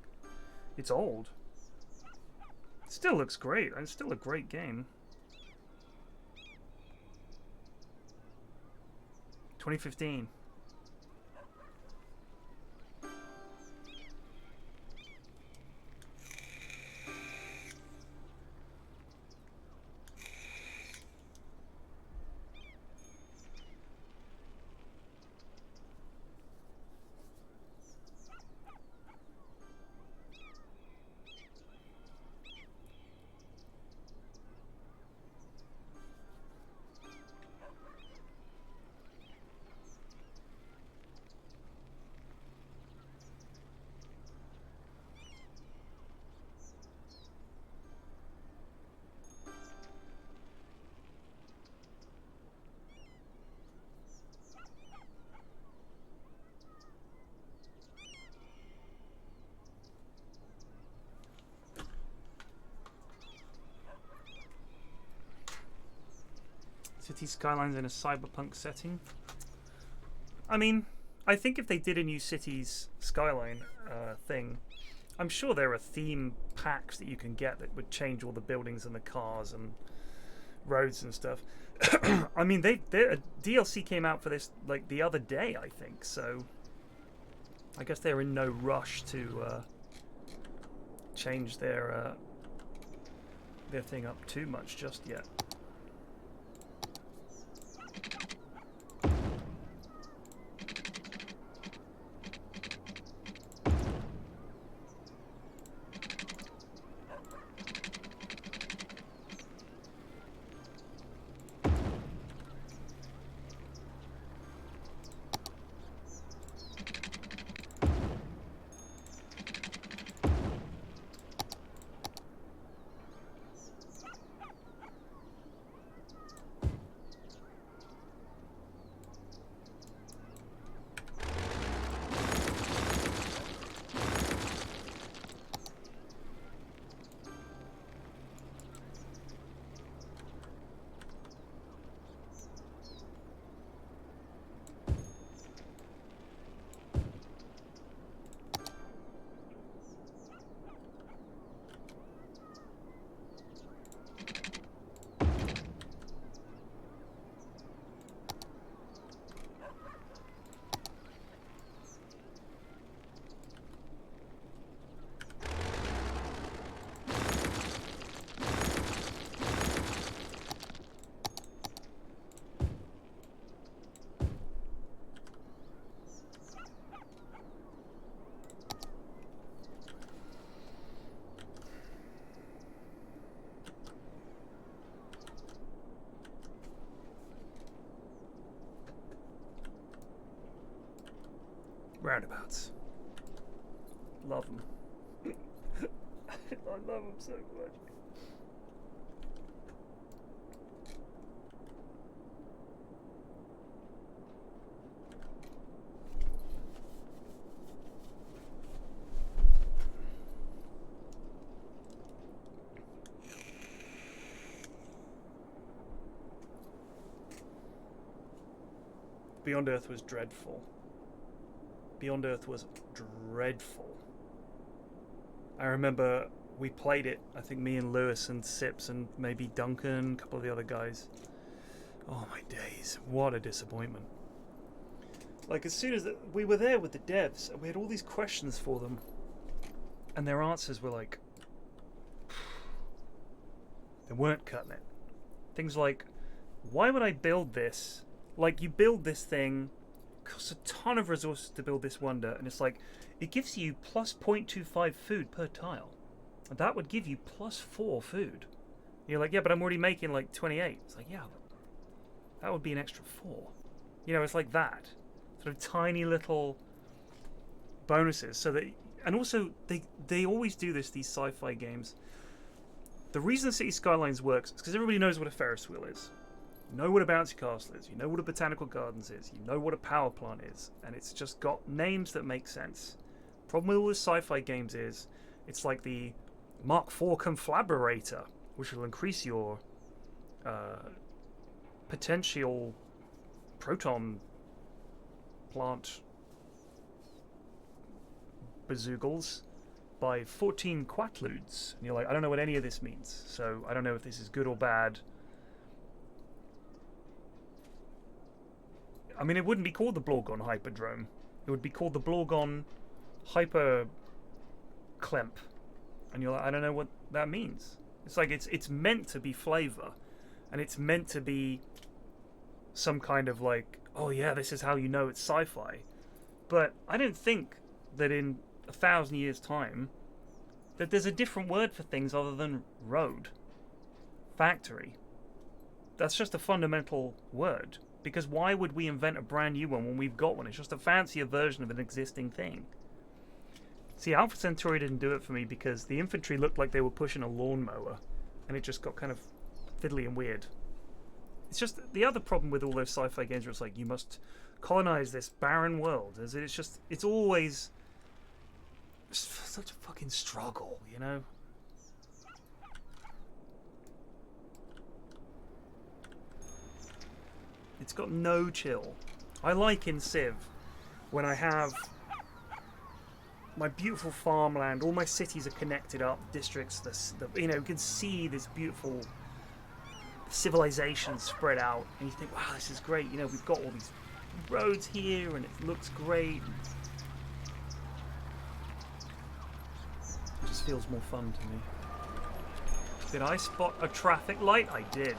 It's old. Still looks great. It's still a great game. 2015. City Skylines in a cyberpunk setting. I mean, I think if they did a new Cities Skyline thing, I'm sure there are theme packs that you can get that would change all the buildings and the cars and roads and stuff. I mean, a DLC came out for this like the other day, I think. So I guess they're in no rush to change their thing up too much just yet. Roundabouts. Love them. I love them so much. Beyond Earth was dreadful. Beyond Earth was dreadful. I remember we played it, I think me and Lewis and Sips and maybe Duncan, a couple of the other guys. Oh my days, what a disappointment. Like as soon as we were there with the devs, and we had all these questions for them, and their answers were like, they weren't cutting it. Things like, why would I build this? Like you build this thing, costs a ton of resources to build this wonder, and it's like it gives you plus 0.25 food per tile, and that would give you plus 4 food. You're like, yeah, but I'm already making like 28. It's like, yeah, but that would be an extra 4. You know, it's like that sort of tiny little bonuses. So that, and also they always do this, these sci-fi games. The reason City Skylines works is because everybody knows what a Ferris wheel is. You know what a bouncy castle is, you know what a botanical gardens is, you know what a power plant is, and it's just got names that make sense. Problem with all the sci-fi games is, it's like the Mark IV Conflaborator, which will increase your potential proton plant bazoogles by 14 quatludes. And you're like, I don't know what any of this means, so I don't know if this is good or bad. I mean, it wouldn't be called the Blorgon Hyperdrome. It would be called the Blorgon Hyper Clemp. And you're like, I don't know what that means. It's like it's meant to be flavor, and it's meant to be some kind of like, oh yeah, this is how you know it's sci-fi. But I don't think that in 1,000 years' time that there's a different word for things other than road, factory. That's just a fundamental word. Because why would we invent a brand new one when we've got one? It's just a fancier version of an existing thing. See, Alpha Centauri didn't do it for me because the infantry looked like they were pushing a lawnmower, and it just got kind of fiddly and weird. It's just the other problem with all those sci-fi games where it's like, you must colonize this barren world. It's always such a fucking struggle, you know? It's got no chill. I like in Civ when I have my beautiful farmland. All my cities are connected up, districts. You know, you can see this beautiful civilization spread out, and you think, wow, this is great. You know, we've got all these roads here, and it looks great. It just feels more fun to me. Did I spot a traffic light? I did.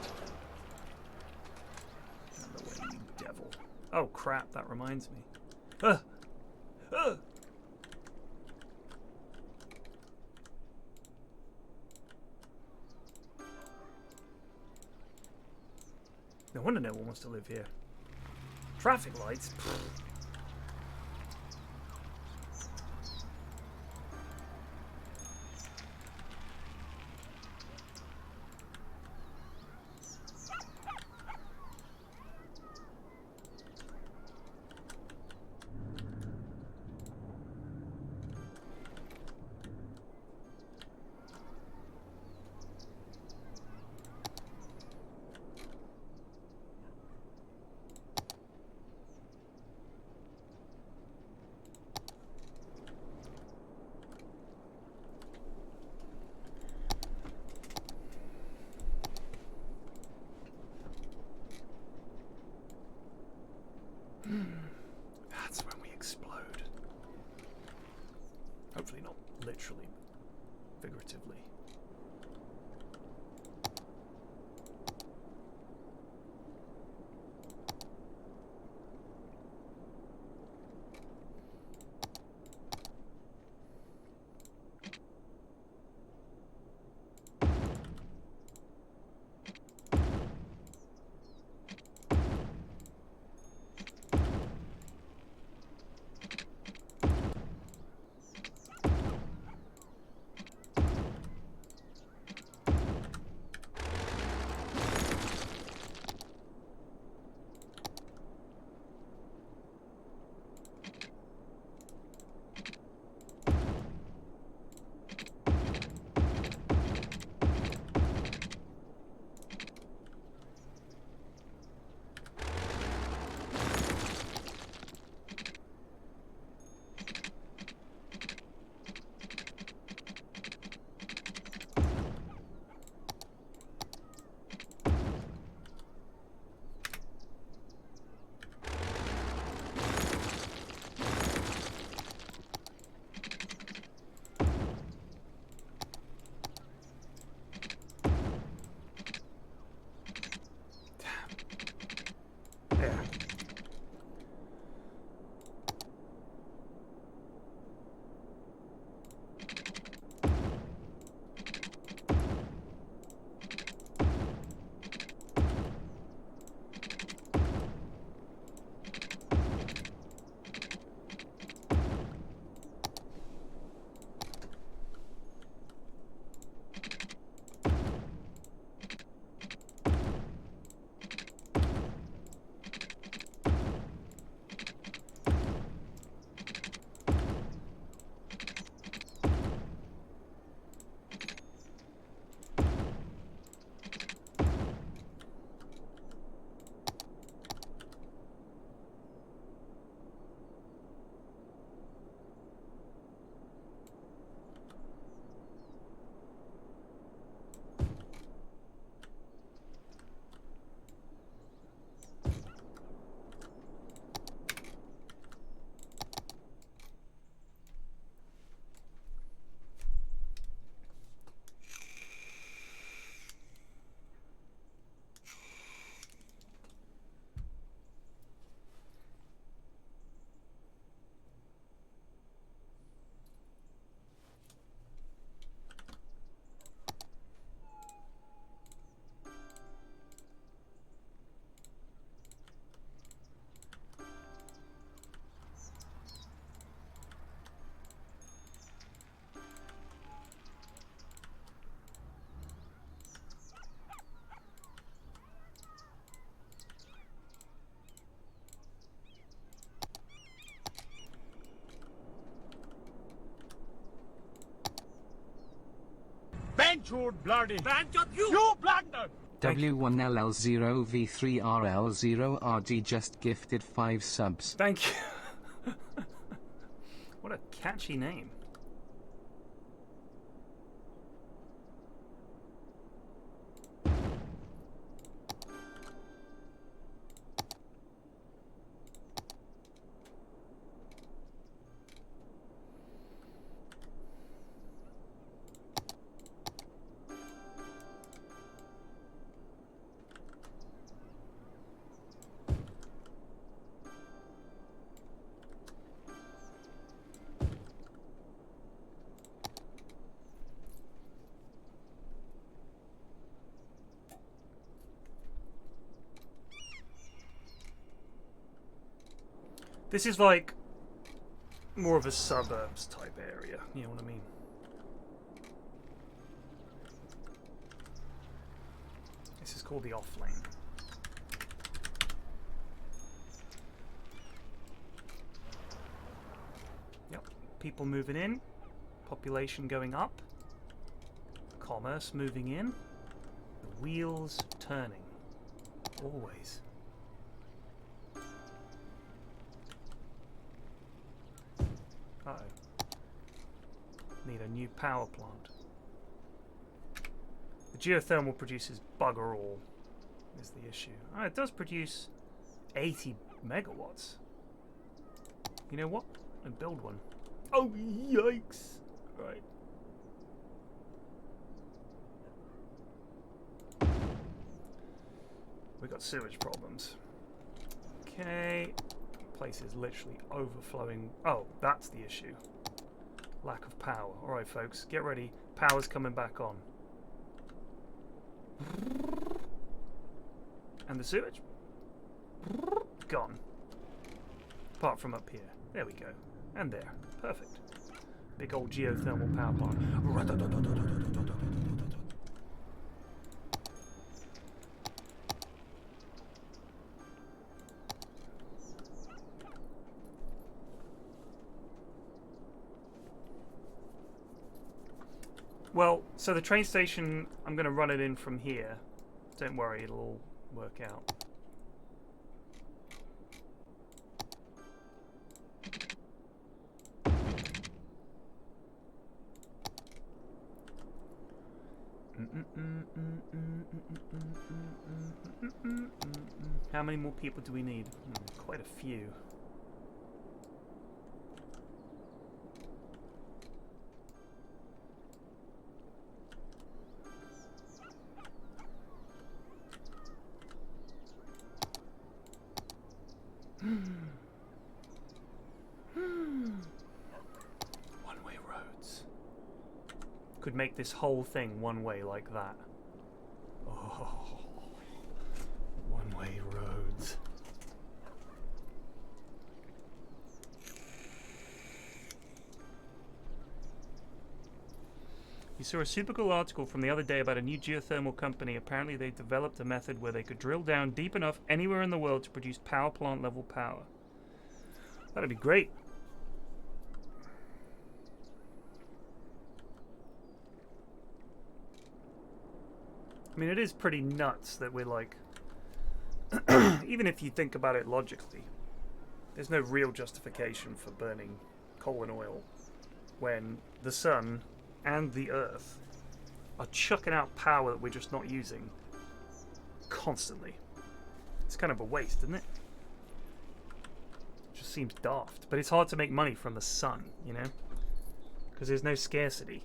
Out of the way, you devil. Oh crap, that reminds me. No wonder no one wants to live here. Traffic lights? Pfft. That's when we explode. Hopefully not literally, figuratively. Benchwood bloody! Benchwood, you blunder! W1LL0V3RL0RD just gifted 5 subs. Thank you. What a catchy name. This is like more of a suburbs type area, you know what I mean? This is called the off lane. Yep, people moving in, population going up, commerce moving in, the wheels turning, always. Uh-oh. Need a new power plant. The geothermal produces bugger all, is the issue. Oh, it does produce 80 megawatts. You know what? I'll build one. Oh, yikes! Right. We got sewage problems. Okay. Place is literally overflowing. Oh, that's the issue. Lack of power. Alright, folks, get ready. Power's coming back on. And the sewage? Gone. Apart from up here. There we go. And there. Perfect. Big old geothermal power plant. Well, so the train station, I'm going to run it in from here. Don't worry, it'll all work out. How many more people do we need? Quite a few. One-way roads. Could make this whole thing one way like that. Oh, one-way roads. You saw a super cool article from the other day about a new geothermal company. Apparently they developed a method where they could drill down deep enough anywhere in the world to produce power plant level power. That'd be great. I mean, it is pretty nuts that we're like, even if you think about it logically, there's no real justification for burning coal and oil when the sun and the earth are chucking out power that we're just not using constantly. It's kind of a waste, isn't it? It just seems daft. But it's hard to make money from the sun, you know? Because there's no scarcity.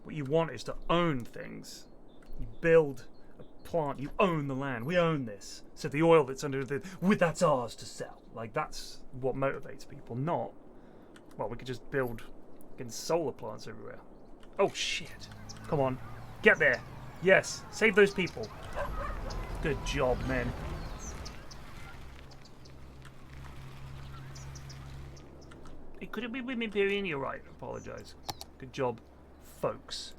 What you want is to own things. You build a plant, you own the land. We own this. So the oil that's under that's ours to sell. Like, that's what motivates people, not, well, we could just build solar plants everywhere. Oh, shit. Come on. Get there. Yes. Save those people. Good job, men. It could have been with Imperium, you're right. Apologise. Good job, folks.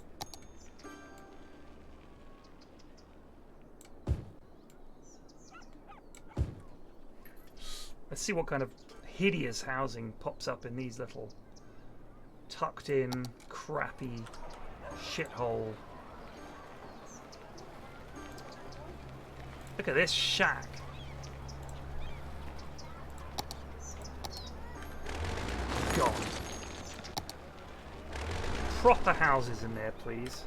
Let's see what kind of hideous housing pops up in these little tucked in, crappy shithole. Look at this shack. proper houses in there, please.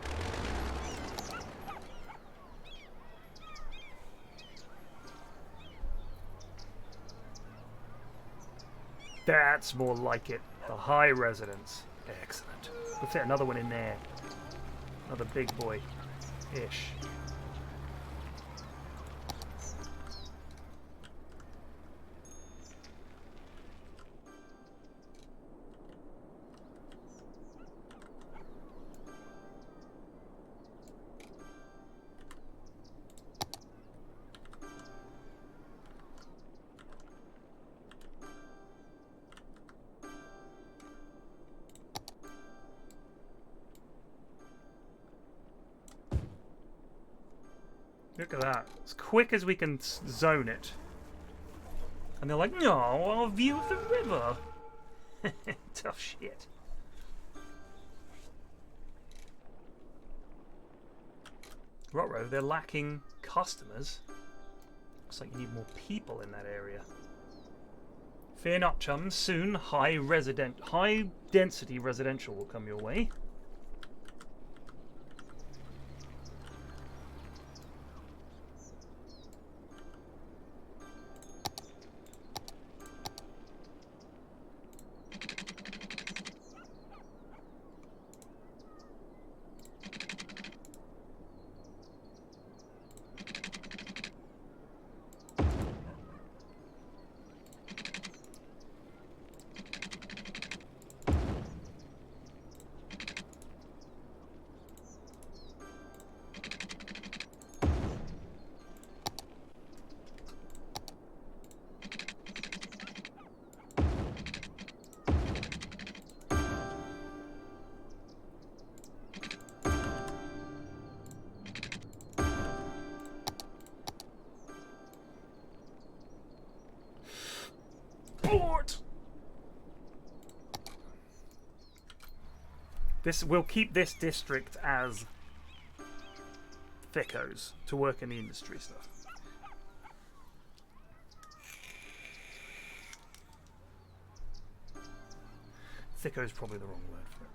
That's more like it. The high residence. Excellent. We'll fit another one in there. Another big boy-ish. Look at that. As quick as we can zone it. And they're like, no, our view of the river. Tough shit. Ruh-roh, they're lacking customers. Looks like you need more people in that area. Fear not, chums. Soon, high density residential will come your way. We'll keep this district as thickos to work in the industry stuff. Thicko is probably the wrong word for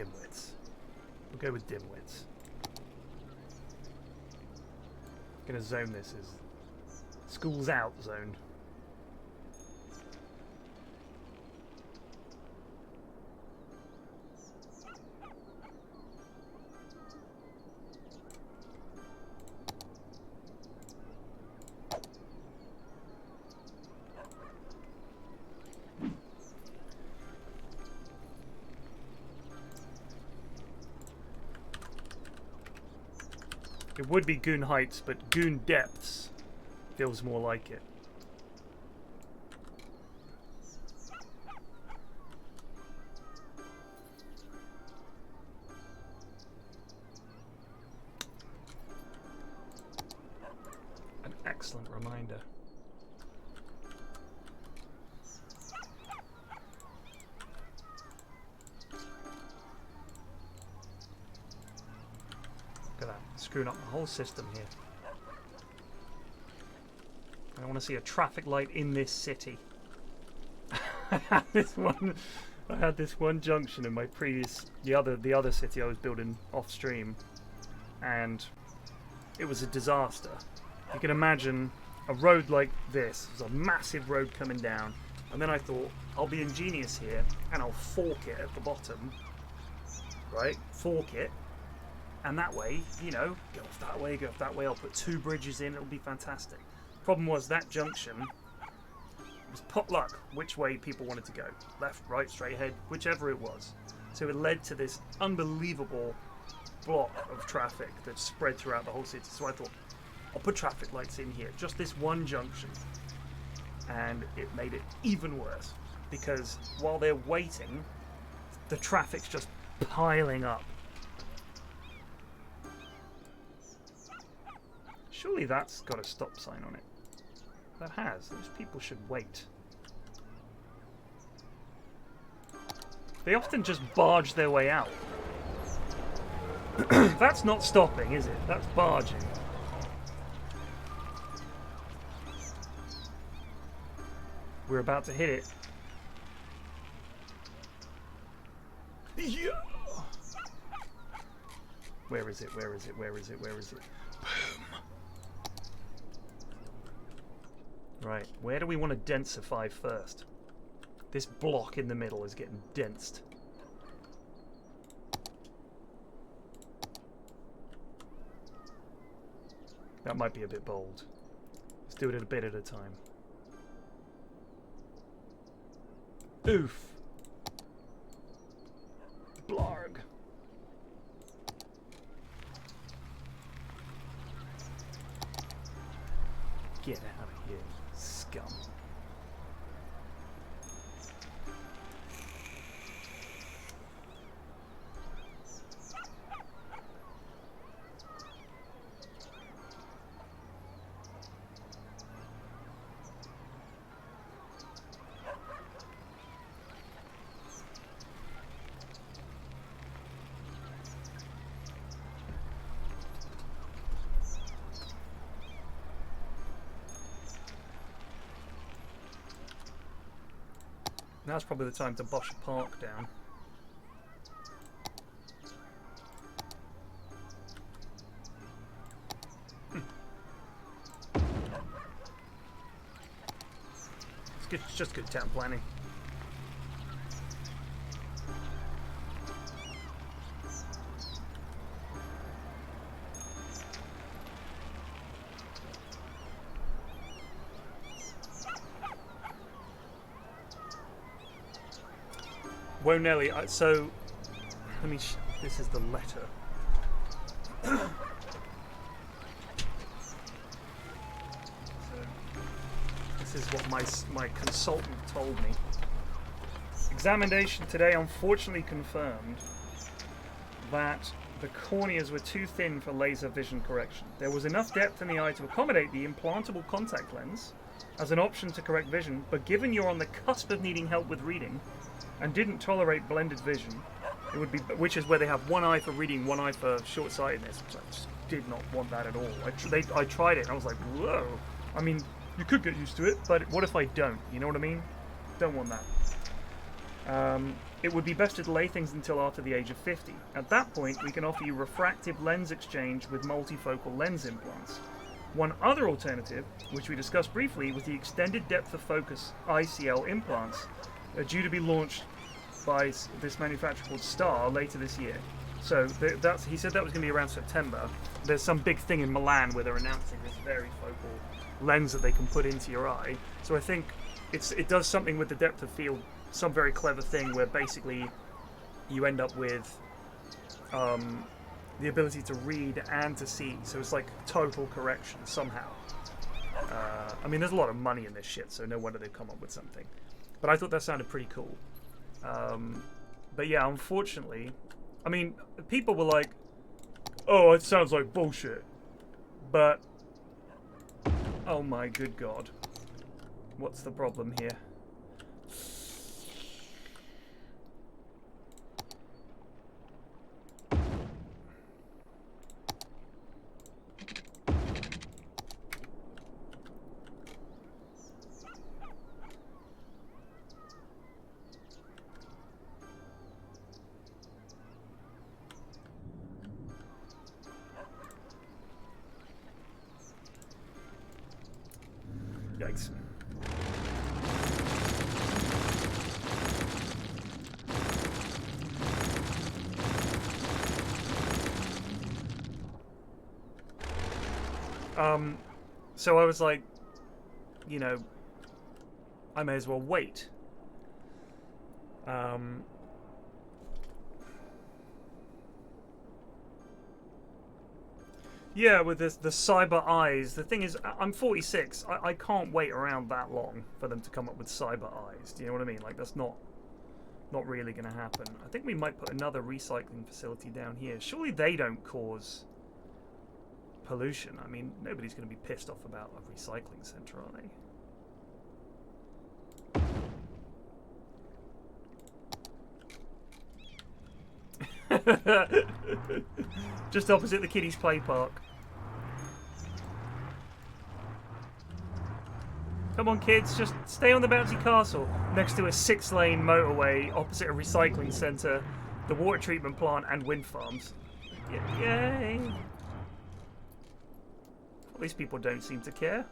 it. Dimwits. We'll go with dimwits. Gonna zone this as schools out zone. It would be Goon Heights, but Goon Depths feels more like it. An excellent reminder. Screwing up the whole system here. I want to see a traffic light in this city. I had this one junction in my previous the other city I was building off stream, and it was a disaster. You can imagine a road like this. It was a massive road coming down, and then I thought I'll be ingenious here and I'll fork it at the bottom. Right? Fork it. And that way, you know, go off that way, I'll put 2 bridges in, it'll be fantastic. Problem was that junction was potluck which way people wanted to go. Left, right, straight ahead, whichever it was. So it led to this unbelievable block of traffic that spread throughout the whole city. So I thought, I'll put traffic lights in here, just this one junction. And it made it even worse. Because while they're waiting, the traffic's just piling up. Surely that's got a stop sign on it. That has. Those people should wait. They often just barge their way out. That's not stopping, is it? That's barging. We're about to hit it. Yeah. Where is it? Where is it? Where is it? Where is it? Boom. Right, where do we want to densify first? This block in the middle is getting densed. That might be a bit bold. Let's do it a bit at a time. Oof. Blarg. Get out of here, scum. Now's probably the time to bosh a park down. It's just good town planning. Whoa, Nelly. So, let me. This is the letter. So, this is what my consultant told me. Examination today unfortunately confirmed that the corneas were too thin for laser vision correction. There was enough depth in the eye to accommodate the implantable contact lens as an option to correct vision, but given you're on the cusp of needing help with reading and didn't tolerate blended vision, it would be, which is where they have one eye for reading, one eye for short-sightedness, which I just did not want that at all. I tried it and I was like, whoa. I mean, you could get used to it, but what if I don't? You know what I mean? Don't want that. It would be best to delay things until after the age of 50. At that point, we can offer you refractive lens exchange with multifocal lens implants. One other alternative, which we discussed briefly, was the extended depth of focus ICL implants, due to be launched by this manufacturer called Star later this year. So he said that was going to be around September. There's some big thing in Milan where they're announcing this very focal lens that they can put into your eye. So I think it does something with the depth of field, some very clever thing where basically you end up with the ability to read and to see. So it's like total correction somehow. I mean, there's a lot of money in this shit, so no wonder they've come up with something. But I thought that sounded pretty cool. But yeah, unfortunately, I mean, people were like, oh, it sounds like bullshit. But, oh my good God. What's the problem here? Yikes. So I was like, you know, I may as well wait. Yeah, with the cyber eyes. The thing is, I'm 46. I can't wait around that long for them to come up with cyber eyes. Do you know what I mean? Like, that's not really going to happen. I think we might put another recycling facility down here. Surely they don't cause pollution. I mean, nobody's going to be pissed off about a recycling center, are they? Just opposite the kiddies' play park. Come on, kids, just stay on the bouncy castle next to a 6-lane motorway opposite a recycling centre The water treatment plant and wind farms. Yay! Well, these people don't seem to care.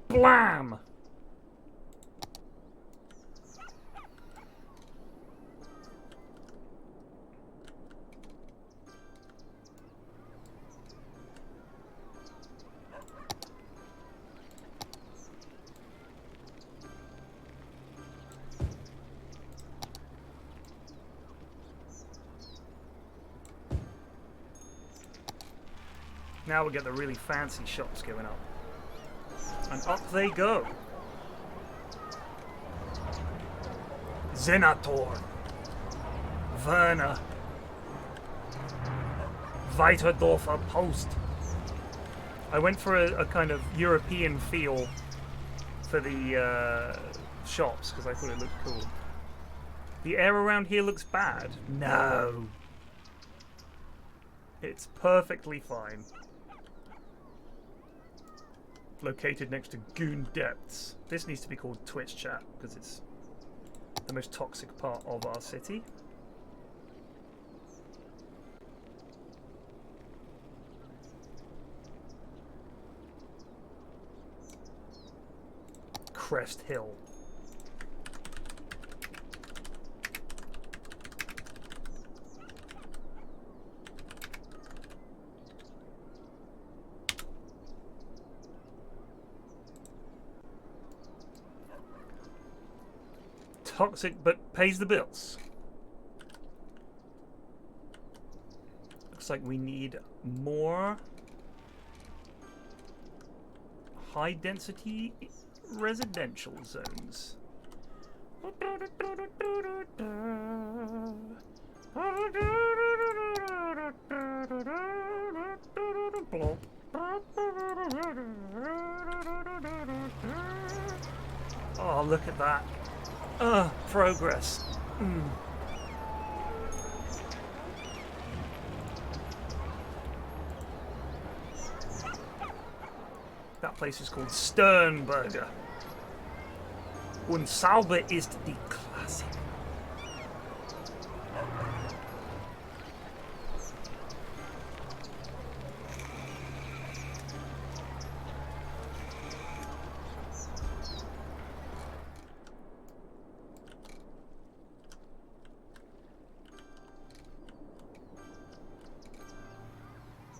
Blam! Now we get the really fancy shops going up. And up they go. Senator. Werner. Weiterdorfer Post. I went for a kind of European feel for the shops because I thought it looked cool. The air around here looks bad. No. It's perfectly fine. Located next to Goon Depths. This needs to be called Twitch chat because it's the most toxic part of our city. Crest Hill. Toxic, but pays the bills. Looks like we need more high-density residential zones. Oh, look at that. Progress. That place is called Sternberger. Und sauber ist die Klasse.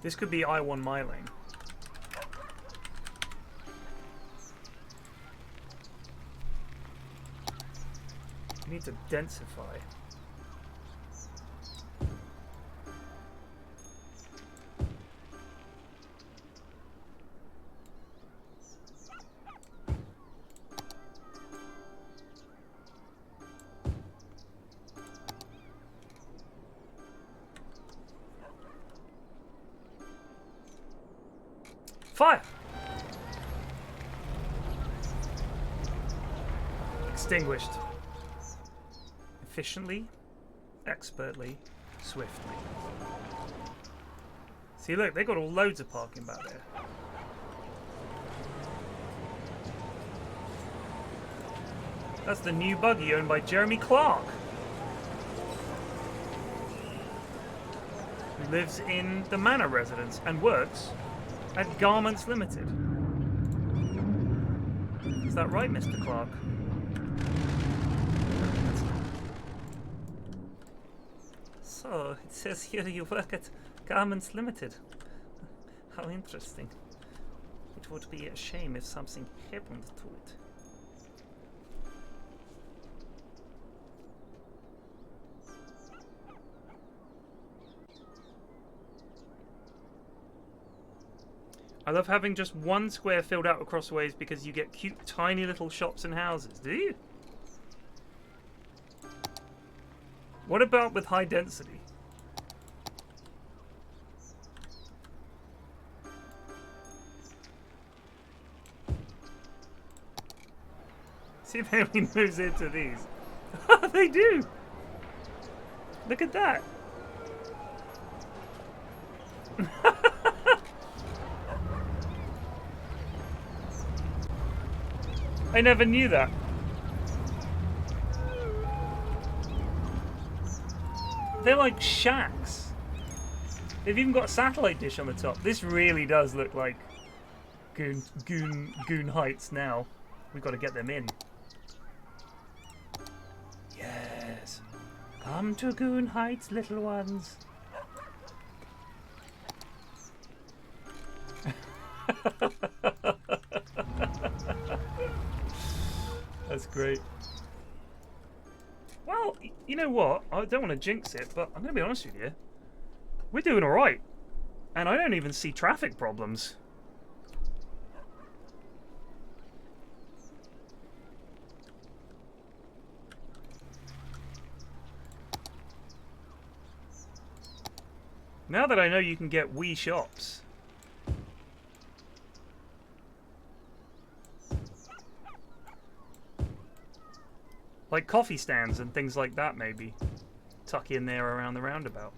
This could be I1 my lane. We need to densify. Fire! Extinguished. Efficiently, expertly, swiftly. See, look, they got all loads of parking back there. That's the new buggy owned by Jeremy Clark, who lives in the Manor residence and works at Garments Limited. Is that right, Mr. Clark? So, it says here you work at Garments Limited. How interesting. It would be a shame if something happened to it. I love having just one square filled out across ways because you get cute tiny little shops and houses. Do you? What about with high density? See if anyone moves into these. They do! Look at that! I never knew that. They're like shacks. They've even got a satellite dish on the top. This really does look like Goon Heights now. We've got to get them in. Yes. Come to Goon Heights, little ones. That's great. Well, you know what? I don't want to jinx it, but I'm going to be honest with you. We're doing alright. And I don't even see traffic problems. Now that I know you can get Wii shops. Like coffee stands and things like that, maybe. Tuck in there around the roundabout.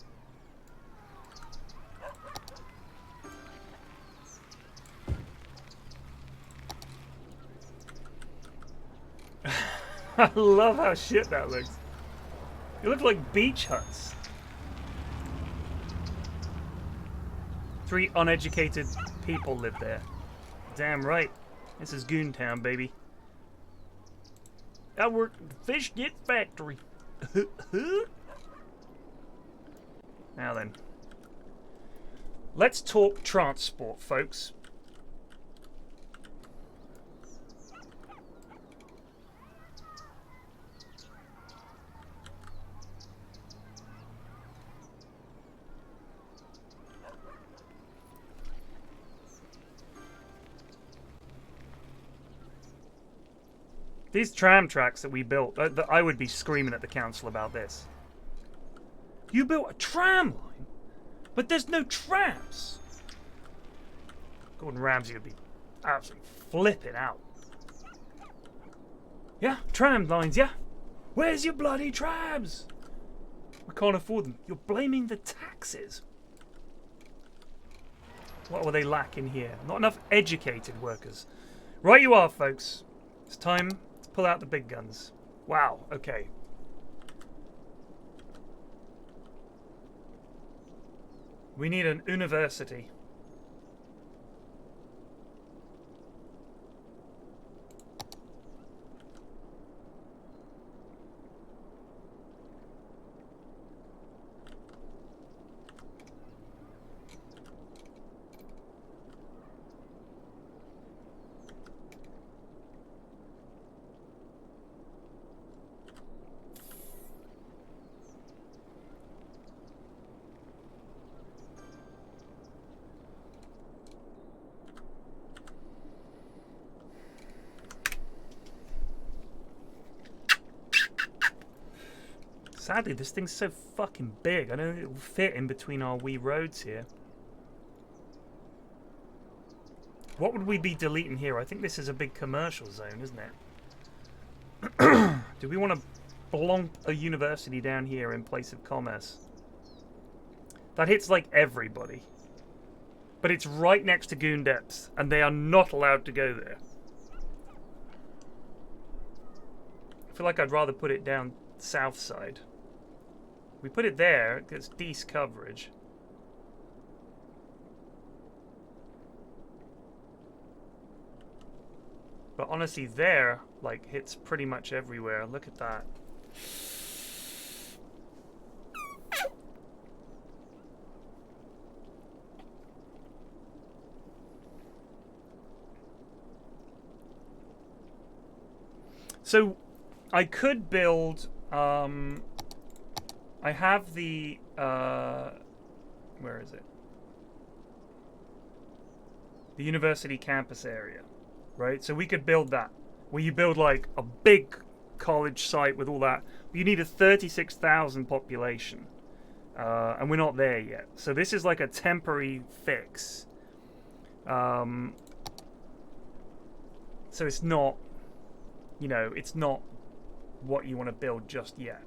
I love how shit that looks. It looks like beach huts. 3 uneducated people live there. Damn right. This is Goontown, baby. I work at the fish net factory. Now then. Let's talk transport, folks. These tram tracks that we built, I would be screaming at the council about this. You built a tram line, but there's no trams. Gordon Ramsay would be absolutely flipping out. Yeah, tram lines, yeah. Where's your bloody trams? We can't afford them. You're blaming the taxes. What will they lack in here? Not enough educated workers. Right you are, folks. It's time to pull out the big guns. Wow, okay. We need an university. Sadly, this thing's so fucking big. I don't think it will fit in between our wee roads here. What would we be deleting here? I think this is a big commercial zone, isn't it? Do we want to blonk a university down here in place of commerce? That hits like everybody. But it's right next to Goon Depths, and they are not allowed to go there. I feel like I'd rather put it down south side. We put it there, it gets decent coverage. But honestly, there, like, hits pretty much everywhere. Look at that. So I could build. I have the. Where is it? The university campus area, right? So we could build that, where you build like a big college site with all that. You need a 36,000 population, and we're not there yet. So this is like a temporary fix. So it's not, you know, it's not what you want to build just yet.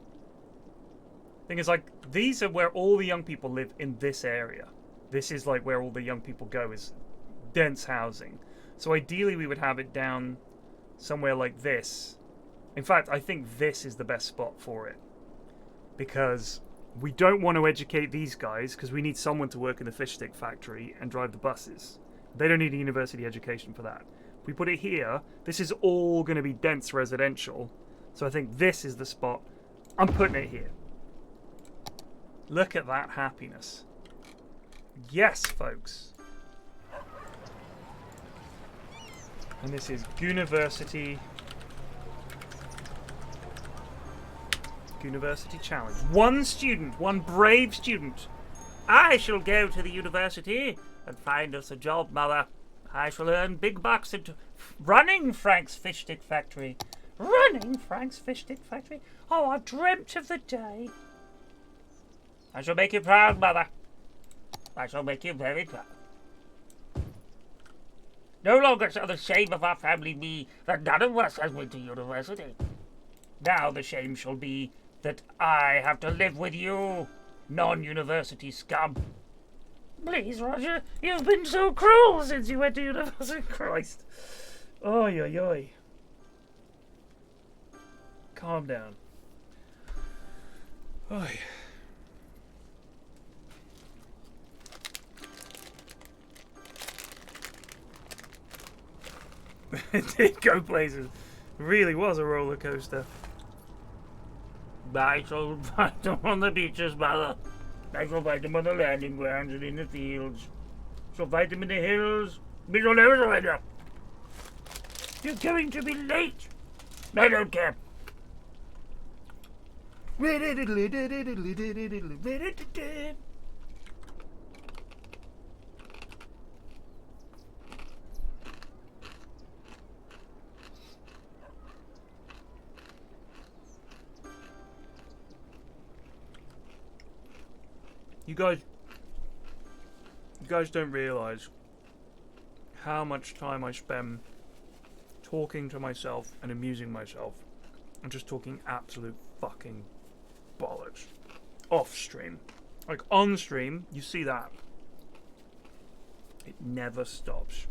Thing is, like, these are where all the young people live in this area. This is like where all the young people go, is dense housing. So ideally we would have it down somewhere like this. In fact, I think this is the best spot for it, because we don't want to educate these guys, because we need someone to work in the fish stick factory and drive the buses. They don't need a university education for that. If we put it here, this is all going to be dense residential. So I think this is the spot. I'm putting it here. Look at that happiness. Yes, folks. And this is University Challenge. One student, one brave student. I shall go to the university and find us a job, mother. I shall earn big bucks into running Frank's fish stick factory. Running Frank's fish stick factory? Oh, I dreamt of the day. I shall make you proud, mother. I shall make you very proud. No longer shall the shame of our family be that none of us has went to university. Now the shame shall be that I have to live with you, non-university scum. Please, Roger, you've been so cruel since you went to university. Christ. Oy, oy, oy. Calm down. Oy. It did go places. It really was a roller coaster. I shall find them on the beaches, mother. I shall find them on the landing grounds and in the fields. I shall find them in the hills. We shall never surrender. You're going to be late. I don't care. You guys don't realize how much time I spend talking to myself and amusing myself and just talking absolute fucking bollocks off stream. Like on stream, you see that. It never stops.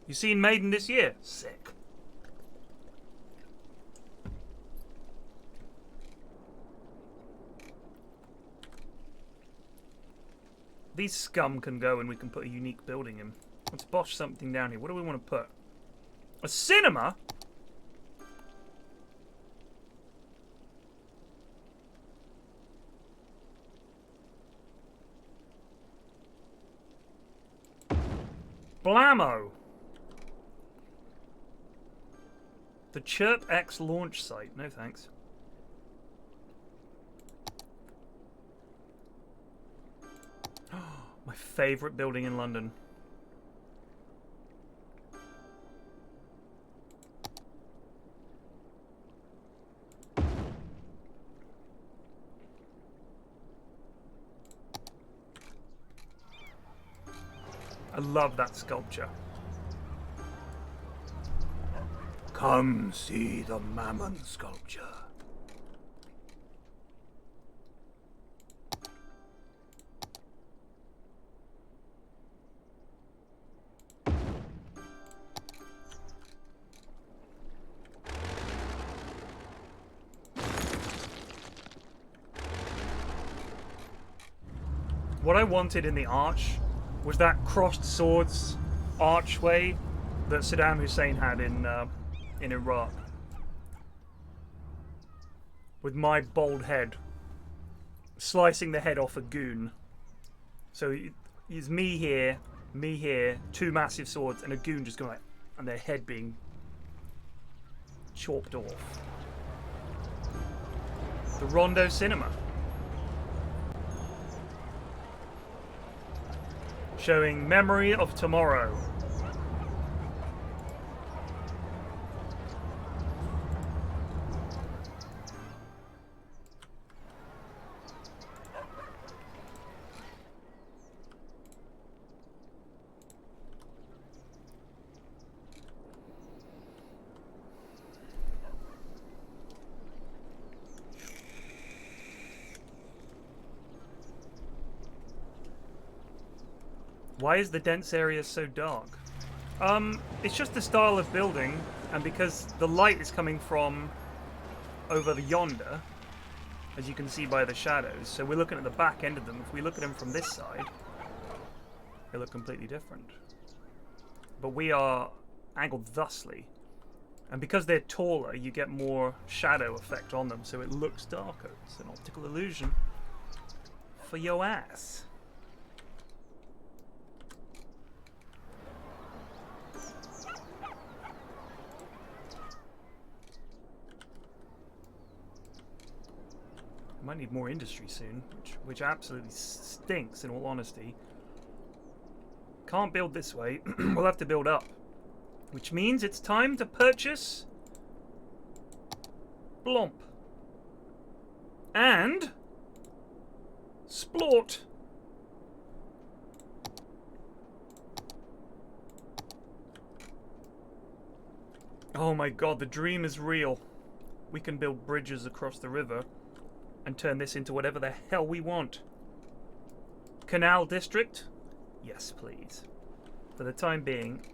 You seen Maiden this year? Sick. These scum can go and we can put a unique building in. Let's bosh something down here. What do we want to put? A cinema? Blammo! The Chirp X launch site. No thanks. My favourite building in London. I love that sculpture. Come see the Mammon sculpture. What I wanted in the arch was that crossed swords archway that Saddam Hussein had in Iraq, with my bald head slicing the head off a goon. So it's me here, Me here, 2 massive swords, and a goon just going like, and their head being chopped off. The Rondo Cinema. Showing Memory of Tomorrow. Why is the dense area so dark? It's just the style of building, and because the light is coming from over yonder, as you can see by the shadows, so we're looking at the back end of them. If we look at them from this side, they look completely different. But we are angled thusly, and because they're taller, you get more shadow effect on them, so it looks darker. It's an optical illusion for your ass. Might need more industry soon, which absolutely stinks in all honesty. Can't build this way. We'll have to build up. Which means it's time to purchase Blomp. And Splort. Oh my god, the dream is real. We can build bridges across the river and turn this into whatever the hell we want. Canal District? Yes, please. For the time being.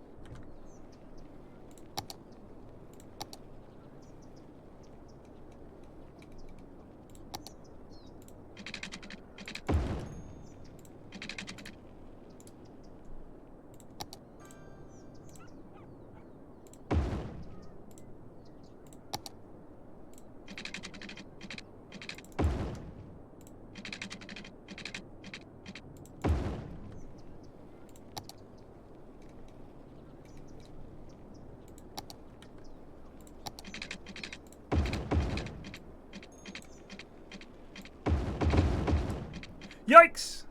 Yikes!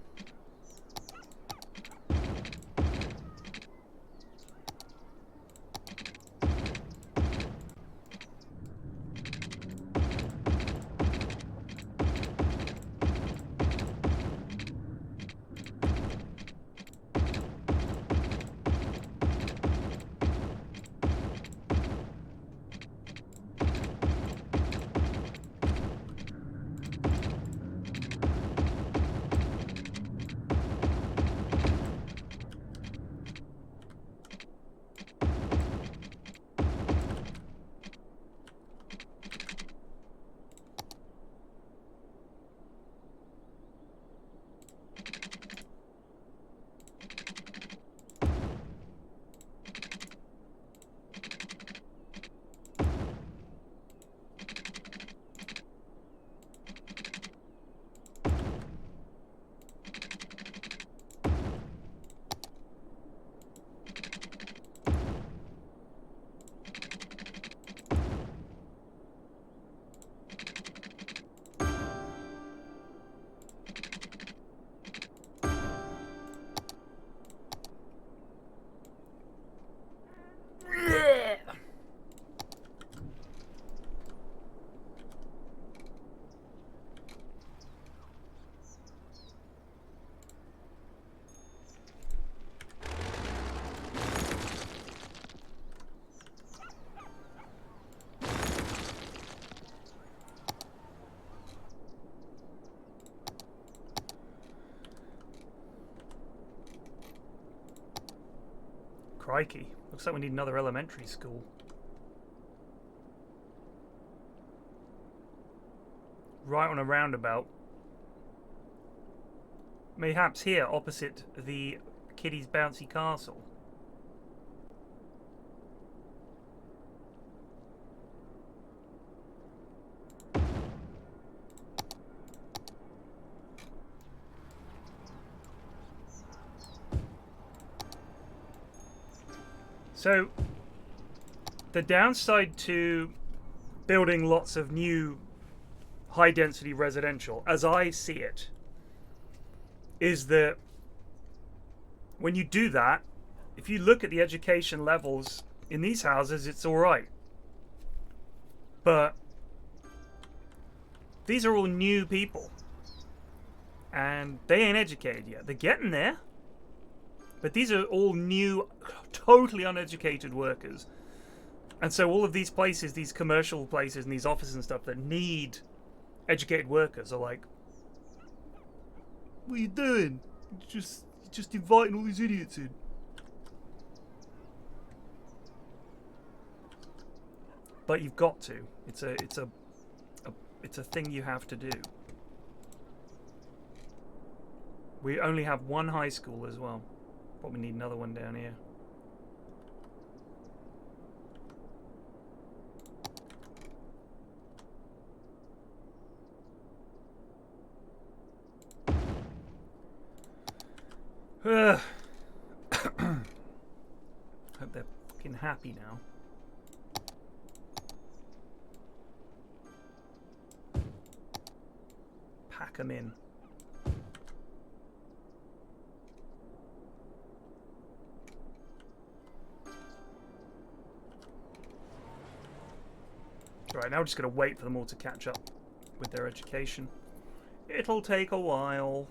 Crikey. Looks like we need another elementary school. Right on a roundabout. Mayhaps here, opposite the Kitty's Bouncy Castle. So, the downside to building lots of new high-density residential, as I see it, is that when you do that, if you look at the education levels in these houses, it's all right. But these are all new people. And they ain't educated yet. They're getting there. But these are all new, totally uneducated workers. And so all of these places, these commercial places and these offices and stuff that need educated workers are like, what are you doing? You're just inviting all these idiots in. But you've got to. It's a thing you have to do. We only have one high school as well. But we need another one down here. Hope they're fucking happy now. Pack them in. Right, now we're just going to wait for them all to catch up with their education. It'll take a while.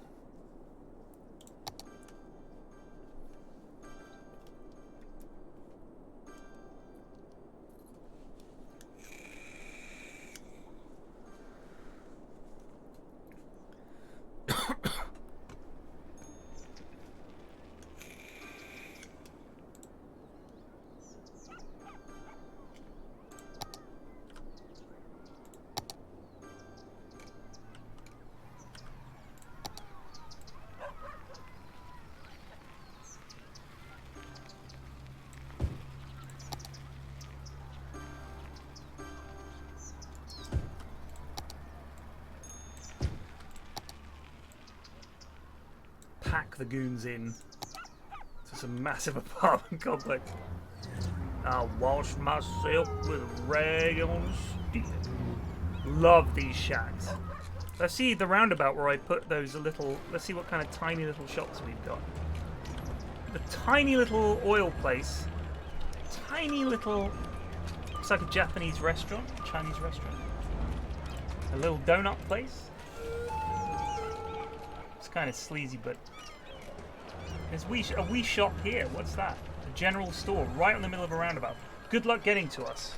Pack the goons in to some massive apartment complex. I'll wash myself with a rag on a stick. Love these shacks. I see the roundabout where I put those little. Let's see what kind of tiny little shops we've got. The tiny little oil place. Tiny little. Looks like a Japanese restaurant, Chinese restaurant. A little donut place. It's kind of sleazy, but there's a wee shop here. What's that? A general store right in the middle of a roundabout. Good luck getting to us.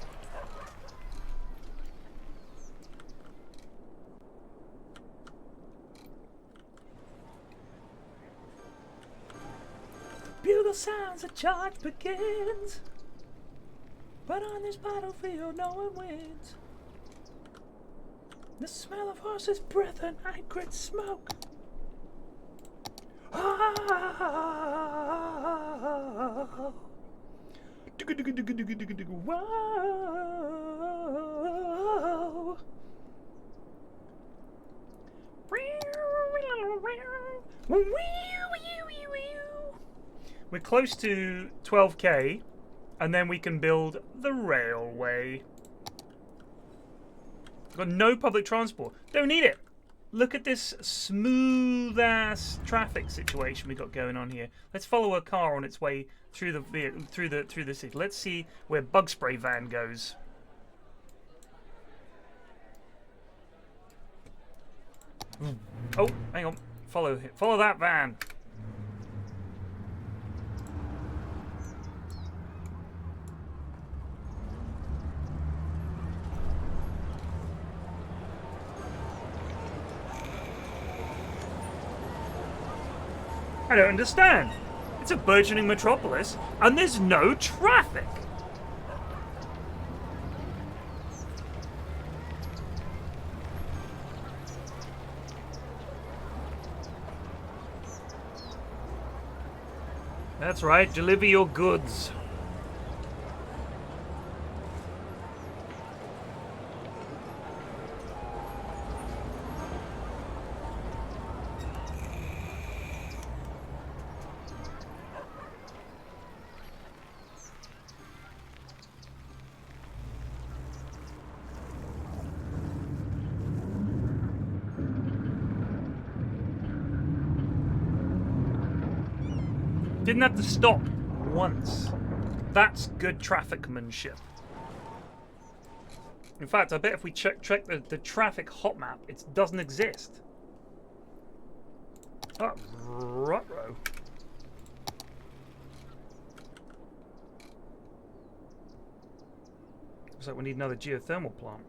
Bugle sounds, a charge begins. But on this battlefield, no one wins. The smell of horses' breath and anchored smoke. Whoa. We're close to 12k, and then we can build the railway. We've got no public transport. Don't need it. Look at this smooth ass traffic situation we got going on here. Let's follow a car on its way through the city. Let's see where Bug Spray Van goes. Oh, hang on. Follow that van. I don't understand. It's a burgeoning metropolis, and there's no traffic. That's right, deliver your goods. Didn't have to stop once. That's good trafficmanship. In fact, I bet if we check the traffic hot map, it doesn't exist. Oh, ruh-roh. Looks like we need another geothermal plant.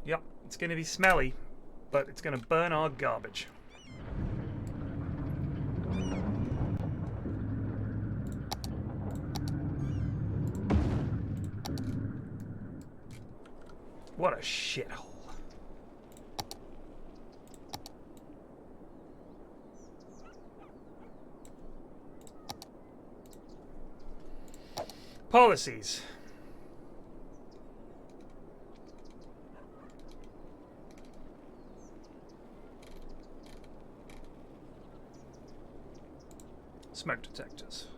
Yep, it's going to be smelly, but it's going to burn our garbage. What a shithole. Policies. Smoke detectors.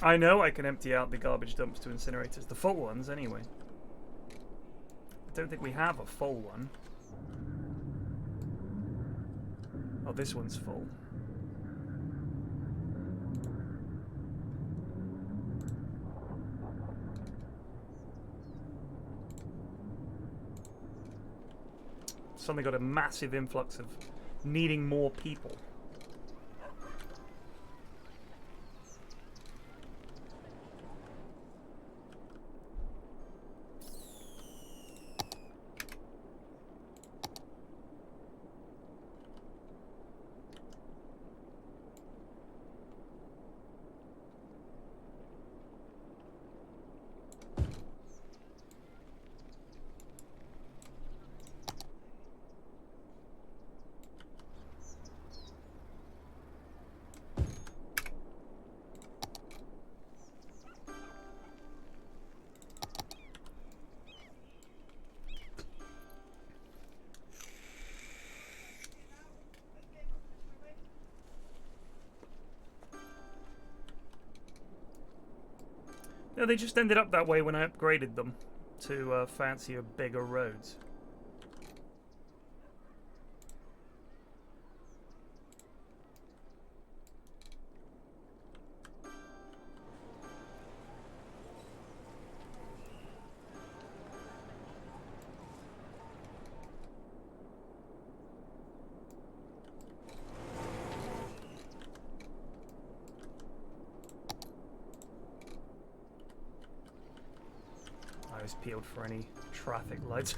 I know I can empty out the garbage dumps to incinerators, the full ones anyway. I don't think we have a full one. Oh, this one's full. Suddenly got a massive influx of needing more people. No, they just ended up that way when I upgraded them to fancier, bigger roads. Eyes peeled for any traffic lights.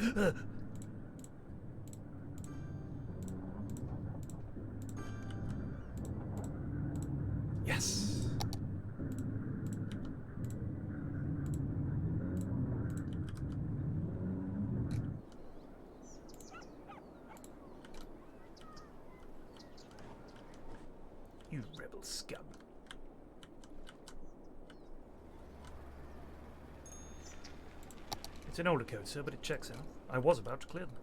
Yes. You rebel scum. It's an older code, sir, but it checks out. I was about to clear them.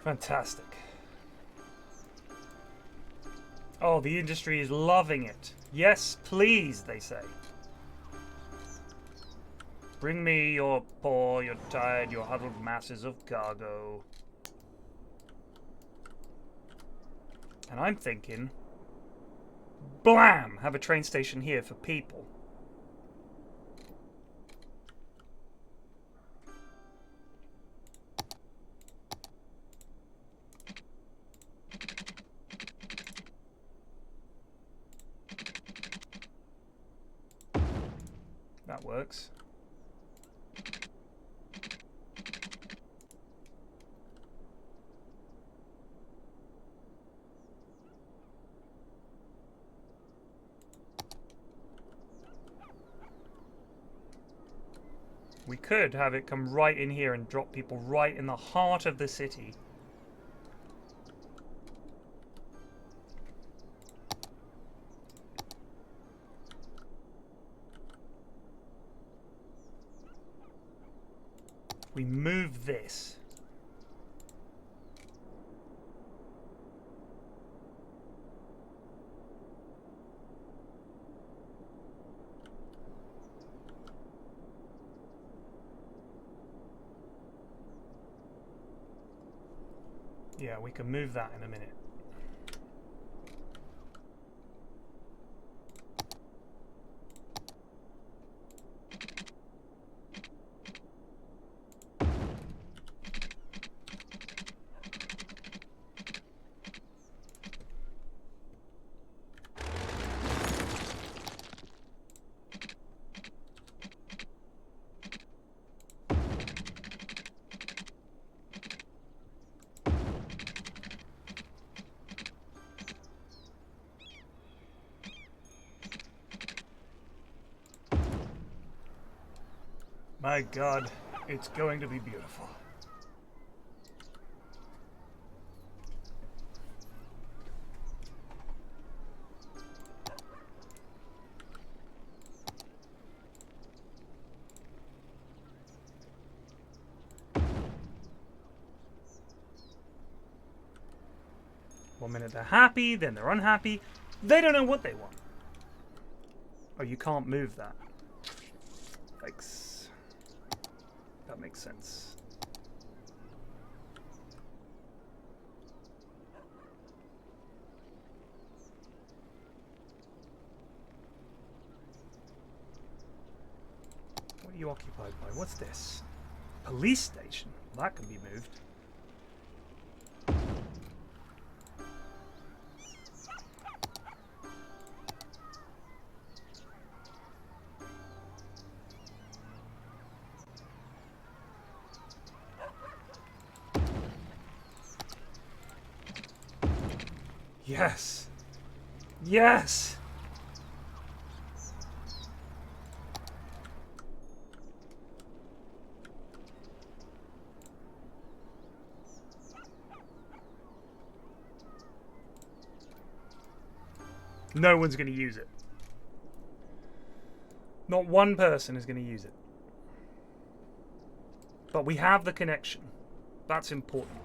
Fantastic. Oh, the industry is loving it. Yes, please, they say. Bring me your poor, your tired, your huddled masses of cargo. And I'm thinking, blam! Have a train station here for people. That works. We could have it come right in here and drop people right in the heart of the city. We move this. Yeah, we can move that in a minute. My God, it's going to be beautiful. One minute they're happy, then they're unhappy. They don't know what they want. Oh, you can't move that. Thanks. That makes sense. What are you occupied by? What's this? Police station? That can be moved. Yes. Yes. No one's going to use it. Not one person is going to use it. But we have the connection. That's important.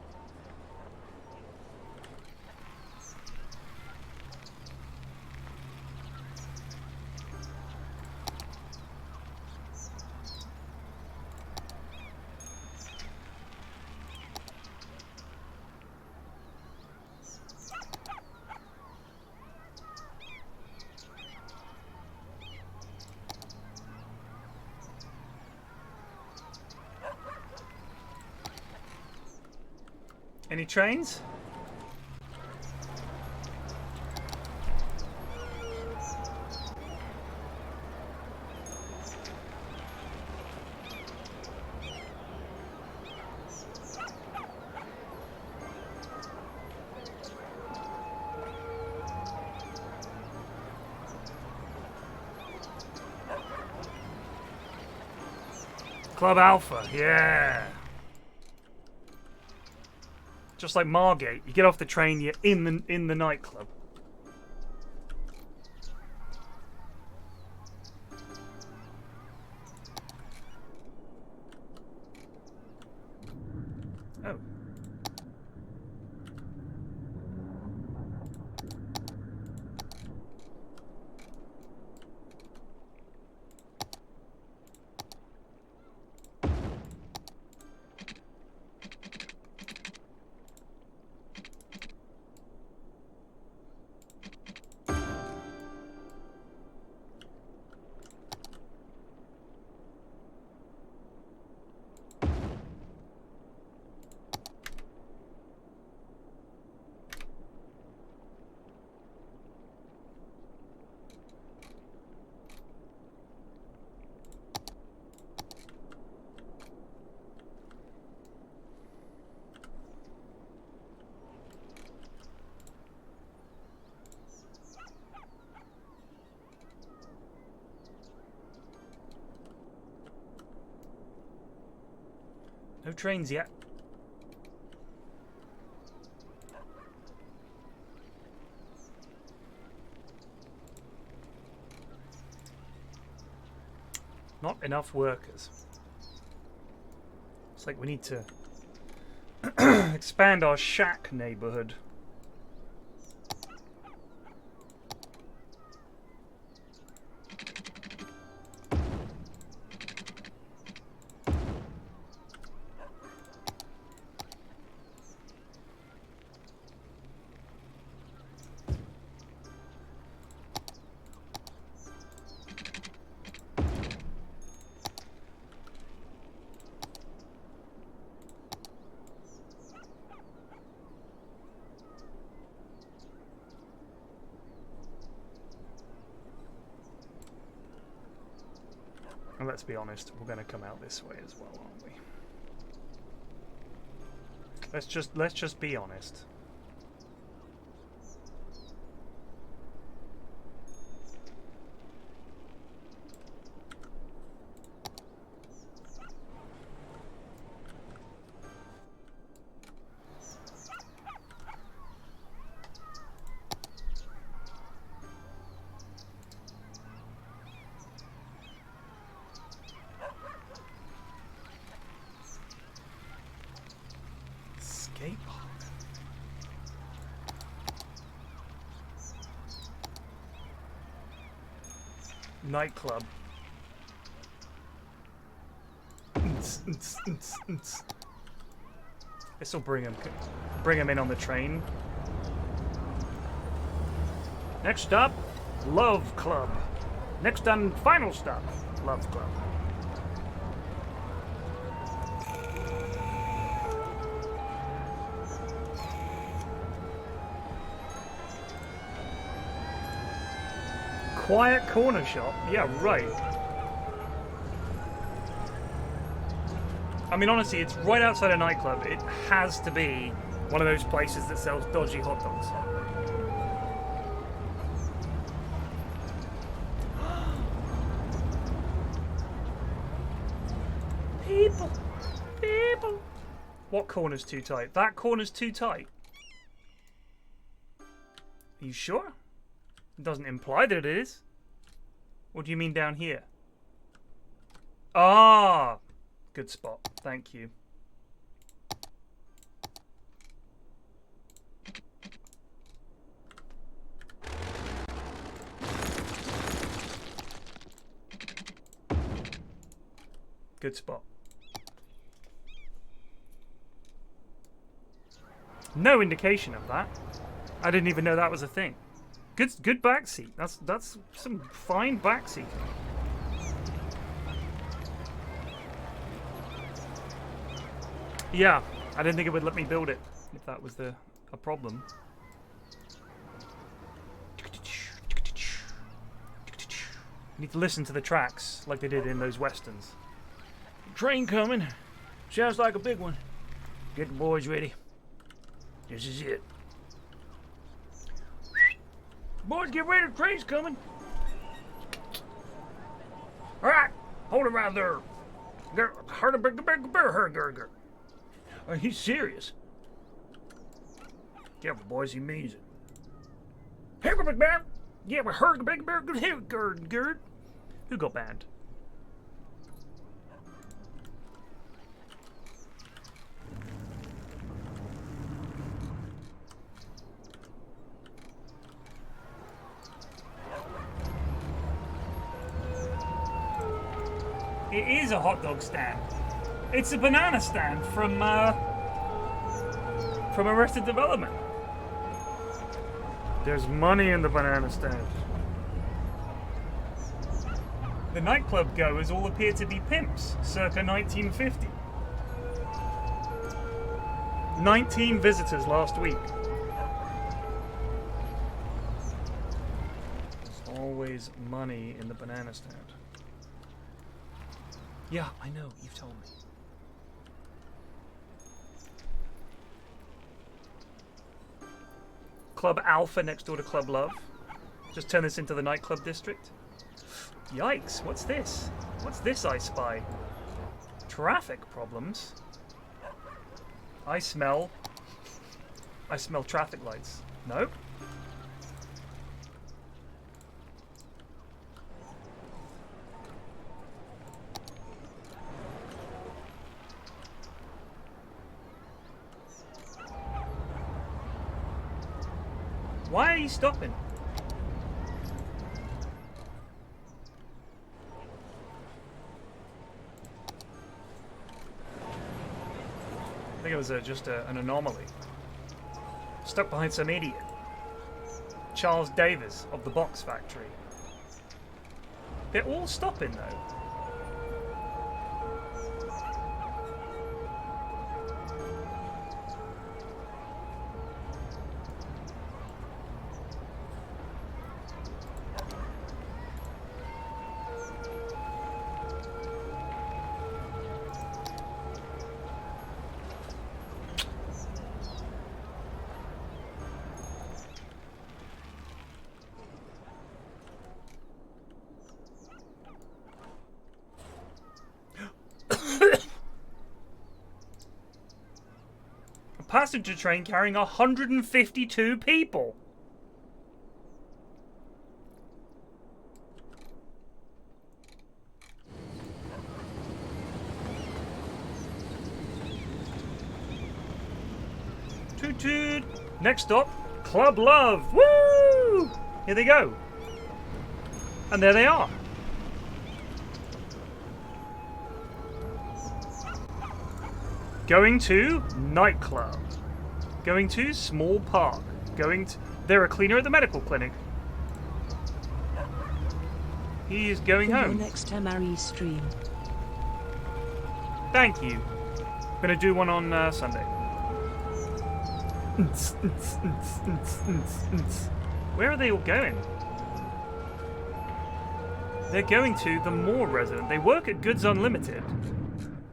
Any trains? Club Alpha, yeah. Just like Margate, you get off the train, you're in the nightclub. Oh. No trains yet. Not enough workers. It's like we need to expand our shack neighborhood. And let's be honest, we're going to come out this way as well, aren't we? Let's just be honest. Nightclub. This will bring him in on the train. Next stop, Love Club. Next and final stop, Love Club. Quiet corner shop? Yeah, right. I mean, honestly, it's right outside a nightclub. It has to be one of those places that sells dodgy hot dogs. People. What corner's too tight? That corner's too tight. Are you sure? It doesn't imply that it is. What do you mean down here? Ah, good spot. Thank you. Good spot. No indication of that. I didn't even know that was a thing. Good backseat. That's some fine backseat. Yeah, I didn't think it would let me build it if that was a problem. You need to listen to the tracks like they did in those westerns. Train coming. Sounds like a big one. Get the boys ready. This is it. Boys, get ready, the train's coming. Alright, hold it right there. Are you serious? Careful, boys, he means it. Yeah, we heard the big bear. Good. Who got banned? It is a hot dog stand. It's a banana stand from Arrested Development. There's money in the banana stand. The nightclub goers all appear to be pimps, circa 1950. 19 visitors last week. There's always money in the banana stand. Yeah, I know, you've told me. Club Alpha next door to Club Love. Just turn this into the nightclub district. Yikes, what's this? What's this I spy? Traffic problems? I smell traffic lights. No? Why are you stopping? I think it was just an anomaly. Stuck behind some idiot. Charles Davis of the Box Factory. They're all stopping though. Passenger train carrying 152 people. Toot toot. Next stop, Club Love. Woo! Here they go. And there they are. Going to nightclub. Going to small park. Going to... They're a cleaner at the medical clinic. He is going For home. your next MRE stream. Thank you. I'm gonna do one on Sunday. Where are they all going? They're going to the Moore resident. They work at Goods Unlimited.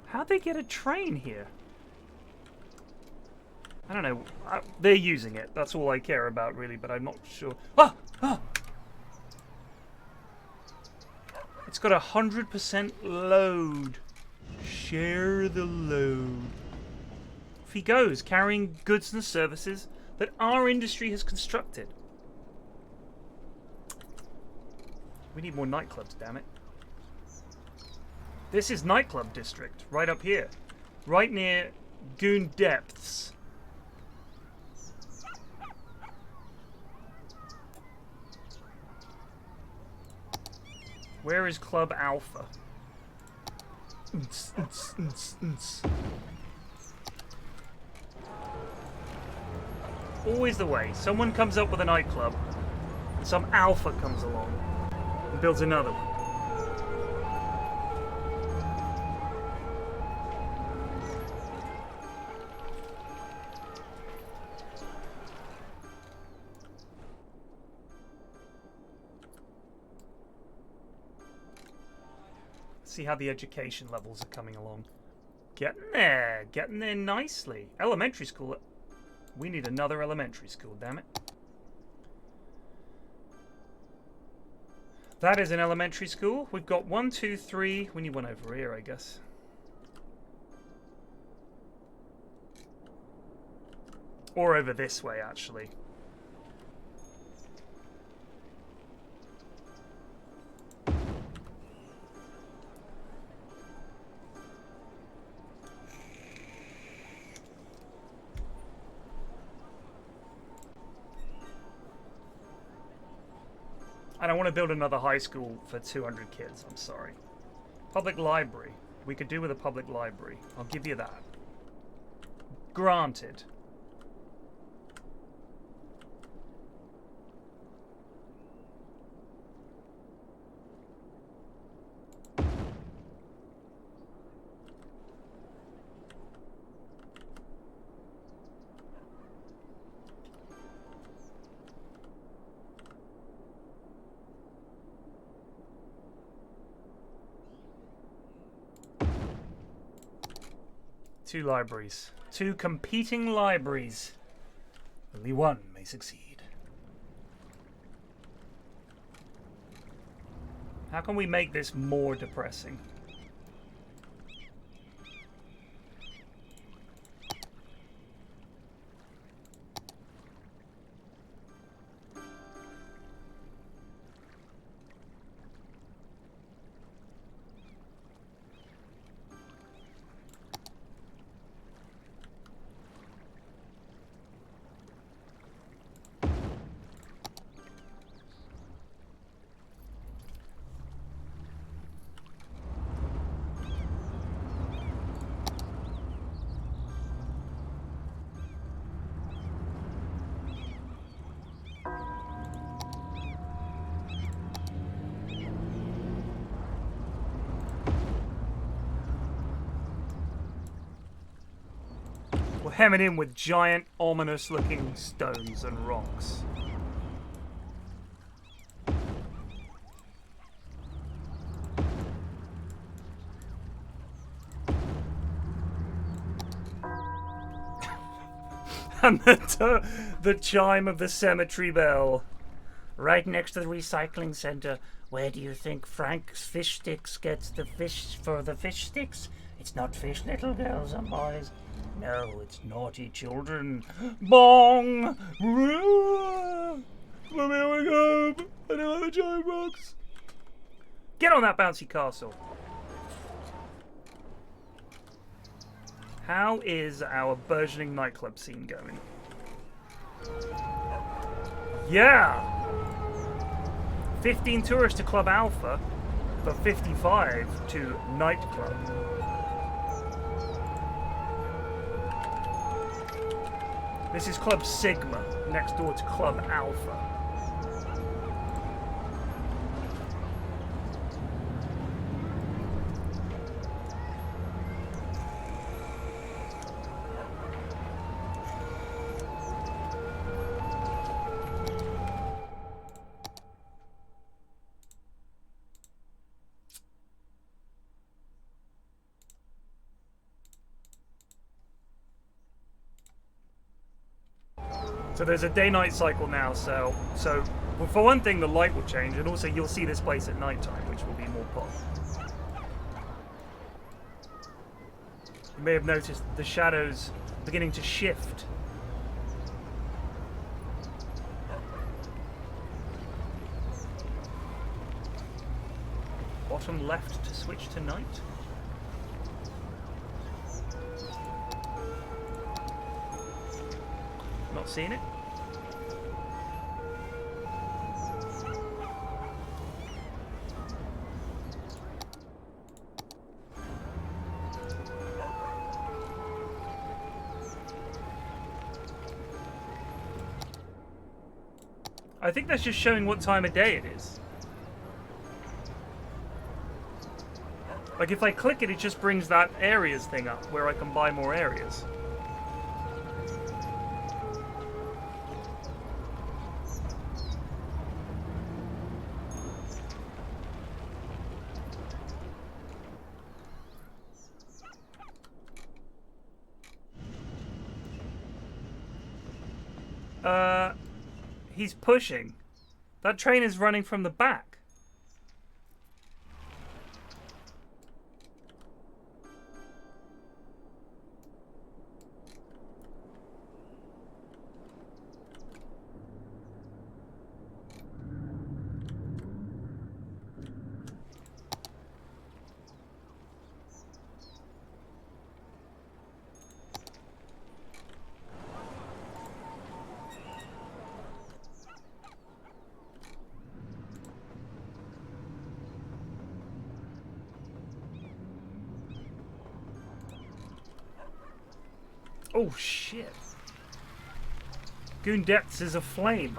How'd they get a train here? I don't know. They're using it. That's all I care about, really, but I'm not sure. Ah! Ah! It's got 100% load. Share the load. Off he goes, carrying goods and services that our industry has constructed. We need more nightclubs, damn it. This is Nightclub District, right up here. Right near Goon Depths. Where is Club Alpha? Always the way. Someone comes up with a nightclub, and some alpha comes along and builds another one. See how the education levels are coming along. Getting there nicely. Elementary school. We need another elementary school, damn it. That is an elementary school. We've got 1, 2, 3. We need one over here, I guess. Or over this way, actually. I don't want to build another high school for 200 kids, I'm sorry. Public library. We could do with a public library. I'll give you that. Granted. Two libraries. Two competing libraries. Only one may succeed. How can we make this more depressing? We'll hem it in with giant, ominous-looking stones and rocks. And the chime of the cemetery bell. Right next to the recycling center. Where do you think Frank's Fish Sticks gets the fish for the fish sticks? It's not fish, little girls and boys. No, it's naughty children. Bong! Let me wake up! I know the giant rocks. Get on that bouncy castle. How is our burgeoning nightclub scene going? Yeah! 15 tourists to Club Alpha, but 55 to Nightclub. This is Club Sigma, next door to Club Alpha. So there's a day-night cycle now, so well, for one thing the light will change, and also you'll see this place at night time, which will be more pop. You may have noticed the shadows beginning to shift. Bottom left to switch to night. Not seeing it. I think that's just showing what time of day it is. Like if I click it, it just brings that areas thing up where I can buy more areas. He's pushing. That train is running from the back. Oh shit. Goon Depths is aflame.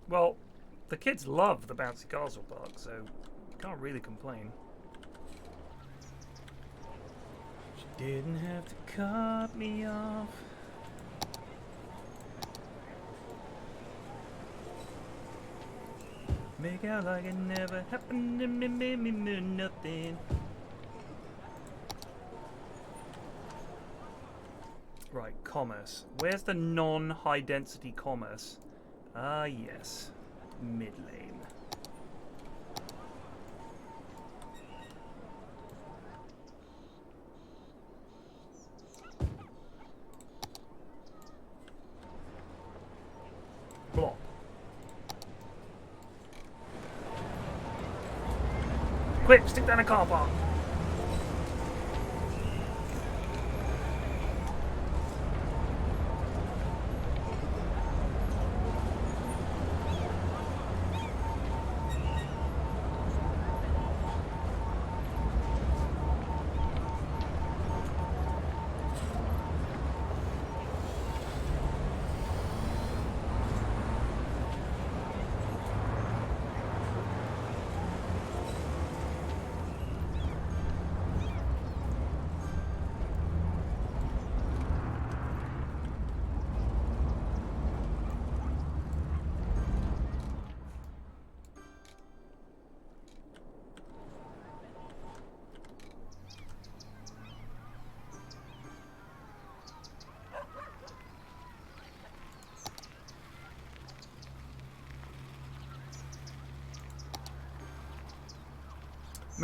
Well, the kids love the bouncy castle park, so can't really complain. She didn't have to cut me off. Make out like it never happened to me, made me mean nothing. Right, commerce. Where's the non-high density commerce? Ah, yes. Mid lane. Block. Quick, stick down a car park.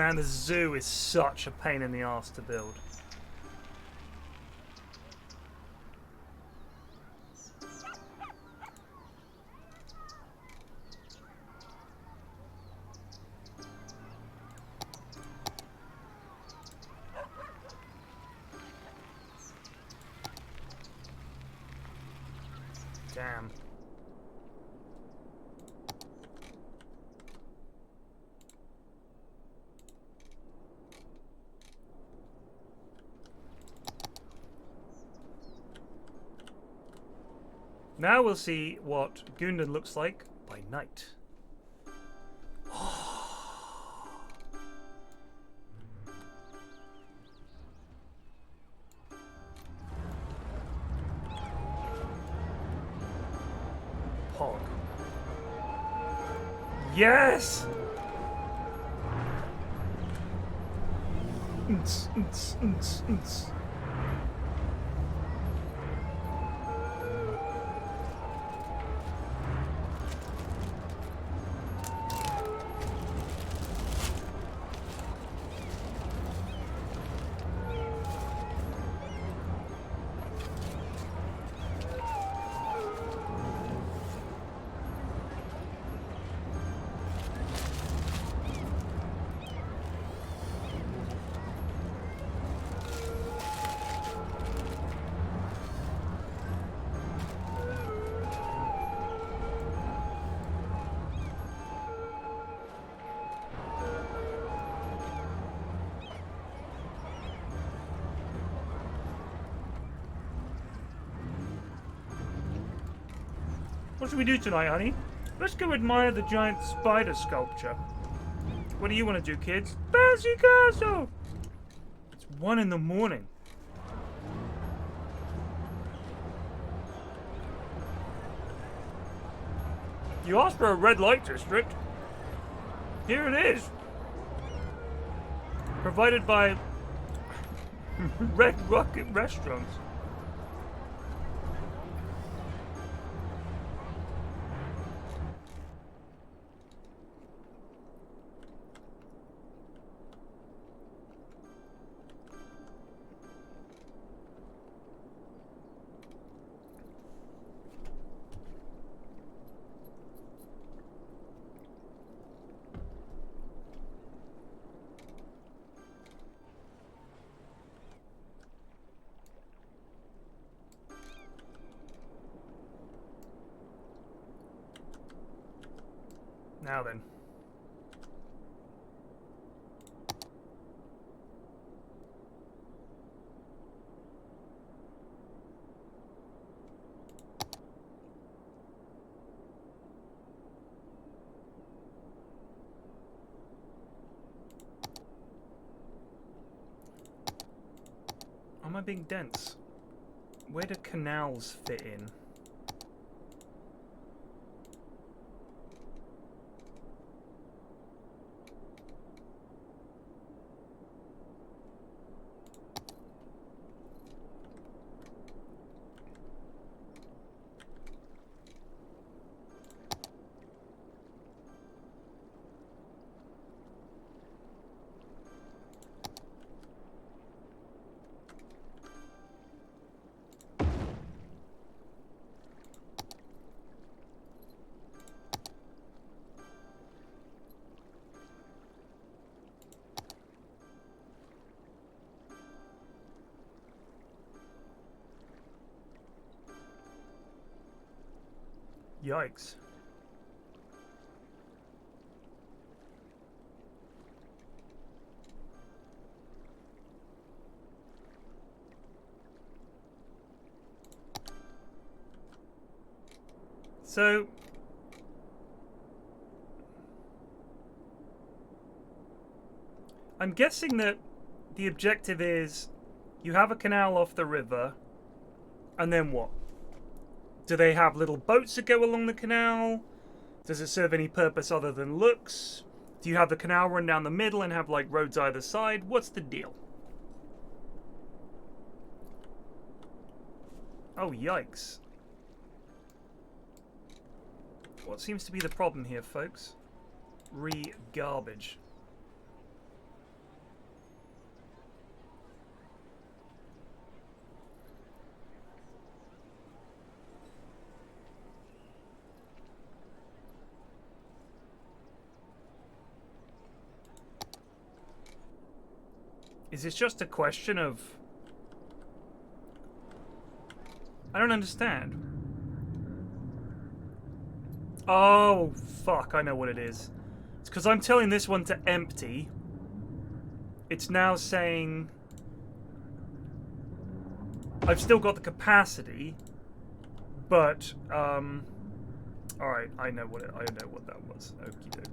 Man, the zoo is such a pain in the ass to build. Damn. Now we'll see what Gundan looks like by night. Pog. Yes! What should we do tonight, honey? Let's go admire the giant spider sculpture. What do you want to do, kids? Bouncy castle! It's 1 in the morning. You asked for a red light district. Here it is. Provided by Red Rocket Restaurants. Now then. Am I being dense? Where do canals fit in? Yikes. So, I'm guessing that the objective is you have a canal off the river, and then what? Do they have little boats that go along the canal? Does it serve any purpose other than looks? Do you have the canal run down the middle and have like roads either side? What's the deal? Oh, yikes. What seems to be the problem here, folks? Garbage. Is this just a question of... I don't understand. Oh, fuck, I know what it is. It's because I'm telling this one to empty. It's now saying... I've still got the capacity, but, alright, I know what that was. Okie dokie.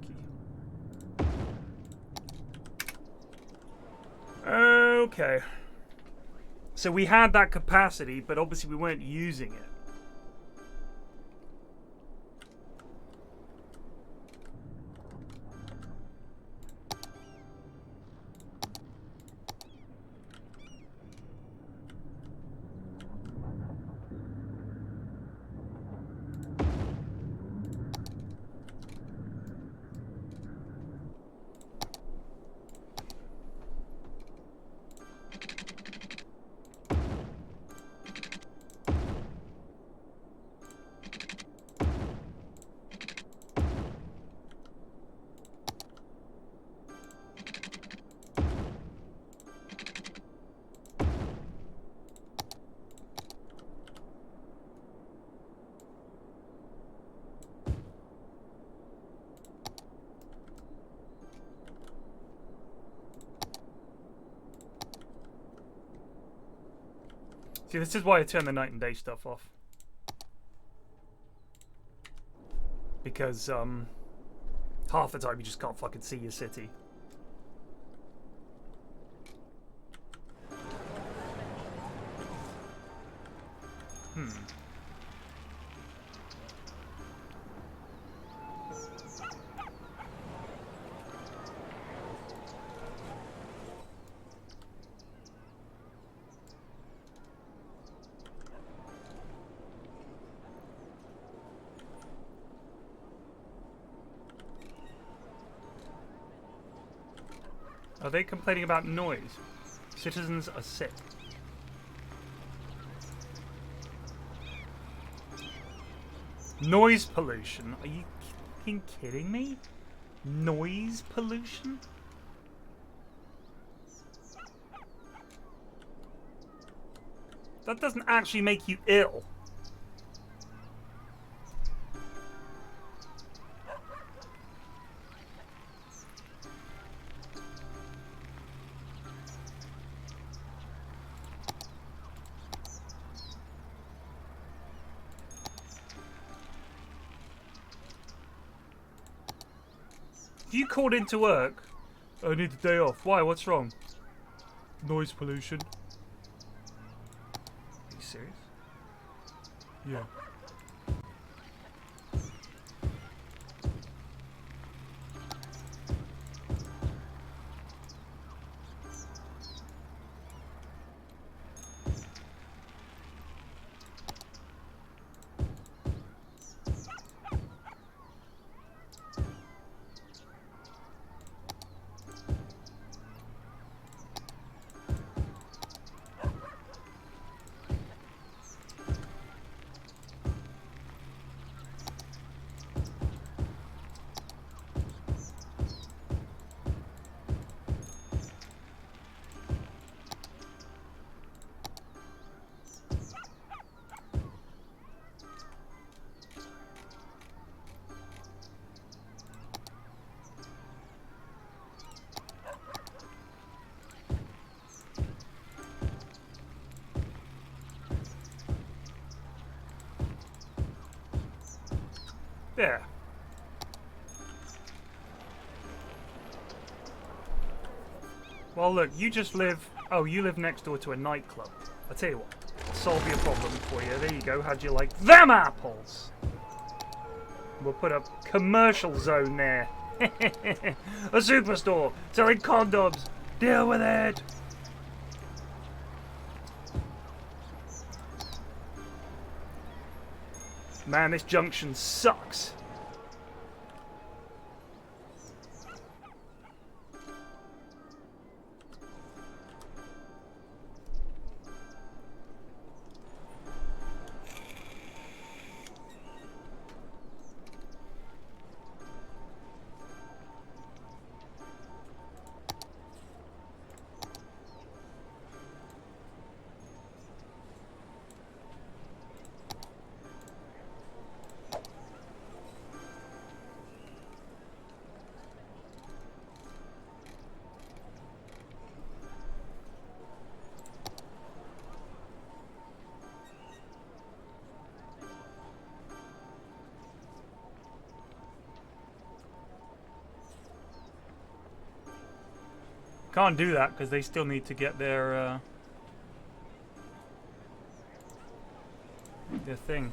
Okay. So we had that capacity, but obviously we weren't using it. See, this is why I turn the night and day stuff off. Because, half the time you just can't fucking see your city. Are they complaining about noise? Citizens are sick. Noise pollution? Are you fucking kidding me? Noise pollution? That doesn't actually make you ill. If you called into work, I need a day off. Why? What's wrong? Noise pollution. Are you serious? Yeah. There. Well, look, you just live... Oh, you live next door to a nightclub. I'll tell you what. Solve your problem for you. There you go. How'd you like them apples? We'll put a commercial zone there. A superstore selling condoms. Deal with it. Man, this junction sucks. Can't do that because they still need to get their thing.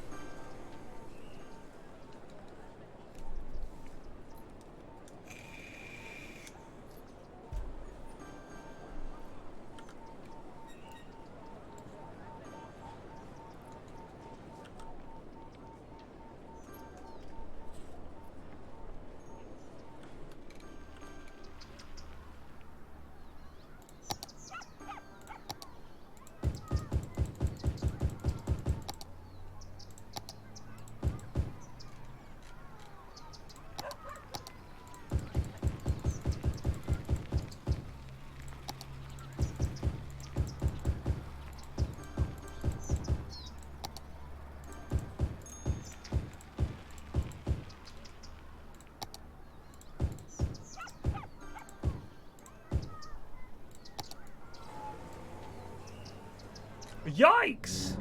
Yikes!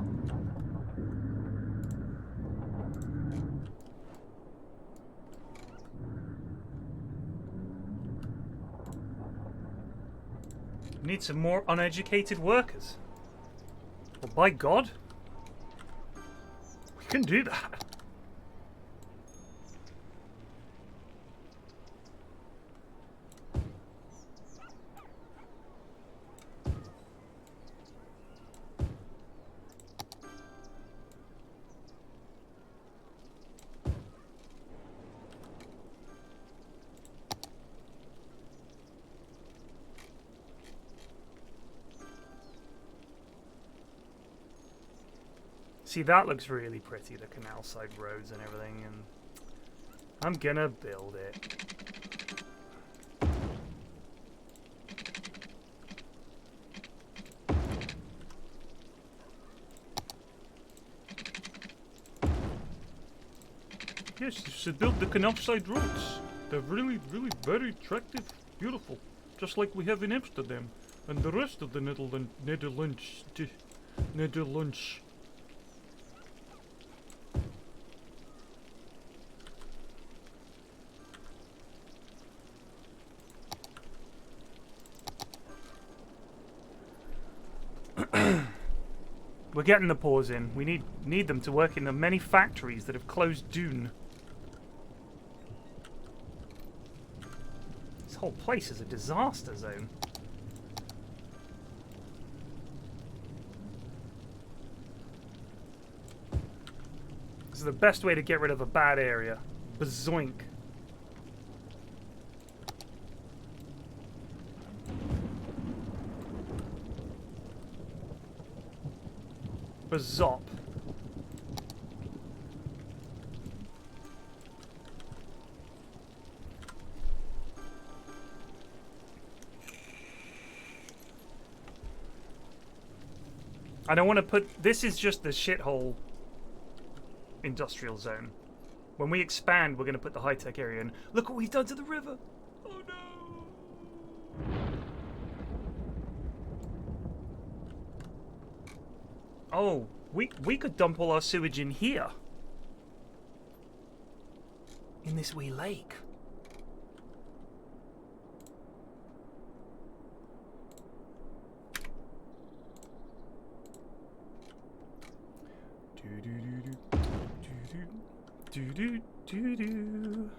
Need some more uneducated workers. Well, by God, we can do that. See, that looks really pretty, the canal side roads and everything, and I'm gonna build it. Yes, you should build the canal side roads. They're really, really very attractive, beautiful, just like we have in Amsterdam and the rest of the Netherlands. We're getting the pause in. We need them to work in the many factories that have closed down. This whole place is a disaster zone. This is the best way to get rid of a bad area. Bazoink. Bazop. I don't want to put... This is just the shithole industrial zone. When we expand, we're going to put the high-tech area in. Look what we've done to the river! Oh no! Oh, we could dump all our sewage in here. In this wee lake. Do-do-do-do.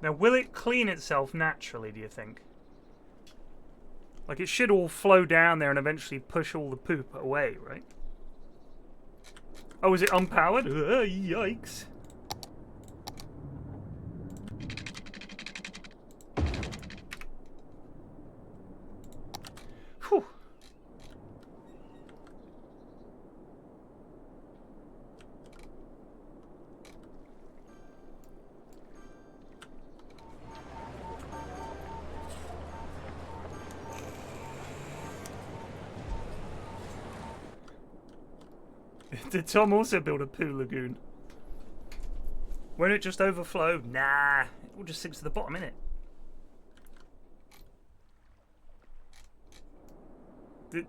Now, will it clean itself naturally, do you think? Like, it should all flow down there and eventually push all the poop away, right? Oh, is it unpowered? Yikes. Whew. Did Tom also build a poo lagoon? Won't it just overflow? Nah, it will just sink to the bottom, innit?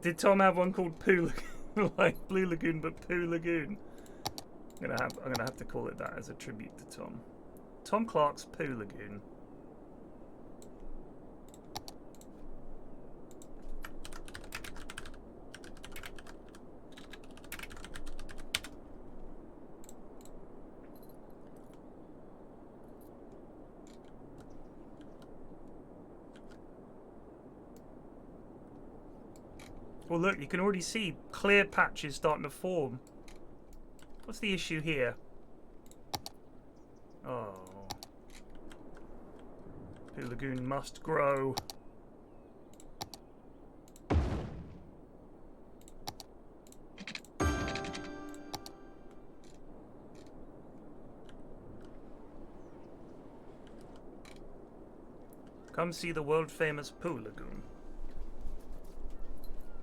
Did Tom have one called Poo Lagoon? Like Blue Lagoon, but Poo Lagoon? I'm gonna have to call it that as a tribute to Tom. Tom Clark's Poo Lagoon. Well, look, you can already see clear patches starting to form. What's the issue here? Oh. Poo Lagoon must grow. Come see the world-famous Poo Lagoon.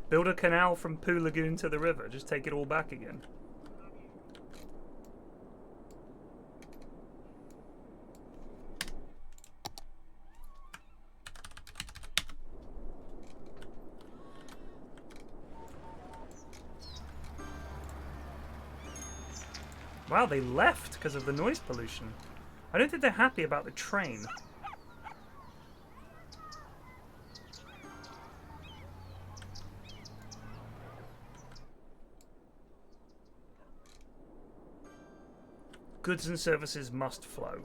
Build a canal from Poo Lagoon to the river. Just take it all back again. Wow, they left because of the noise pollution. I don't think they're happy about the train. Goods and services must flow.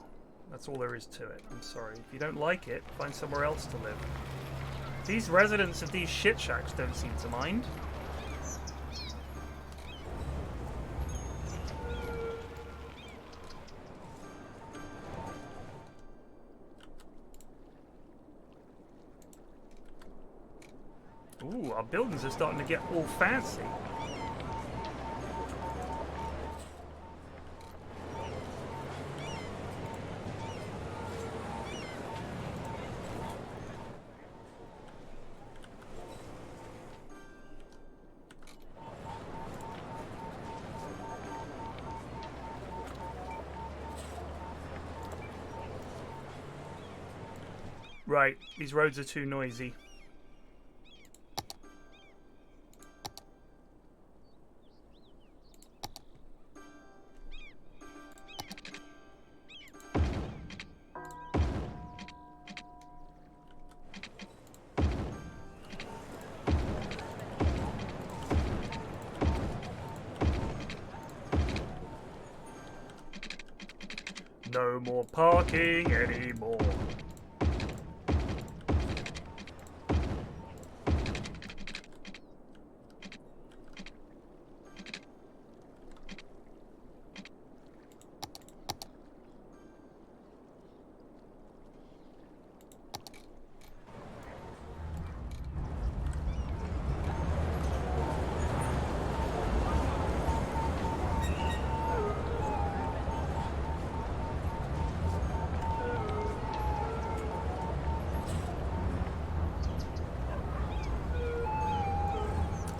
That's all there is to it. I'm sorry. If you don't like it, find somewhere else to live. These residents of these shit shacks don't seem to mind. Ooh, our buildings are starting to get all fancy. Right, these roads are too noisy. No more parking anymore.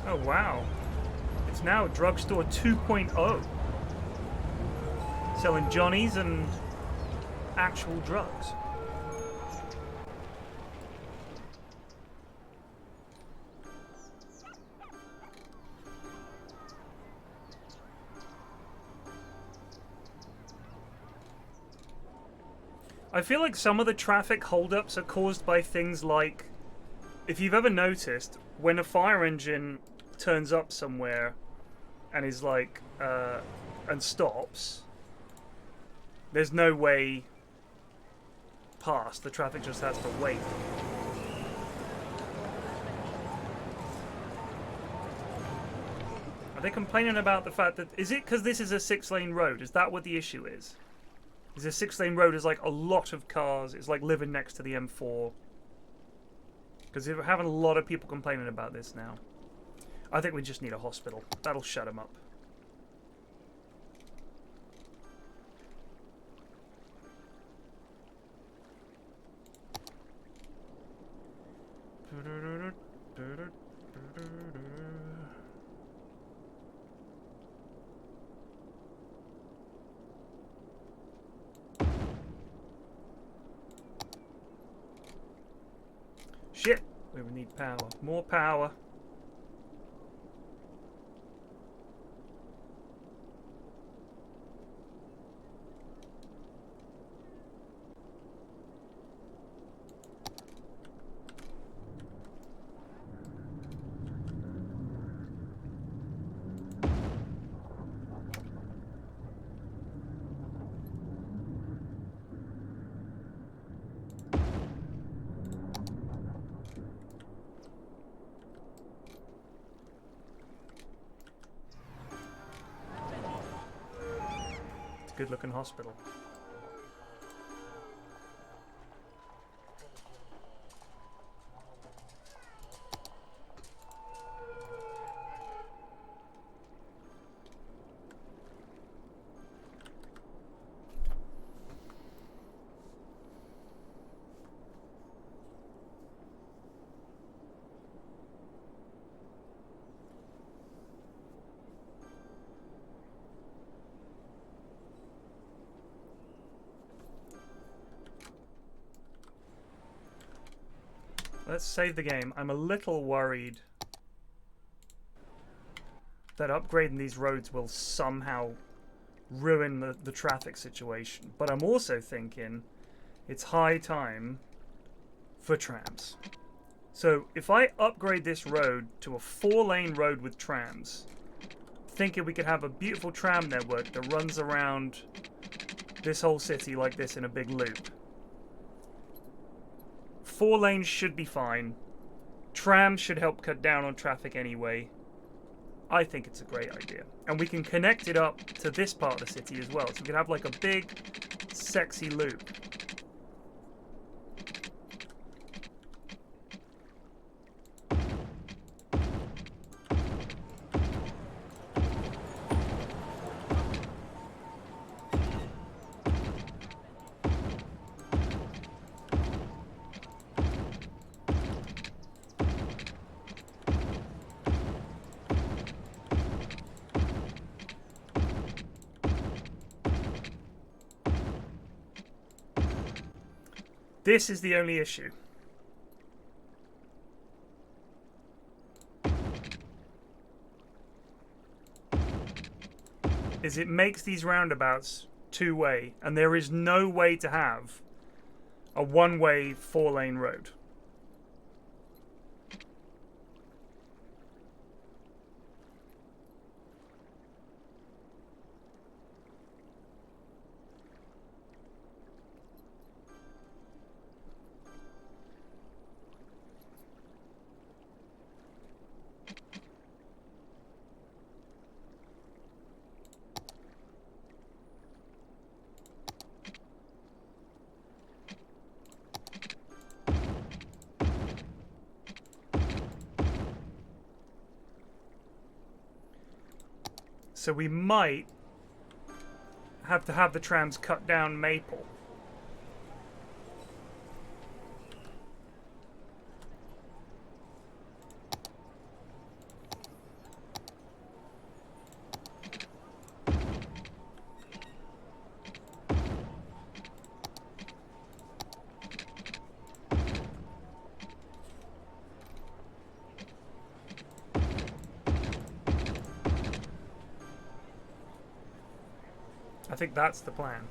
Oh wow, it's now Drugstore 2.0. Selling Johnnies and actual drugs. I feel like some of the traffic holdups are caused by things like, if you've ever noticed, when a fire engine turns up somewhere and is like, and stops, there's no way past. The traffic just has to wait. Are they complaining about the fact that... Is it because this is a 6-lane road? Is that what the issue is? Is a 6-lane road is like a lot of cars. It's like living next to the M4. Because we're having a lot of people complaining about this now. I think we just need a hospital. That'll shut them up. Shit! We need power. More power. Good looking hospital. Let's save the game. I'm a little worried that upgrading these roads will somehow ruin the traffic situation. But I'm also thinking it's high time for trams. So if I upgrade this road to a 4-lane road with trams, thinking we could have a beautiful tram network that runs around this whole city like this in a big loop. 4 lanes should be fine. Trams should help cut down on traffic anyway. I think it's a great idea. And we can connect it up to this part of the city as well. So we can have like a big, sexy loop. This is the only issue. Is it makes these roundabouts two-way, and there is no way to have a one-way 4-lane road. So we might have to have the trams cut down Maple. I think that's the plan.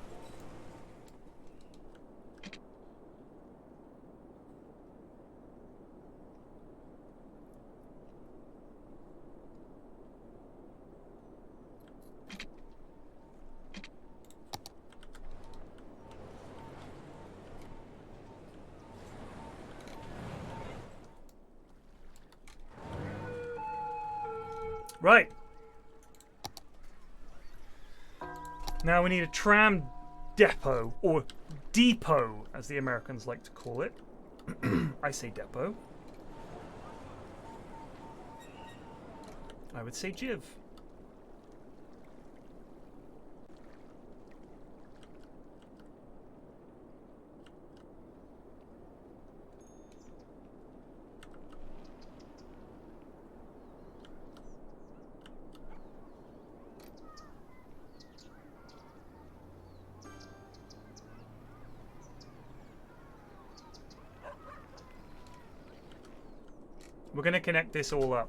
Right. Now we need a tram depot, or depot, as the Americans like to call it. I say depot. I would say Jiv. We're going to connect this all up.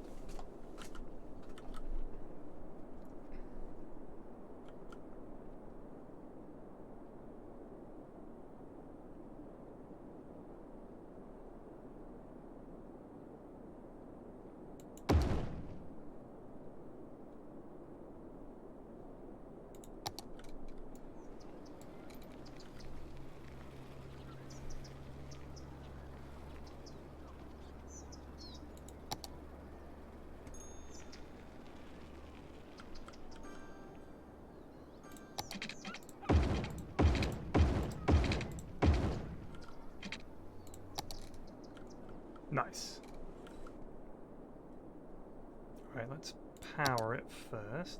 Nice. Alright, let's power it first.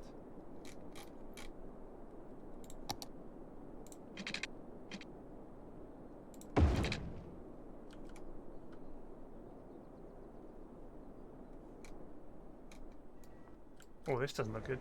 Oh, this doesn't look good.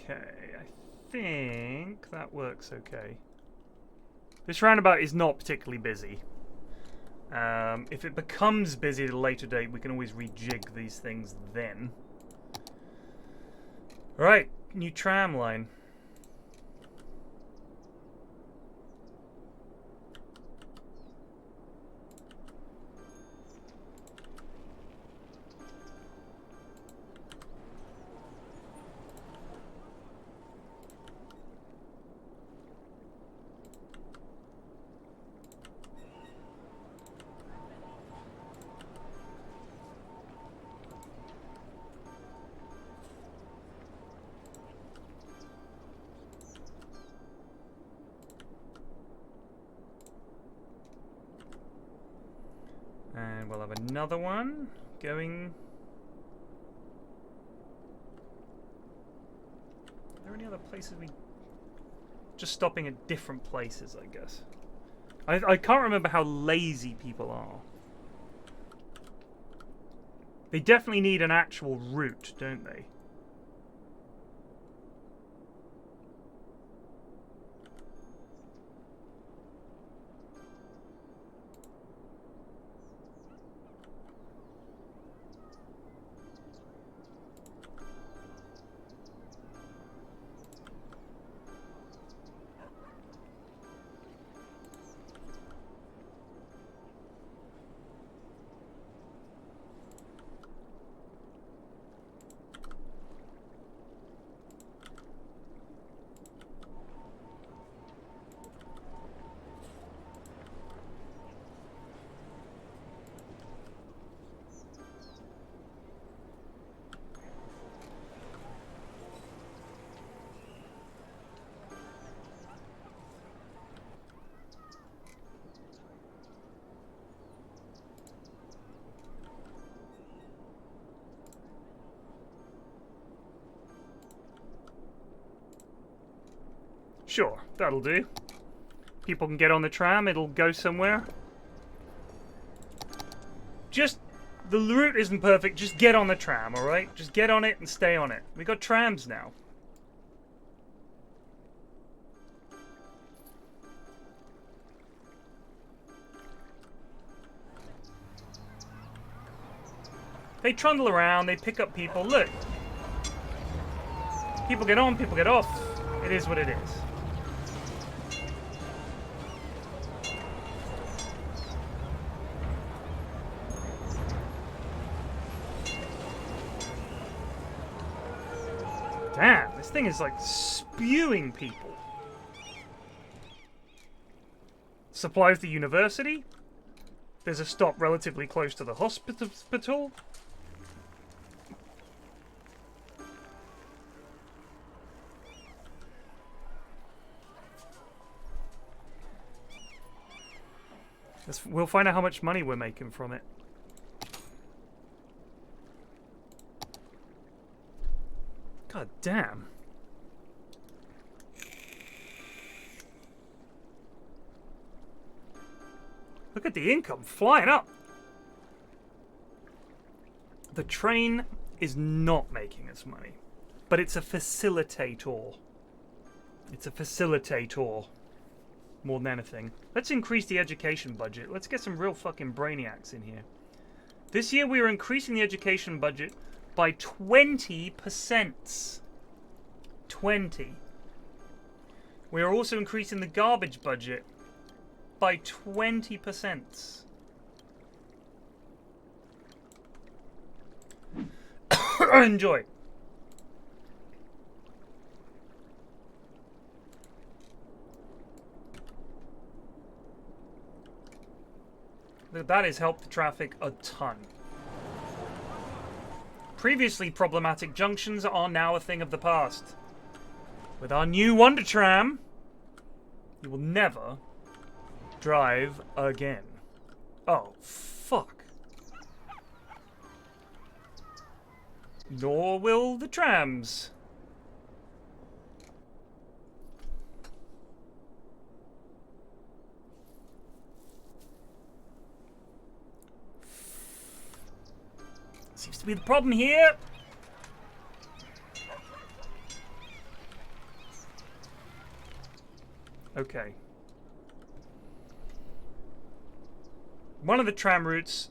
Okay, I think that works okay. This roundabout is not particularly busy. If it becomes busy at a later date, we can always rejig these things then. Alright, new tram line. And we'll have another one going. Are there any other places we... Just stopping at different places, I guess. I can't remember how lazy people are. They definitely need an actual route, don't they? Sure, that'll do. People can get on the tram, it'll go somewhere. Just, the route isn't perfect, just get on the tram, alright? Just get on it and stay on it. We got trams now. They trundle around, they pick up people. Look. People get on, people get off. It is what it is. Damn, this thing is like spewing people. Supplies the university. There's a stop relatively close to the hospital. We'll find out how much money we're making from it. God damn. Look at the income flying up. The train is not making us money, but it's a facilitator. It's a facilitator more than anything. Let's increase the education budget. Let's get some real fucking brainiacs in here. This year we are increasing the education budget by 20%. 20. We are also increasing the garbage budget by 20%. Enjoy. That has helped the traffic a ton. Previously problematic junctions are now a thing of the past. With our new Wonder Tram, you will never drive again. Oh, fuck. Nor will the trams. Seems to be the problem here. Okay. One of the tram routes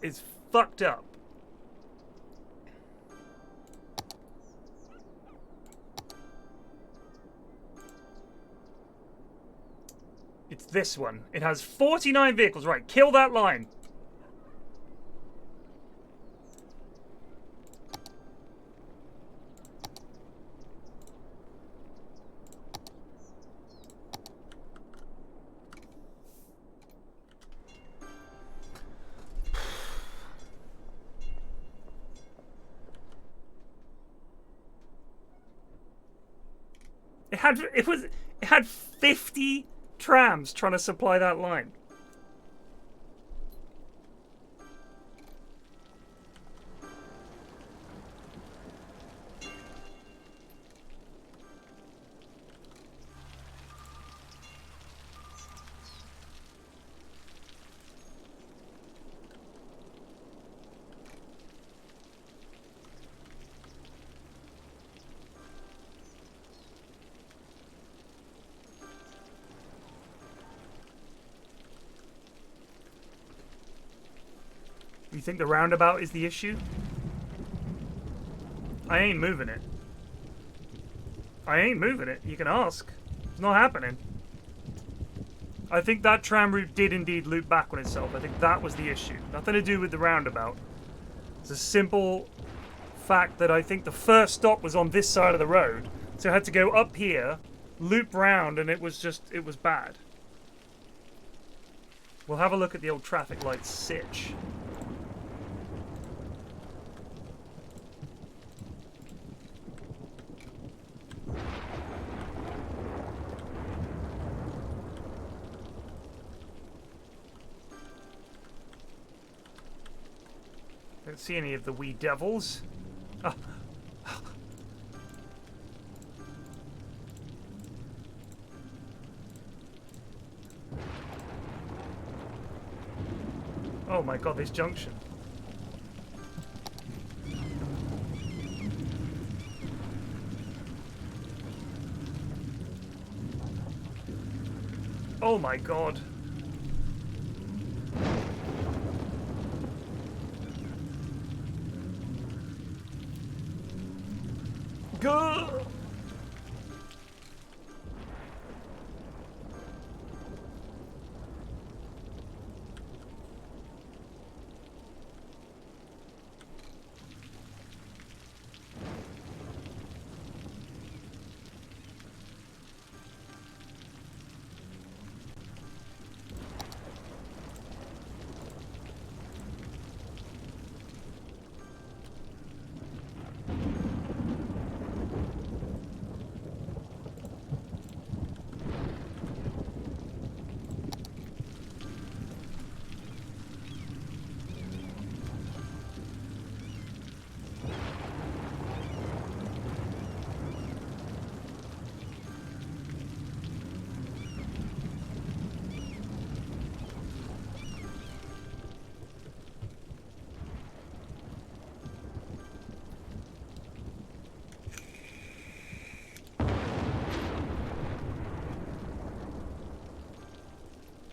is fucked up. It's this one. It has 49 vehicles. Right, kill that line. It had 50 trams trying to supply that line. You think the roundabout is the issue? I ain't moving it. I ain't moving it. You can ask. It's not happening. I think that tram route did indeed loop back on itself. I think that was the issue. Nothing to do with the roundabout. It's a simple fact that I think the first stop was on this side of the road. So I had to go up here, loop round, and it was bad. We'll have a look at the old traffic light sitch. Don't see any of the wee devils. Oh. Oh my god, this junction. Oh my god. Go!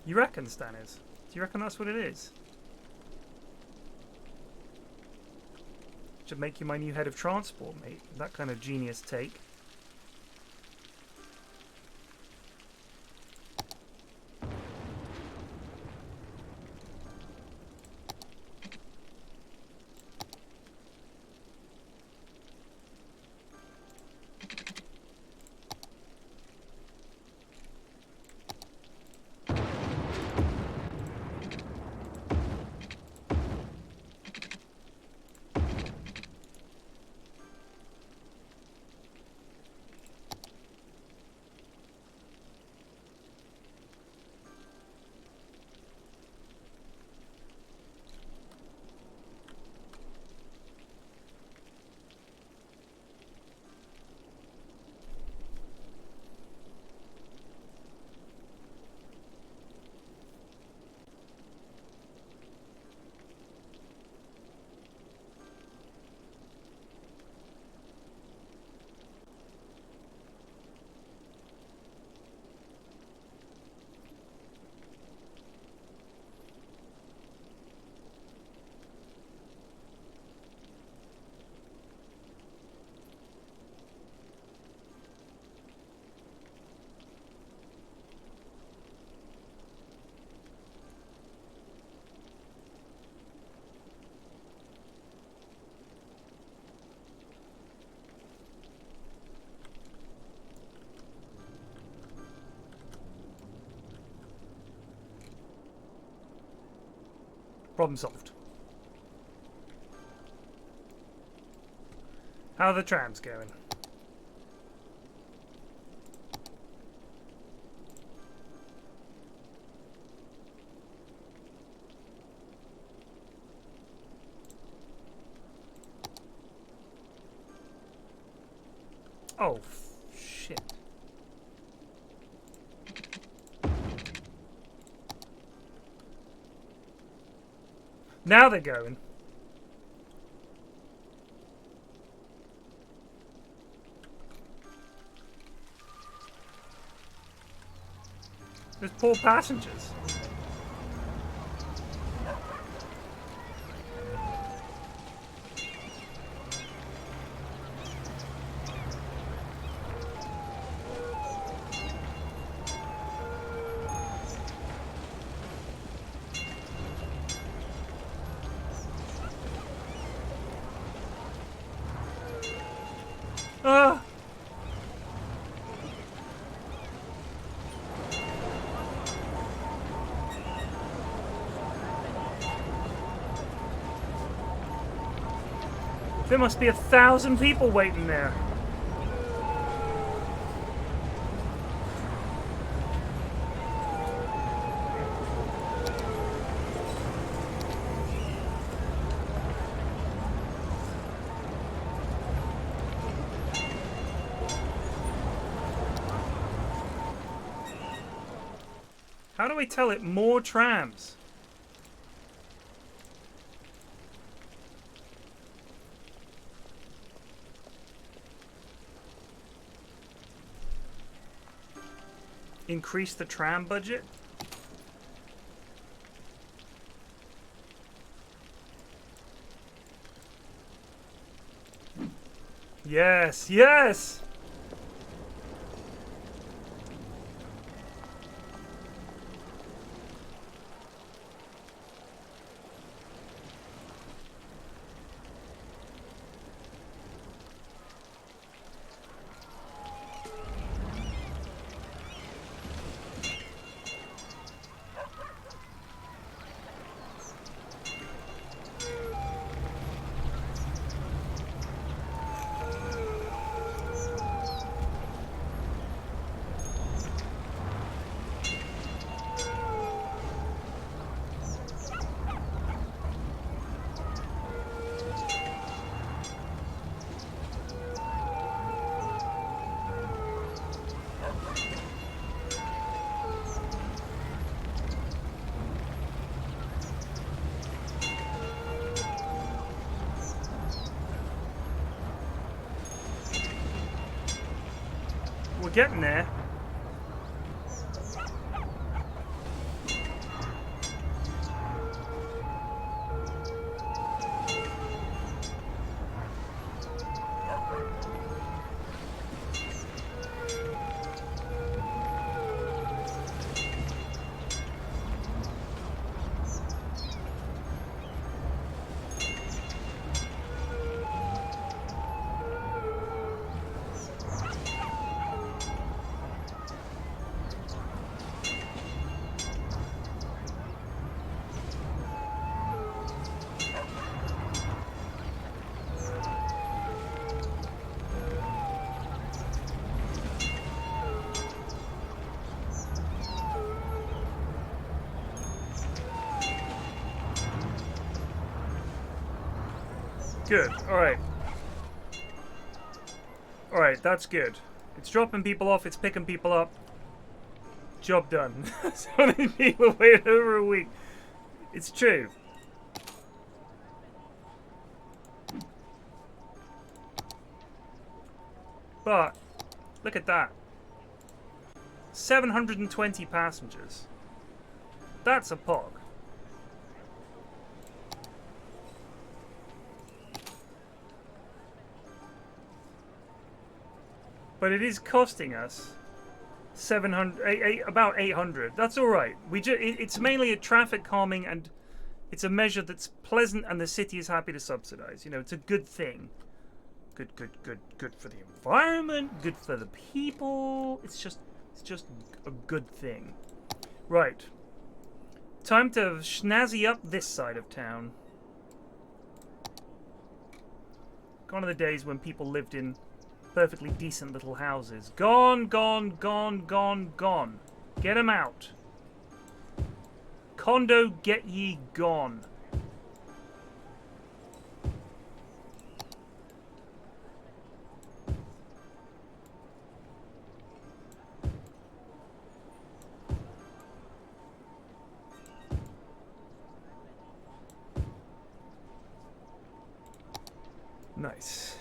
You reckon, Stanis? Do you reckon that's what it is? Should make you my new head of transport, mate. That kind of genius take. Problem solved. How are the trams going? Oh, shit. Now they're going. There's poor passengers. Ah! There must be 1,000 people waiting there. How do we tell it more trams? Increase the tram budget? Yes, yes! We're getting there. Good. Alright. Alright, that's good. It's dropping people off, it's picking people up. Job done. So many people wait over a week. It's true. But, look at that. 720 passengers. That's a pog. But it is costing us 700, about 800. That's all right. It's mainly a traffic calming, and it's a measure that's pleasant, and the city is happy to subsidize. You know, it's a good thing. Good for the environment. Good for the people. It's just a good thing. Right. Time to schnazzy up this side of town. Gone are the days when people lived in perfectly decent little houses. Gone, gone, gone, gone, gone. Get 'em out. Condo, get ye gone. Nice.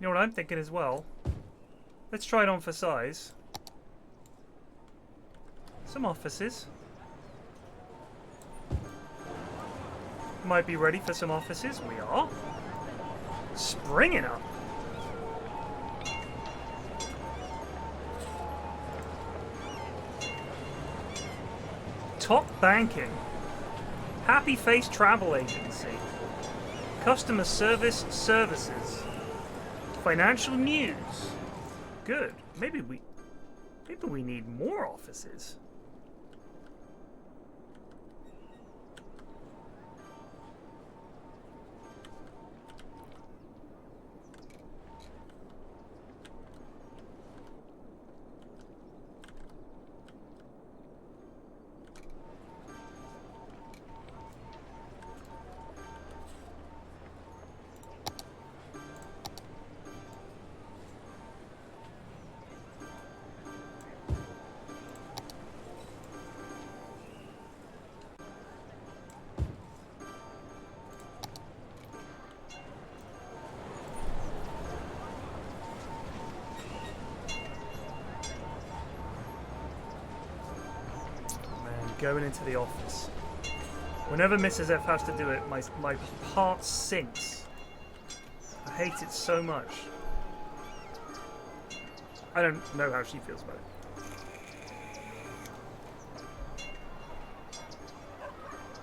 You know what I'm thinking as well? Let's try it on for size. Some offices. Might be ready for some offices. We are. Springing up. Top banking. Happy Face Travel Agency. Customer service services. Financial news. Good. Maybe we need more offices. going into the office. Whenever Mrs. F has to do it, my heart sinks. I hate it so much. I don't know how she feels about it.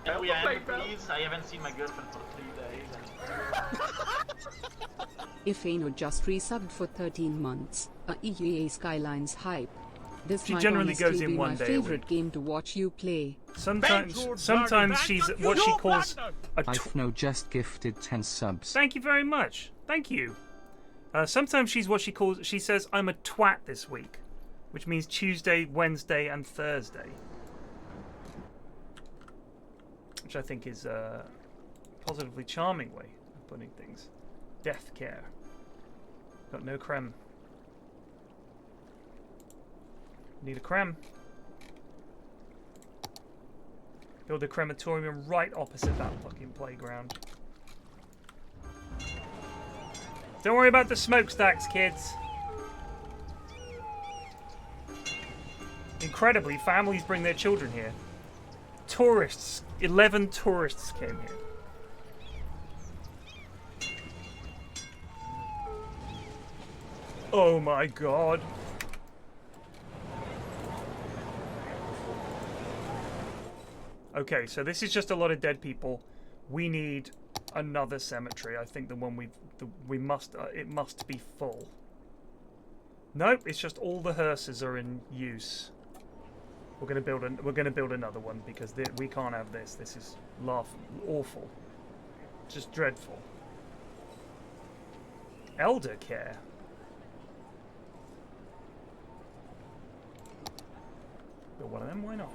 Can we end, please? I haven't seen my girlfriend for 3 days. If Ano just resubbed for 13 months, EA Skylines hype. This She might generally honestly goes in be one my day a favorite week. game to watch you play. Sometimes she's what she calls a Ifno just gifted 10 subs. Thank you very much. Thank you. Sometimes she's what she says, I'm a twat this week, which means Tuesday, Wednesday, and Thursday. Which I think is a positively charming way of putting things. Death care. Got no creme. Need a creme. Build a crematorium right opposite that fucking playground. Don't worry about the smokestacks, kids. Incredibly, families bring their children here. Tourists. 11 tourists came here. Oh my god. Okay, so this is just a lot of dead people. We need another cemetery. I think the one it must be full. Nope, it's just all the hearses are in use. We're gonna build another one because we can't have this. This is awful, just dreadful. Elder care. Build one of them. Why not?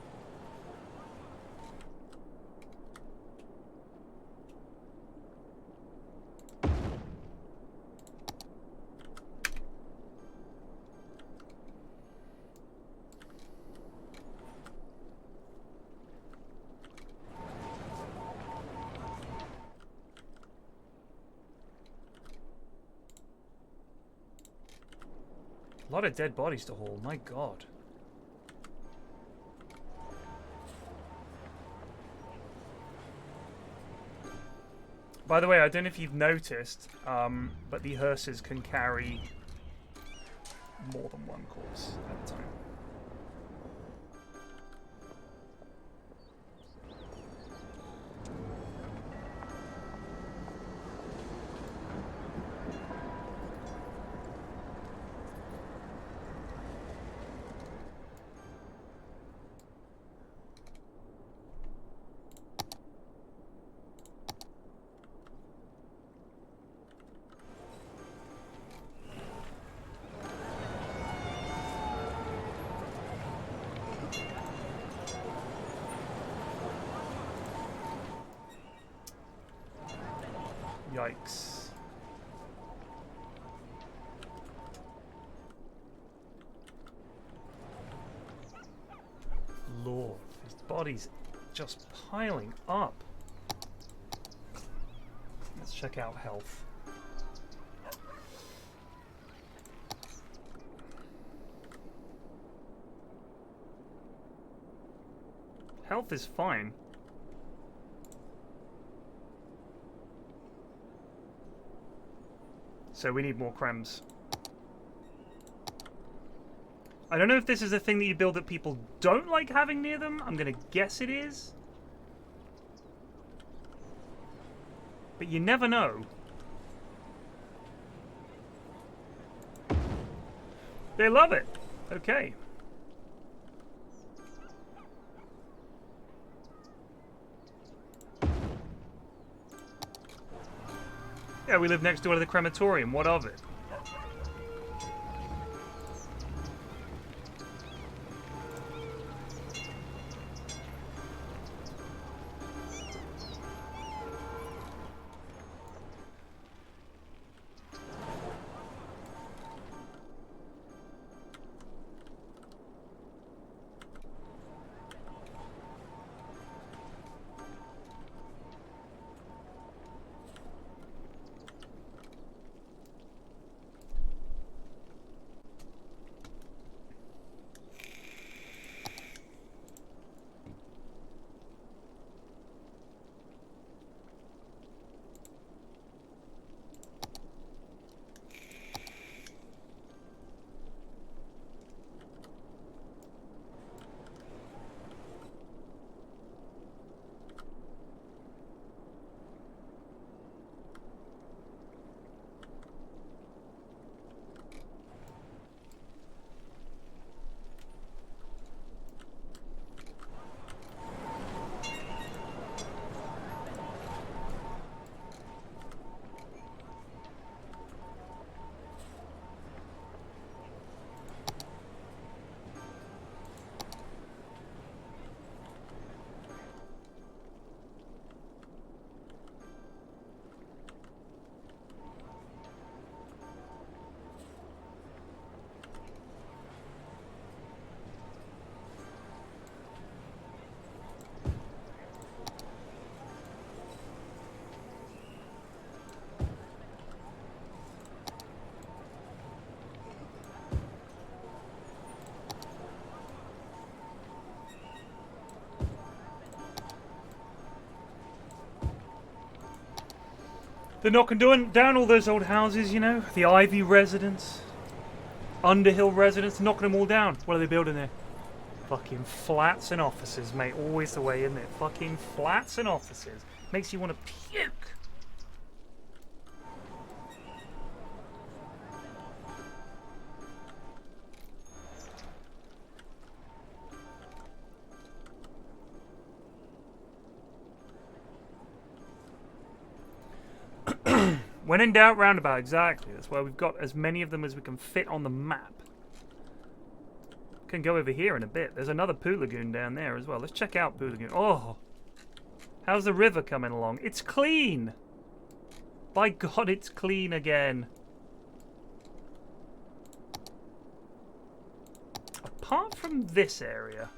A lot of dead bodies to haul, my god. By the way, I don't know if you've noticed, but the hearses can carry more than one corpse at a time. Yikes. Lord, his body's just piling up. Let's check out health. Health is fine. So we need more crems. I don't know if this is a thing that you build that people don't like having near them. I'm gonna guess it is. But you never know. They love it. Okay. Yeah, we live next door to the crematorium. What of it? They're knocking down all those old houses, you know? The Ivy residence. Underhill residence, knocking them all down. What are they building there? Fucking flats and offices, mate. Always the way, isn't it? Fucking flats and offices. Makes you want to puke. When in doubt, roundabout. Exactly. That's why we've got as many of them as we can fit on the map. Can go over here in a bit. There's another Poo Lagoon down there as well. Let's check out Poo Lagoon. Oh, how's the river coming along? It's clean. By God, it's clean again. Apart from this area.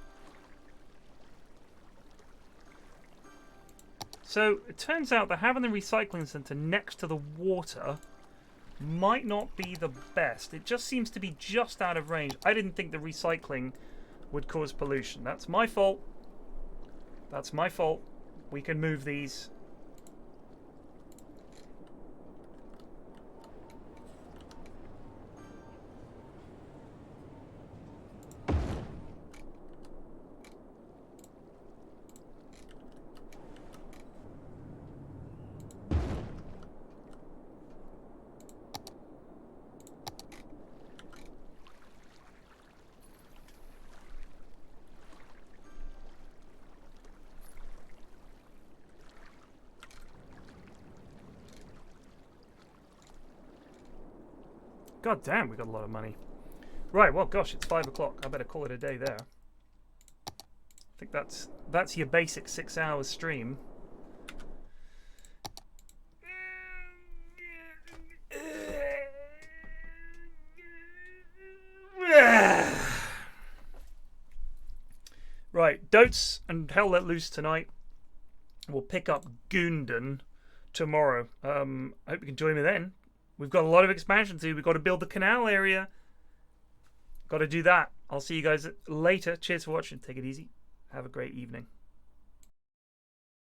So, it turns out that having the recycling centre next to the water might not be the best. It just seems to be just out of range. I didn't think the recycling would cause pollution. That's my fault. That's my fault. We can move these. God damn, we got a lot of money. Right, well, gosh, it's 5 o'clock. I better call it a day there. I think that's your basic 6 hours stream. Right, Dotes and Hell Let Loose tonight. We'll pick up Goondan tomorrow. I hope you can join me then. We've got a lot of expansion to do. We've got to build the canal area. Got to do that. I'll see you guys later. Cheers for watching. Take it easy. Have a great evening.